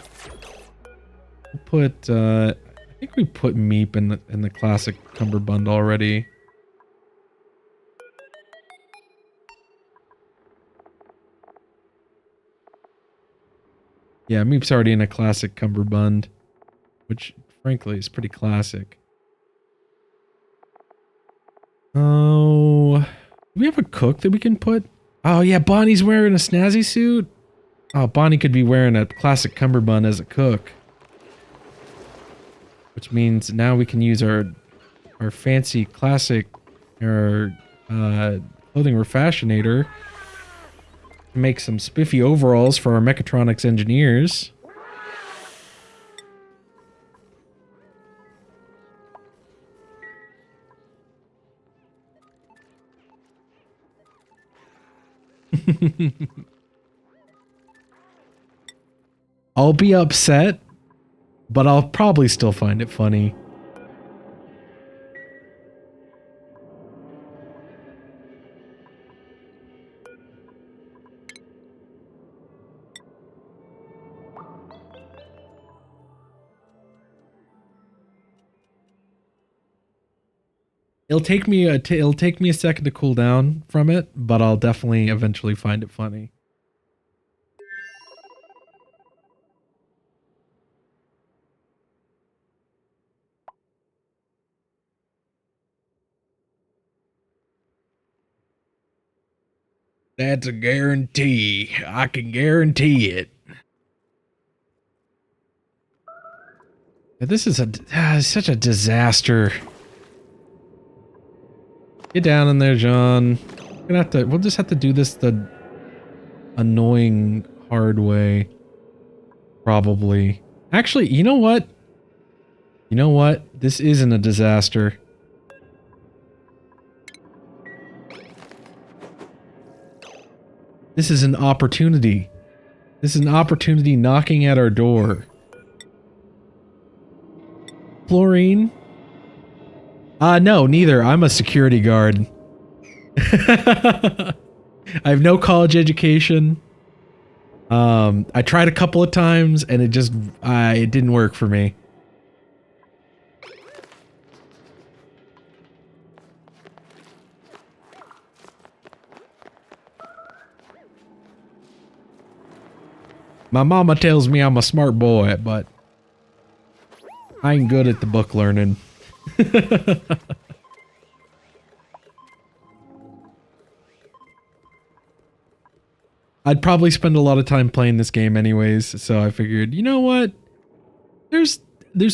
We'll put I think we put meep in the classic cummerbund already. Yeah, meep's already in a classic cummerbund, which frankly is pretty classic. Oh, do we have a cook that we can put? Oh yeah, Bonnie's wearing a snazzy suit. Oh, Bonnie could be wearing a classic cummerbund as a cook. Which means now we can use our fancy classic clothing refashionator to make some spiffy overalls for our mechatronics engineers. I'll be upset, but I'll probably still find it funny. It'll take me a second to cool down from it, but I'll definitely eventually find it funny. That's a guarantee. I can guarantee it. This is such a disaster. Get down in there, John. We'll just have to do this the annoying hard way. Probably. Actually, you know what? You know what? This isn't a disaster. This is an opportunity. This is an opportunity knocking at our door. Fluorine? No, neither. I'm a security guard. I have no college education. I tried a couple of times and it didn't work for me. My mama tells me I'm a smart boy, but I ain't good at the book learning. I'd probably spend a lot of time playing this game anyways, so I figured, you know what? There's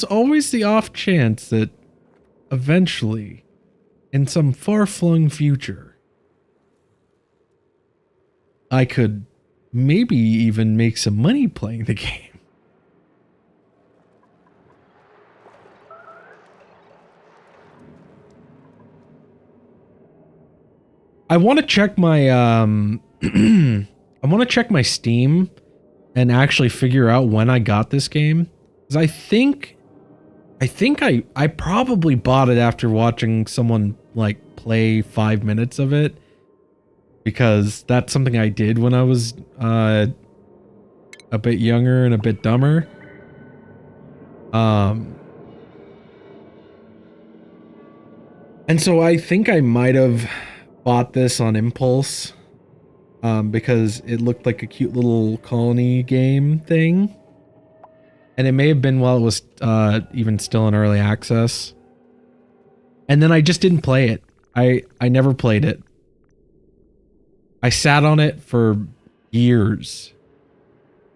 always the off chance that eventually, in some far-flung future, I could maybe even make some money playing the game. I want to check my I want to check my Steam and actually figure out when I got this game, because I think I probably bought it after watching someone like play 5 minutes of it, because that's something I did when I was a bit younger and a bit dumber. And so I think I might have bought this on impulse, because it looked like a cute little colony game thing. And it may have been while it was even still in early access. And then I just didn't play it. I never played it. I sat on it for years.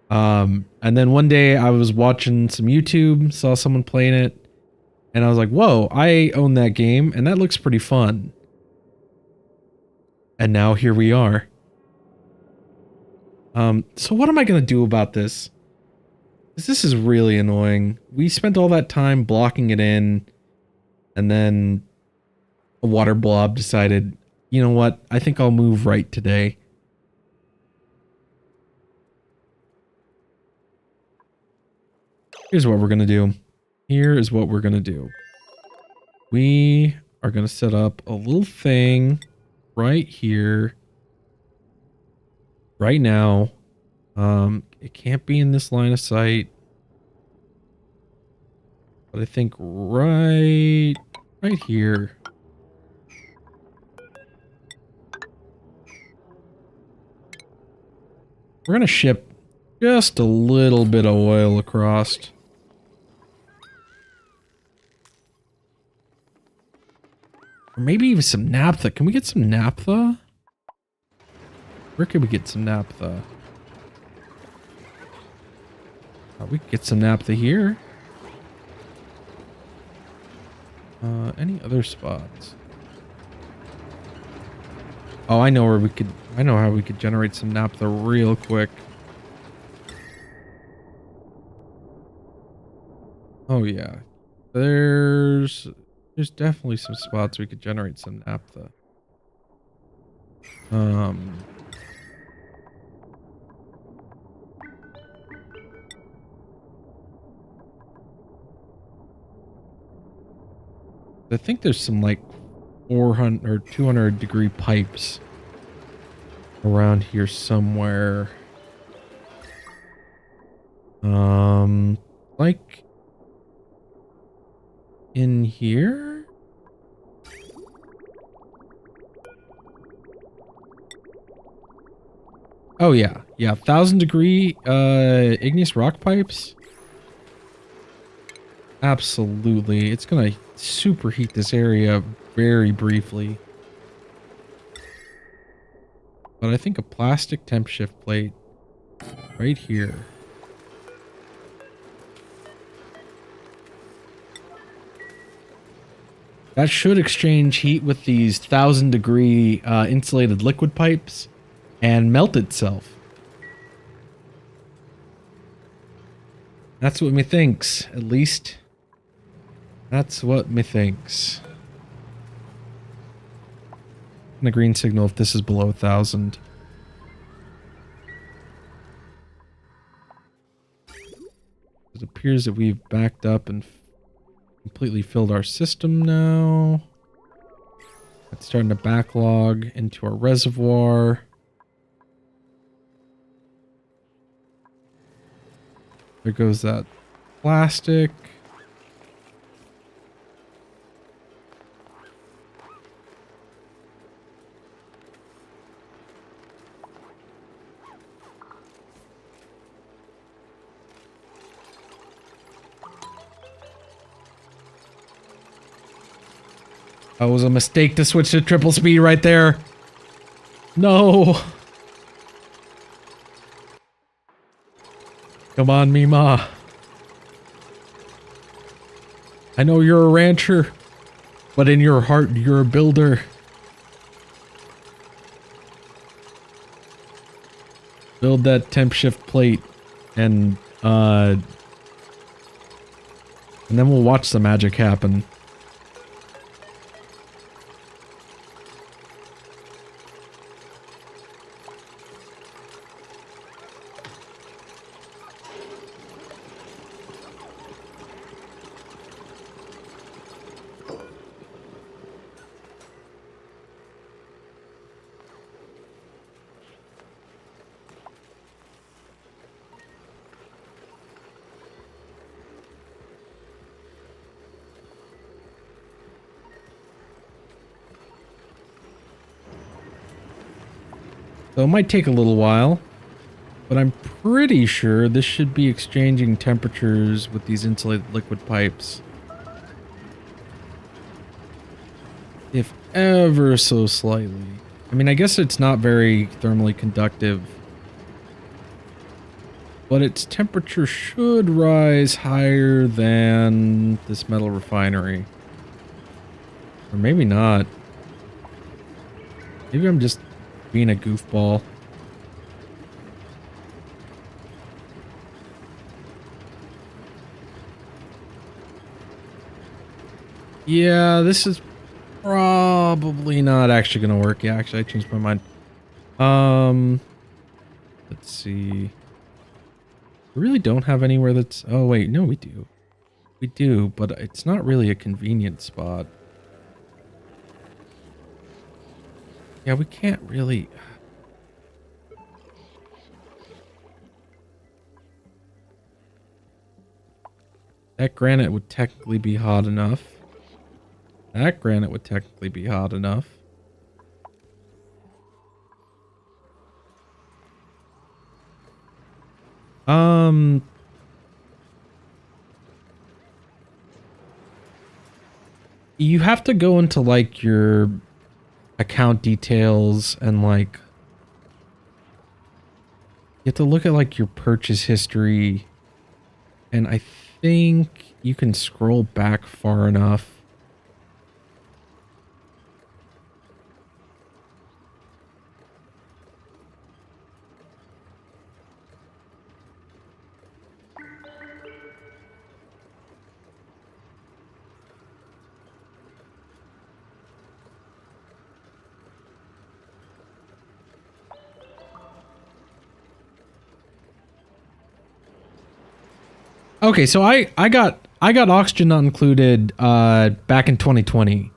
And then one day I was watching some YouTube, saw someone playing it, and I was like, whoa, I own that game, and that looks pretty fun. And now here we are. So what am I going to do about this? This is really annoying. We spent all that time blocking it in, and then a water blob decided, you know what, I think I'll move right today. Here's what we're gonna do. Here is what we're gonna do. We are gonna set up a little thing right here. Right now. It can't be in this line of sight. But I think right here. We're gonna ship just a little bit of oil across. Or maybe even some naphtha. Can we get some naphtha? Where can we get some naphtha? We could get some naphtha here. Any other spots? Oh, I know where we could. I know how we could generate some naphtha real quick. Oh yeah, there's definitely some spots we could generate some naphtha. I think there's some like 400 or 200 degree pipes around here somewhere. Like in here? Oh yeah. Yeah, 1,000 degree igneous rock pipes. Absolutely. It's gonna superheat this area very briefly. But I think a plastic temp shift plate right here. That should exchange heat with these 1,000 degree insulated liquid pipes and melt itself. That's what me thinks, at least. That's what me thinks. And the green signal if this is below 1,000. It appears that we've backed up and completely filled our system now. It's starting to backlog into our reservoir. There goes that plastic. That was a mistake to switch to triple speed right there. No. Come on, Mima. I know you're a rancher, but in your heart, you're a builder. Build that temp shift plate, and then we'll watch the magic happen. So it might take a little while, but I'm pretty sure this should be exchanging temperatures with these insulated liquid pipes. If ever so slightly. I mean, I guess it's not very thermally conductive, but its temperature should rise higher than this metal refinery. Or maybe not. Maybe I'm just being a goofball. Yeah, this is probably not actually gonna work. Yeah, actually, I changed my mind. Let's see. We really don't have anywhere that's... Oh, wait. No, we do. We do, but it's not really a convenient spot. Yeah, we can't really... That granite would technically be hot enough. That granite would technically be hot enough. You have to go into like your account details and like you have to look at like your purchase history, and I think you can scroll back far enough. Okay, so I got oxygen not included back in 2020.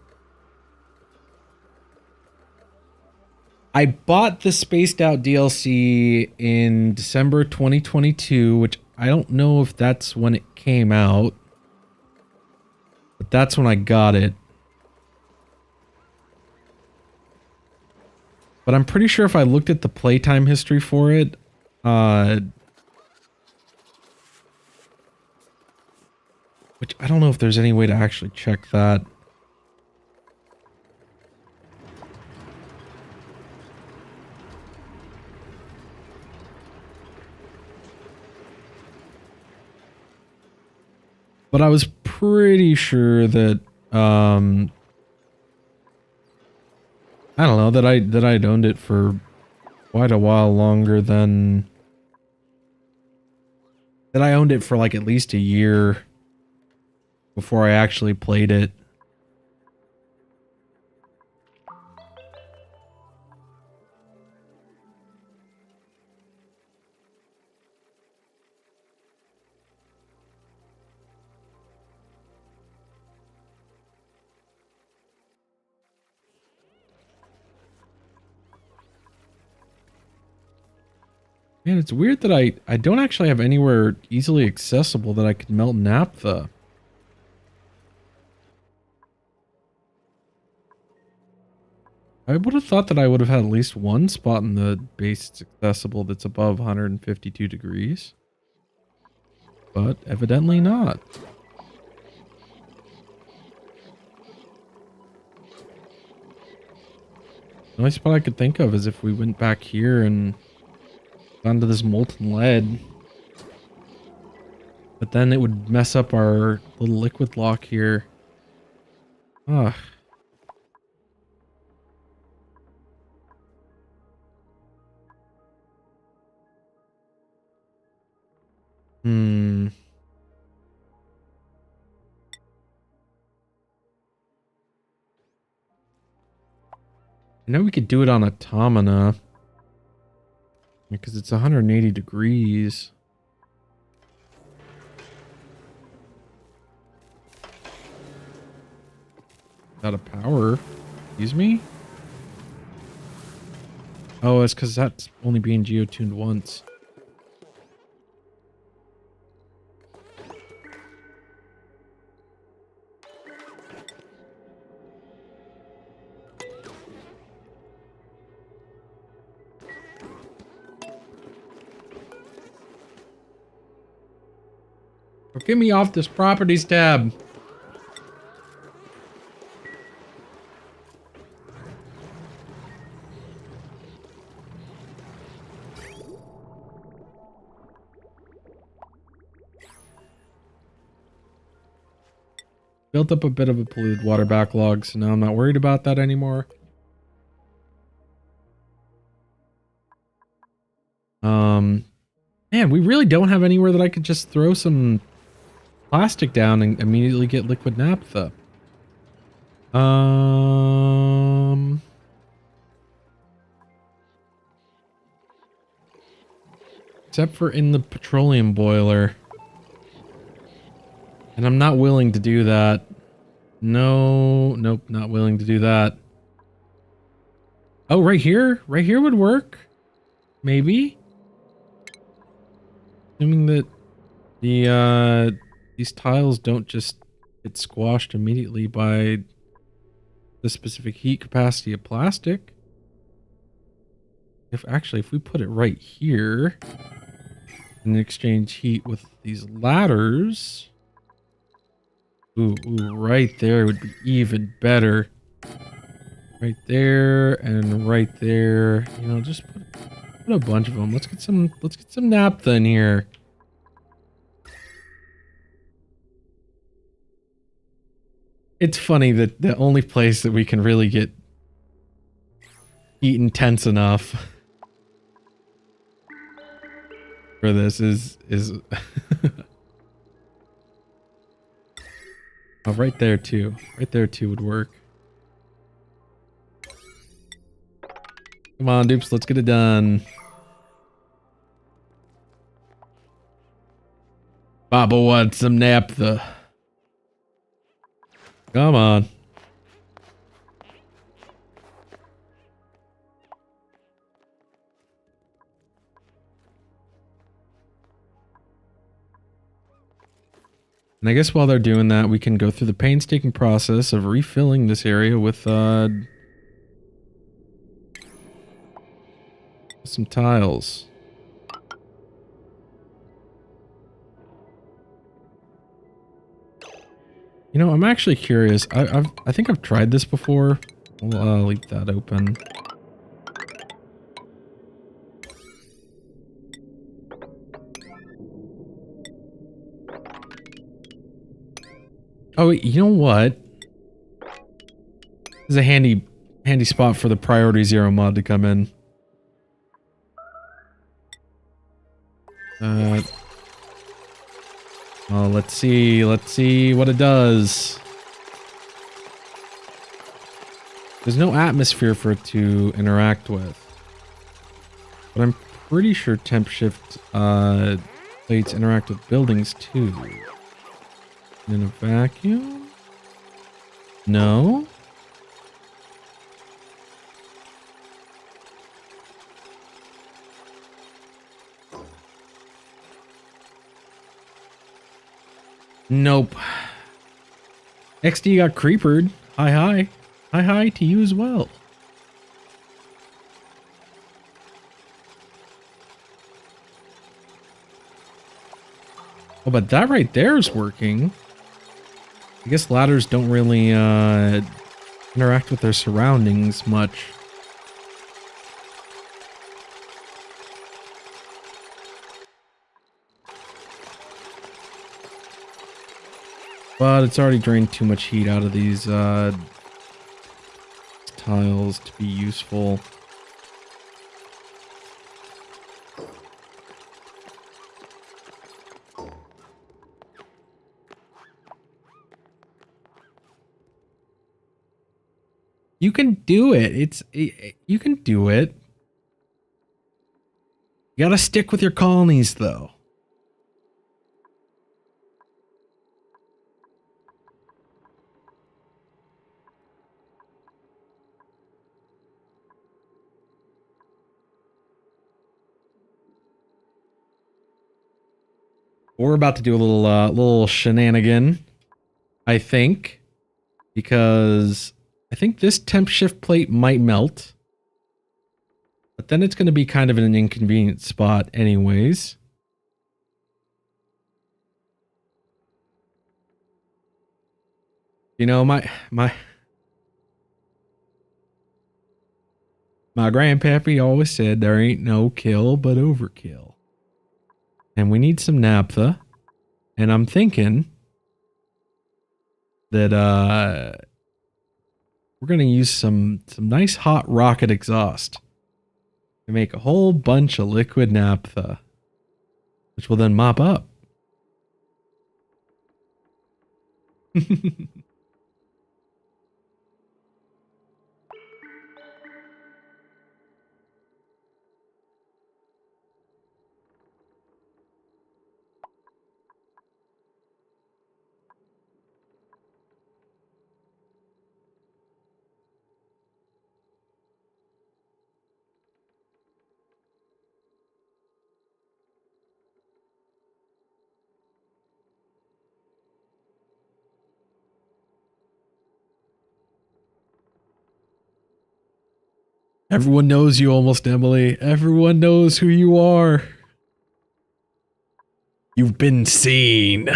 I bought the Spaced Out DLC in December 2022, which I don't know if that's when it came out, but that's when I got it. But I'm pretty sure if I looked at the playtime history for it, which I don't know if there's any way to actually check that. But I was pretty sure that, I don't know, that I'd owned it for quite a while longer than... That I owned it for like at least a year before I actually played it. Man, it's weird that I don't actually have anywhere easily accessible that I could melt naphtha. I would have thought that I would have had at least one spot in the base that's accessible that's above 152 degrees. But evidently not. The only spot I could think of is if we went back here and onto this molten lead. But then it would mess up our little liquid lock here. Ugh. I know we could do it on Automata. Because it's 180 degrees. Out of power. Excuse me? Oh, it's because that's only being geotuned once. Oh, get me off this properties tab. Built up a bit of a polluted water backlog, so now I'm not worried about that anymore. Man, we really don't have anywhere that I could just throw some plastic down and immediately get liquid naphtha. Um, except for in the petroleum boiler. And I'm not willing to do that. No, nope, not willing to do that. Oh, right here? Right here would work? Maybe? Assuming that these tiles don't just get squashed immediately by the specific heat capacity of plastic. If we put it right here and exchange heat with these ladders. Ooh, right there would be even better. Right there and right there. You know, just put a bunch of them. Let's get some naphtha in here. It's funny that the only place that we can really get heat intense enough for this is oh, right there too. Right there too would work. Come on, dupes, let's get it done. Baba wants some naphtha. Come on. And I guess while they're doing that, we can go through the painstaking process of refilling this area with some tiles. You know, I'm actually curious. I think I've tried this before. I'll leave that open. Oh, you know what? This is a handy spot for the Priority Zero mod to come in. Oh, let's see what it does. There's no atmosphere for it to interact with. But I'm pretty sure temp shift plates interact with buildings too. In a vacuum? No? Nope. XD got creepered. Hi. Hi to you as well. Oh, but that right there is working. I guess ladders don't really interact with their surroundings much. But it's already drained too much heat out of these tiles to be useful. You can do it. You can do it. You gotta stick with your colonies, though. We're about to do a little shenanigan, I think, because I think this temp shift plate might melt, but then it's going to be kind of in an inconvenient spot anyways. You know, my grandpappy always said there ain't no kill but overkill. And we need some naphtha. And I'm thinking that we're going to use some nice hot rocket exhaust to make a whole bunch of liquid naphtha, which will then mop up. Everyone knows you, Almost Emily. Everyone knows who you are. You've been seen.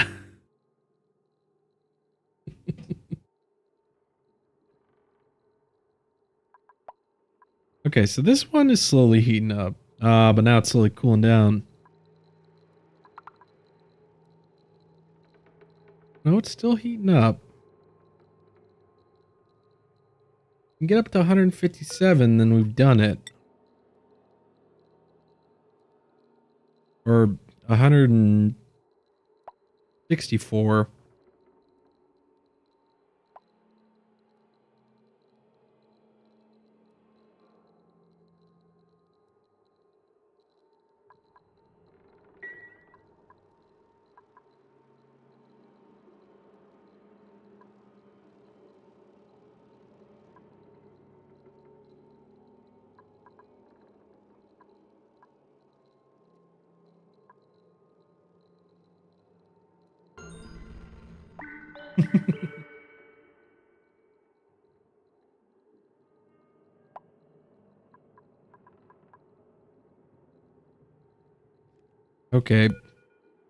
Okay, so this one is slowly heating up. But now it's slowly cooling down. No, it's still heating up. We can get up to 157, then we've done it. Or 164. Okay.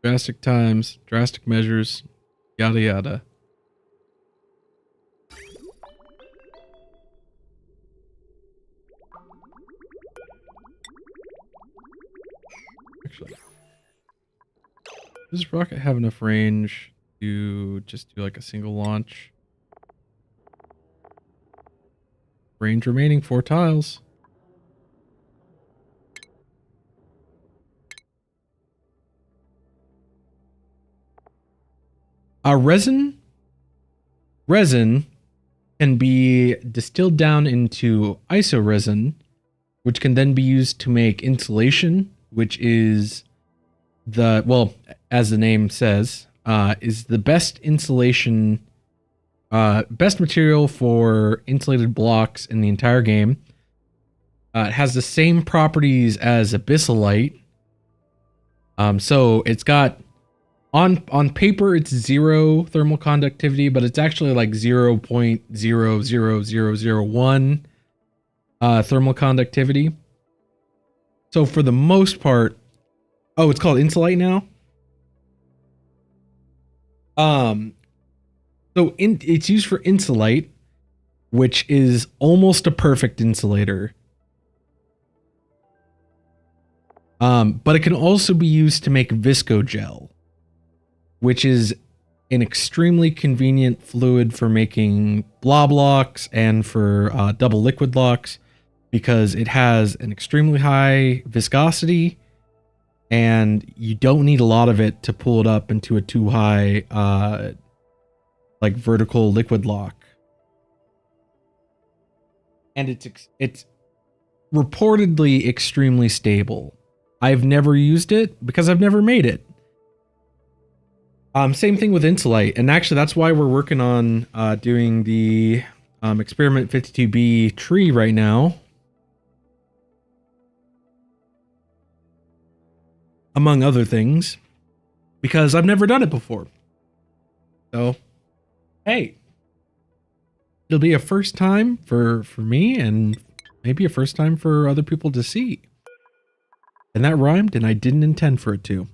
Drastic times, drastic measures, yada yada. Actually, does this rocket have enough range to just do like a single launch? Range remaining 4 tiles. Resin can be distilled down into isoresin, which can then be used to make insulation, which is the, well, as the name says, is the best insulation, best material for insulated blocks in the entire game. It has the same properties as abyssalite. So it's got, on paper, it's 0 thermal conductivity, but it's actually like 0.00001 thermal conductivity. So for the most part, oh, it's called insulite now. So it's used for insulite, which is almost a perfect insulator. But it can also be used to make viscogel, which is an extremely convenient fluid for making blob locks and for double liquid locks, because it has an extremely high viscosity and you don't need a lot of it to pull it up into a too high like vertical liquid lock. And it's reportedly extremely stable. I've never used it because I've never made it. Same thing with insulite, and actually that's why we're working on doing the experiment 52B tree right now, among other things, because I've never done it before. So, hey, it'll be a first time for me, and maybe a first time for other people to see. And that rhymed, and I didn't intend for it to.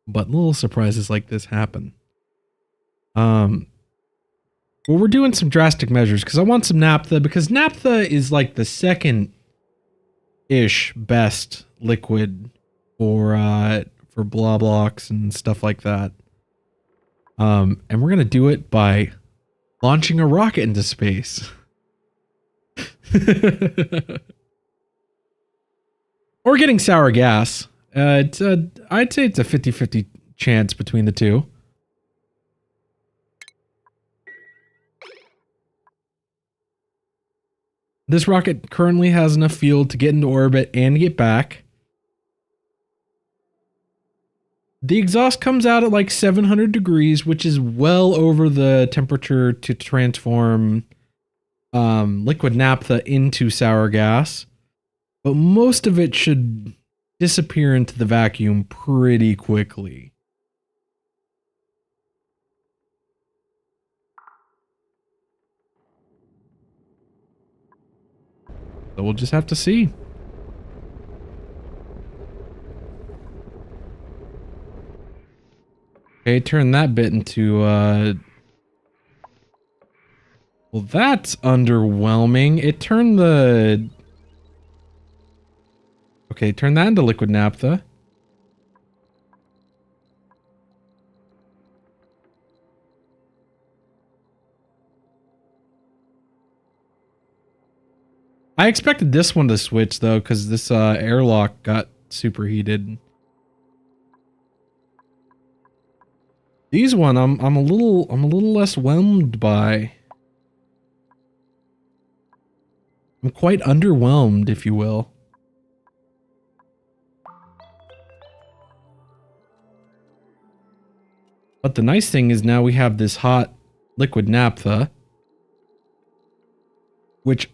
But little surprises like this happen. Well, we're doing some drastic measures because I want some naphtha, because naphtha is like the second-ish best liquid for blob locks and stuff like that. And we're gonna do it by launching a rocket into space. Or getting sour gas. I'd say it's a 50-50 chance between the two. This rocket currently has enough fuel to get into orbit and get back. The exhaust comes out at like 700 degrees, which is well over the temperature to transform liquid naphtha into sour gas. But most of it should disappear into the vacuum pretty quickly. So we'll just have to see. Okay, turn that bit into, well, that's underwhelming. It turned the... Okay, turn that into liquid naphtha. I expected this one to switch though, because this airlock got superheated. These one I'm a little less whelmed by. I'm quite underwhelmed, if you will. But the nice thing is now we have this hot liquid naphtha, which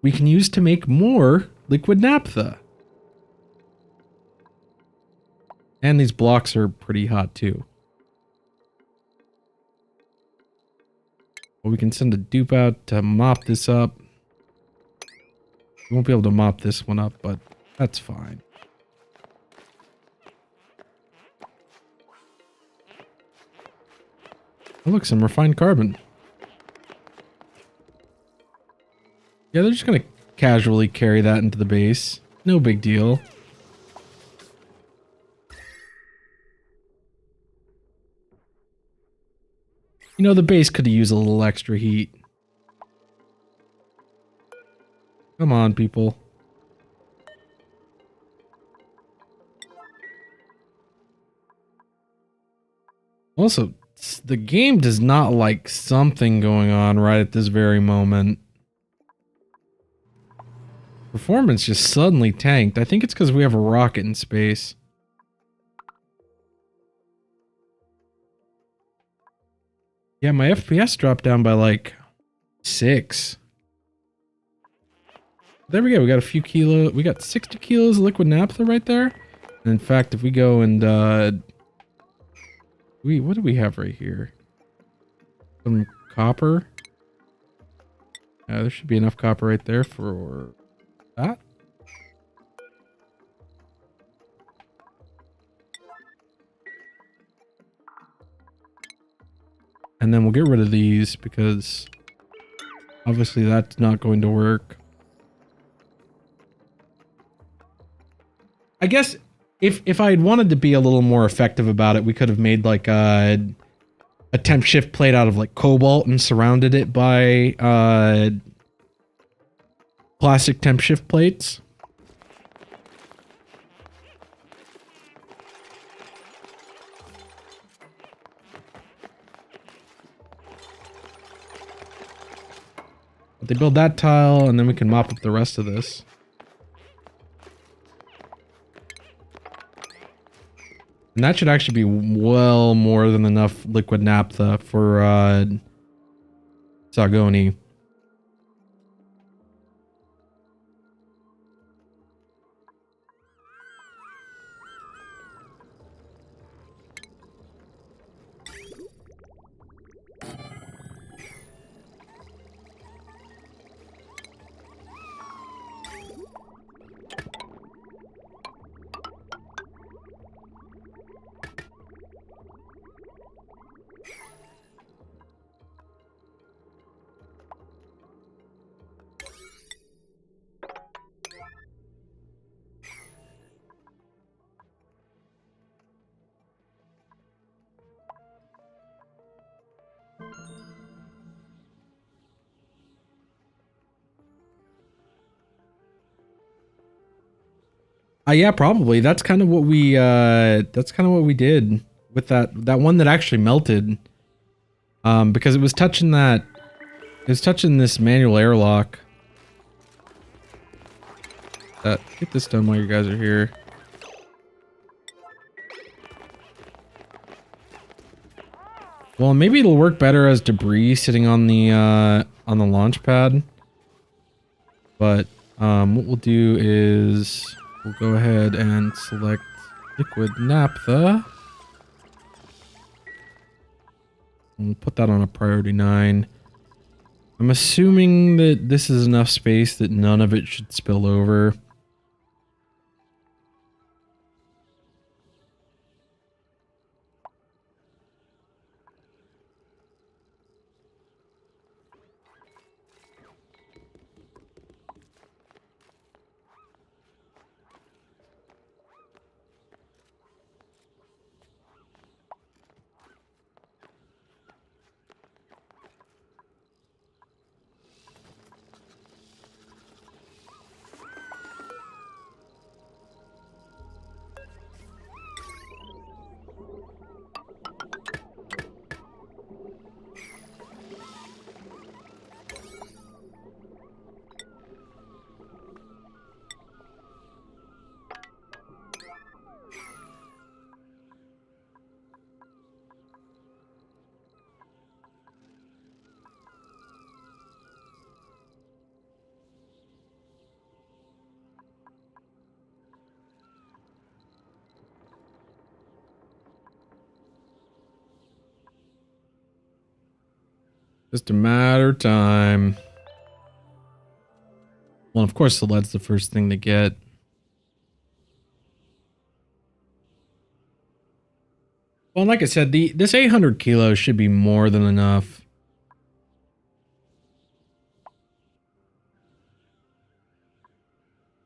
we can use to make more liquid naphtha. And these blocks are pretty hot too. Well, we can send a dupe out to mop this up. We won't be able to mop this one up, but that's fine. Oh, look, some refined carbon. Yeah, they're just gonna casually carry that into the base. No big deal. You know, the base could use a little extra heat. Come on, people. Also, the game does not like something going on right at this very moment. Performance just suddenly tanked. I think it's because we have a rocket in space. Yeah, my FPS dropped down by like 6. There we go. We got a few kilos. We got 60 kilos of liquid naphtha right there. And in fact, if we go and what do we have right here? Some copper. There should be enough copper right there for that. And then we'll get rid of these because obviously that's not going to work. I guess if I had wanted to be a little more effective about it, we could have made like a temp shift plate out of like cobalt and surrounded it by plastic temp shift plates. But they build that tile and then we can mop up the rest of this. And that should actually be well more than enough liquid naphtha for Zagoni. Yeah, probably. That's kind of what we did with that one that actually melted. Because it was touching this manual airlock. Get this done while you guys are here. Well, maybe it'll work better as debris sitting on the launch pad. But what we'll do is we'll go ahead and select liquid naphtha. And we'll put that on a priority 9. I'm assuming that this is enough space that none of it should spill over. Just a matter of time. Well, of course the lead's the first thing to get. Well, like I said, this 800 kilos should be more than enough.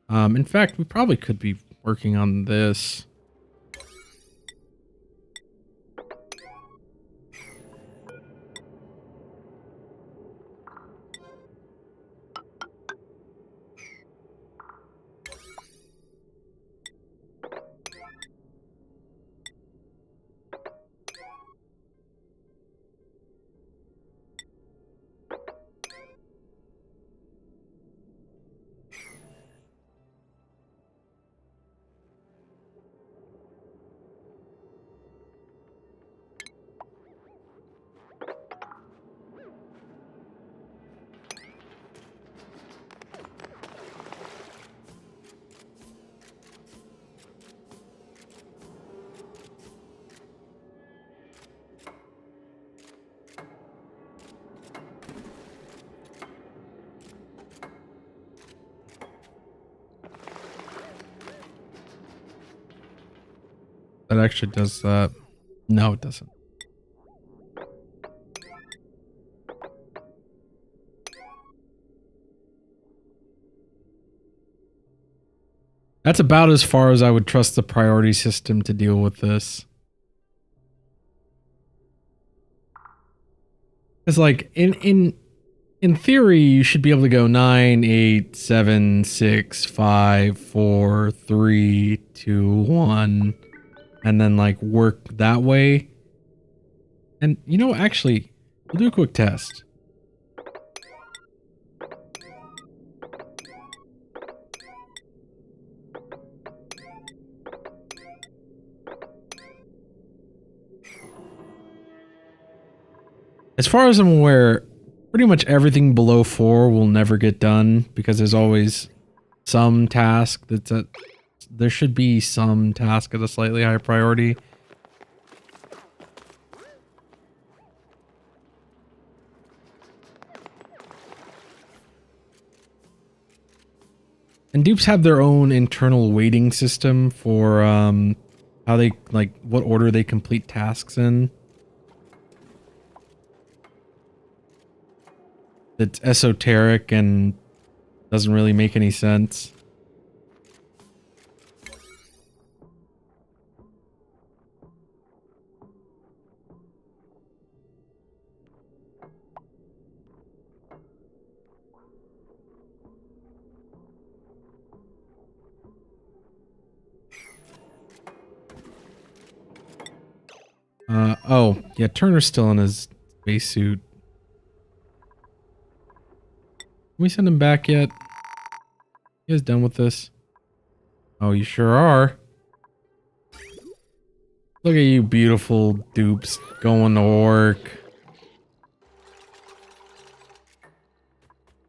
In fact, we probably could be working on this. That actually does that. No, it doesn't. That's about as far as I would trust the priority system to deal with this. It's like in theory, you should be able to go 9, 8, 7, 6, 5, 4, 3, 2, 1, and then like work that way. And you know, actually, we'll do a quick test. As far as I'm aware, pretty much everything below 4 will never get done because there's always some task that's at... There should be some task at a slightly higher priority. And dupes have their own internal weighting system for how they, like, what order they complete tasks in. It's esoteric and doesn't really make any sense. Oh, yeah, Turner's still in his spacesuit. Can we send him back yet? You guys done with this? Oh, you sure are. Look at you beautiful dupes going to work.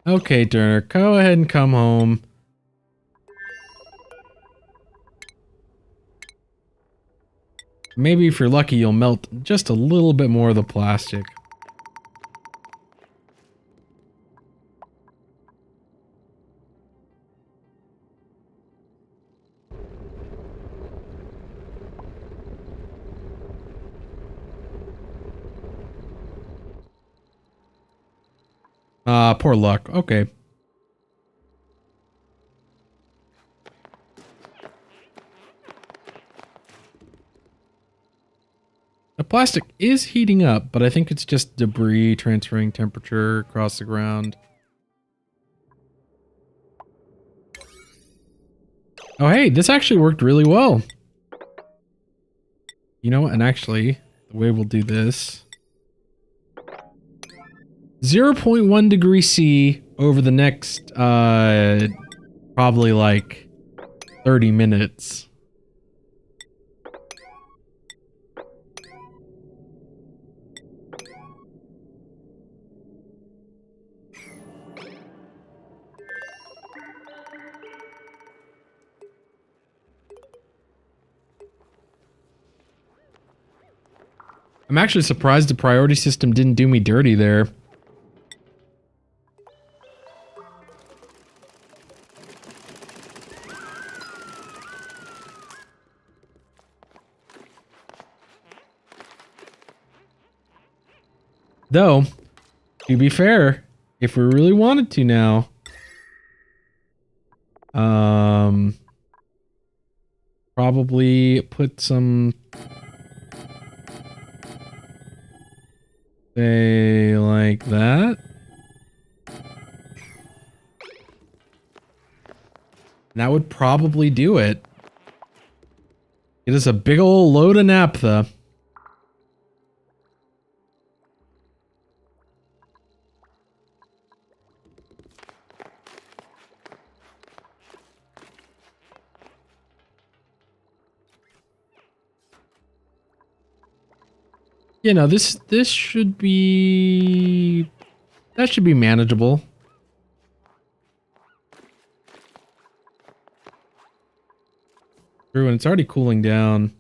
Okay, Turner, go ahead and come home. Maybe if you're lucky, you'll melt just a little bit more of the plastic. Poor luck. Okay. The plastic is heating up, but I think it's just debris transferring temperature across the ground. Oh, hey, this actually worked really well. You know, and actually, the way we'll do this... 0.1 degree C over the next, probably like 30 minutes. I'm actually surprised the priority system didn't do me dirty there. Though, to be fair, if we really wanted to now, probably put some, say, like that. That would probably do it. It is a big ol' load of naphtha. You know, this should be... That should be manageable. True, and it's already cooling down.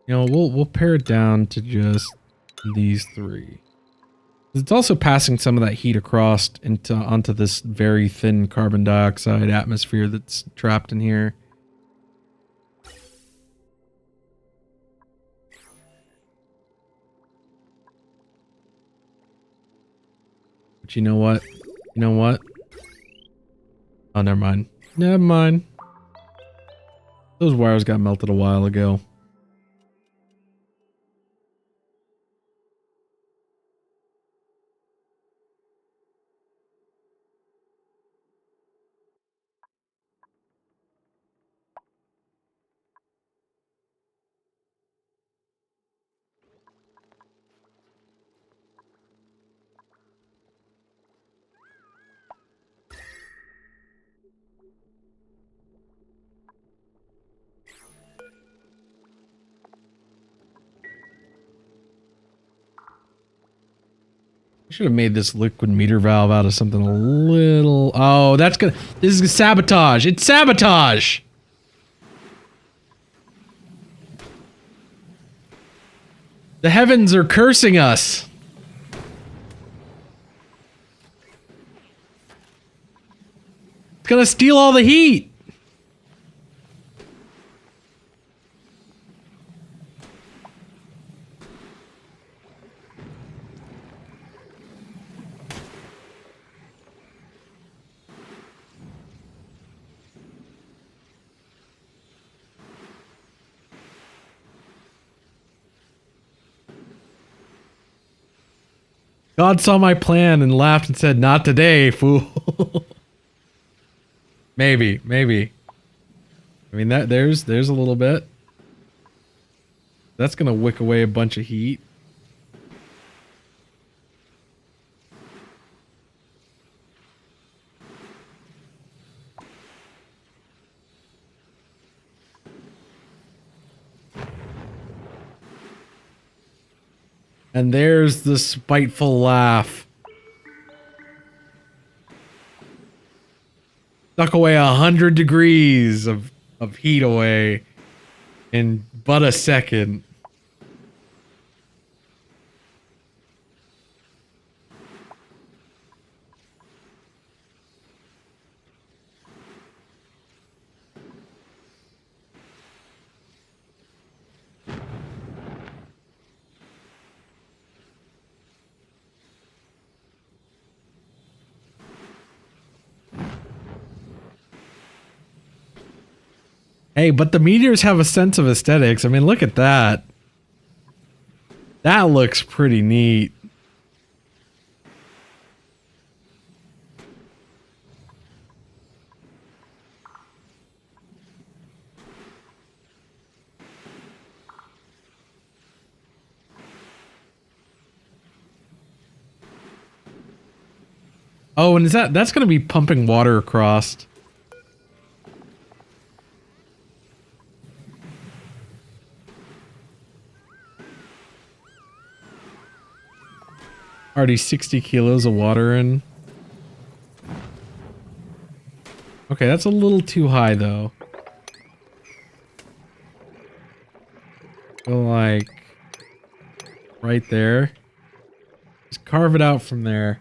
You know, we'll pare it down to just these three. It's also passing some of that heat across onto this very thin carbon dioxide atmosphere that's trapped in here. But you know what? You know what? Oh, never mind. Never mind. Those wires got melted a while ago. I should have made this liquid meter valve out of something a little... Oh, that's gonna... This is sabotage! It's sabotage! The heavens are cursing us! It's gonna steal all the heat! God saw my plan and laughed and said, "Not today, fool." Maybe. I mean, there's a little bit. That's gonna wick away a bunch of heat. And there's the spiteful laugh. Suck away 100 degrees of heat away in but a second. Hey, but the meteors have a sense of aesthetics. I mean, look at that. That looks pretty neat. Oh, and that's going to be pumping water across. Already 60 kilos of water in. Okay, that's a little too high, though. Go like right there. Just carve it out from there.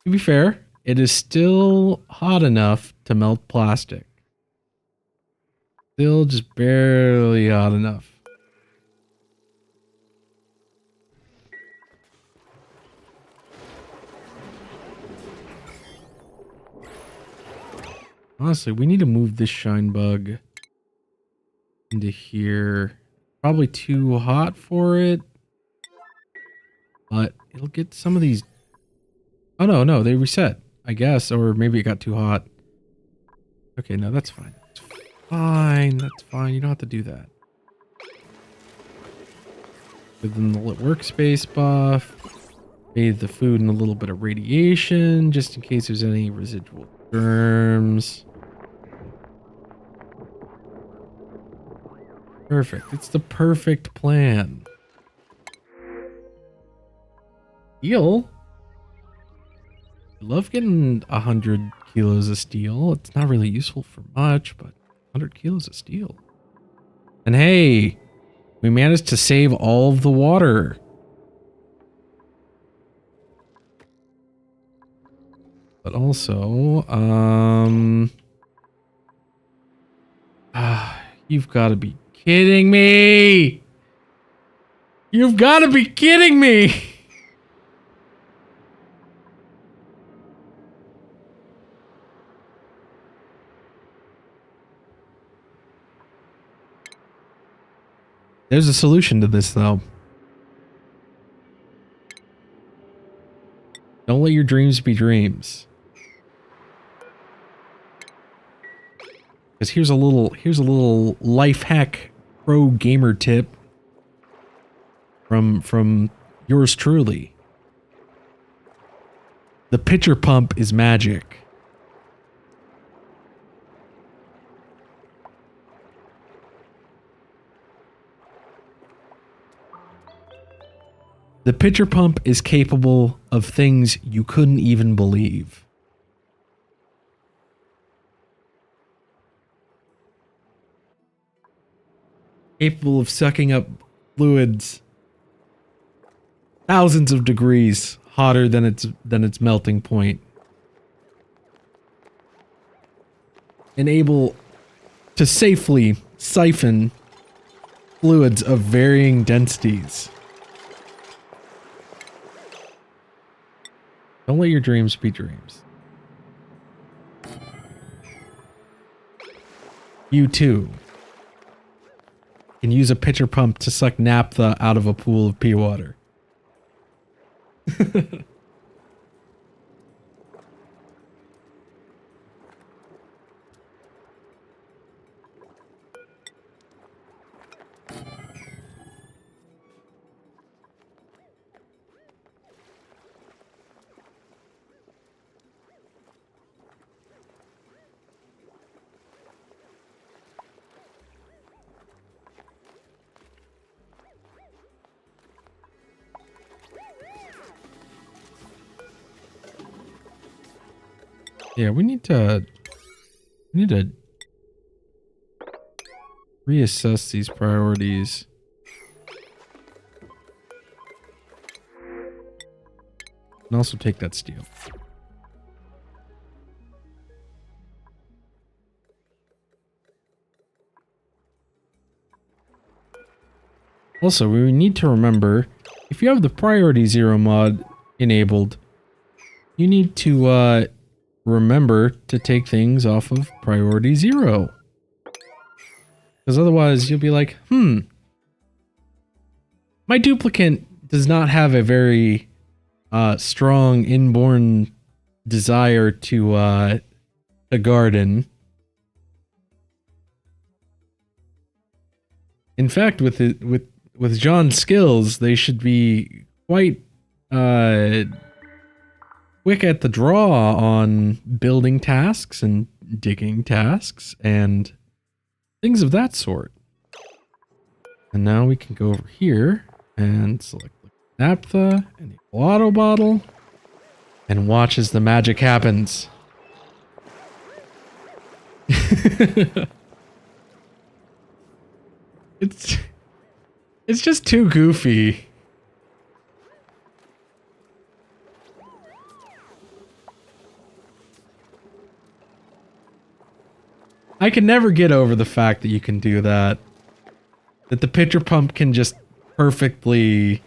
To be fair, it is still hot enough to melt plastic. Still just barely hot enough. Honestly, we need to move this shine bug into here. Probably too hot for it. But it'll get some of these. Oh, no, they reset, I guess. Or maybe it got too hot. Okay, no, that's fine. That's fine. That's fine. You don't have to do that. Within the workspace buff. Bathe the food in a little bit of radiation, just in case there's any residual germs. Perfect. It's the perfect plan. Steel? I love getting 100 kilos of steel. It's not really useful for much, but 100 kilos of steel. And hey, we managed to save all of the water. But also, you've got to be kidding me. You've got to be kidding me. There's a solution to this, though. Don't let your dreams be dreams. Because here's a little life hack pro gamer tip from yours truly. The pitcher pump is magic. The pitcher pump is capable of things you couldn't even believe. Capable of sucking up fluids thousands of degrees hotter than its melting point. And able to safely siphon fluids of varying densities. Don't let your dreams be dreams. You too can use a pitcher pump to suck naphtha out of a pool of pea water. Yeah, we need to reassess these priorities. And also take that steel. Also, we need to remember, if you have the priority 0 mod enabled, you need to remember to take things off of priority 0. Because otherwise you'll be like, my duplicant does not have a very strong inborn desire to garden. In fact, with John's skills, they should be quite quick at the draw on building tasks and digging tasks and things of that sort. And now we can go over here and select the naphtha and the auto bottle and watch as the magic happens. It's just too goofy. I can never get over the fact that you can do that. That the pitcher pump can just perfectly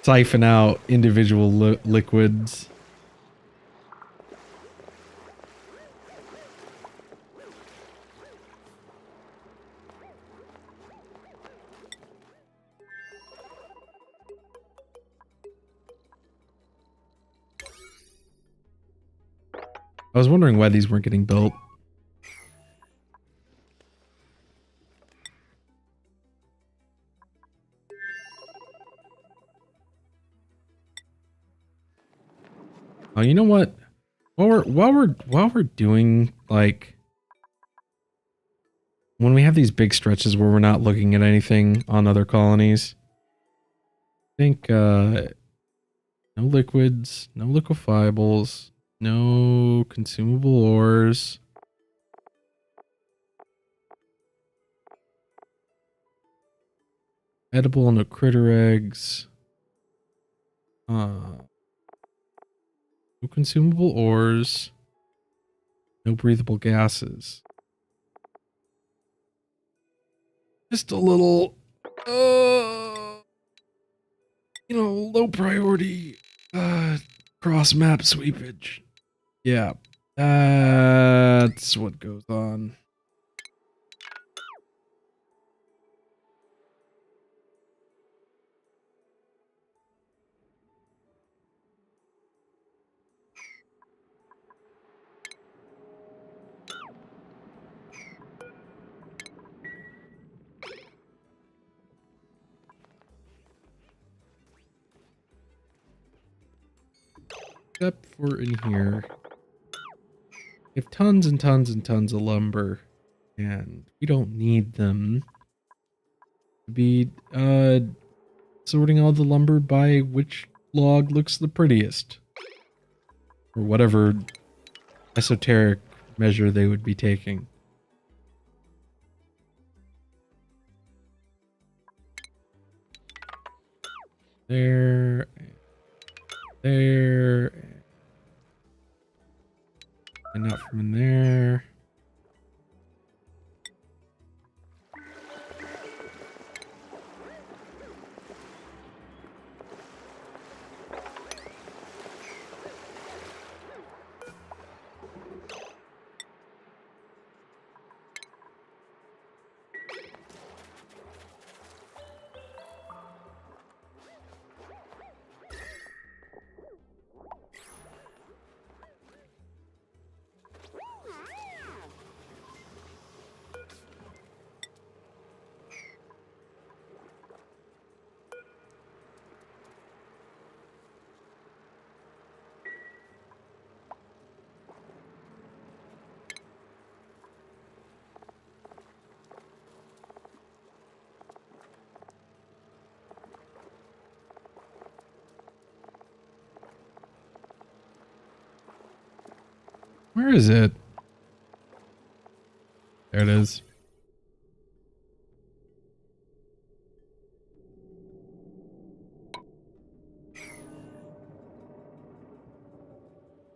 siphon out individual liquids. I was wondering why these weren't getting built. Oh, you know what? While we're doing, like, when we have these big stretches where we're not looking at anything on other colonies, I think no liquids, no liquefiables, no consumable ores. Edible, no critter eggs. No consumable ores. No breathable gases. Just a little, low priority, cross map sweepage. Yeah, that's what goes on. Except for in here, we have tons and tons and tons of lumber, and we don't need them to be sorting all the lumber by which log looks the prettiest, or whatever esoteric measure they would be taking. There, there, and not from in there. Where is it? There it is.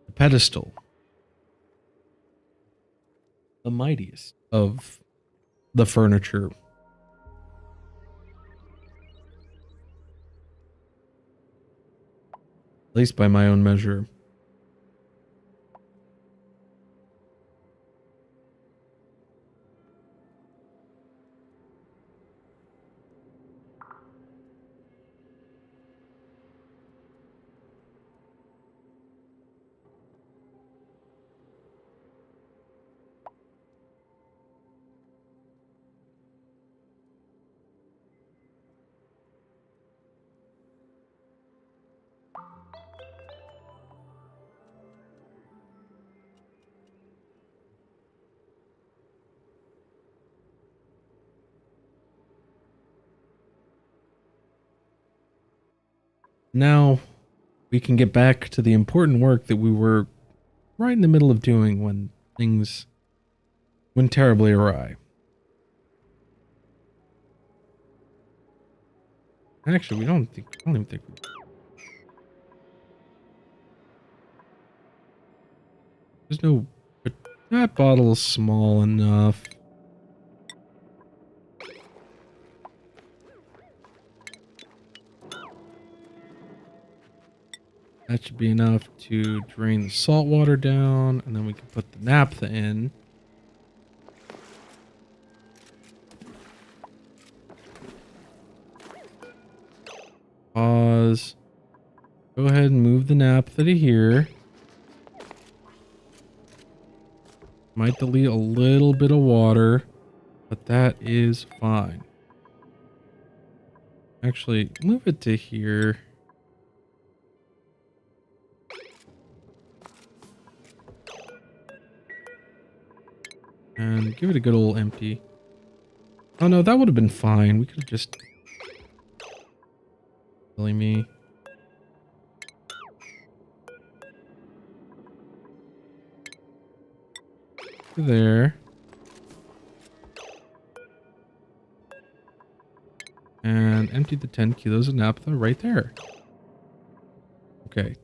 The pedestal. The mightiest of the furniture. At least by my own measure. Now we can get back to the important work that we were right in the middle of doing when things went terribly awry. Actually, I don't even think there's no, but that bottle's small enough. That should be enough to drain the salt water down, and then we can put the naphtha in. Pause. Go ahead and move the naphtha to here. Might delete a little bit of water, but that is fine. Actually, move it to here. And give it a good old empty. Oh no, that would have been fine. We could have just... Silly me. There. And empty the 10 kilos of naphtha right there. Okay.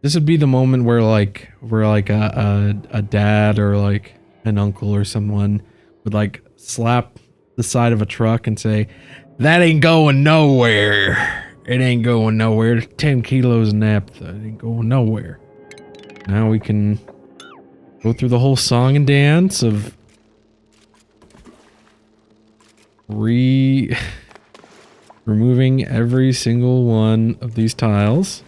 This would be the moment where a dad or like an uncle or someone would like slap the side of a truck and say, "That ain't going nowhere. It ain't going nowhere. 10 kilos of naphtha. It ain't going nowhere." Now we can go through the whole song and dance of removing every single one of these tiles.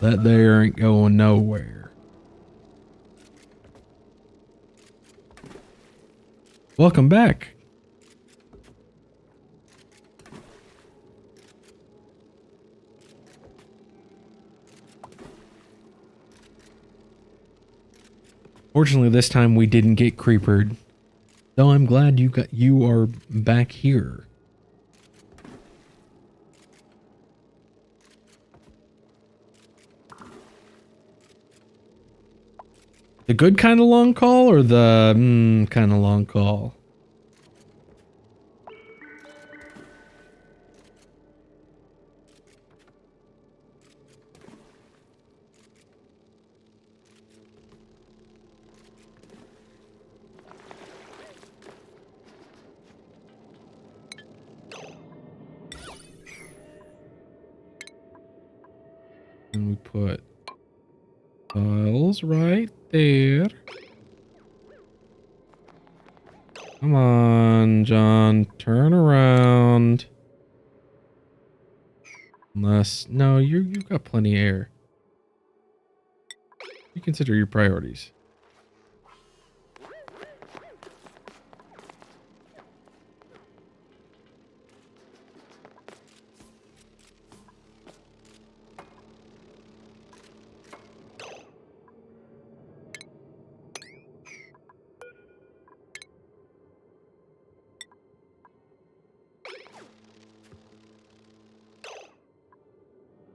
That there ain't going nowhere. Welcome back. Fortunately, this time we didn't get creepered. Though I'm glad you are back here. The good kind of long call or the kind of long call? And we put tiles right there. Come on, John, turn around. Unless, no, you've got plenty of air. You consider your priorities.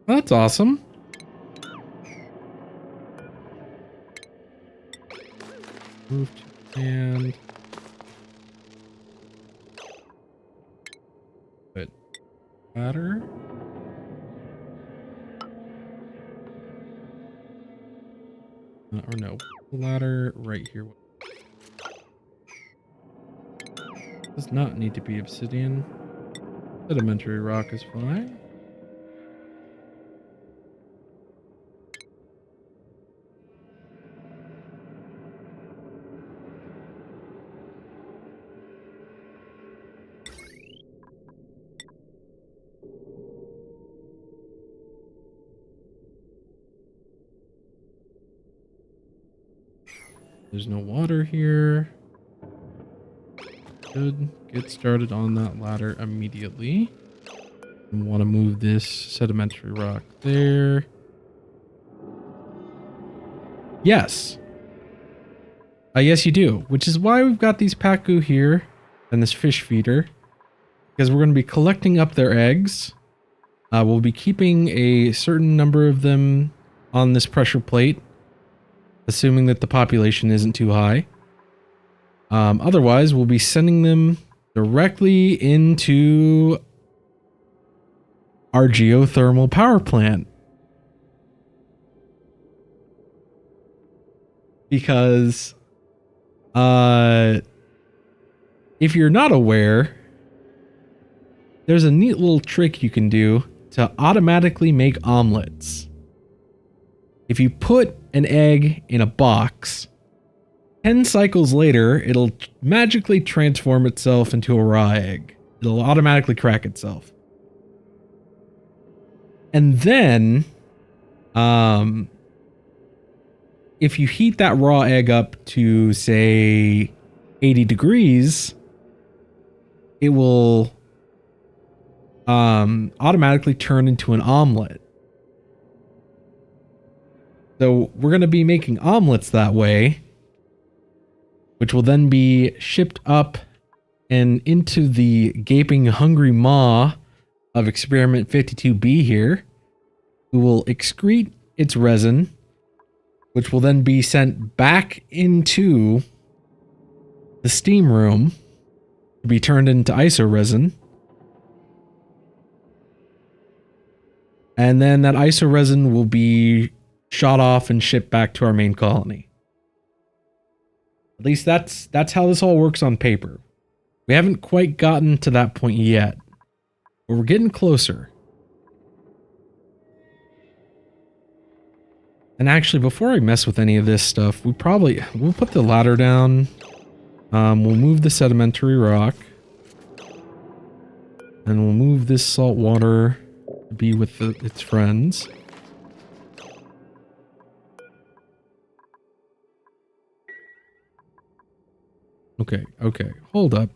Well, that's awesome. Move to and put ladder. Or no, ladder right here. Does not need to be obsidian. Sedimentary rock is fine. There's no water here. Should get started on that ladder immediately. I want to move this sedimentary rock there. Yes. Yes, you do. Which is why we've got these pacu here and this fish feeder. Because we're going to be collecting up their eggs. We'll be keeping a certain number of them on this pressure plate. Assuming that the population isn't too high. Otherwise, we'll be sending them directly into our geothermal power plant. Because, if you're not aware, there's a neat little trick you can do to automatically make omelets. If you put an egg in a box, 10 cycles later, it'll magically transform itself into a raw egg. It'll automatically crack itself. And then, if you heat that raw egg up to, say, 80 degrees, it will automatically turn into an omelet. So we're going to be making omelets that way, which will then be shipped up and into the gaping hungry maw of experiment 52B here, who will excrete its resin, which will then be sent back into the steam room to be turned into iso resin. And then that iso resin will be shot off and shipped back to our main colony. At least that's how this all works on paper. We haven't quite gotten to that point yet, but we're getting closer. And actually, before I mess with any of this stuff, we'll put the ladder down. We'll move the sedimentary rock. And we'll move this salt water to be with its friends. Okay, hold up.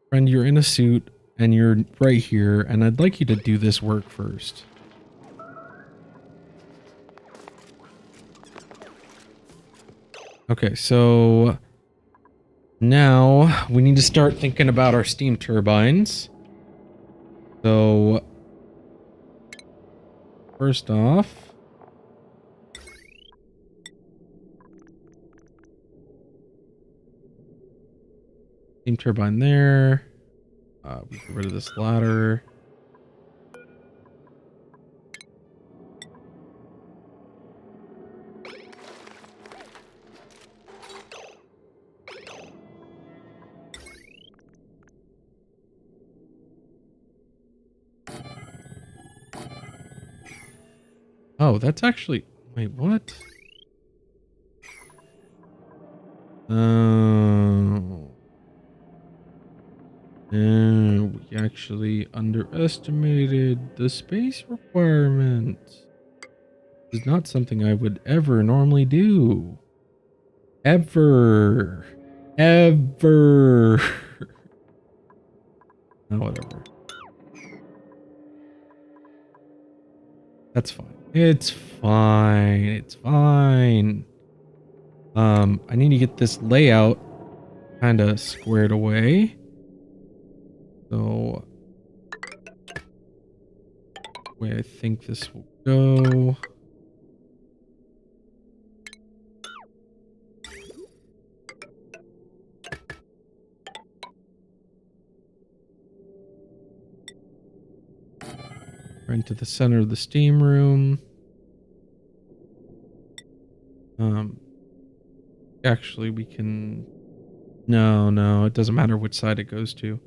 Friend, you're in a suit, and you're right here, and I'd like you to do this work first. Okay, so now we need to start thinking about our steam turbines. So, first off, steam turbine there. We get rid of this ladder. Oh, that's actually... Wait, what? Oh... And we actually underestimated the space requirement. This is not something I would ever normally do. Ever. Ever. Oh, whatever. That's fine. It's fine. It's fine. I need to get this layout kind of squared away. So, the way I think this will go. Right into the center of the steam room. Actually, we can. No, it doesn't matter which side it goes to.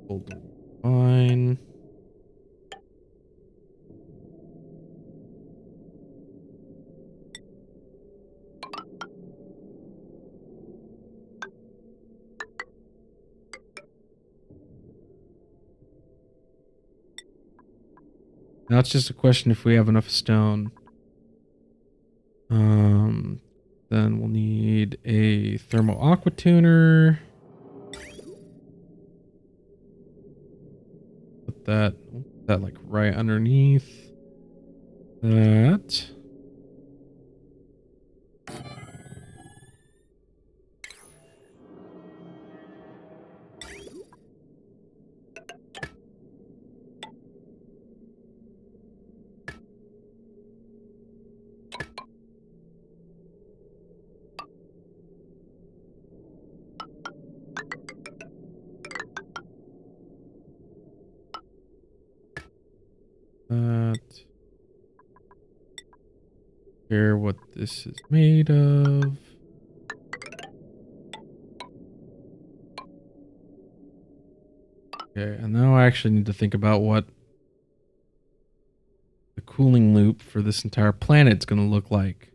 Hold on. Fine. Now it's just a question if we have enough stone. Then we'll need a thermal aqua tuner. Put that like right underneath that. Here, what this is made of. Okay, and now I actually need to think about what the cooling loop for this entire planet's going to look like.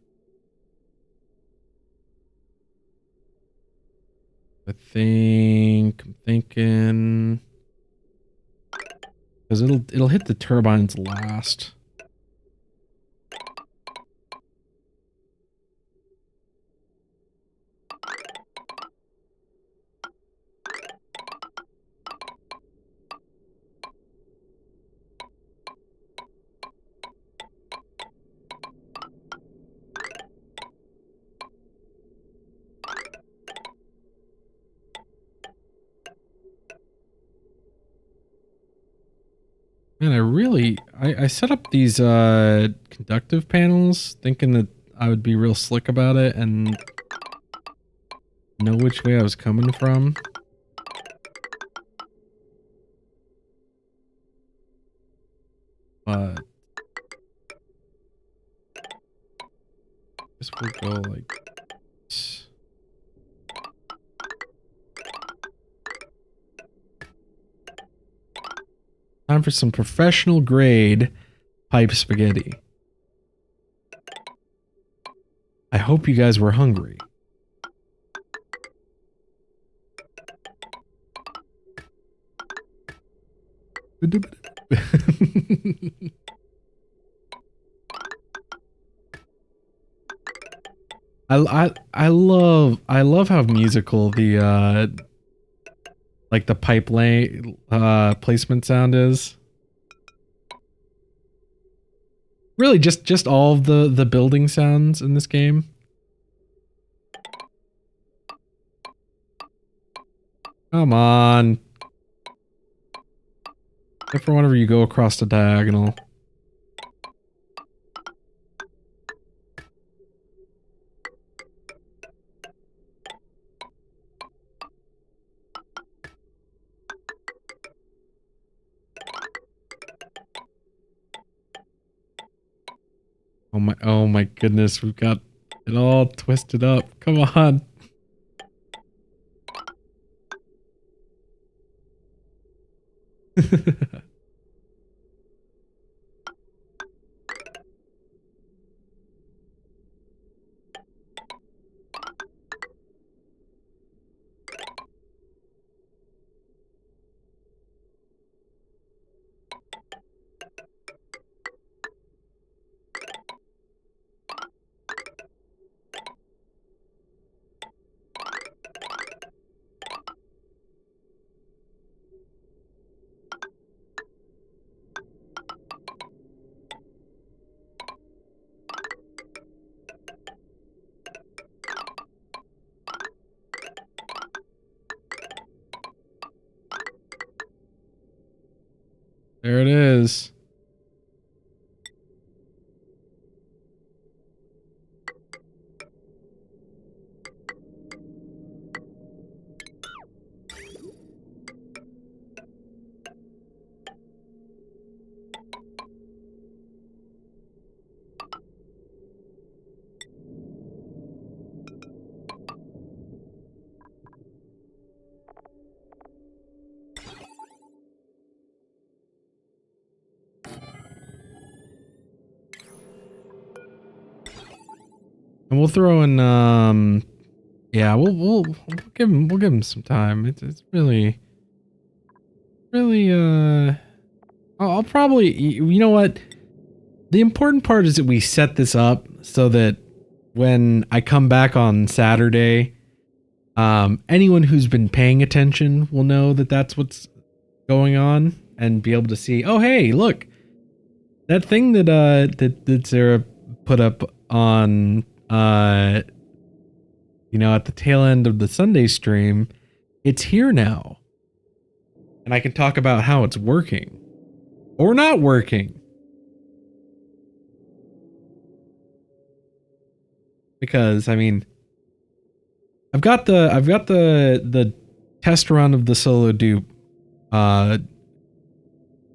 I'm thinking, because it'll hit the turbines last. Man, I set up these conductive panels thinking that I would be real slick about it and know which way I was coming from. But this will go like this. Time for some professional grade pipe spaghetti. I hope you guys were hungry. I love how musical the like the pipe lay placement sound is. Really just all of the building sounds in this game. Come on. Except for whenever you go across the diagonal. Oh my goodness, we've got it all twisted up. Come on. There it is. And we'll throw in, yeah, we'll give him some time. It's really, I'll probably, you know what? The important part is that we set this up so that when I come back on Saturday, anyone who's been paying attention will know that that's what's going on and be able to see, oh, hey, look, that thing that, that Sarah put up on, you know, at the tail end of the Sunday stream, it's here now. And I can talk about how it's working or not working. Because I mean, I've got the test run of the solo dupe run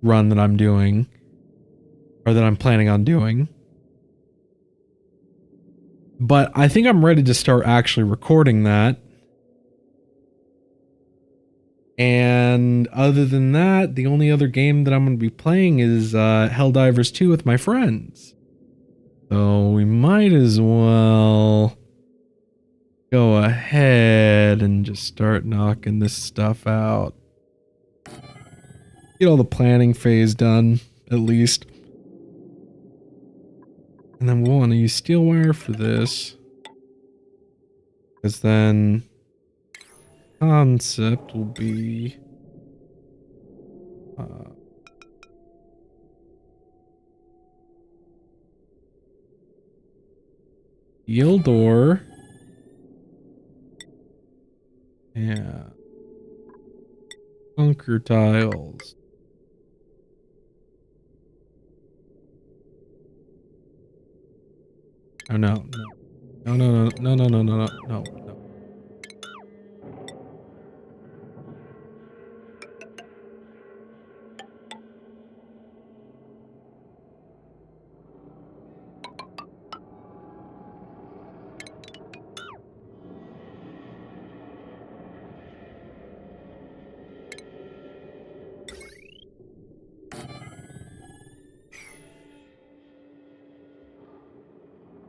that I'm doing, or that I'm planning on doing. But I think I'm ready to start actually recording that. And other than that, the only other game that I'm going to be playing is Helldivers 2 with my friends. So we might as well go ahead and just start knocking this stuff out. Get all the planning phase done, at least. And then we'll want to use steel wire for this. Because then concept will be steel door. Yeah. Bunker tiles. Oh no, no. No.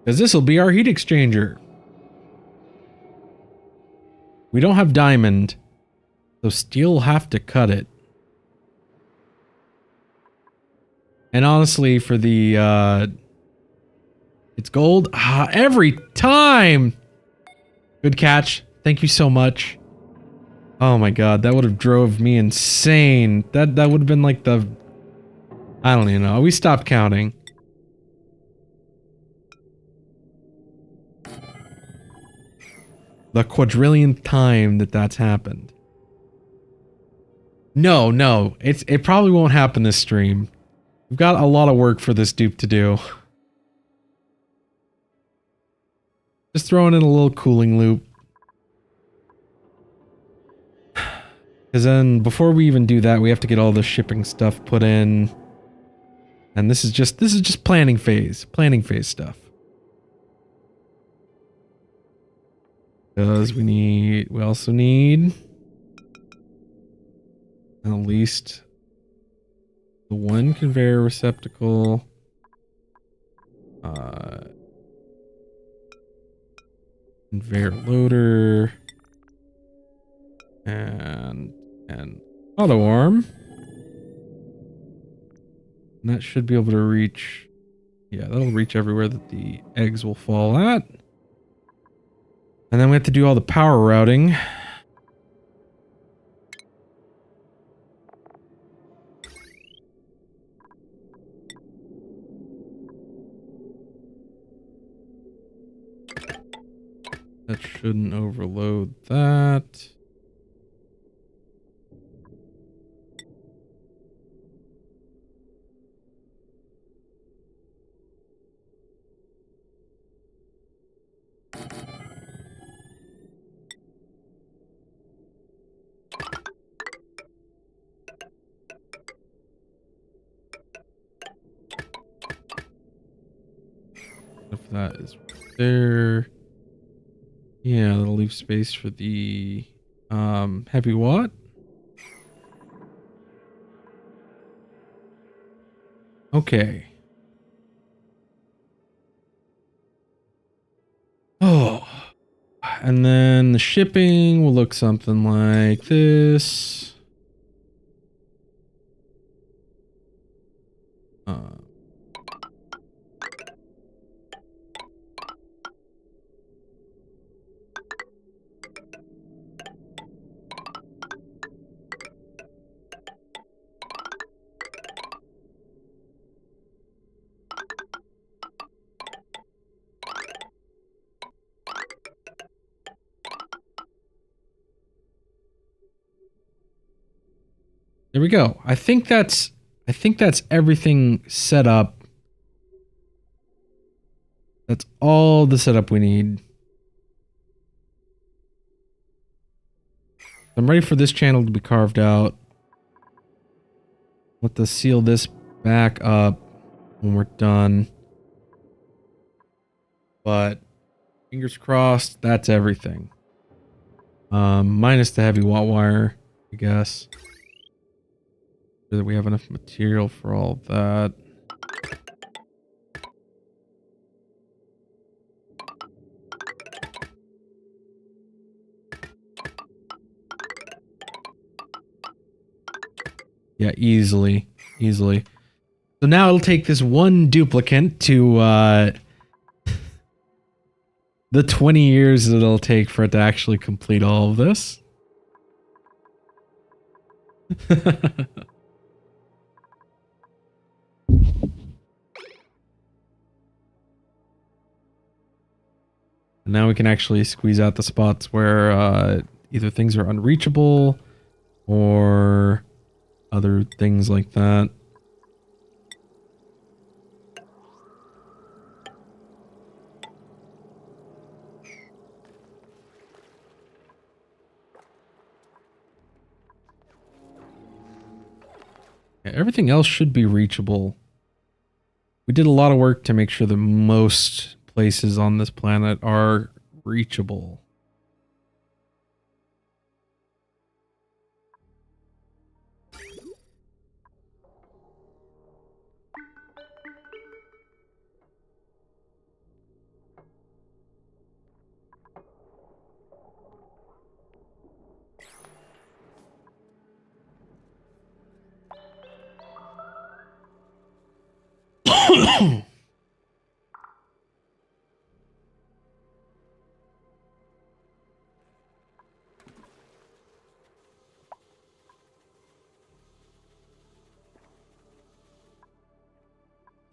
Because this will be our heat exchanger. We don't have diamond, so steel will have to cut it. And honestly, for the, it's gold. Every time! Good catch. Thank you so much. Oh my god, that would have drove me insane. That would have been like the... I don't even know. We stopped counting. The quadrillionth time that's happened. No. It probably won't happen this stream. We've got a lot of work for this dupe to do. Just throwing in a little cooling loop. Because then before we even do that, we have to get all the shipping stuff put in. And this is just planning phase stuff. Because we also need at least the one conveyor receptacle, conveyor loader, and auto arm. And that should be able to reach, yeah, that'll reach everywhere that the eggs will fall at. And then we have to do all the power routing. That shouldn't overload that. that is there. Yeah, that'll leave space for the heavy watt. Okay. Oh. And then the shipping will look something like this. There we go. I think that's everything set up. That's all the setup we need. I'm ready for this channel to be carved out. Let us seal this back up when we're done. But fingers crossed, that's everything. Minus the heavy watt wire, I guess. So that we have enough material for all of that. Yeah, easily. So now it'll take this one duplicate to the 20 years that it'll take for it to actually complete all of this. And now we can actually squeeze out the spots where either things are unreachable or other things like that. Yeah, everything else should be reachable. We did a lot of work to make sure that most places on this planet are reachable.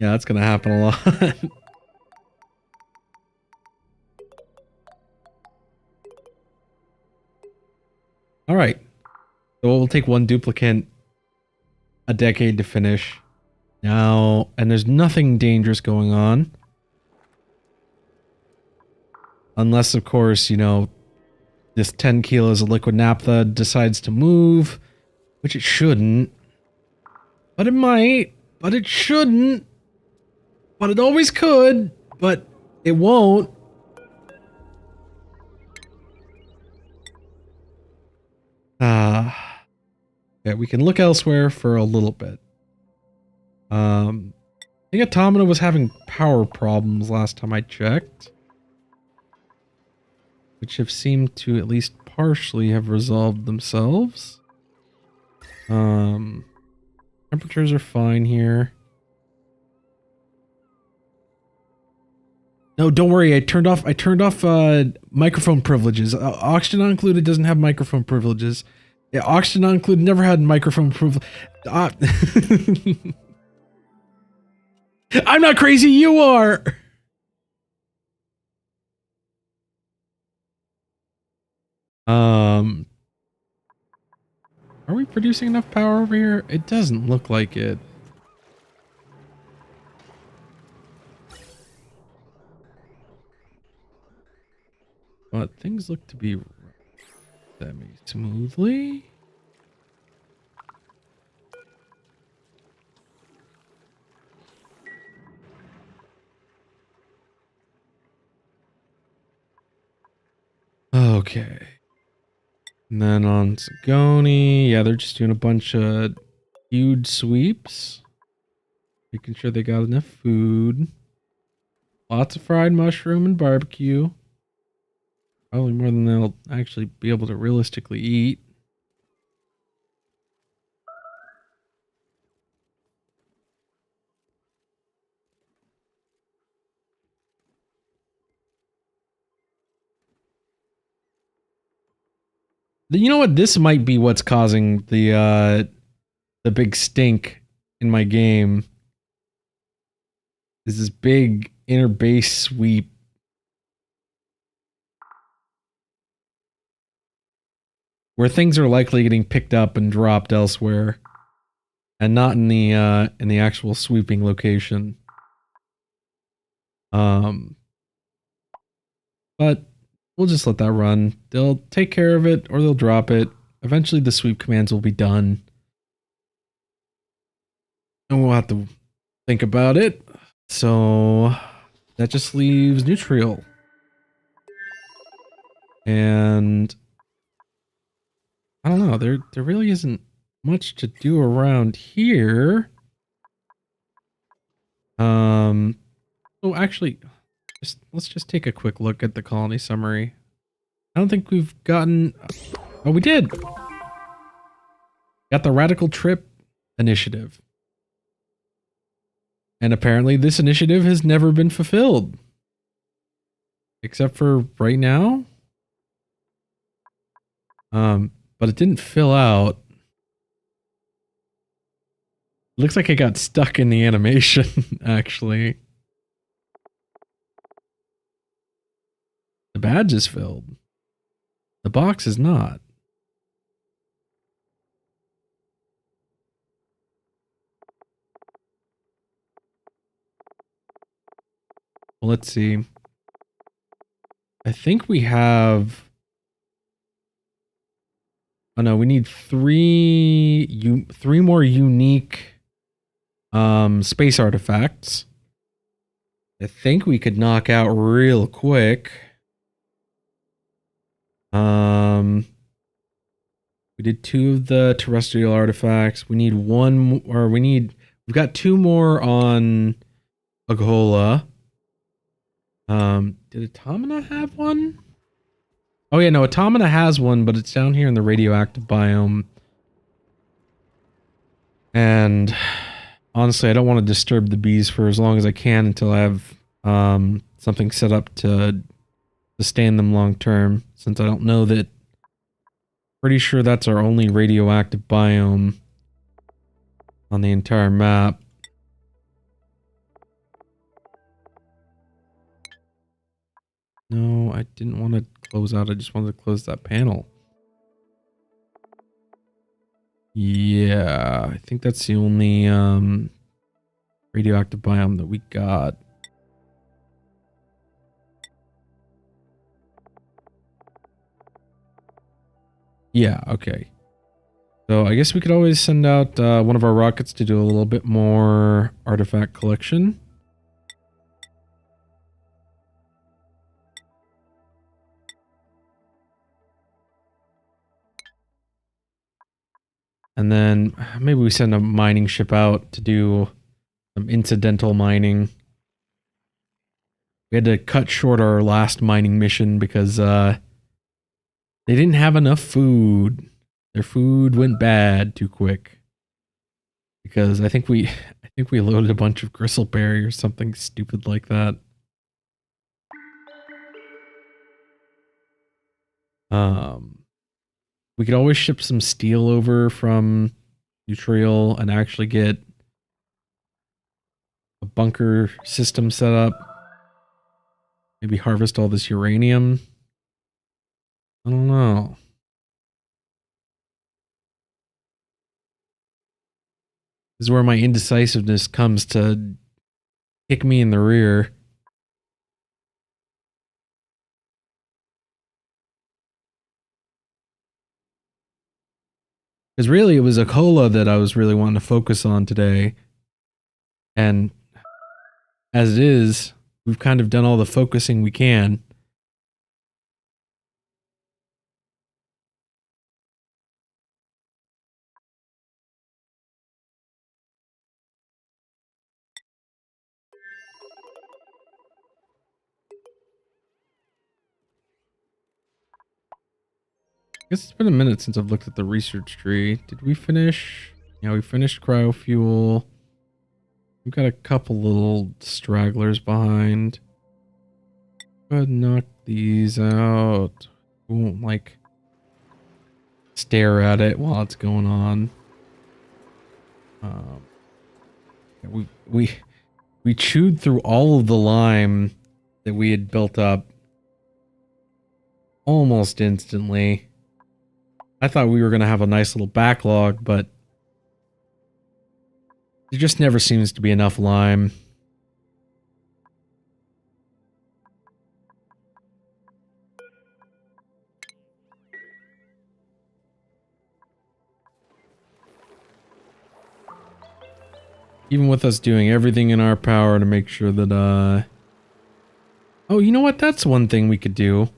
Yeah, that's gonna happen a lot. All right. So it will take one duplicate a decade to finish. Now, and there's nothing dangerous going on. Unless, of course, you know, this 10 kilos of liquid naphtha decides to move, which it shouldn't. But it might. But it shouldn't. But it always could. But it won't. Yeah, we can look elsewhere for a little bit. I think Automata was having power problems last time I checked. Which have seemed to at least partially have resolved themselves. Temperatures are fine here. No, don't worry. I turned off microphone privileges. Oxygen Not Included doesn't have microphone privileges. Yeah, Oxygen Not Included never had microphone privilege. I'm not crazy. You are. Are we producing enough power over here? It doesn't look like it. But things look to be semi-smoothly. And then on Zagoni, yeah, they're just doing a bunch of huge sweeps. Making sure they got enough food. Lots of fried mushroom and barbecue. Probably more than they'll actually be able to realistically eat. You know what? This might be what's causing the big stink in my game. Is this big inner base sweep. Where things are likely getting picked up and dropped elsewhere. And not in the actual sweeping location. But we'll just let that run. They'll take care of it or they'll drop it. Eventually the sweep commands will be done. And we'll have to think about it. So that just leaves Neutral. And I don't know, there really isn't much to do around here. Oh, actually, let's just take a quick look at the colony summary. I don't think we've gotten... Oh, we did! Got the Radical Trip initiative. And apparently this initiative has never been fulfilled. Except for right now. But it didn't fill out. Looks like it got stuck in the animation, actually. The badge is filled. The box is not. Well, let's see. I think we have... Oh no, we need three more unique space artifacts. I think we could knock out real quick. We did 2 of the terrestrial artifacts. We need one, or we've got 2 more on Ughola. Did Automata have one? Oh yeah, no, Automata has one, but it's down here in the radioactive biome. And honestly, I don't want to disturb the bees for as long as I can until I have something set up to sustain them long term, since I don't know that. Pretty sure that's our only radioactive biome on the entire map. No, I didn't want to close out. I just wanted to close that panel. Yeah, I think that's the only radioactive biome that we got. Yeah, okay. So I guess we could always send out one of our rockets to do a little bit more artifact collection. And then maybe we send a mining ship out to do some incidental mining. We had to cut short our last mining mission because they didn't have enough food. Their food went bad too quick. Because I think we loaded a bunch of gristleberry or something stupid like that. We could always ship some steel over from Neutral and actually get a bunker system set up. Maybe harvest all this uranium. I don't know. This is where my indecisiveness comes to kick me in the rear. Because really, it was Ughola that I was really wanting to focus on today. And as it is, we've kind of done all the focusing we can. Guess it's been a minute since I've looked at the research tree. Did we finish? Yeah, we finished cryofuel. We've got a couple little stragglers behind. Go ahead and knock these out. We won't like stare at it while it's going on. We chewed through all of the lime that we had built up almost instantly. I thought we were going to have a nice little backlog, but there just never seems to be enough lime. Even with us doing everything in our power to make sure that, oh, you know what? That's one thing we could do.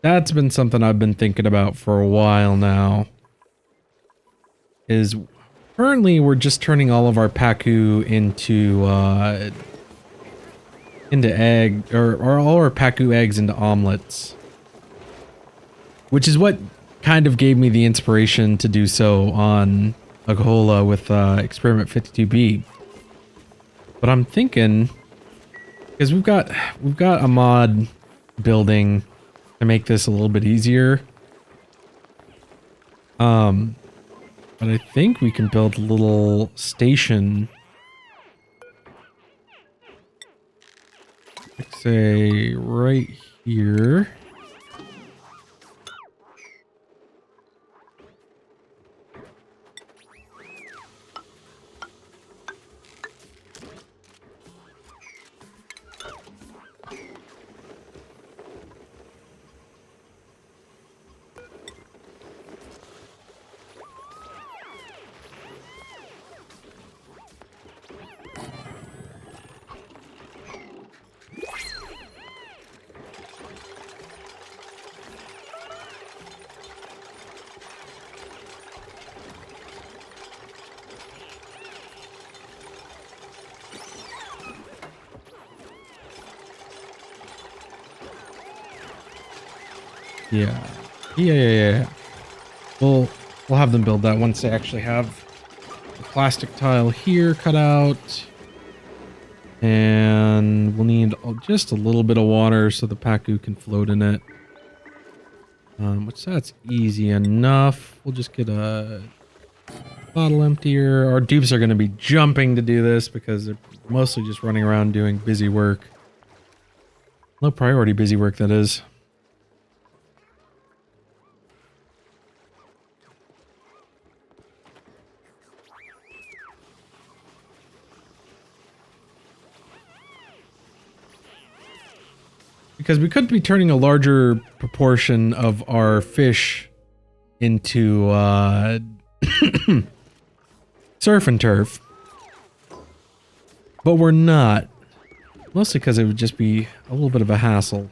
That's been something I've been thinking about for a while now. Is currently we're just turning all of our paku into egg, or all our paku eggs into omelets. Which is what kind of gave me the inspiration to do so on Ughola with Experiment 52B. But I'm thinking, because we've got a mod building to make this a little bit easier. But I think we can build a little station. Like say right here. Yeah. We'll have them build that once they actually have the plastic tile here cut out. And we'll need just a little bit of water so the paku can float in it. Which that's easy enough. We'll just get a bottle emptier. Our dupes are going to be jumping to do this because they're mostly just running around doing busy work. Low priority busy work, that is. Because we could be turning a larger proportion of our fish into surf and turf. But we're not. Mostly because it would just be a little bit of a hassle.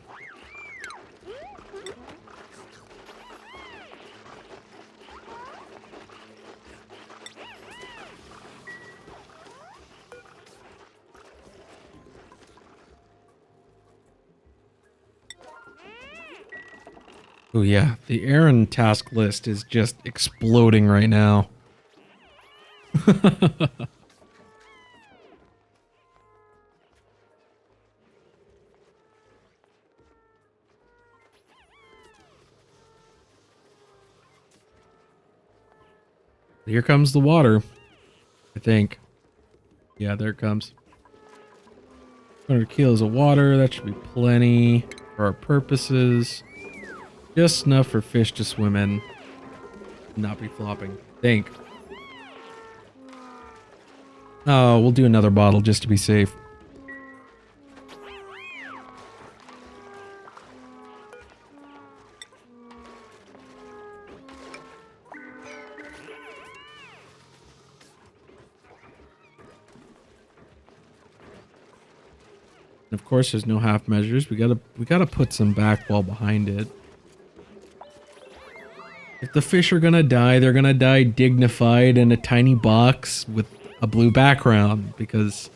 Oh yeah, the errand task list is just exploding right now. Here comes the water, I think. Yeah, there it comes. 100 kilos of water, that should be plenty for our purposes. Just enough for fish to swim in. Not be flopping. I think. Oh, we'll do another bottle just to be safe. And of course, there's no half measures. We gotta put some back wall behind it. If the fish are gonna die, they're gonna die dignified in a tiny box with a blue background, because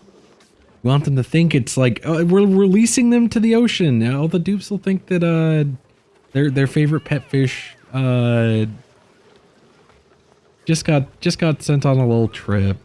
we We want them to think it's like, oh, we're releasing them to the ocean. All the dupes will think that their favorite pet fish just got sent on a little trip.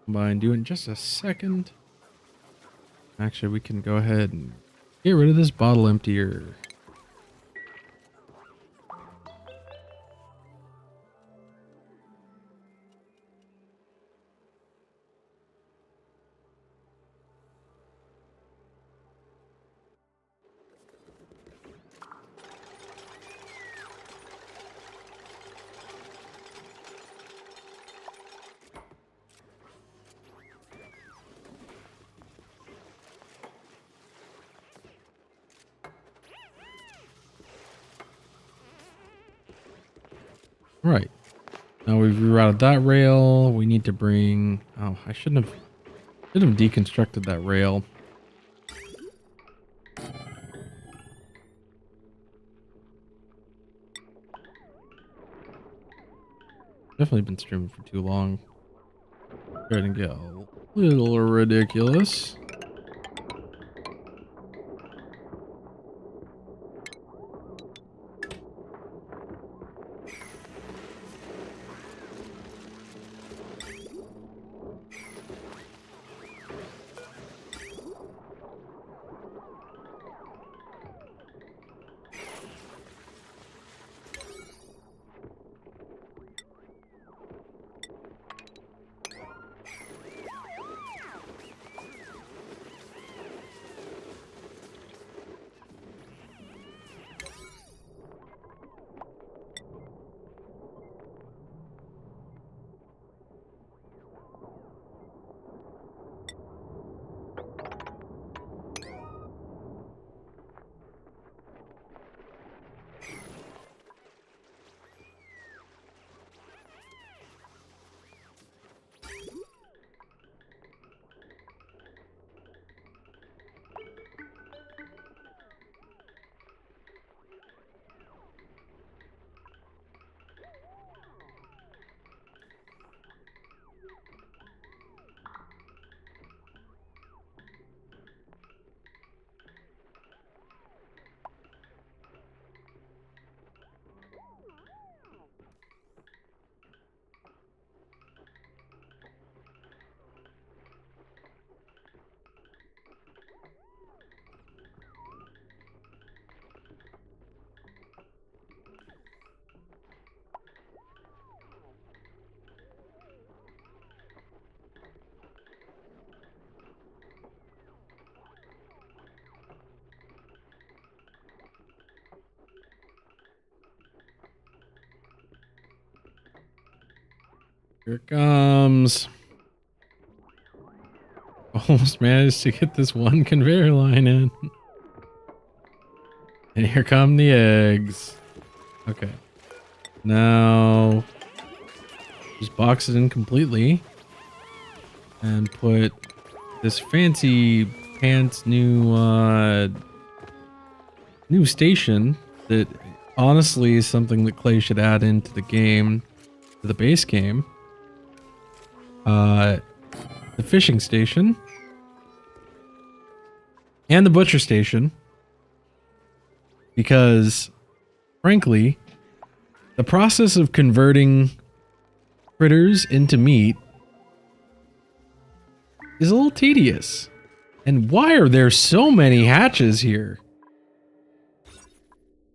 Combine do it in just a second. Actually, we can go ahead and get rid of this bottle emptier. Right. Now we've rerouted that rail. We need to bring... Oh, I shouldn't have deconstructed that rail. Definitely been streaming for too long. Starting to get a little ridiculous. Here it comes. Almost managed to get this one conveyor line in. And here come the eggs. Okay. Now, just box it in completely. And put this fancy pants new station that honestly is something that Clay should add into the game, to the base game. The fishing station and the butcher station, because frankly, the process of converting critters into meat is a little tedious. And why are there so many hatches here?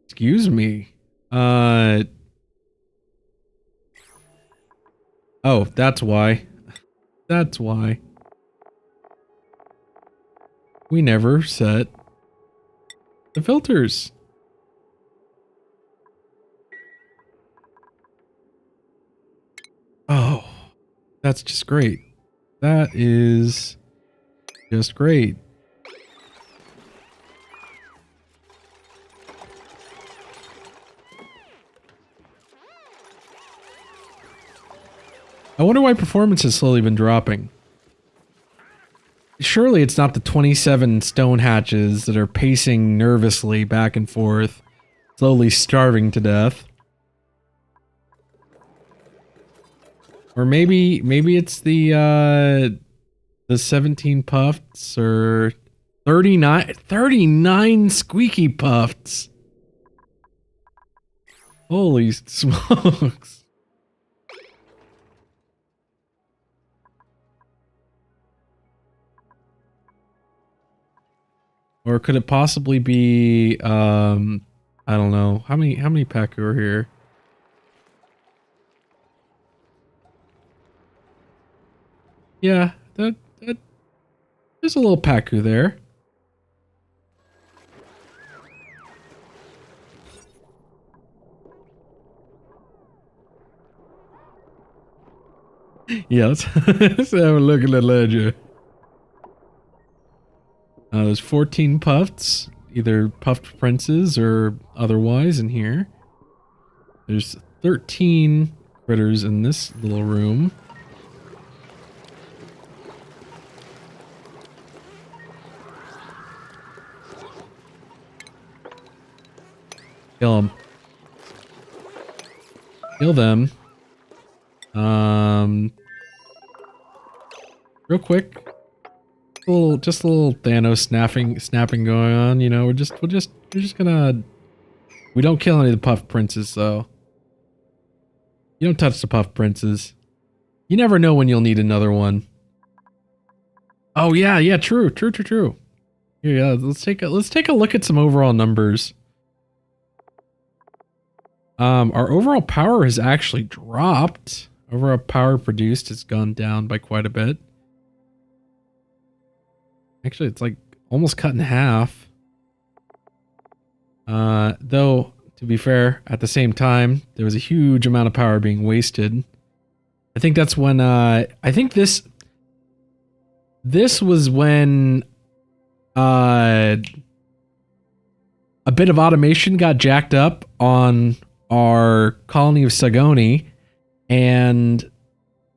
Excuse me. Oh, that's why. That's why. We never set the filters. Oh, that's just great. That is just great. I wonder why performance has slowly been dropping. Surely it's not the 27 stone hatches that are pacing nervously back and forth, slowly starving to death. Or maybe it's the 17 puffs or 39 squeaky puffs. Holy smokes. Or could it possibly be, I don't know. How many Paku are here? Yeah, that there's a little Paku there. Yeah, let's have a look at the ledger. There's 14 puffs, either puffed princes or otherwise in here. There's 13 critters in this little room. Kill them. Kill them. Real quick. Just a little Thanos snapping going on, you know, we're just gonna, we don't kill any of the puff princes though. You don't touch the puff princes. You never know when you'll need another one. Oh yeah, true. Here, yeah, let's take a look at some overall numbers. Our overall power has actually dropped. Overall power produced has gone down by quite a bit. Actually, it's like almost cut in half. Though, to be fair, at the same time, there was a huge amount of power being wasted. I think that's when, I think this was when, a bit of automation got jacked up on our colony of Sagoni, and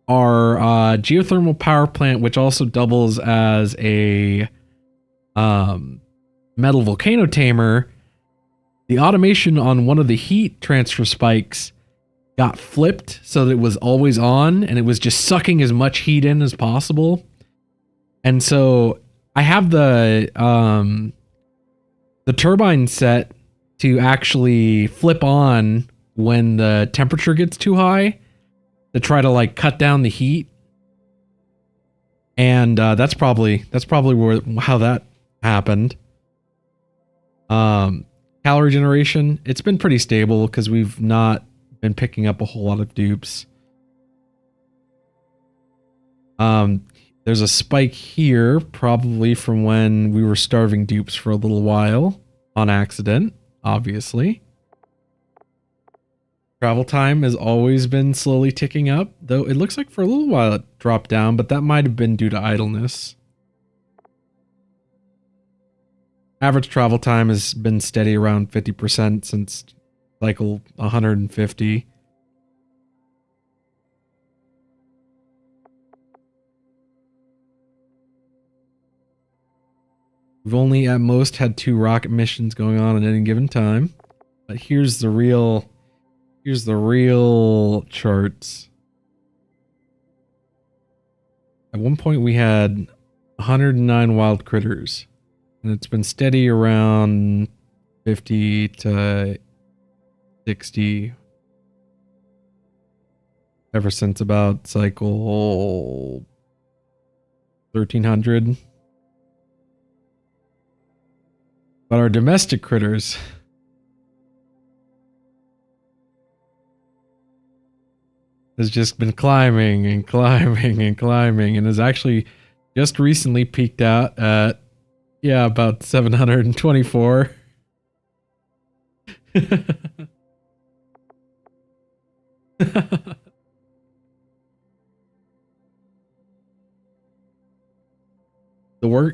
our geothermal power plant, which also doubles as a metal volcano tamer, the automation on one of the heat transfer spikes got flipped so that it was always on, and it was just sucking as much heat in as possible. And so I have the turbine set to actually flip on when the temperature gets too high, to try to like cut down the heat. And that's probably how that happened. Calorie generation, it's been pretty stable because we've not been picking up a whole lot of dupes. There's a spike here, probably from when we were starving dupes for a little while on accident, obviously. Travel time has always been slowly ticking up, though it looks like for a little while it dropped down, but that might have been due to idleness. Average travel time has been steady around 50% since cycle 150. We've only at most had 2 rocket missions going on at any given time. But here's the real charts. At one point we had 109 wild critters, and it's been steady around 50 to 60 ever since about cycle 1,300. But our domestic critters has just been climbing and climbing and climbing, and has actually just recently peaked out at, yeah, about 724.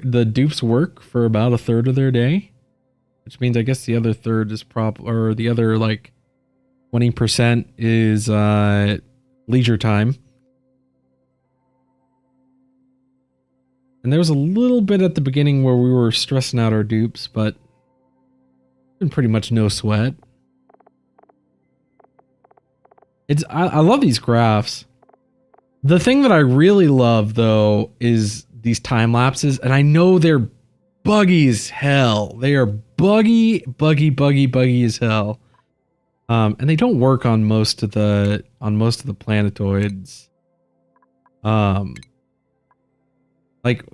The dupes work for about a third of their day, which means I guess the other third is or the other like 20% is leisure time. And there was a little bit at the beginning where we were stressing out our dupes, but been pretty much no sweat. I love these graphs. The thing that I really love though is these time lapses, and I know they're buggy as hell. They are buggy as hell. And they don't work on most of the planetoids. Like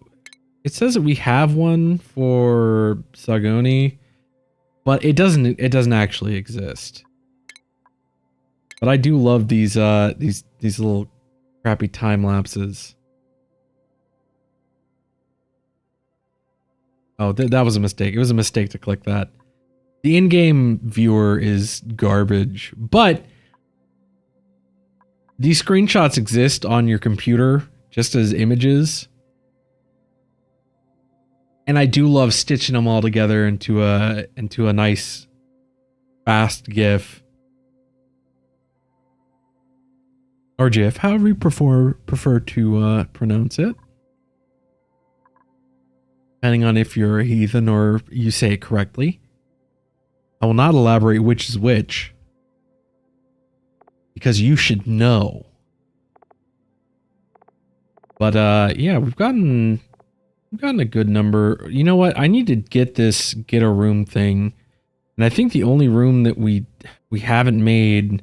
it says that we have one for Sagoni, but it doesn't actually exist. But I do love these little crappy time lapses. Oh, that was a mistake. It was a mistake to click that. The in-game viewer is garbage, but these screenshots exist on your computer just as images. And I do love stitching them all together into a nice fast GIF. Or GIF, however you prefer to pronounce it. Depending on if you're a heathen or you say it correctly. I will not elaborate which is which, because you should know. But yeah, we've gotten a good number. You know what? I need to get a room thing. And I think the only room that we haven't made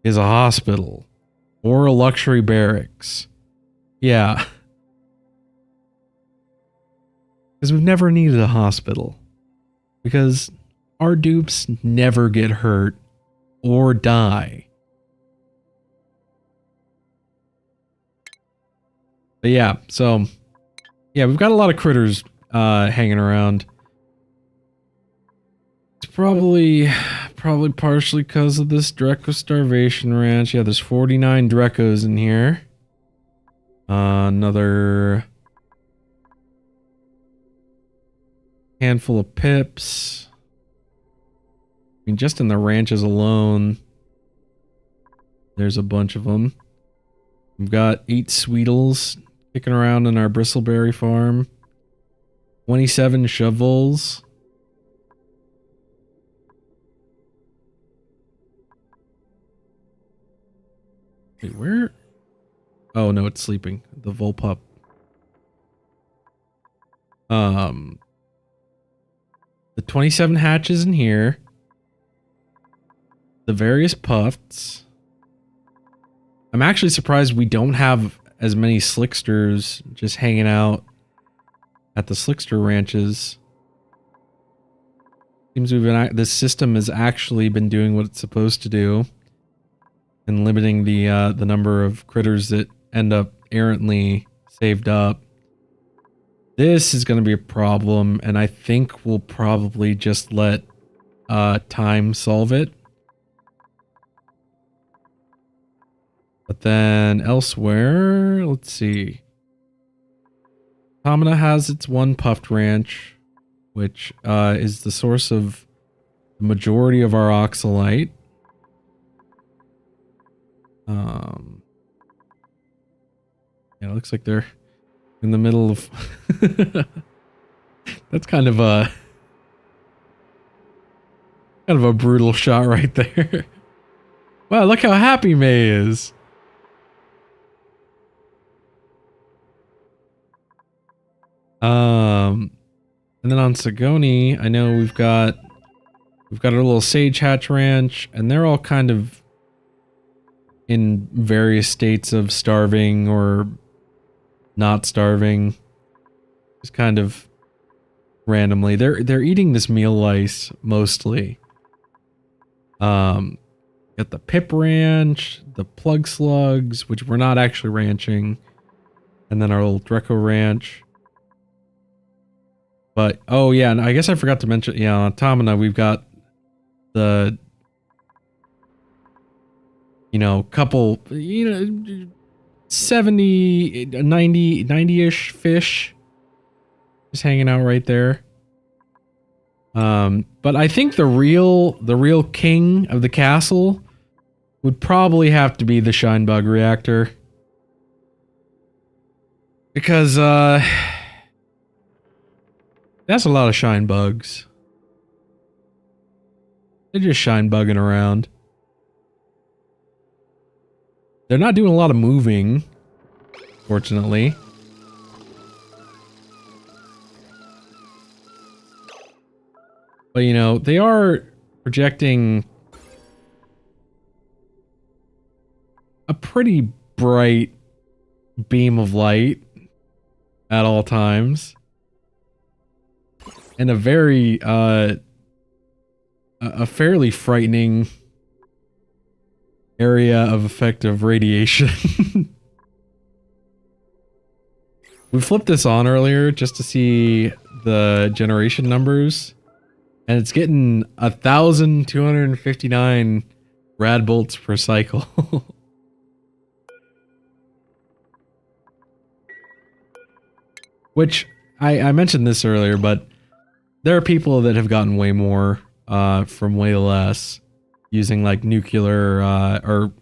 is a hospital or a luxury barracks. Yeah. Because we've never needed a hospital. Because our dupes never get hurt or die. But yeah, so yeah, we've got a lot of critters hanging around. It's probably partially because of this Dreco starvation ranch. Yeah, there's 49 Drecos in here. Another handful of pips. I mean, just in the ranches alone, there's a bunch of them. We've got 8 Sweetles kicking around in our bristleberry farm. 27 Shovels. Wait, where? Oh no, it's sleeping. The Volpup. The 27 hatches in here. The various puffs. I'm actually surprised we don't have as many slicksters just hanging out at the slickster ranches. Seems this system has actually been doing what it's supposed to do and limiting the number of critters that end up errantly saved up. This is going to be a problem, and I think we'll probably just let time solve it. But then elsewhere, let's see. Tamina has its one puffed ranch, which is the source of the majority of our oxalite. Yeah, it looks like they're in the middle of... That's kind of a brutal shot right there. Wow, look how happy May is. And then on Sagoni, I know we've got our little Sage Hatch Ranch, and they're all kind of in various states of starving or not starving. Just kind of randomly. They're eating this meal lice mostly. Got the pip ranch, the plug slugs, which we're not actually ranching, and then our little Dreco ranch. But oh yeah, and I guess I forgot to mention, yeah, on Tamina we've got the, you know, couple, you know, 70, 90, 90-ish fish just hanging out right there. But I think the real king of the castle would probably have to be the shine bug reactor. Because, that's a lot of shine bugs. They're just shine bugging around. They're not doing a lot of moving, fortunately. But, you know, they are projecting a pretty bright beam of light at all times. And a very, a fairly frightening area of effective radiation. We flipped this on earlier just to see the generation numbers. And it's getting 1,259 rad bolts per cycle. Which, I mentioned this earlier, but there are people that have gotten way more from way less using like nuclear or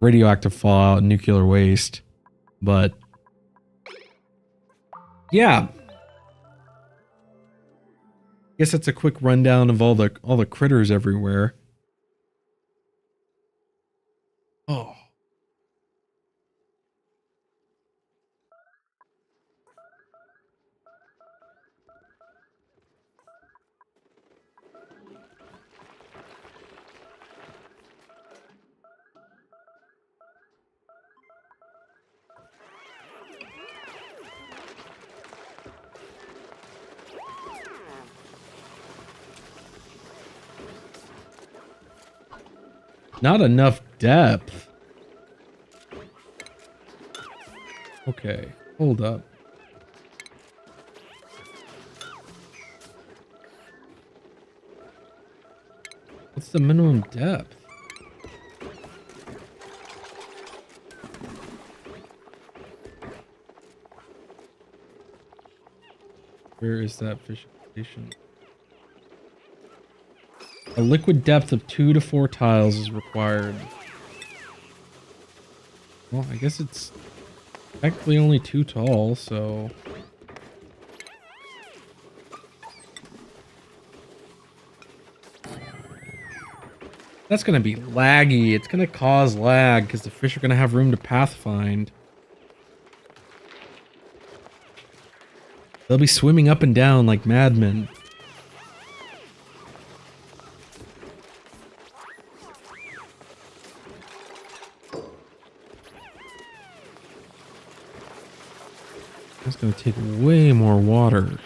radioactive fallout, nuclear waste. But yeah. Guess that's a quick rundown of all the critters everywhere. Oh. Not enough depth. Okay, hold up. What's the minimum depth? Where is that fish station? A liquid depth of 2 to 4 tiles is required. Well, I guess it's technically only 2 tall, so... That's gonna be laggy. It's gonna cause lag, because the fish are gonna have room to pathfind. They'll be swimming up and down like madmen. That's gonna take way more water.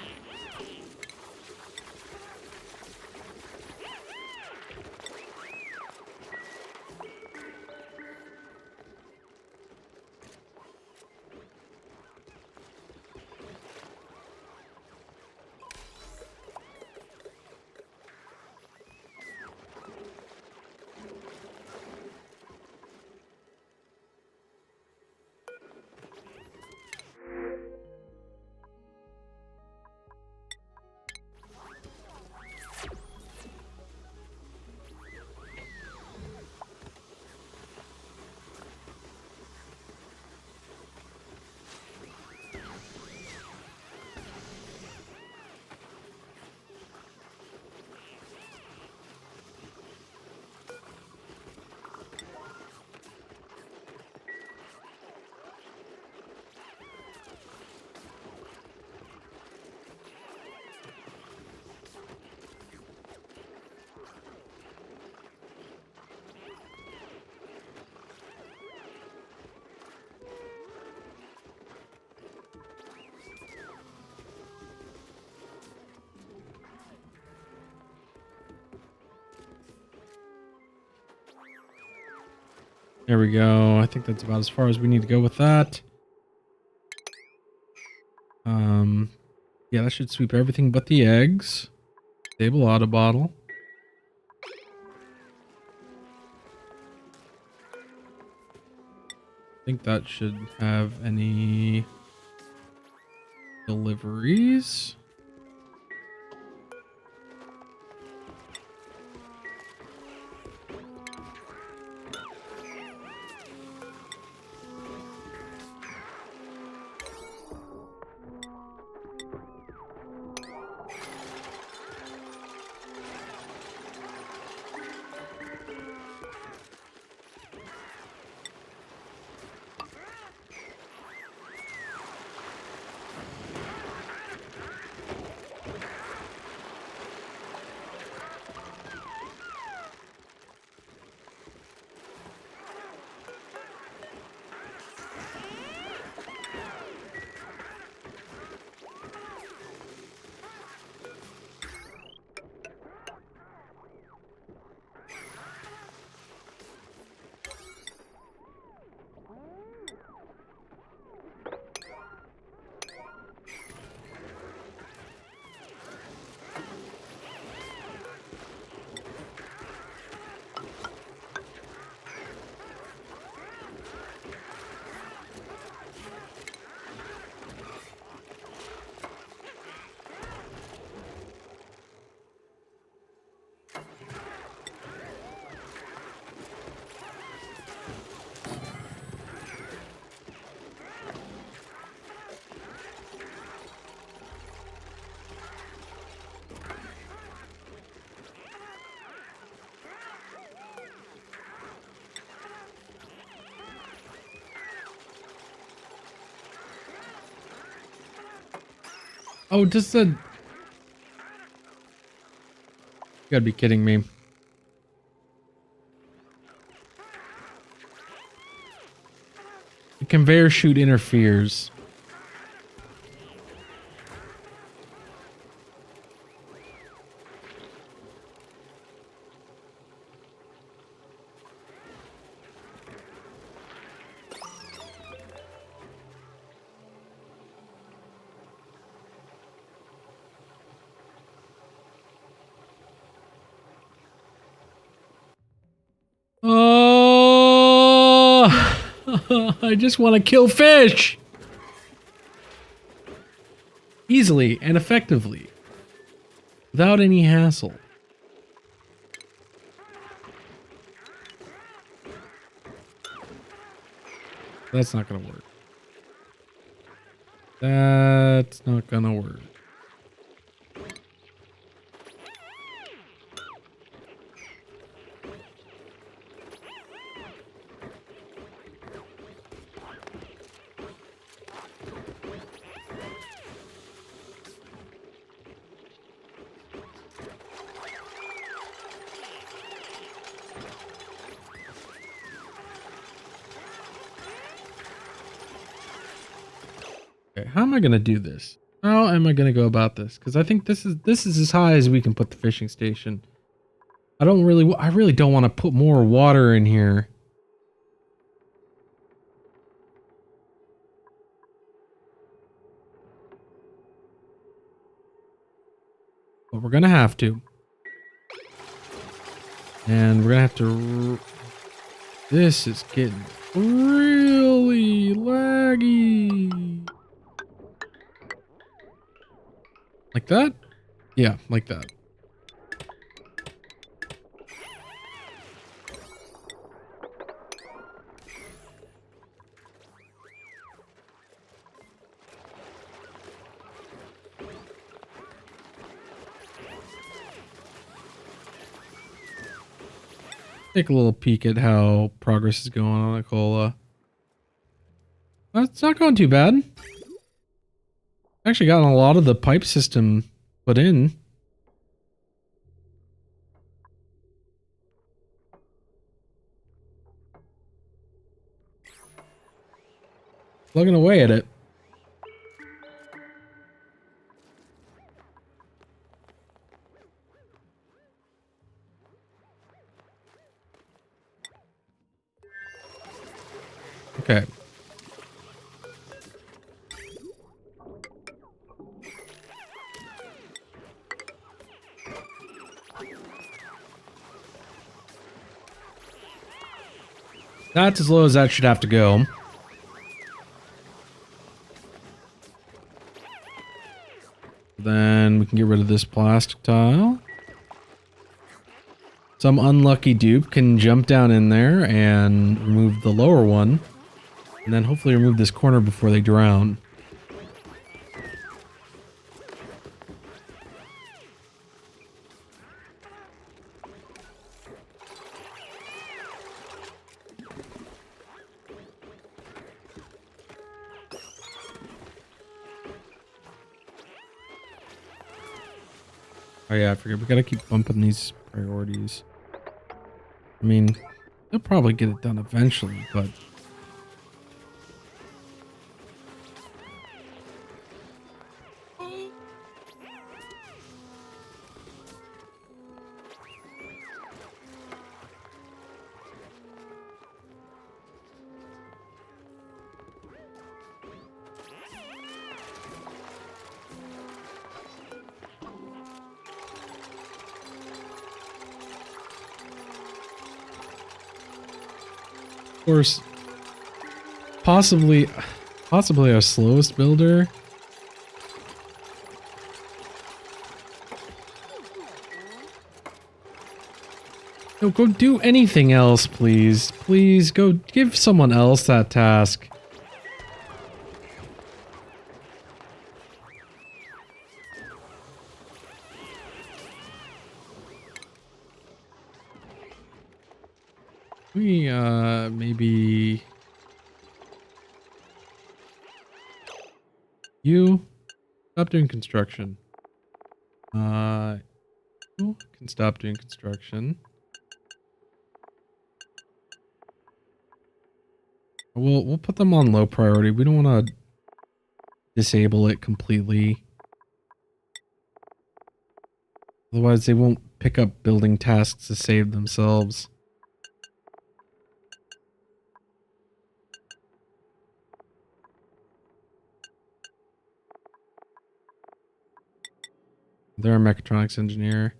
There we go. I think that's about as far as we need to go with that. Yeah, that should sweep everything but the eggs. Stable auto bottle. I think that should have any deliveries. Oh, does the... You gotta be kidding me. The conveyor chute interferes. Oh, I just want to kill fish easily and effectively without any hassle. That's not gonna work. That's not gonna work. Okay, how am I gonna do this? How am I gonna go about this? Because I think this is as high as we can put the fishing station. I really don't want to put more water in here. But we're gonna have to. And we're gonna have to... This is getting really laggy. Like that? Yeah, like that. Take a little peek at how progress is going on Ughola. It's not going too bad. Actually gotten a lot of the pipe system put in. Plugging away at it. Okay. That's as low as that should have to go. Then we can get rid of this plastic tile. Some unlucky dupe can jump down in there and remove the lower one. And then hopefully remove this corner before they drown. Oh yeah, I forget. We gotta keep bumping these priorities. I mean, they'll probably get it done eventually, but... Of course, possibly our slowest builder. No, go do anything else, please. Please, go give someone else that task. We, maybe... You, stop doing construction. You can stop doing construction. We'll put them on low priority. We don't want to disable it completely. Otherwise, they won't pick up building tasks to save themselves. They're a mechatronics engineer.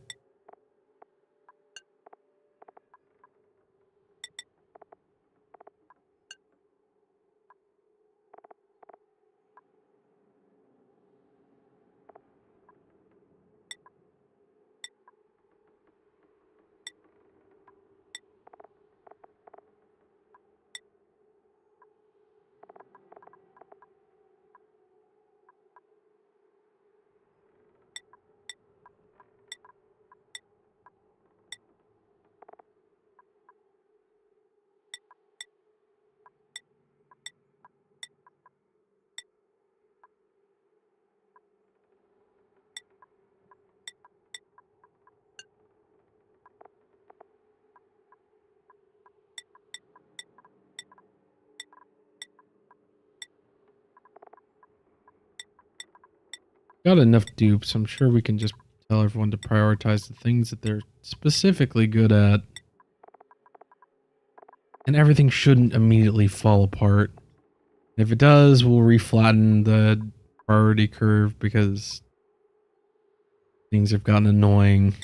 Got enough dupes. I'm sure we can just tell everyone to prioritize the things that they're specifically good at. And everything shouldn't immediately fall apart. If it does, we'll reflatten the priority curve because things have gotten annoying.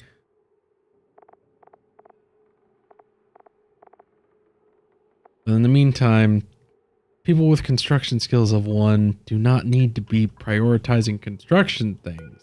But in the meantime, people with construction skills of 1 do not need to be prioritizing construction things.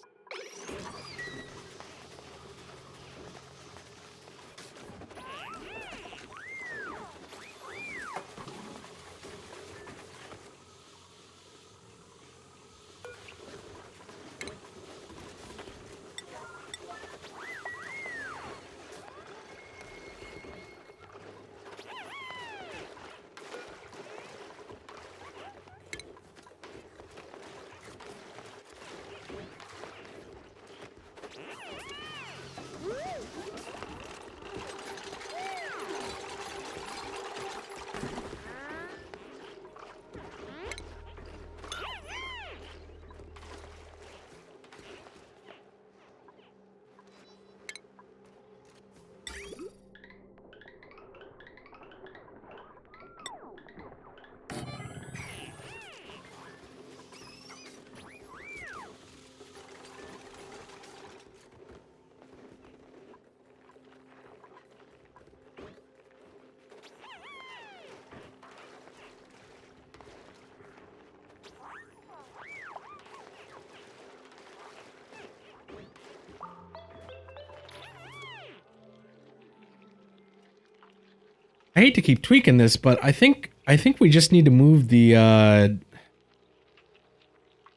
I hate to keep tweaking this, but I think we just need to move the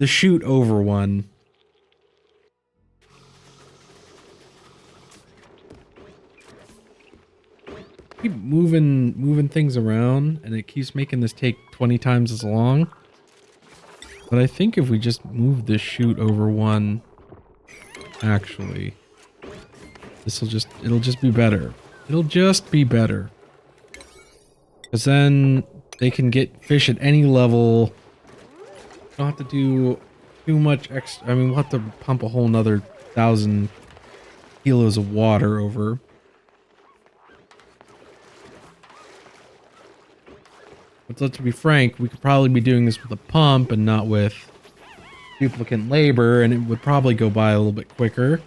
chute over one. Keep moving things around, and it keeps making this take 20 times as long. But I think if we just move this chute over one, actually, it'll just be better. It'll just be better. Because then they can get fish at any level. Don't have to do too much extra. I mean, we'll have to pump a whole nother 1,000 kilos of water over. But let's be frank, we could probably be doing this with a pump and not with duplicate labor, and it would probably go by a little bit quicker.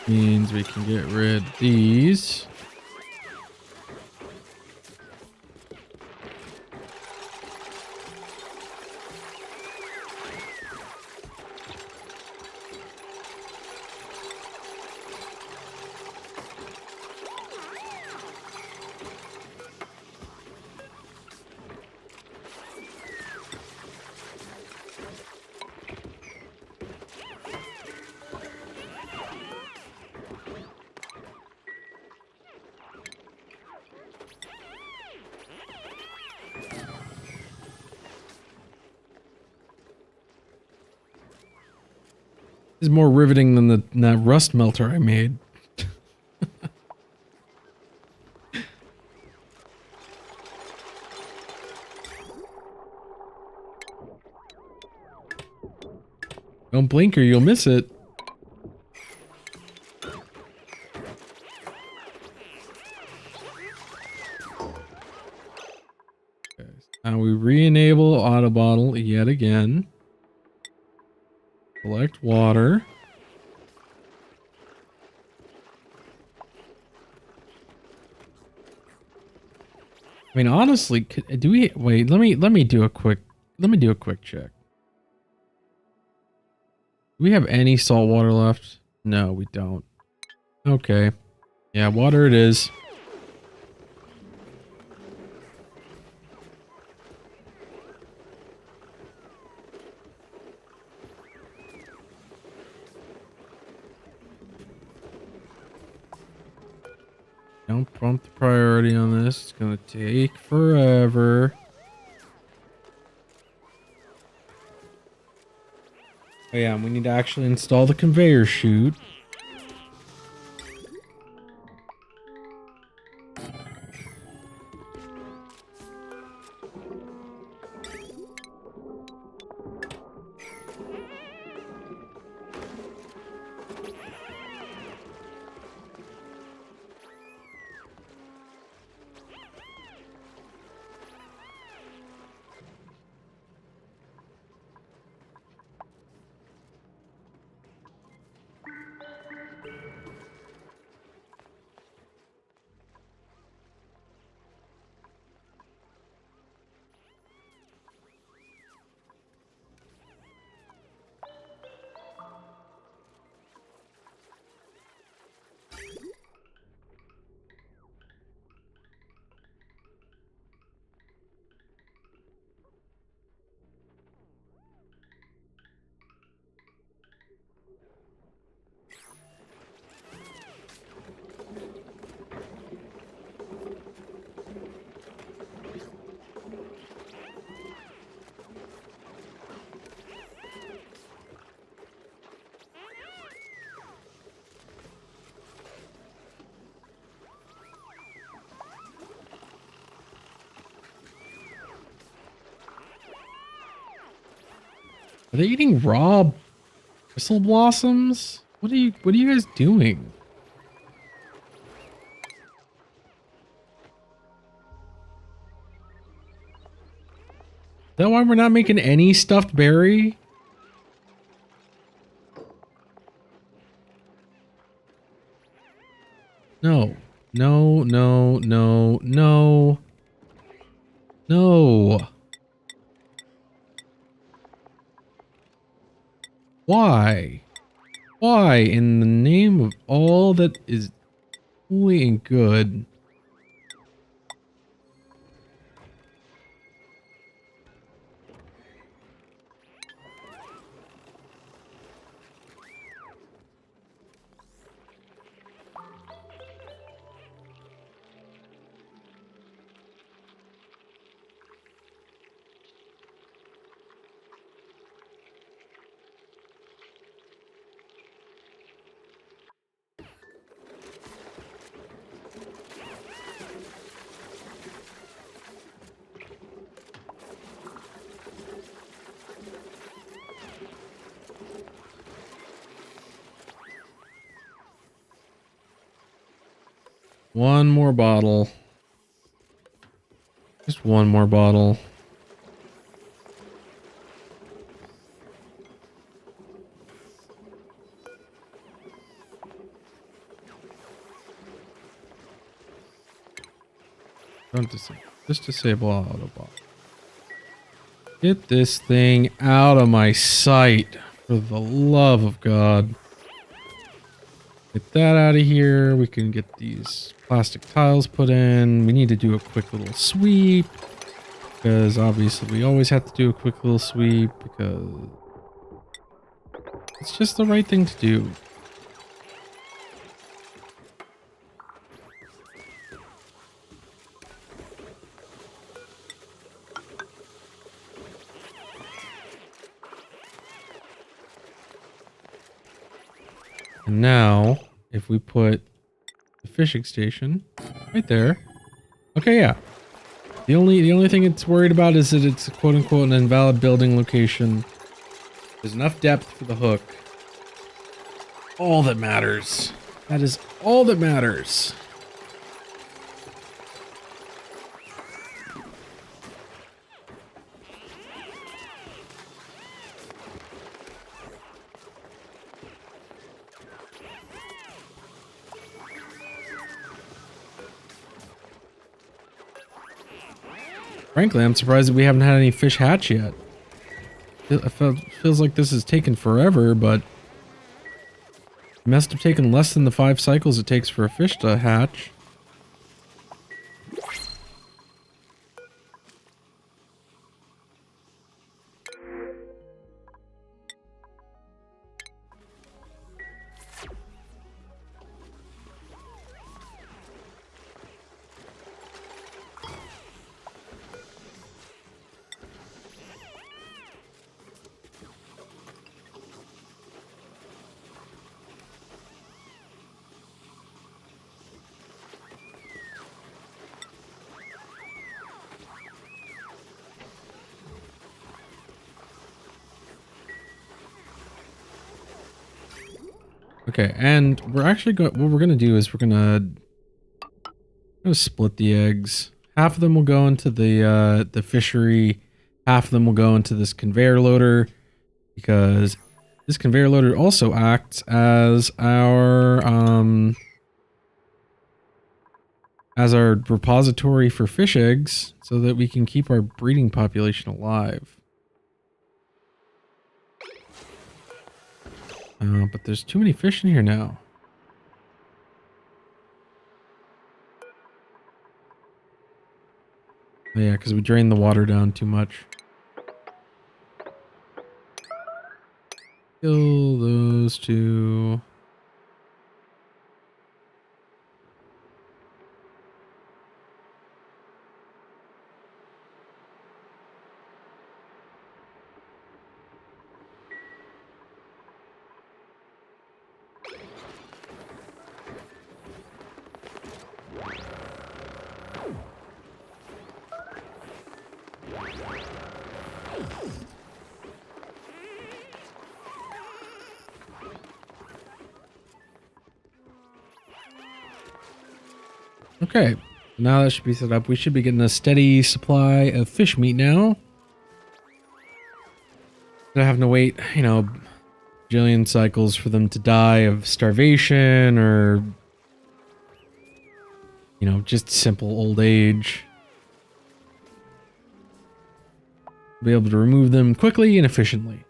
Means we can get rid of these. Is more riveting than that rust melter I made. Don't blink or you'll miss it. Okay, now we re-enable auto bottle yet again. Collect water. I mean, honestly, do we wait? Let me do a quick check. Do we have any salt water left? No, we don't. Okay. Yeah, water it is. Don't pump the priority on this. It's gonna take forever. Oh yeah, and we need to actually install the conveyor chute. Are they eating raw bristle blossoms? What are you guys doing? that why we're not making any stuffed berry? No. No, no, no, no. No. Why? Why, in the name of all that is holy and good? One more bottle. Just one more bottle. Don't disable. Just disable auto bot. Get this thing out of my sight, for the love of God. Get that out of here. We can get these plastic tiles put in. We need to do a quick little sweep, because obviously we always have to do a quick little sweep because it's just the right thing to do. And now, if we put the fishing station right there. Okay, yeah. The only thing it's worried about is that it's quote unquote an invalid building location. There's enough depth for the hook. All that matters. That is all that matters. Frankly, I'm surprised that we haven't had any fish hatch yet. It feels like this has taken forever, but it must have taken less than the 5 cycles it takes for a fish to hatch. Okay, and we're actually what we're gonna do is we're gonna split the eggs. Half of them will go into the fishery. Half of them will go into this conveyor loader, because this conveyor loader also acts as our repository for fish eggs, so that we can keep our breeding population alive. But there's too many fish in here now. Oh, yeah, because we drained the water down too much. Kill those two. Okay, now that should be set up. We should be getting a steady supply of fish meat now. Instead of having to wait, you know, jillion cycles for them to die of starvation or, you know, just simple old age. Be able to remove them quickly and efficiently.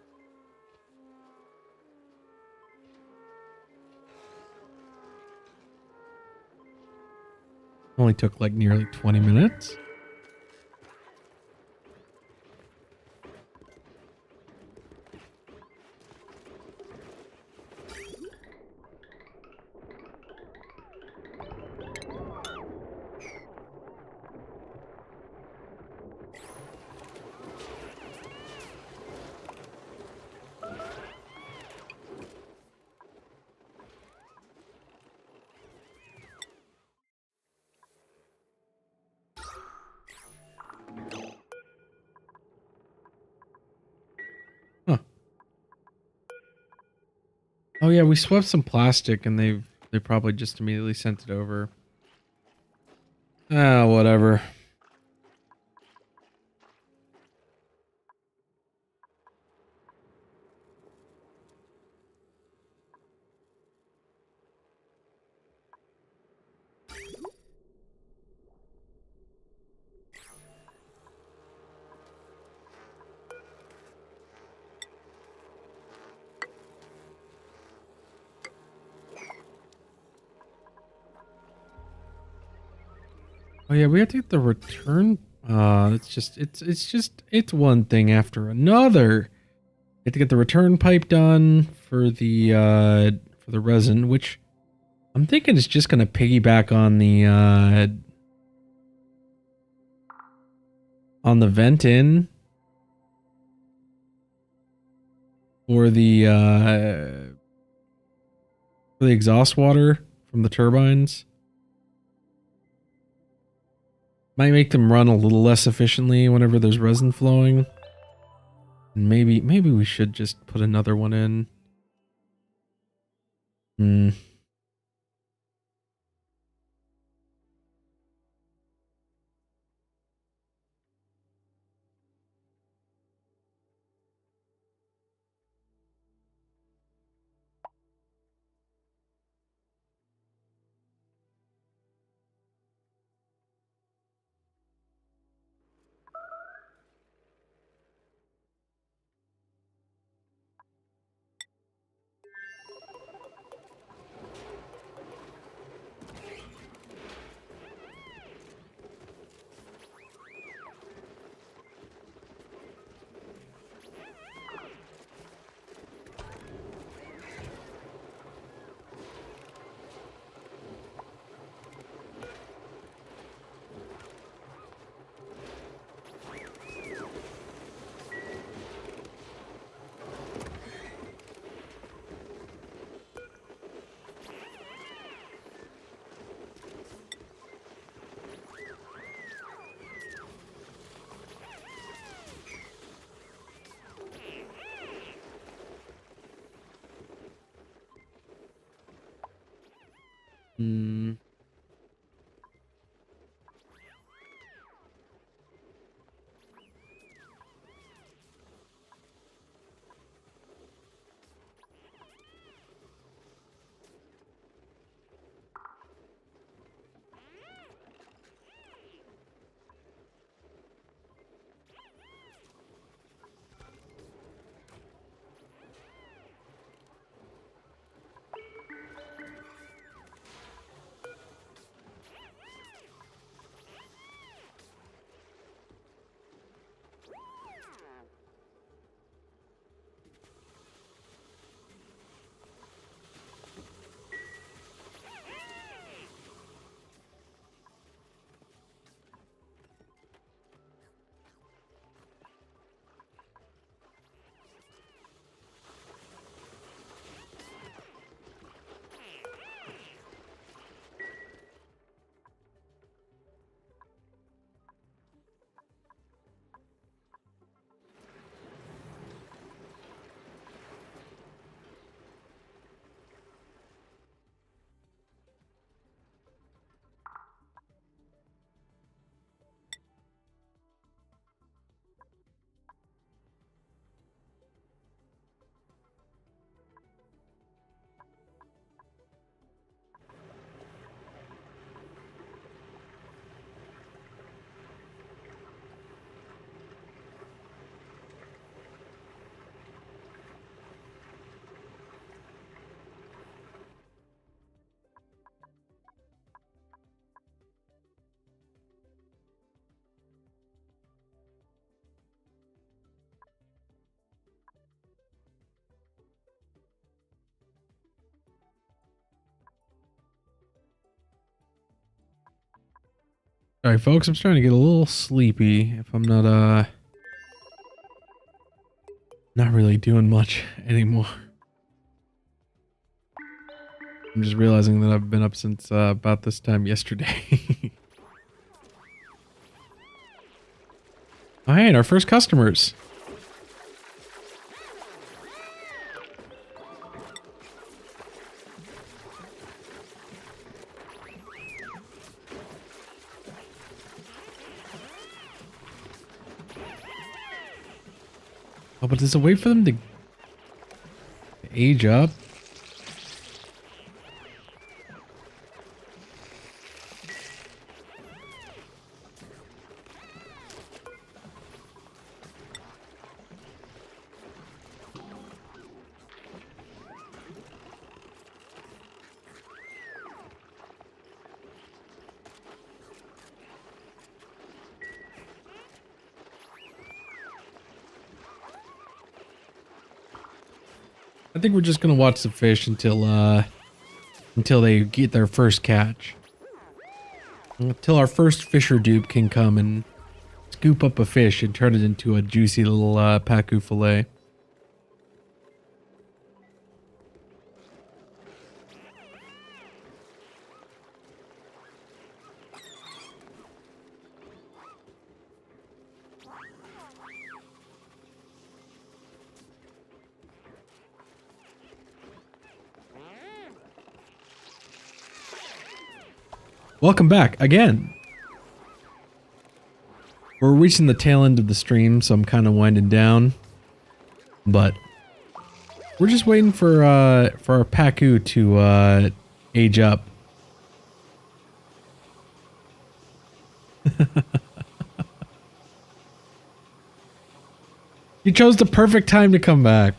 Only took like nearly 20 minutes. Huh. Oh yeah, we swept some plastic and they probably just immediately sent it over. Ah, whatever. Oh yeah, we have to get the return. It's one thing after another. We have to get the return pipe done for the resin, which I'm thinking is just gonna piggyback on the vent in for the exhaust water from the turbines. Might make them run a little less efficiently whenever there's resin flowing. And maybe we should just put another one in. Hmm. Hmm. All right, folks, I'm starting to get a little sleepy if I'm not really doing much anymore. I'm just realizing that I've been up since about this time yesterday. All right, our first customers. Oh, but there's a way for them to age up. I think we're just gonna watch the fish until they get their first catch. Until our first fisher dupe can come and scoop up a fish and turn it into a juicy little pacu fillet. Welcome back again. We're reaching the tail end of the stream, so I'm kind of winding down. But we're just waiting for our pacu to age up. You chose the perfect time to come back.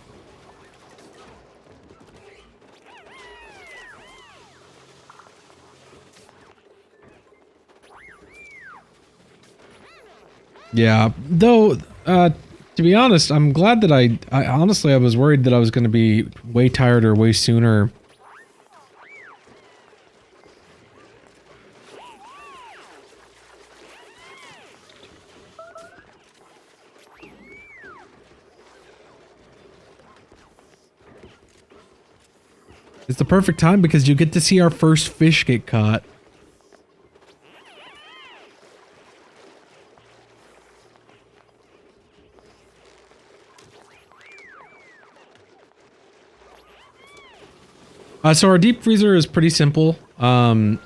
Yeah, though, to be honest, I'm glad that I honestly, I was worried that I was going to be way tireder way sooner. It's the perfect time because you get to see our first fish get caught. So our deep freezer is pretty simple. We're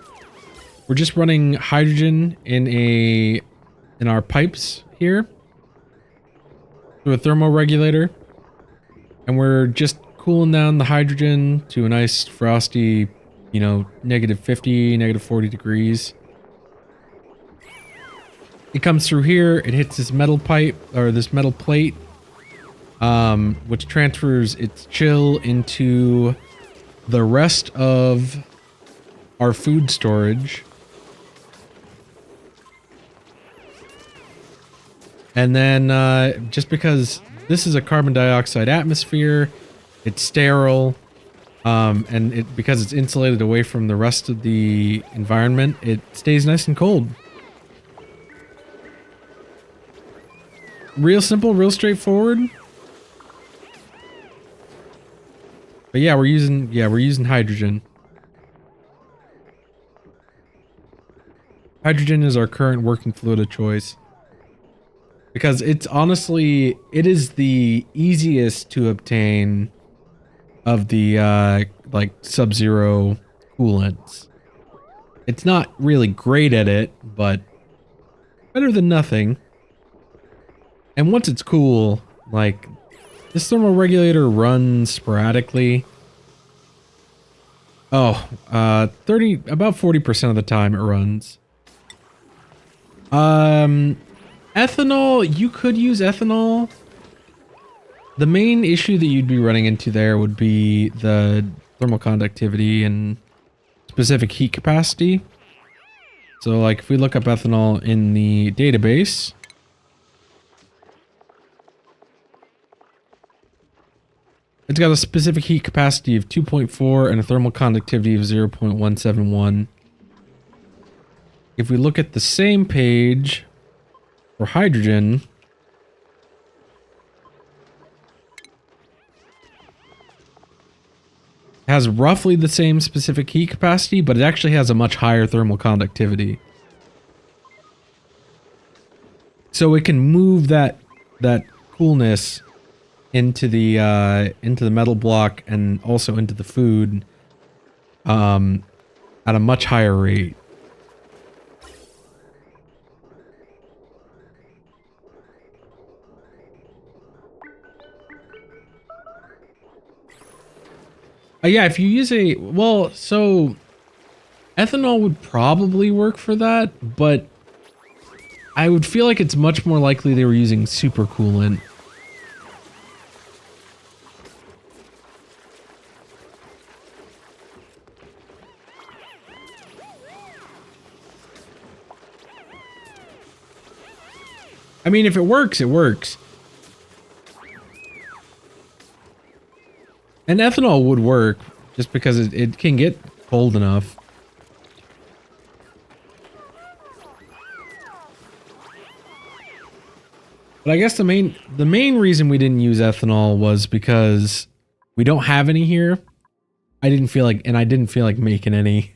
just running hydrogen in our pipes here through a thermoregulator, and we're just cooling down the hydrogen to a nice frosty, you know, -50, -40 degrees. It comes through here. It hits this metal pipe or this metal plate, which transfers its chill into the rest of our food storage. And then just because this is a carbon dioxide atmosphere, it's sterile, and because it's insulated away from the rest of the environment, it stays nice and cold. Real simple, real straightforward. But yeah, we're using hydrogen. Hydrogen is our current working fluid of choice. Because it's honestly, it is the easiest to obtain of the like sub-zero coolants. It's not really great at it, but better than nothing. And once it's cool, like, this thermoregulator runs sporadically. Oh, about 40% of the time it runs. Ethanol, you could use ethanol. The main issue that you'd be running into there would be the thermal conductivity and specific heat capacity. So, like, if we look up ethanol in the database, it's got a specific heat capacity of 2.4 and a thermal conductivity of 0.171. if we look at the same page for hydrogen, it has roughly the same specific heat capacity, but it actually has a much higher thermal conductivity. So it can move that coolness into the metal block and also into the food at a much higher rate. Yeah, if you use so ethanol would probably work for that, but I would feel like it's much more likely they were using supercoolant. I mean, if it works, it works. And ethanol would work, just because it can get cold enough. But I guess the main reason we didn't use ethanol was because we don't have any here. I didn't feel like making any.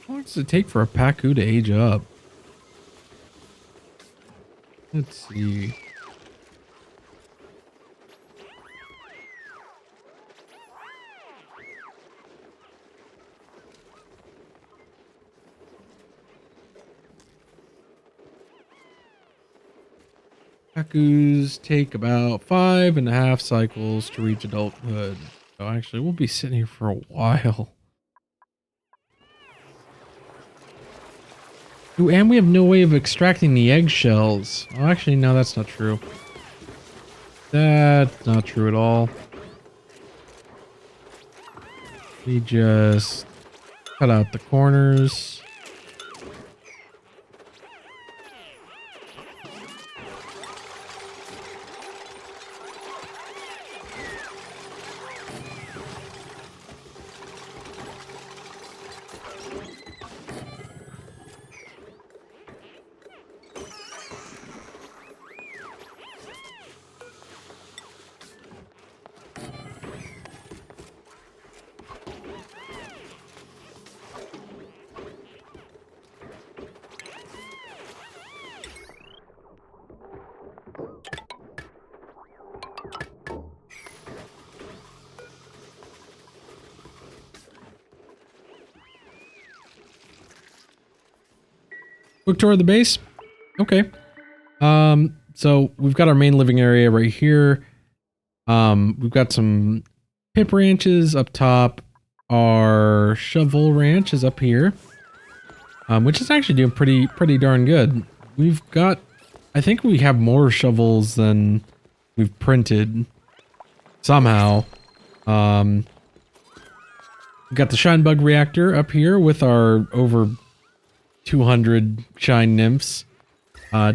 How long does it take for a Pacu to age up? Let's see. Pacus take about 5.5 cycles to reach adulthood. So actually, we'll be sitting here for a while. Ooh, and we have no way of extracting the eggshells. Oh, actually, no, that's not true. That's not true at all. We just cut out the corners. Quick tour of the base. Okay. So we've got our main living area right here. We've got some pip ranches up top. Our shovel ranch is up here. Which is actually doing pretty darn good. We've got, I think we have more shovels than we've printed somehow. We've got the shine bug reactor up here with our over 200 shine nymphs.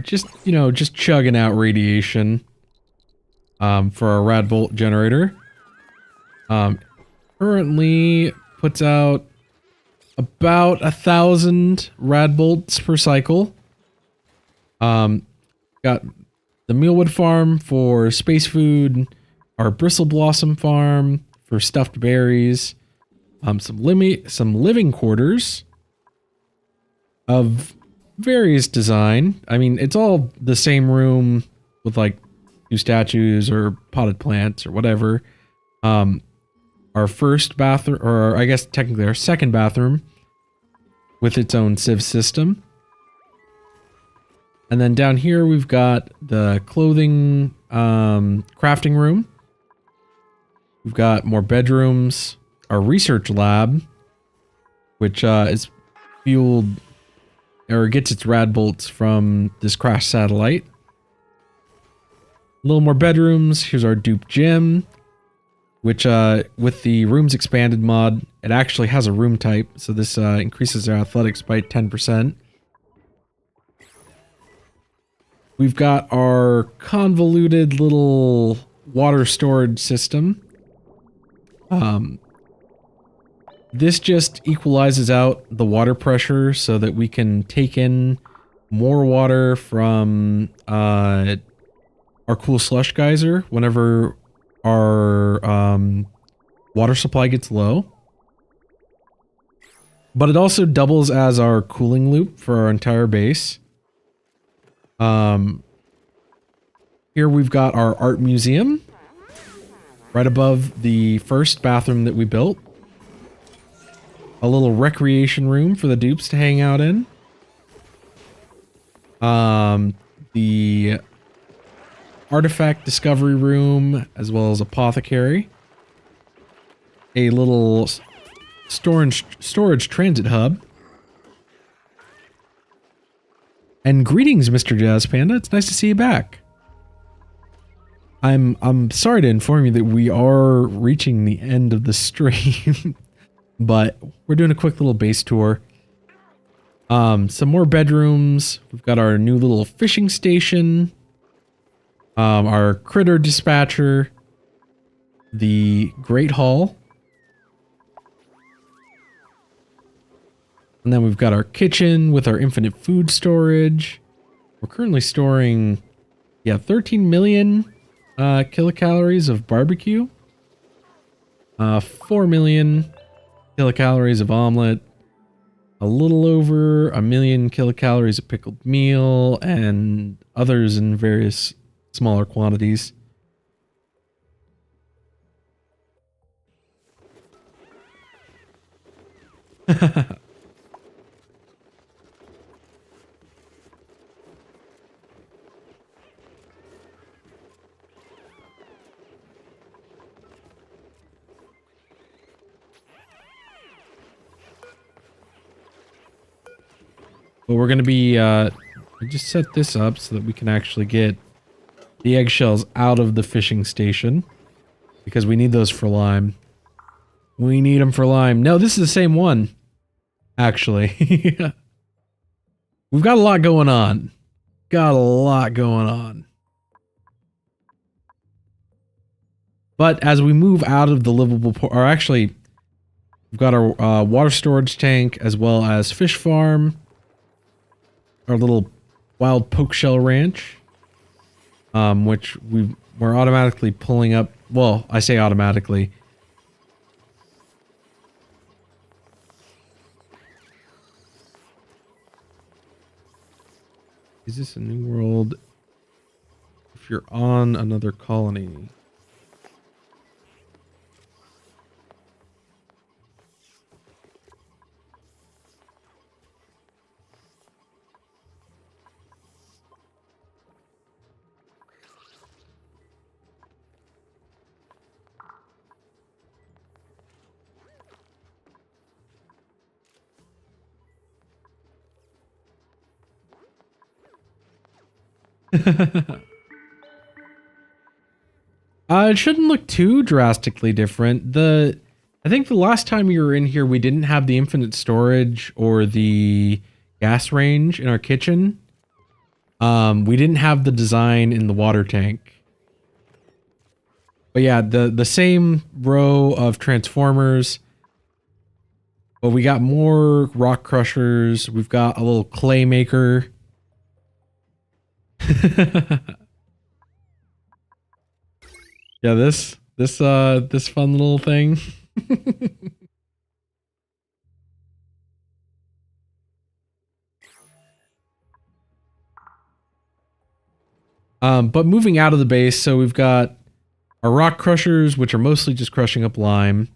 Just chugging out radiation for our rad bolt generator. Currently puts out about 1,000 rad bolts per cycle. Got the mealwood farm for space food, our bristle blossom farm for stuffed berries, some living quarters of various design. I mean, it's all the same room with like 2 statues or potted plants or whatever. Our first bathroom, or I guess technically our second bathroom, with its own sieve system. And then down here we've got the clothing crafting room. We've got more bedrooms, our research lab, which is fueled or gets its rad bolts from this crashed satellite. A little more bedrooms. Here's our dupe gym, which with the rooms expanded mod, it actually has a room type, so this increases their athletics by 10%. We've got our convoluted little water storage system. This just equalizes out the water pressure so that we can take in more water from our cool slush geyser whenever our water supply gets low. But it also doubles as our cooling loop for our entire base. Here we've got our art museum right above the first bathroom that we built. A little recreation room for the dupes to hang out in. The artifact discovery room, as well as apothecary. A little storage transit hub. And greetings, Mr. Jazz Panda. It's nice to see you back. I'm sorry to inform you that we are reaching the end of the stream. But we're doing a quick little base tour. Some more bedrooms. We've got our new little fishing station. Our critter dispatcher. The Great Hall. And then we've got our kitchen with our infinite food storage. We're currently storing, 13 million kilocalories of barbecue. 4 million kilocalories of omelet. A little over 1 million kilocalories of pickled meal, and others in various smaller quantities. But we're going to be, just set this up so that we can actually get the eggshells out of the fishing station. Because we need those for lime. We need them for lime. No, this is the same one. Actually. We've got a lot going on. Got a lot going on. But as we move out of the livable or actually, we've got our water storage tank as well as fish farm. Our little wild poke shell ranch, which we're automatically pulling up. Well, I say automatically. Is this a new world? If you're on another colony. It shouldn't look too drastically different. I think the last time you were in here, we didn't have the infinite storage or the gas range in our kitchen. We didn't have the design in the water tank. But yeah, the same row of transformers. But we got more rock crushers. We've got a little clay maker. Yeah, this fun little thing. But moving out of the base, so we've got our rock crushers, which are mostly just crushing up lime.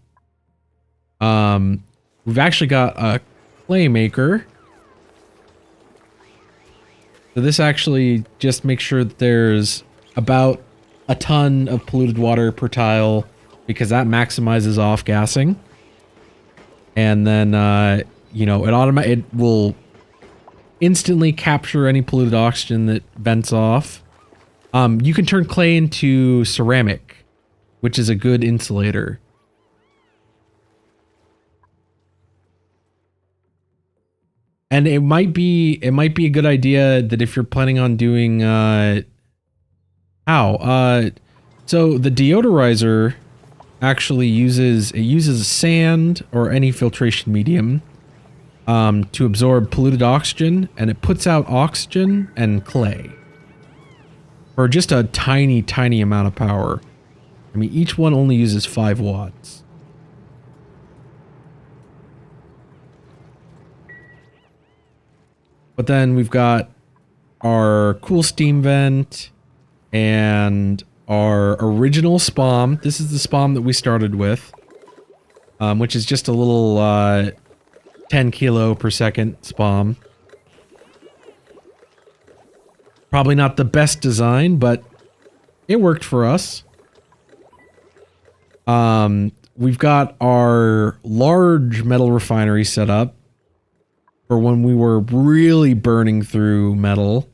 We've actually got a clay maker. So this actually just makes sure that there's about a ton of polluted water per tile, because that maximizes off gassing. And then, you know, it will instantly capture any polluted oxygen that vents off. You can turn clay into ceramic, which is a good insulator. And it might be a good idea that if you're planning on doing so the deodorizer actually uses sand or any filtration medium to absorb polluted oxygen, and it puts out oxygen and clay for just a tiny amount of power. I mean, each one only uses 5 watts. But then we've got our cool steam vent and our original spam. This is the spam that we started with, which is just a little 10 kilo per second spam. Probably not the best design, but it worked for us. We've got our large metal refinery set up for when we were really burning through metal.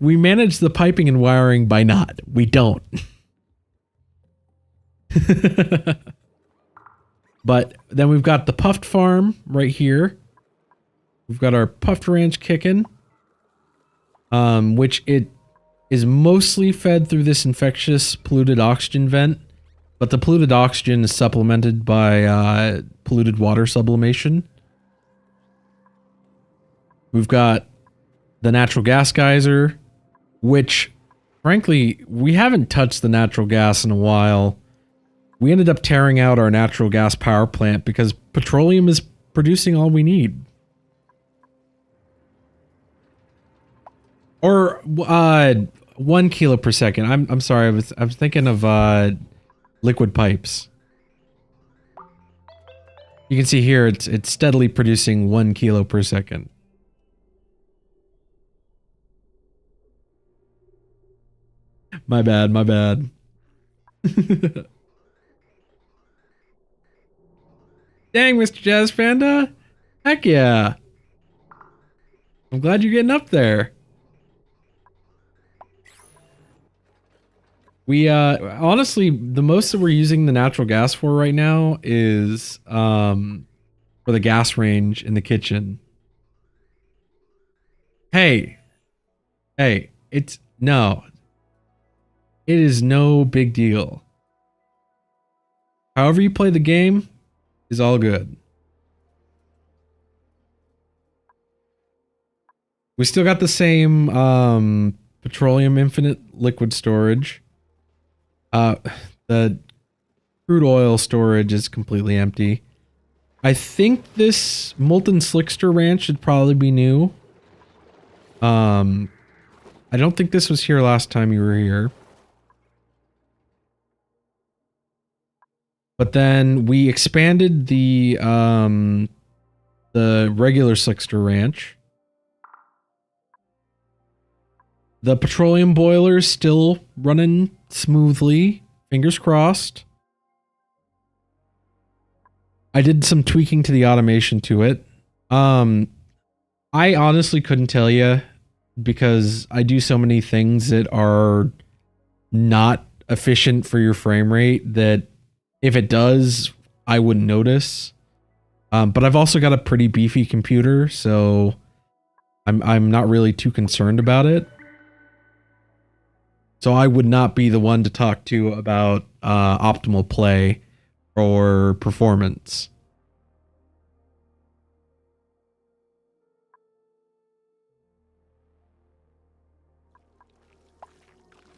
We manage the piping and wiring by not. We don't. But then we've got the puffed farm right here. We've got our puffed ranch kicking, which it is mostly fed through this infectious polluted oxygen vent, but the polluted oxygen is supplemented by polluted water sublimation. We've got the natural gas geyser, which, frankly, we haven't touched the natural gas in a while. We ended up tearing out our natural gas power plant because petroleum is producing all we need. Or 1 kilo per second. I'm sorry. I was thinking of liquid pipes. You can see here it's steadily producing 1 kilo per second. My bad, my bad. Dang, Mr. Jazz Panda. Heck yeah. I'm glad you're getting up there. We, honestly, the most that we're using the natural gas for right now is, for the gas range in the kitchen. Hey, no. It is no big deal. However you play the game is all good. We still got the same petroleum infinite liquid storage. The crude oil storage is completely empty. I think this molten slickster ranch should probably be new. I don't think this was here last time you were here. But then we expanded the regular slickster ranch. The petroleum boiler's still running smoothly. Fingers crossed. I did some tweaking to the automation to it. I honestly couldn't tell you because I do so many things that are not efficient for your frame rate that if it does, I wouldn't notice. But I've also got a pretty beefy computer, so I'm not really too concerned about it. So I would not be the one to talk to about optimal play or performance.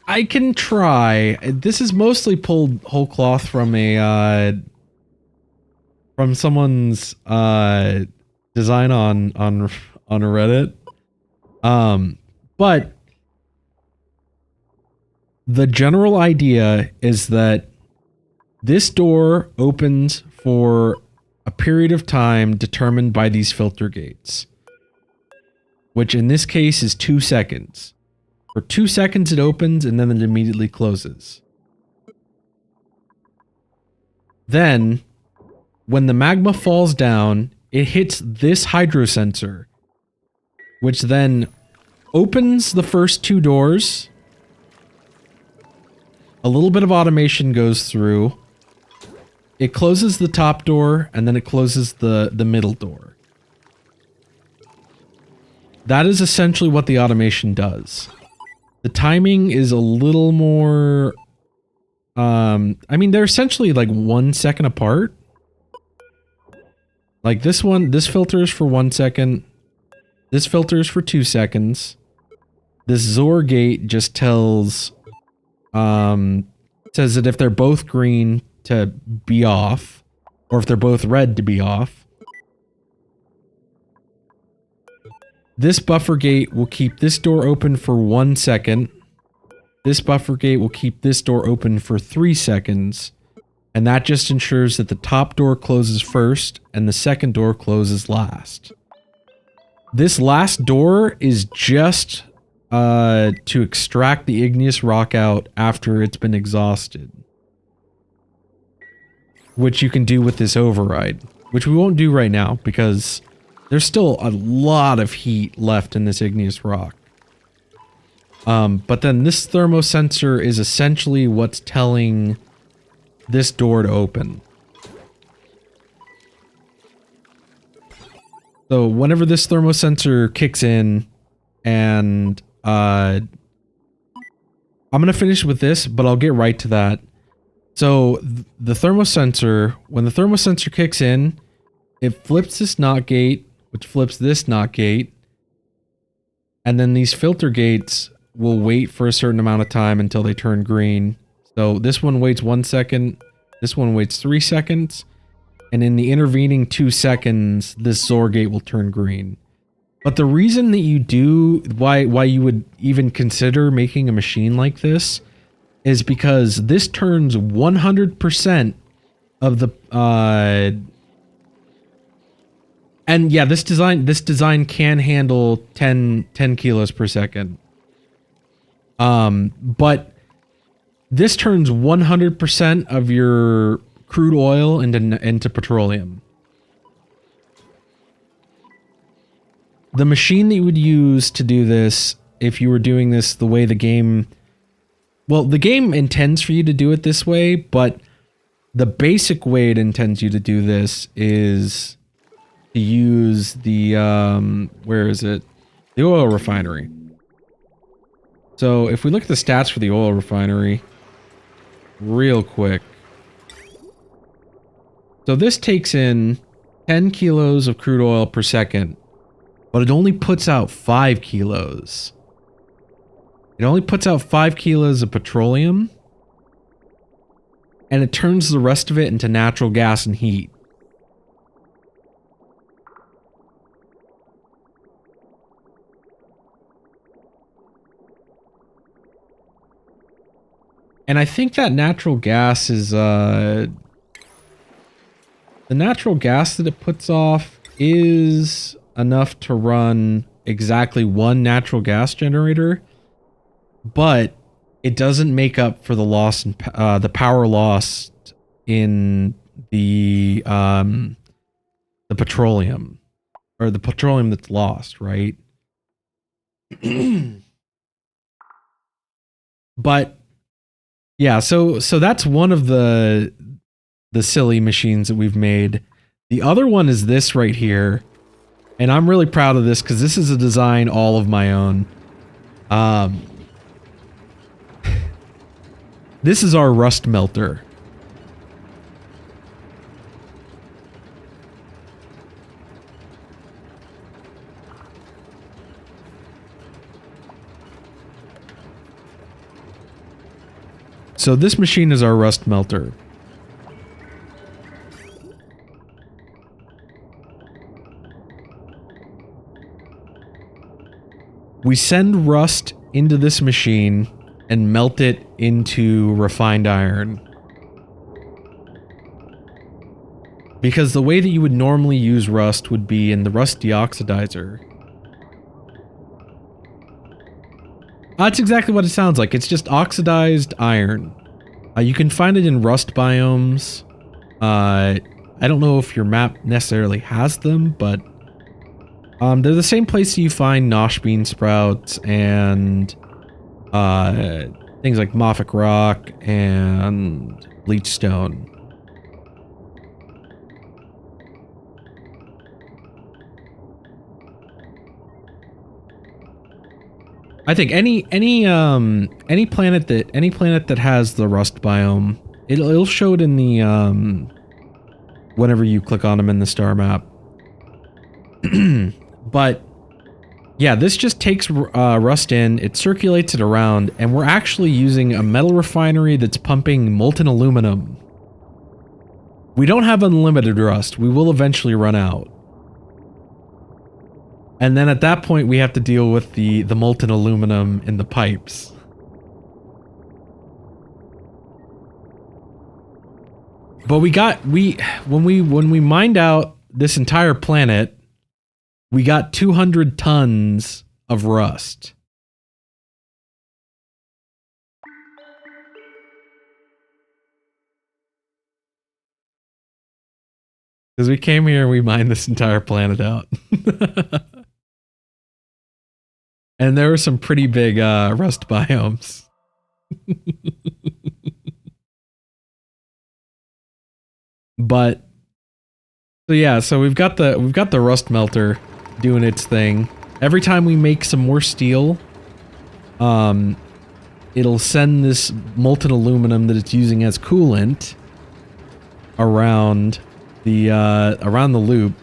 I can try. This is mostly pulled whole cloth from a from someone's design on Reddit. But the general idea is that this door opens for a period of time determined by these filter gates, which in this case is 2 seconds. For 2 seconds it opens and then it immediately closes. Then, when the magma falls down, it hits this hydro sensor, which then opens the first 2 doors. A little bit of automation goes through. It closes the top door, and then it closes the middle door. That is essentially what the automation does. The timing is a little more... I mean, they're essentially like 1 second apart. Like this one, this filter is for 1 second. This filter is for 2 seconds. This XOR gate just tells... says that if they're both green to be off, or if they're both red to be off. This buffer gate will keep this door open for 1 second. This buffer gate will keep this door open for 3 seconds. And that just ensures that the top door closes first and the second door closes last. This last door is just to extract the igneous rock out after it's been exhausted. Which you can do with this override. Which we won't do right now because there's still a lot of heat left in this igneous rock. But then this thermosensor is essentially what's telling this door to open. So whenever this thermosensor kicks in, and I'm gonna finish with this, but I'll get right to that. So the thermosensor, when the thermosensor kicks in, it flips this NOT gate, which flips this NOT gate, and then these filter gates will wait for a certain amount of time until they turn green. So this one waits 1 second, this one waits 3 seconds, and in the intervening 2 seconds, this XOR gate will turn green. But the reason that you do, why you would even consider making a machine like this, is because this turns 100% of the, and yeah, this design can handle 10 kilos per second. But this turns 100% of your crude oil into petroleum. The machine that you would use to do this, if you were doing this the way the game... Well, the game intends for you to do it this way, but the basic way it intends you to do this is to use the, where is it? The oil refinery. So if we look at the stats for the oil refinery, real quick. So this takes in 10 kilos of crude oil per second, but it only puts out 5 kilos. It only puts out 5 kilos of petroleum, and it turns the rest of it into natural gas and heat. And I think that natural gas is, the natural gas that it puts off is enough to run exactly 1 natural gas generator, but it doesn't make up for the loss in the power lost in the petroleum, or the petroleum that's lost, right? But yeah, so that's one of the silly machines that we've made. The other one is this right here, and I'm really proud of this because this is a design all of my own. This is our rust melter. So this machine is our rust melter. We send rust into this machine and melt it into refined iron. Because the way that you would normally use rust would be in the rust deoxidizer. That's exactly what it sounds like. It's just oxidized iron. You can find it in rust biomes. I don't know if your map necessarily has them, but they're the same place you find nosh bean sprouts and things like Moffic rock and leech stone. I think any planet that has the rust biome, it'll show it in the whenever you click on them in the star map. But yeah, this just takes rust in, it circulates it around, and we're actually using a metal refinery that's pumping molten aluminum. We don't have unlimited rust. We will eventually run out. And then at that point, we have to deal with the molten aluminum in the pipes. But when we mined out this entire planet, we got 200 tons of rust. Because we came here and we mined this entire planet out. And there were some pretty big rust biomes. But so yeah, so we've got the rust melter doing its thing. Every time we make some more steel, it'll send this molten aluminum that it's using as coolant around the loop.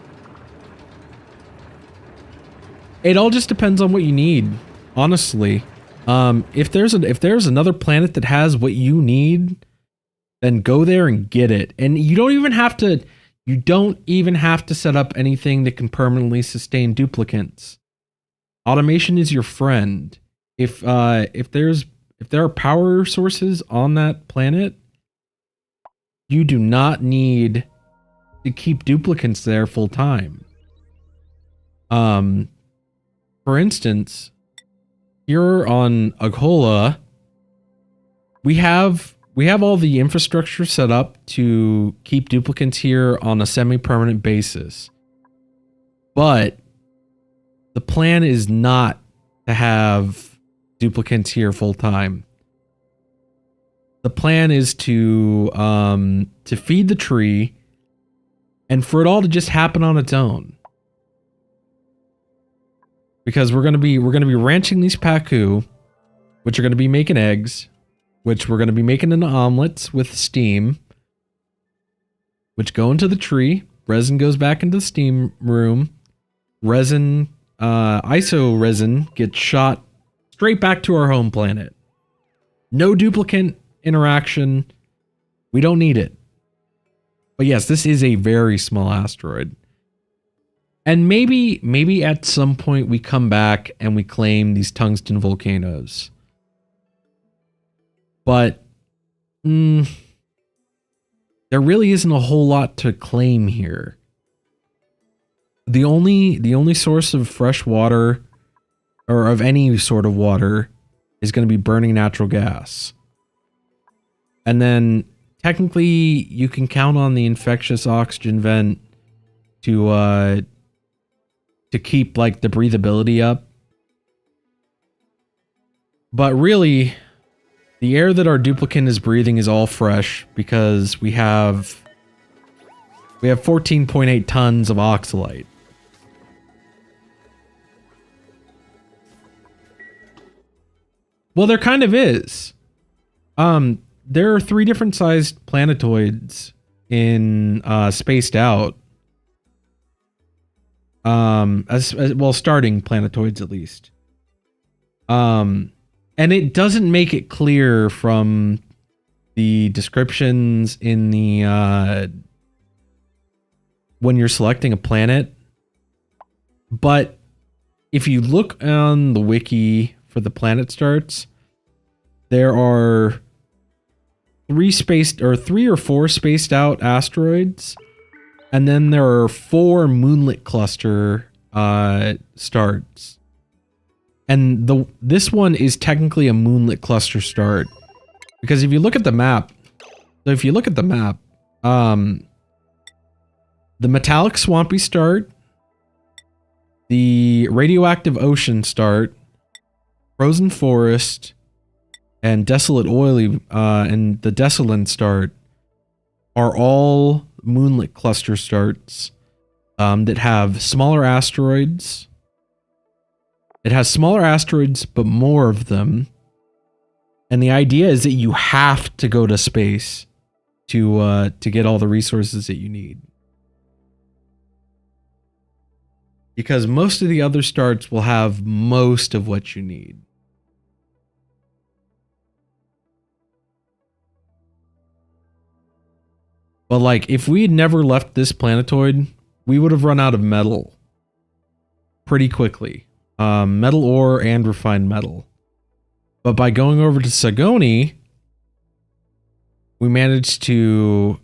It all just depends on what you need, honestly. If there's another planet that has what you need, then go there and get it. And you don't even have to set up anything that can permanently sustain duplicates. Automation is your friend. If there are power sources on that planet, you do not need to keep duplicates there full time. For instance, here on Ughola, we have all the infrastructure set up to keep duplicates here on a semi-permanent basis. But the plan is not to have duplicates here full time. The plan is to feed the tree and for it all to just happen on its own. Because we're gonna be ranching these pacu, which are gonna be making eggs, which we're gonna be making into omelets with steam, which go into the tree. Resin goes back into the steam room. Resin, iso resin gets shot straight back to our home planet. No duplicate interaction. We don't need it. But yes, this is a very small asteroid. And maybe at some point we come back and we claim these tungsten volcanoes. But there really isn't a whole lot to claim here. The only source of fresh water or of any sort of water is going to be burning natural gas. And then technically you can count on the infectious oxygen vent to keep like the breathability up. But really, the air that our duplicate is breathing is all fresh because we have 14.8 tons of oxalite. Well, there kind of is. there are 3 different sized planetoids in spaced out. As well, starting planetoids at least. And it doesn't make it clear from the descriptions in the when you're selecting a planet. But if you look on the wiki for the planet starts, there are 3 or 4 spaced out asteroids, and then there are 4 moonlet cluster starts. And this one is technically a moonlet cluster start, because if you look at the map, the metallic swampy start, the radioactive ocean start, frozen forest, and desolate oily and the desolate start are all moonlet cluster starts that have smaller asteroids. It has smaller asteroids, but more of them. And the idea is that you have to go to space to get all the resources that you need. Because most of the other starts will have most of what you need. But like, if we had never left this planetoid, we would have run out of metal pretty quickly. Metal ore and refined metal. But by going over to Sagoni, we managed to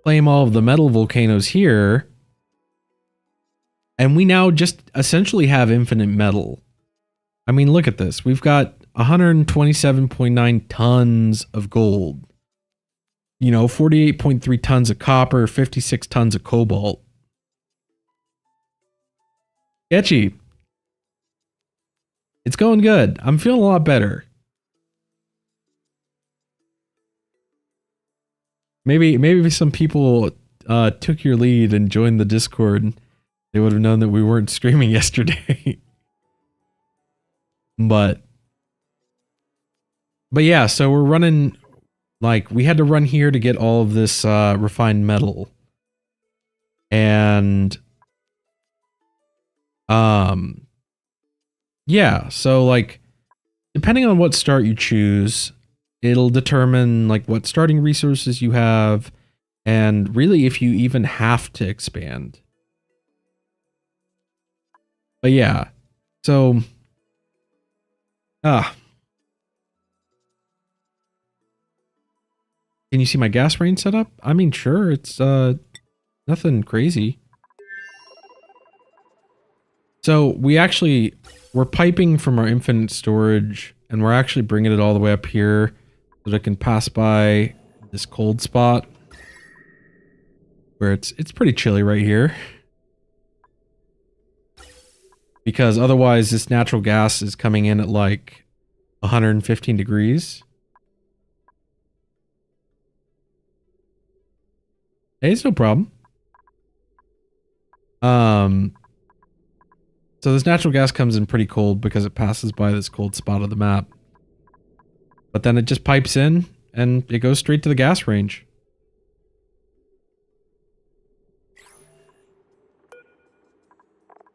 claim all of the metal volcanoes here. And we now just essentially have infinite metal. I mean, look at this. We've got 127.9 tons of gold. 48.3 tons of copper, 56 tons of cobalt. Sketchy. It's going good. I'm feeling a lot better. Maybe some people took your lead and joined the Discord. They would have known that we weren't streaming yesterday. But yeah, so we're running, like, we had to run here to get all of this refined metal. And yeah, so like, depending on what start you choose, it'll determine like what starting resources you have, and really if you even have to expand. But yeah, so can you see my gas range setup? I mean, sure, it's nothing crazy. So we're piping from our infinite storage, and we're actually bringing it all the way up here so that it can pass by this cold spot where it's pretty chilly right here. Because otherwise this natural gas is coming in at like 115 degrees. Hey, it's no problem. So this natural gas comes in pretty cold because it passes by this cold spot of the map. But then it just pipes in and it goes straight to the gas range.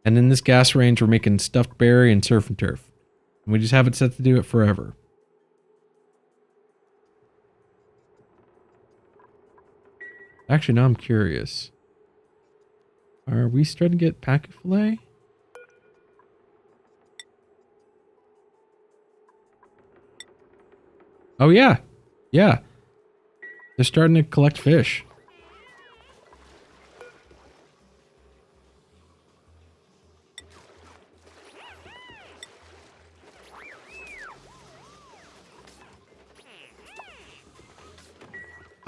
And in this gas range, we're making stuffed berry and surf and turf. And we just have it set to do it forever. Actually, now I'm curious. Are we starting to get packet fillet? Oh yeah. Yeah. They're starting to collect fish.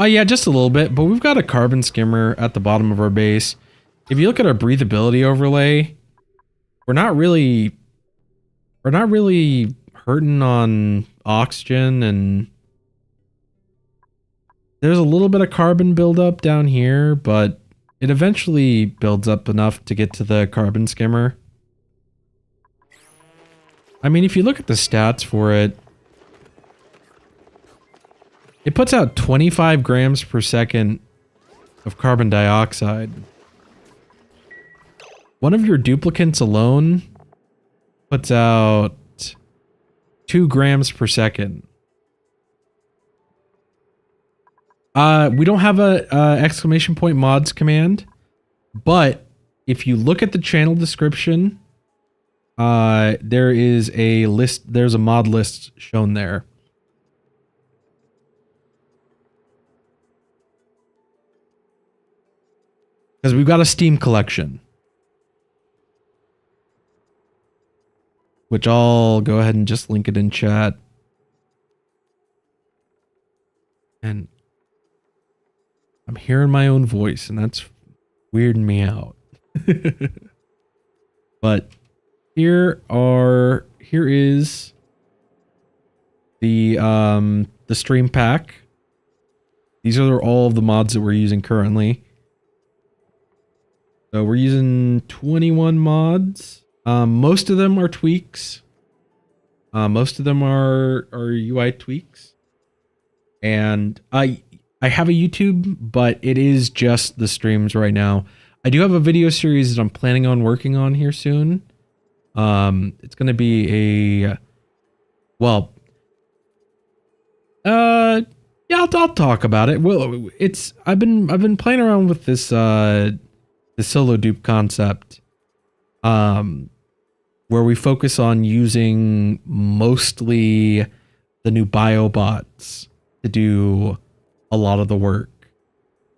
Oh yeah, just a little bit, but we've got a carbon skimmer at the bottom of our base. If you look at our breathability overlay, we're not really hurting on oxygen, and there's a little bit of carbon buildup down here, but it eventually builds up enough to get to the carbon skimmer. I mean, if you look at the stats for it, It puts out 25 grams per second of carbon dioxide. One of your duplicants alone puts out 2 grams per second. We don't have a exclamation point mods command, but if you look at the channel description, there is a list. There's a mod list shown there. Because we've got a Steam collection. Which I'll go ahead and just link it in chat. And I'm hearing my own voice, and that's weirding me out. But here is the stream pack. These are all of the mods that we're using currently. So we're using 21 mods. Most of them are tweaks. Most of them are UI tweaks. And I have a YouTube, but it is just the streams right now. I do have a video series that I'm planning on working on here soon. It's going to be a, well, yeah, I'll talk about it. Well, I've been playing around with this the solo dupe concept, where we focus on using mostly the new biobots to do a lot of the work.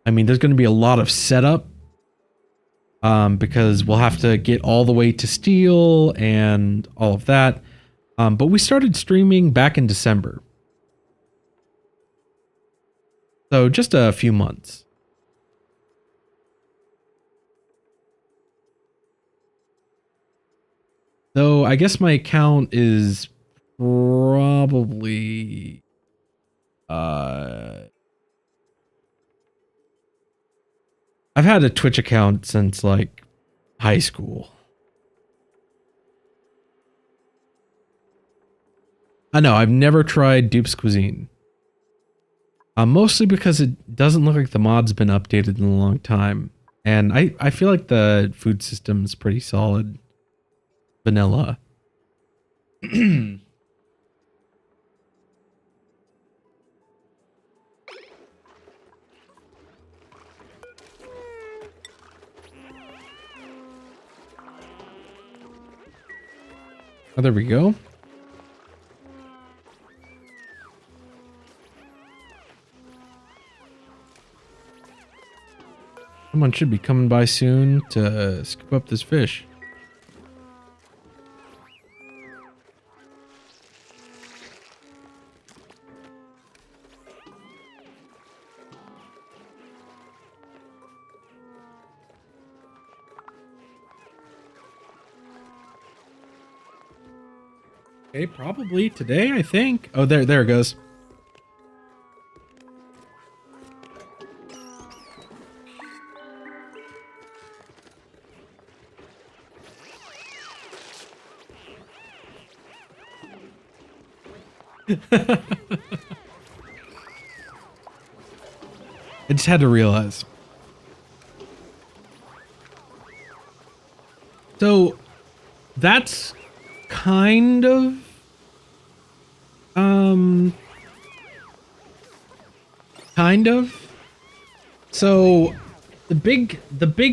I mean, there's going to be a lot of setup, because we'll have to get all the way to steel and all of that. But we started streaming back in December. So just a few months. Though I guess my account is probably I've had a Twitch account since like high school. I know I've never tried Dupe's Cuisine. Mostly because it doesn't look like the mod's been updated in a long time. And I feel like the food system is pretty solid. Vanilla. Oh, there we go. Someone should be coming by soon to scoop up this fish. Okay, probably today, I think. Oh, there it goes. I just had to realize. So that's kind of so the big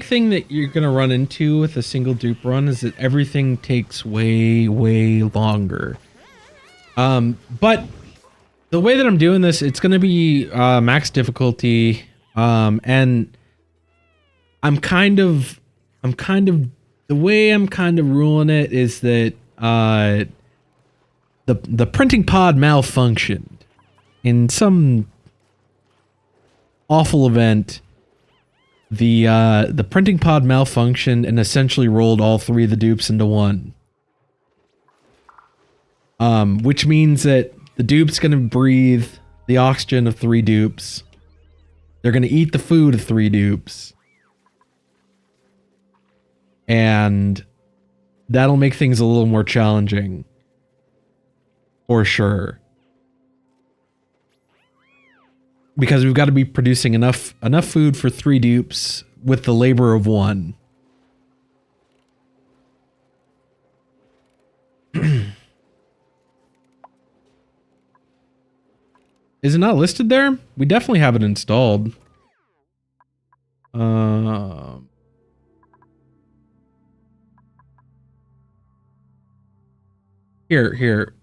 thing that you're gonna run into with a single dupe run is that everything takes way longer. But the way that I'm doing this, it's gonna be max difficulty, and I'm kind of the way I'm kind of ruling it is that the printing pod malfunctioned in some awful event. The printing pod malfunctioned and essentially rolled all 3 of the dupes into one. Which means that the dupe's gonna breathe the oxygen of 3 dupes. They're gonna eat the food of 3 dupes. And that'll make things a little more challenging. For sure. because we've got to be producing enough food for 3 dupes with the labor of 1. Is it not listed there? We definitely have it installed. Here.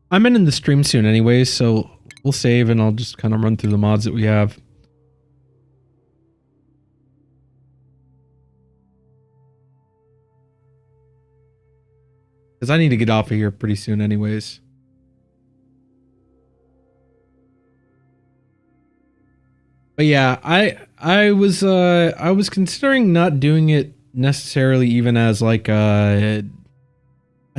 I'm in the stream soon anyways, so we'll save and I'll just kind of run through the mods that we have. Because I need to get off of here pretty soon anyways. But yeah, I was considering not doing it necessarily even as like a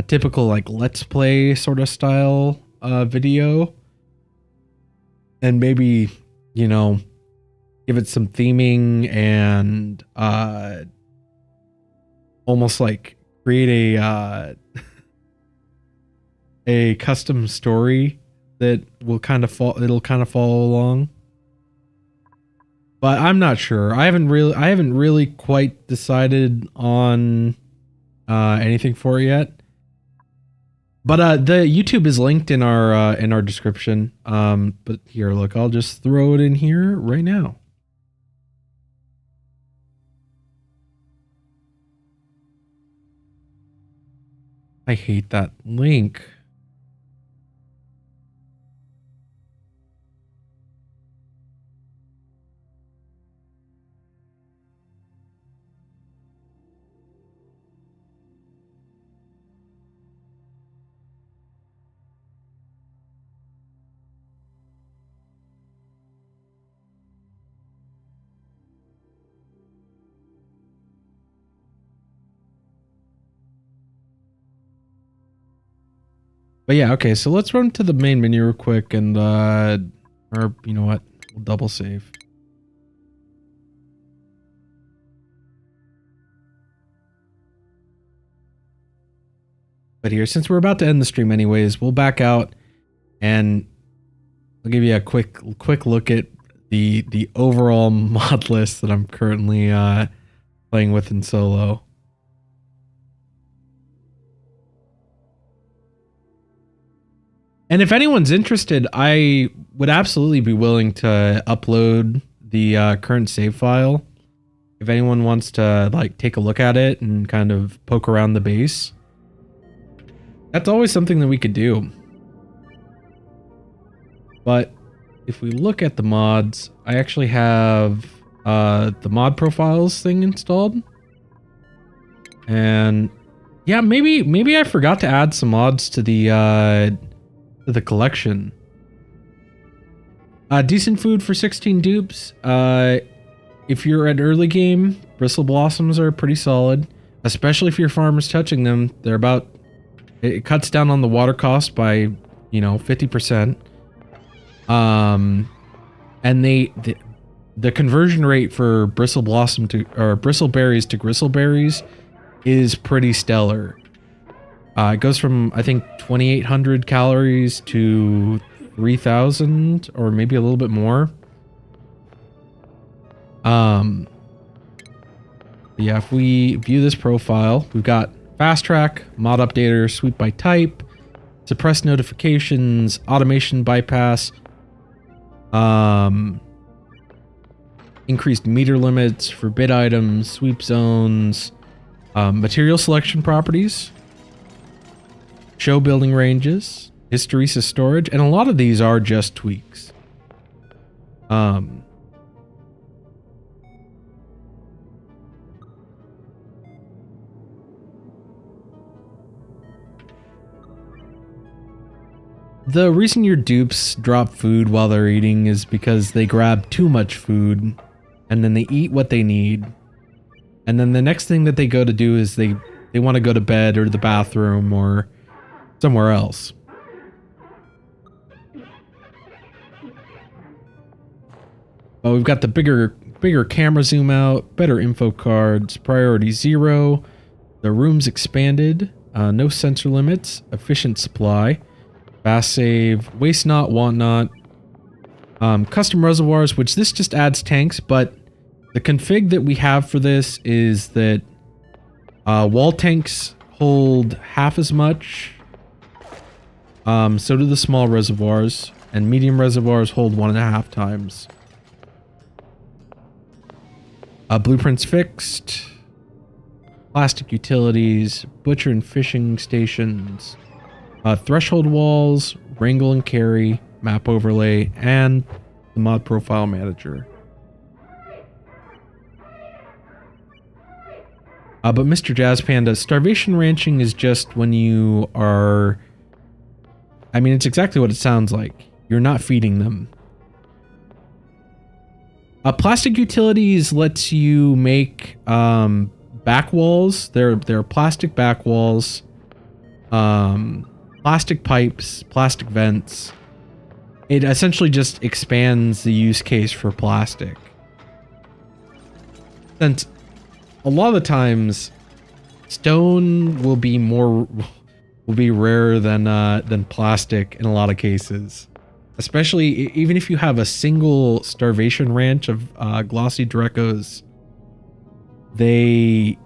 typical like let's play sort of style video, and maybe, you know, give it some theming and almost like create a custom story that will kind of follow along. But I'm not sure. I haven't really quite decided on anything for it yet. But the YouTube is linked in our description. But here, look, I'll just throw it in here right now. I hate that link. But yeah, okay, so let's run to the main menu real quick and, or you know what, we'll double save. But here, since we're about to end the stream anyways, we'll back out and I'll give you a quick look at the overall mod list that I'm currently playing with in solo. And if anyone's interested, I would absolutely be willing to upload the current save file. If anyone wants to like take a look at it and kind of poke around the base, that's always something that we could do. But if we look at the mods, I actually have the mod profiles thing installed. And yeah, maybe I forgot to add some mods to the collection. Decent food for 16 dupes. If you're at early game, bristle blossoms are pretty solid, especially if your farmer's touching them. They're about, it cuts down on the water cost by, you know, 50%. And the conversion rate for bristle blossom to, or bristle berries to gristle berries is pretty stellar. It goes from, I think, 2,800 calories to 3,000 or maybe a little bit more. Yeah, if we view this profile, we've got fast track, mod updater, sweep by type, suppress notifications, automation bypass, increased meter limits, forbid items, sweep zones, material selection properties, show building ranges, hysteresis storage, and a lot of these are just tweaks. The reason your dupes drop food while they're eating is because they grab too much food and then they eat what they need. And then the next thing that they go to do is they want to go to bed or the bathroom or somewhere else. Oh, we've got the bigger camera zoom out, better info cards, priority 0, the room's expanded, no sensor limits, efficient supply, fast save, waste not, want not, Custom reservoirs, which this just adds tanks, but the config that we have for this is that wall tanks hold half as much. So do the small reservoirs, and medium reservoirs hold 1.5 times. Blueprints fixed. Plastic utilities, butcher and fishing stations, threshold walls, wrangle and carry, map overlay, and the mod profile manager. But Mr. Jazz Panda, starvation ranching is just when you are... I mean, it's exactly what it sounds like. You're not feeding them. Plastic utilities lets you make back walls. They're plastic back walls, plastic pipes, plastic vents. It essentially just expands the use case for plastic. Since a lot of the times, stone will be rarer than plastic in a lot of cases. Especially even if you have a single starvation ranch of glossy Drecos, they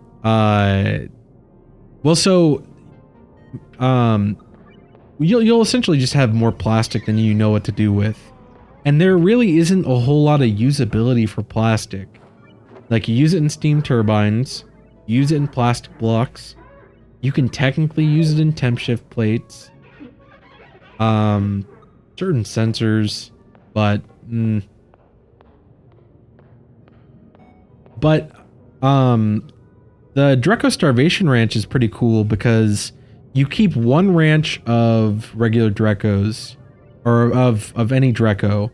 you'll essentially just have more plastic than you know what to do with. And there really isn't a whole lot of usability for plastic. Like, you use it in steam turbines, use it in plastic blocks, you can technically use it in temp shift plates. Certain sensors, but the Dreco Starvation Ranch is pretty cool because you keep one ranch of regular Drecos, or of any Dreco,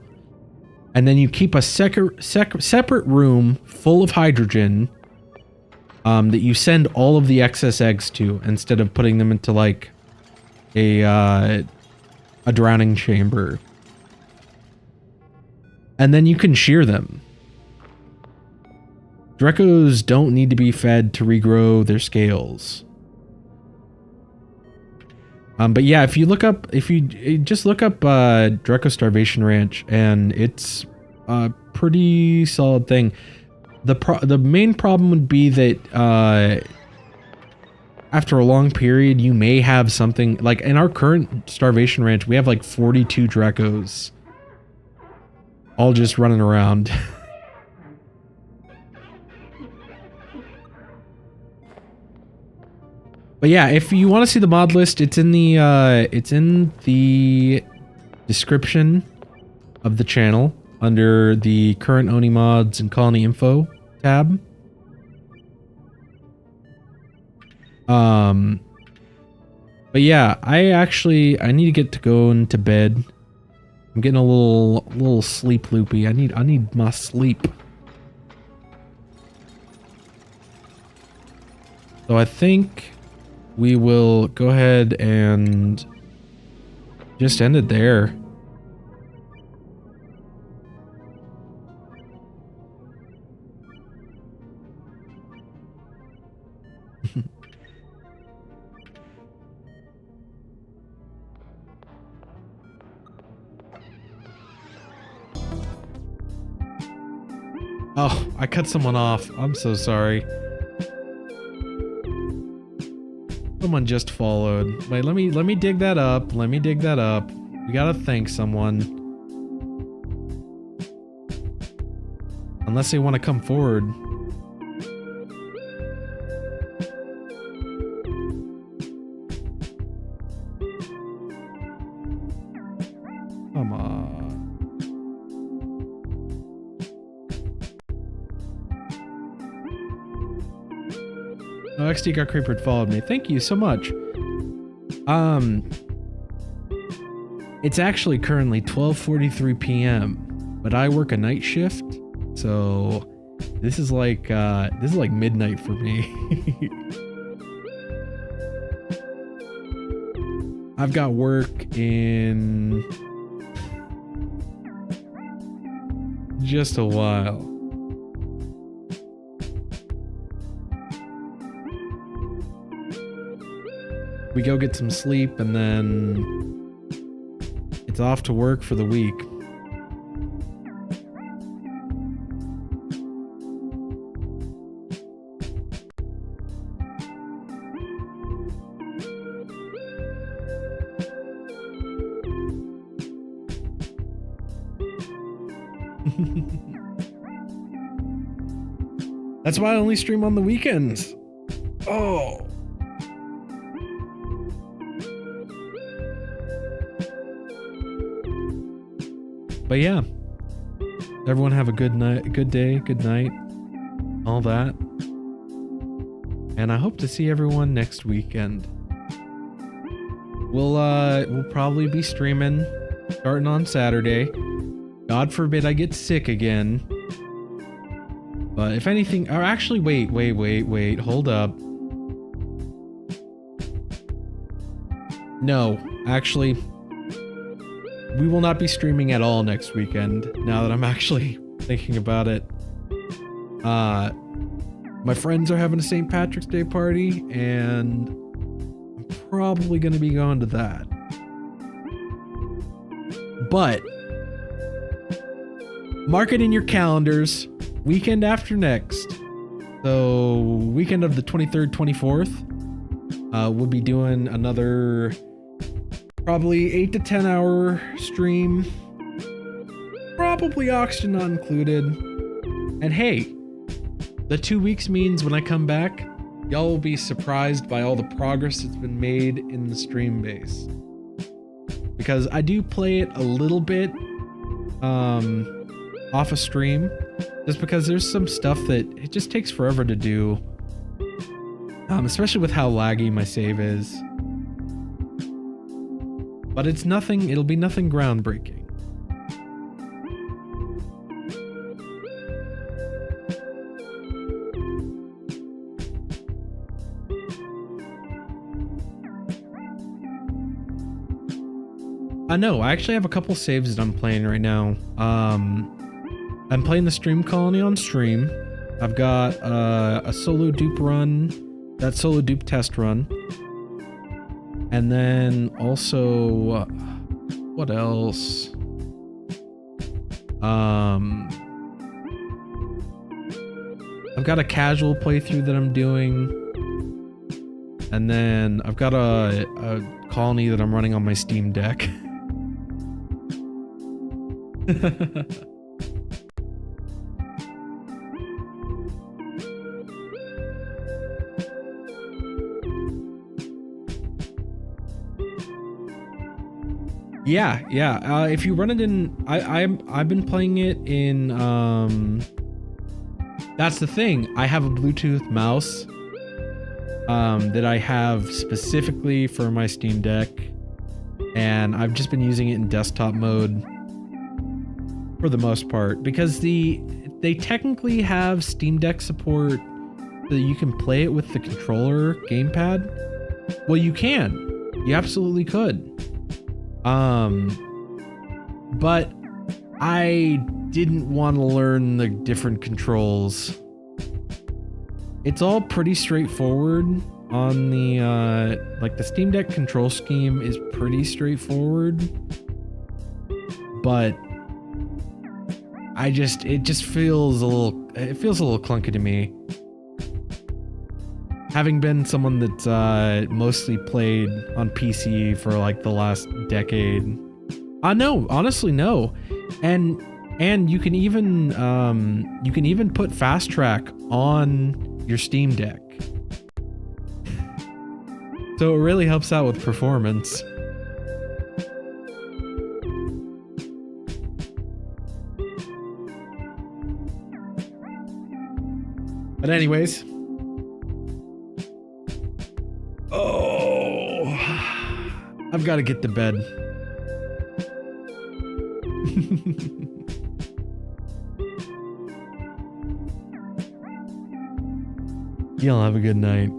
and then you keep a separate room full of hydrogen that you send all of the excess eggs to, instead of putting them into like a drowning chamber. And then you can shear them. Drecos don't need to be fed to regrow their scales. But yeah, if you just look up Dreco Starvation Ranch, and it's a pretty solid thing. The main problem would be that after a long period, you may have something like in our current Starvation Ranch, we have like 42 Drecos all just running around. But yeah, if you want to see the mod list, it's in the description of the channel under the current Oni mods and colony info tab. But yeah, I need to get to going to bed. I'm getting a little sleep loopy. I need my sleep. So I think we will go ahead and just end it there. Oh, I cut someone off. I'm so sorry. Someone just followed. Wait, let me dig that up. Let me dig that up. We gotta thank someone. Unless they want to come forward. Come on. Oh, XD got creepered followed me. Thank you so much. It's actually currently 12:43 p.m., but I work a night shift, so this is like midnight for me. I've got work in just a while. We go get some sleep, and then it's off to work for the week. That's why I only stream on the weekends. Oh. But yeah. Everyone have a good night, good day, good night. All that. And I hope to see everyone next weekend. We'll probably be streaming starting on Saturday. God forbid I get sick again. But if anything, or actually wait, hold up. No, actually, we will not be streaming at all next weekend, now that I'm actually thinking about it. My friends are having a St. Patrick's Day party, and I'm probably going to be going to that. But mark it in your calendars, weekend after next. So weekend of the 23rd, 24th, we'll be doing another probably 8 to 10 hour stream. Probably oxygen not included. And hey, the 2 weeks means when I come back, y'all will be surprised by all the progress that's been made in the stream base. Because I do play it a little bit off a stream, just because there's some stuff that it just takes forever to do, especially with how laggy my save is. But it's nothing, it'll be nothing groundbreaking. No, I actually have a couple saves that I'm playing right now. I'm playing the Stream Colony on stream. I've got a solo dupe run, that solo dupe test run. And then also, what else? I've got a casual playthrough that I'm doing. And then I've got a colony that I'm running on my Steam Deck. Yeah. If you run it in, I've been playing it in. That's the thing. I have a Bluetooth mouse that I have specifically for my Steam Deck, and I've just been using it in desktop mode for the most part, because they technically have Steam Deck support so that you can play it with the controller gamepad. Well, you can. You absolutely could. But I didn't want to learn the different controls. It's all pretty straightforward on the, like the Steam Deck control scheme is pretty straightforward, but it just feels a little clunky to me. Having been someone that's mostly played on PC for like the last decade. No, honestly, no. And you can even put fast track on your Steam Deck. So it really helps out with performance. But anyways. Oh, I've got to get to bed. Y'all have a good night.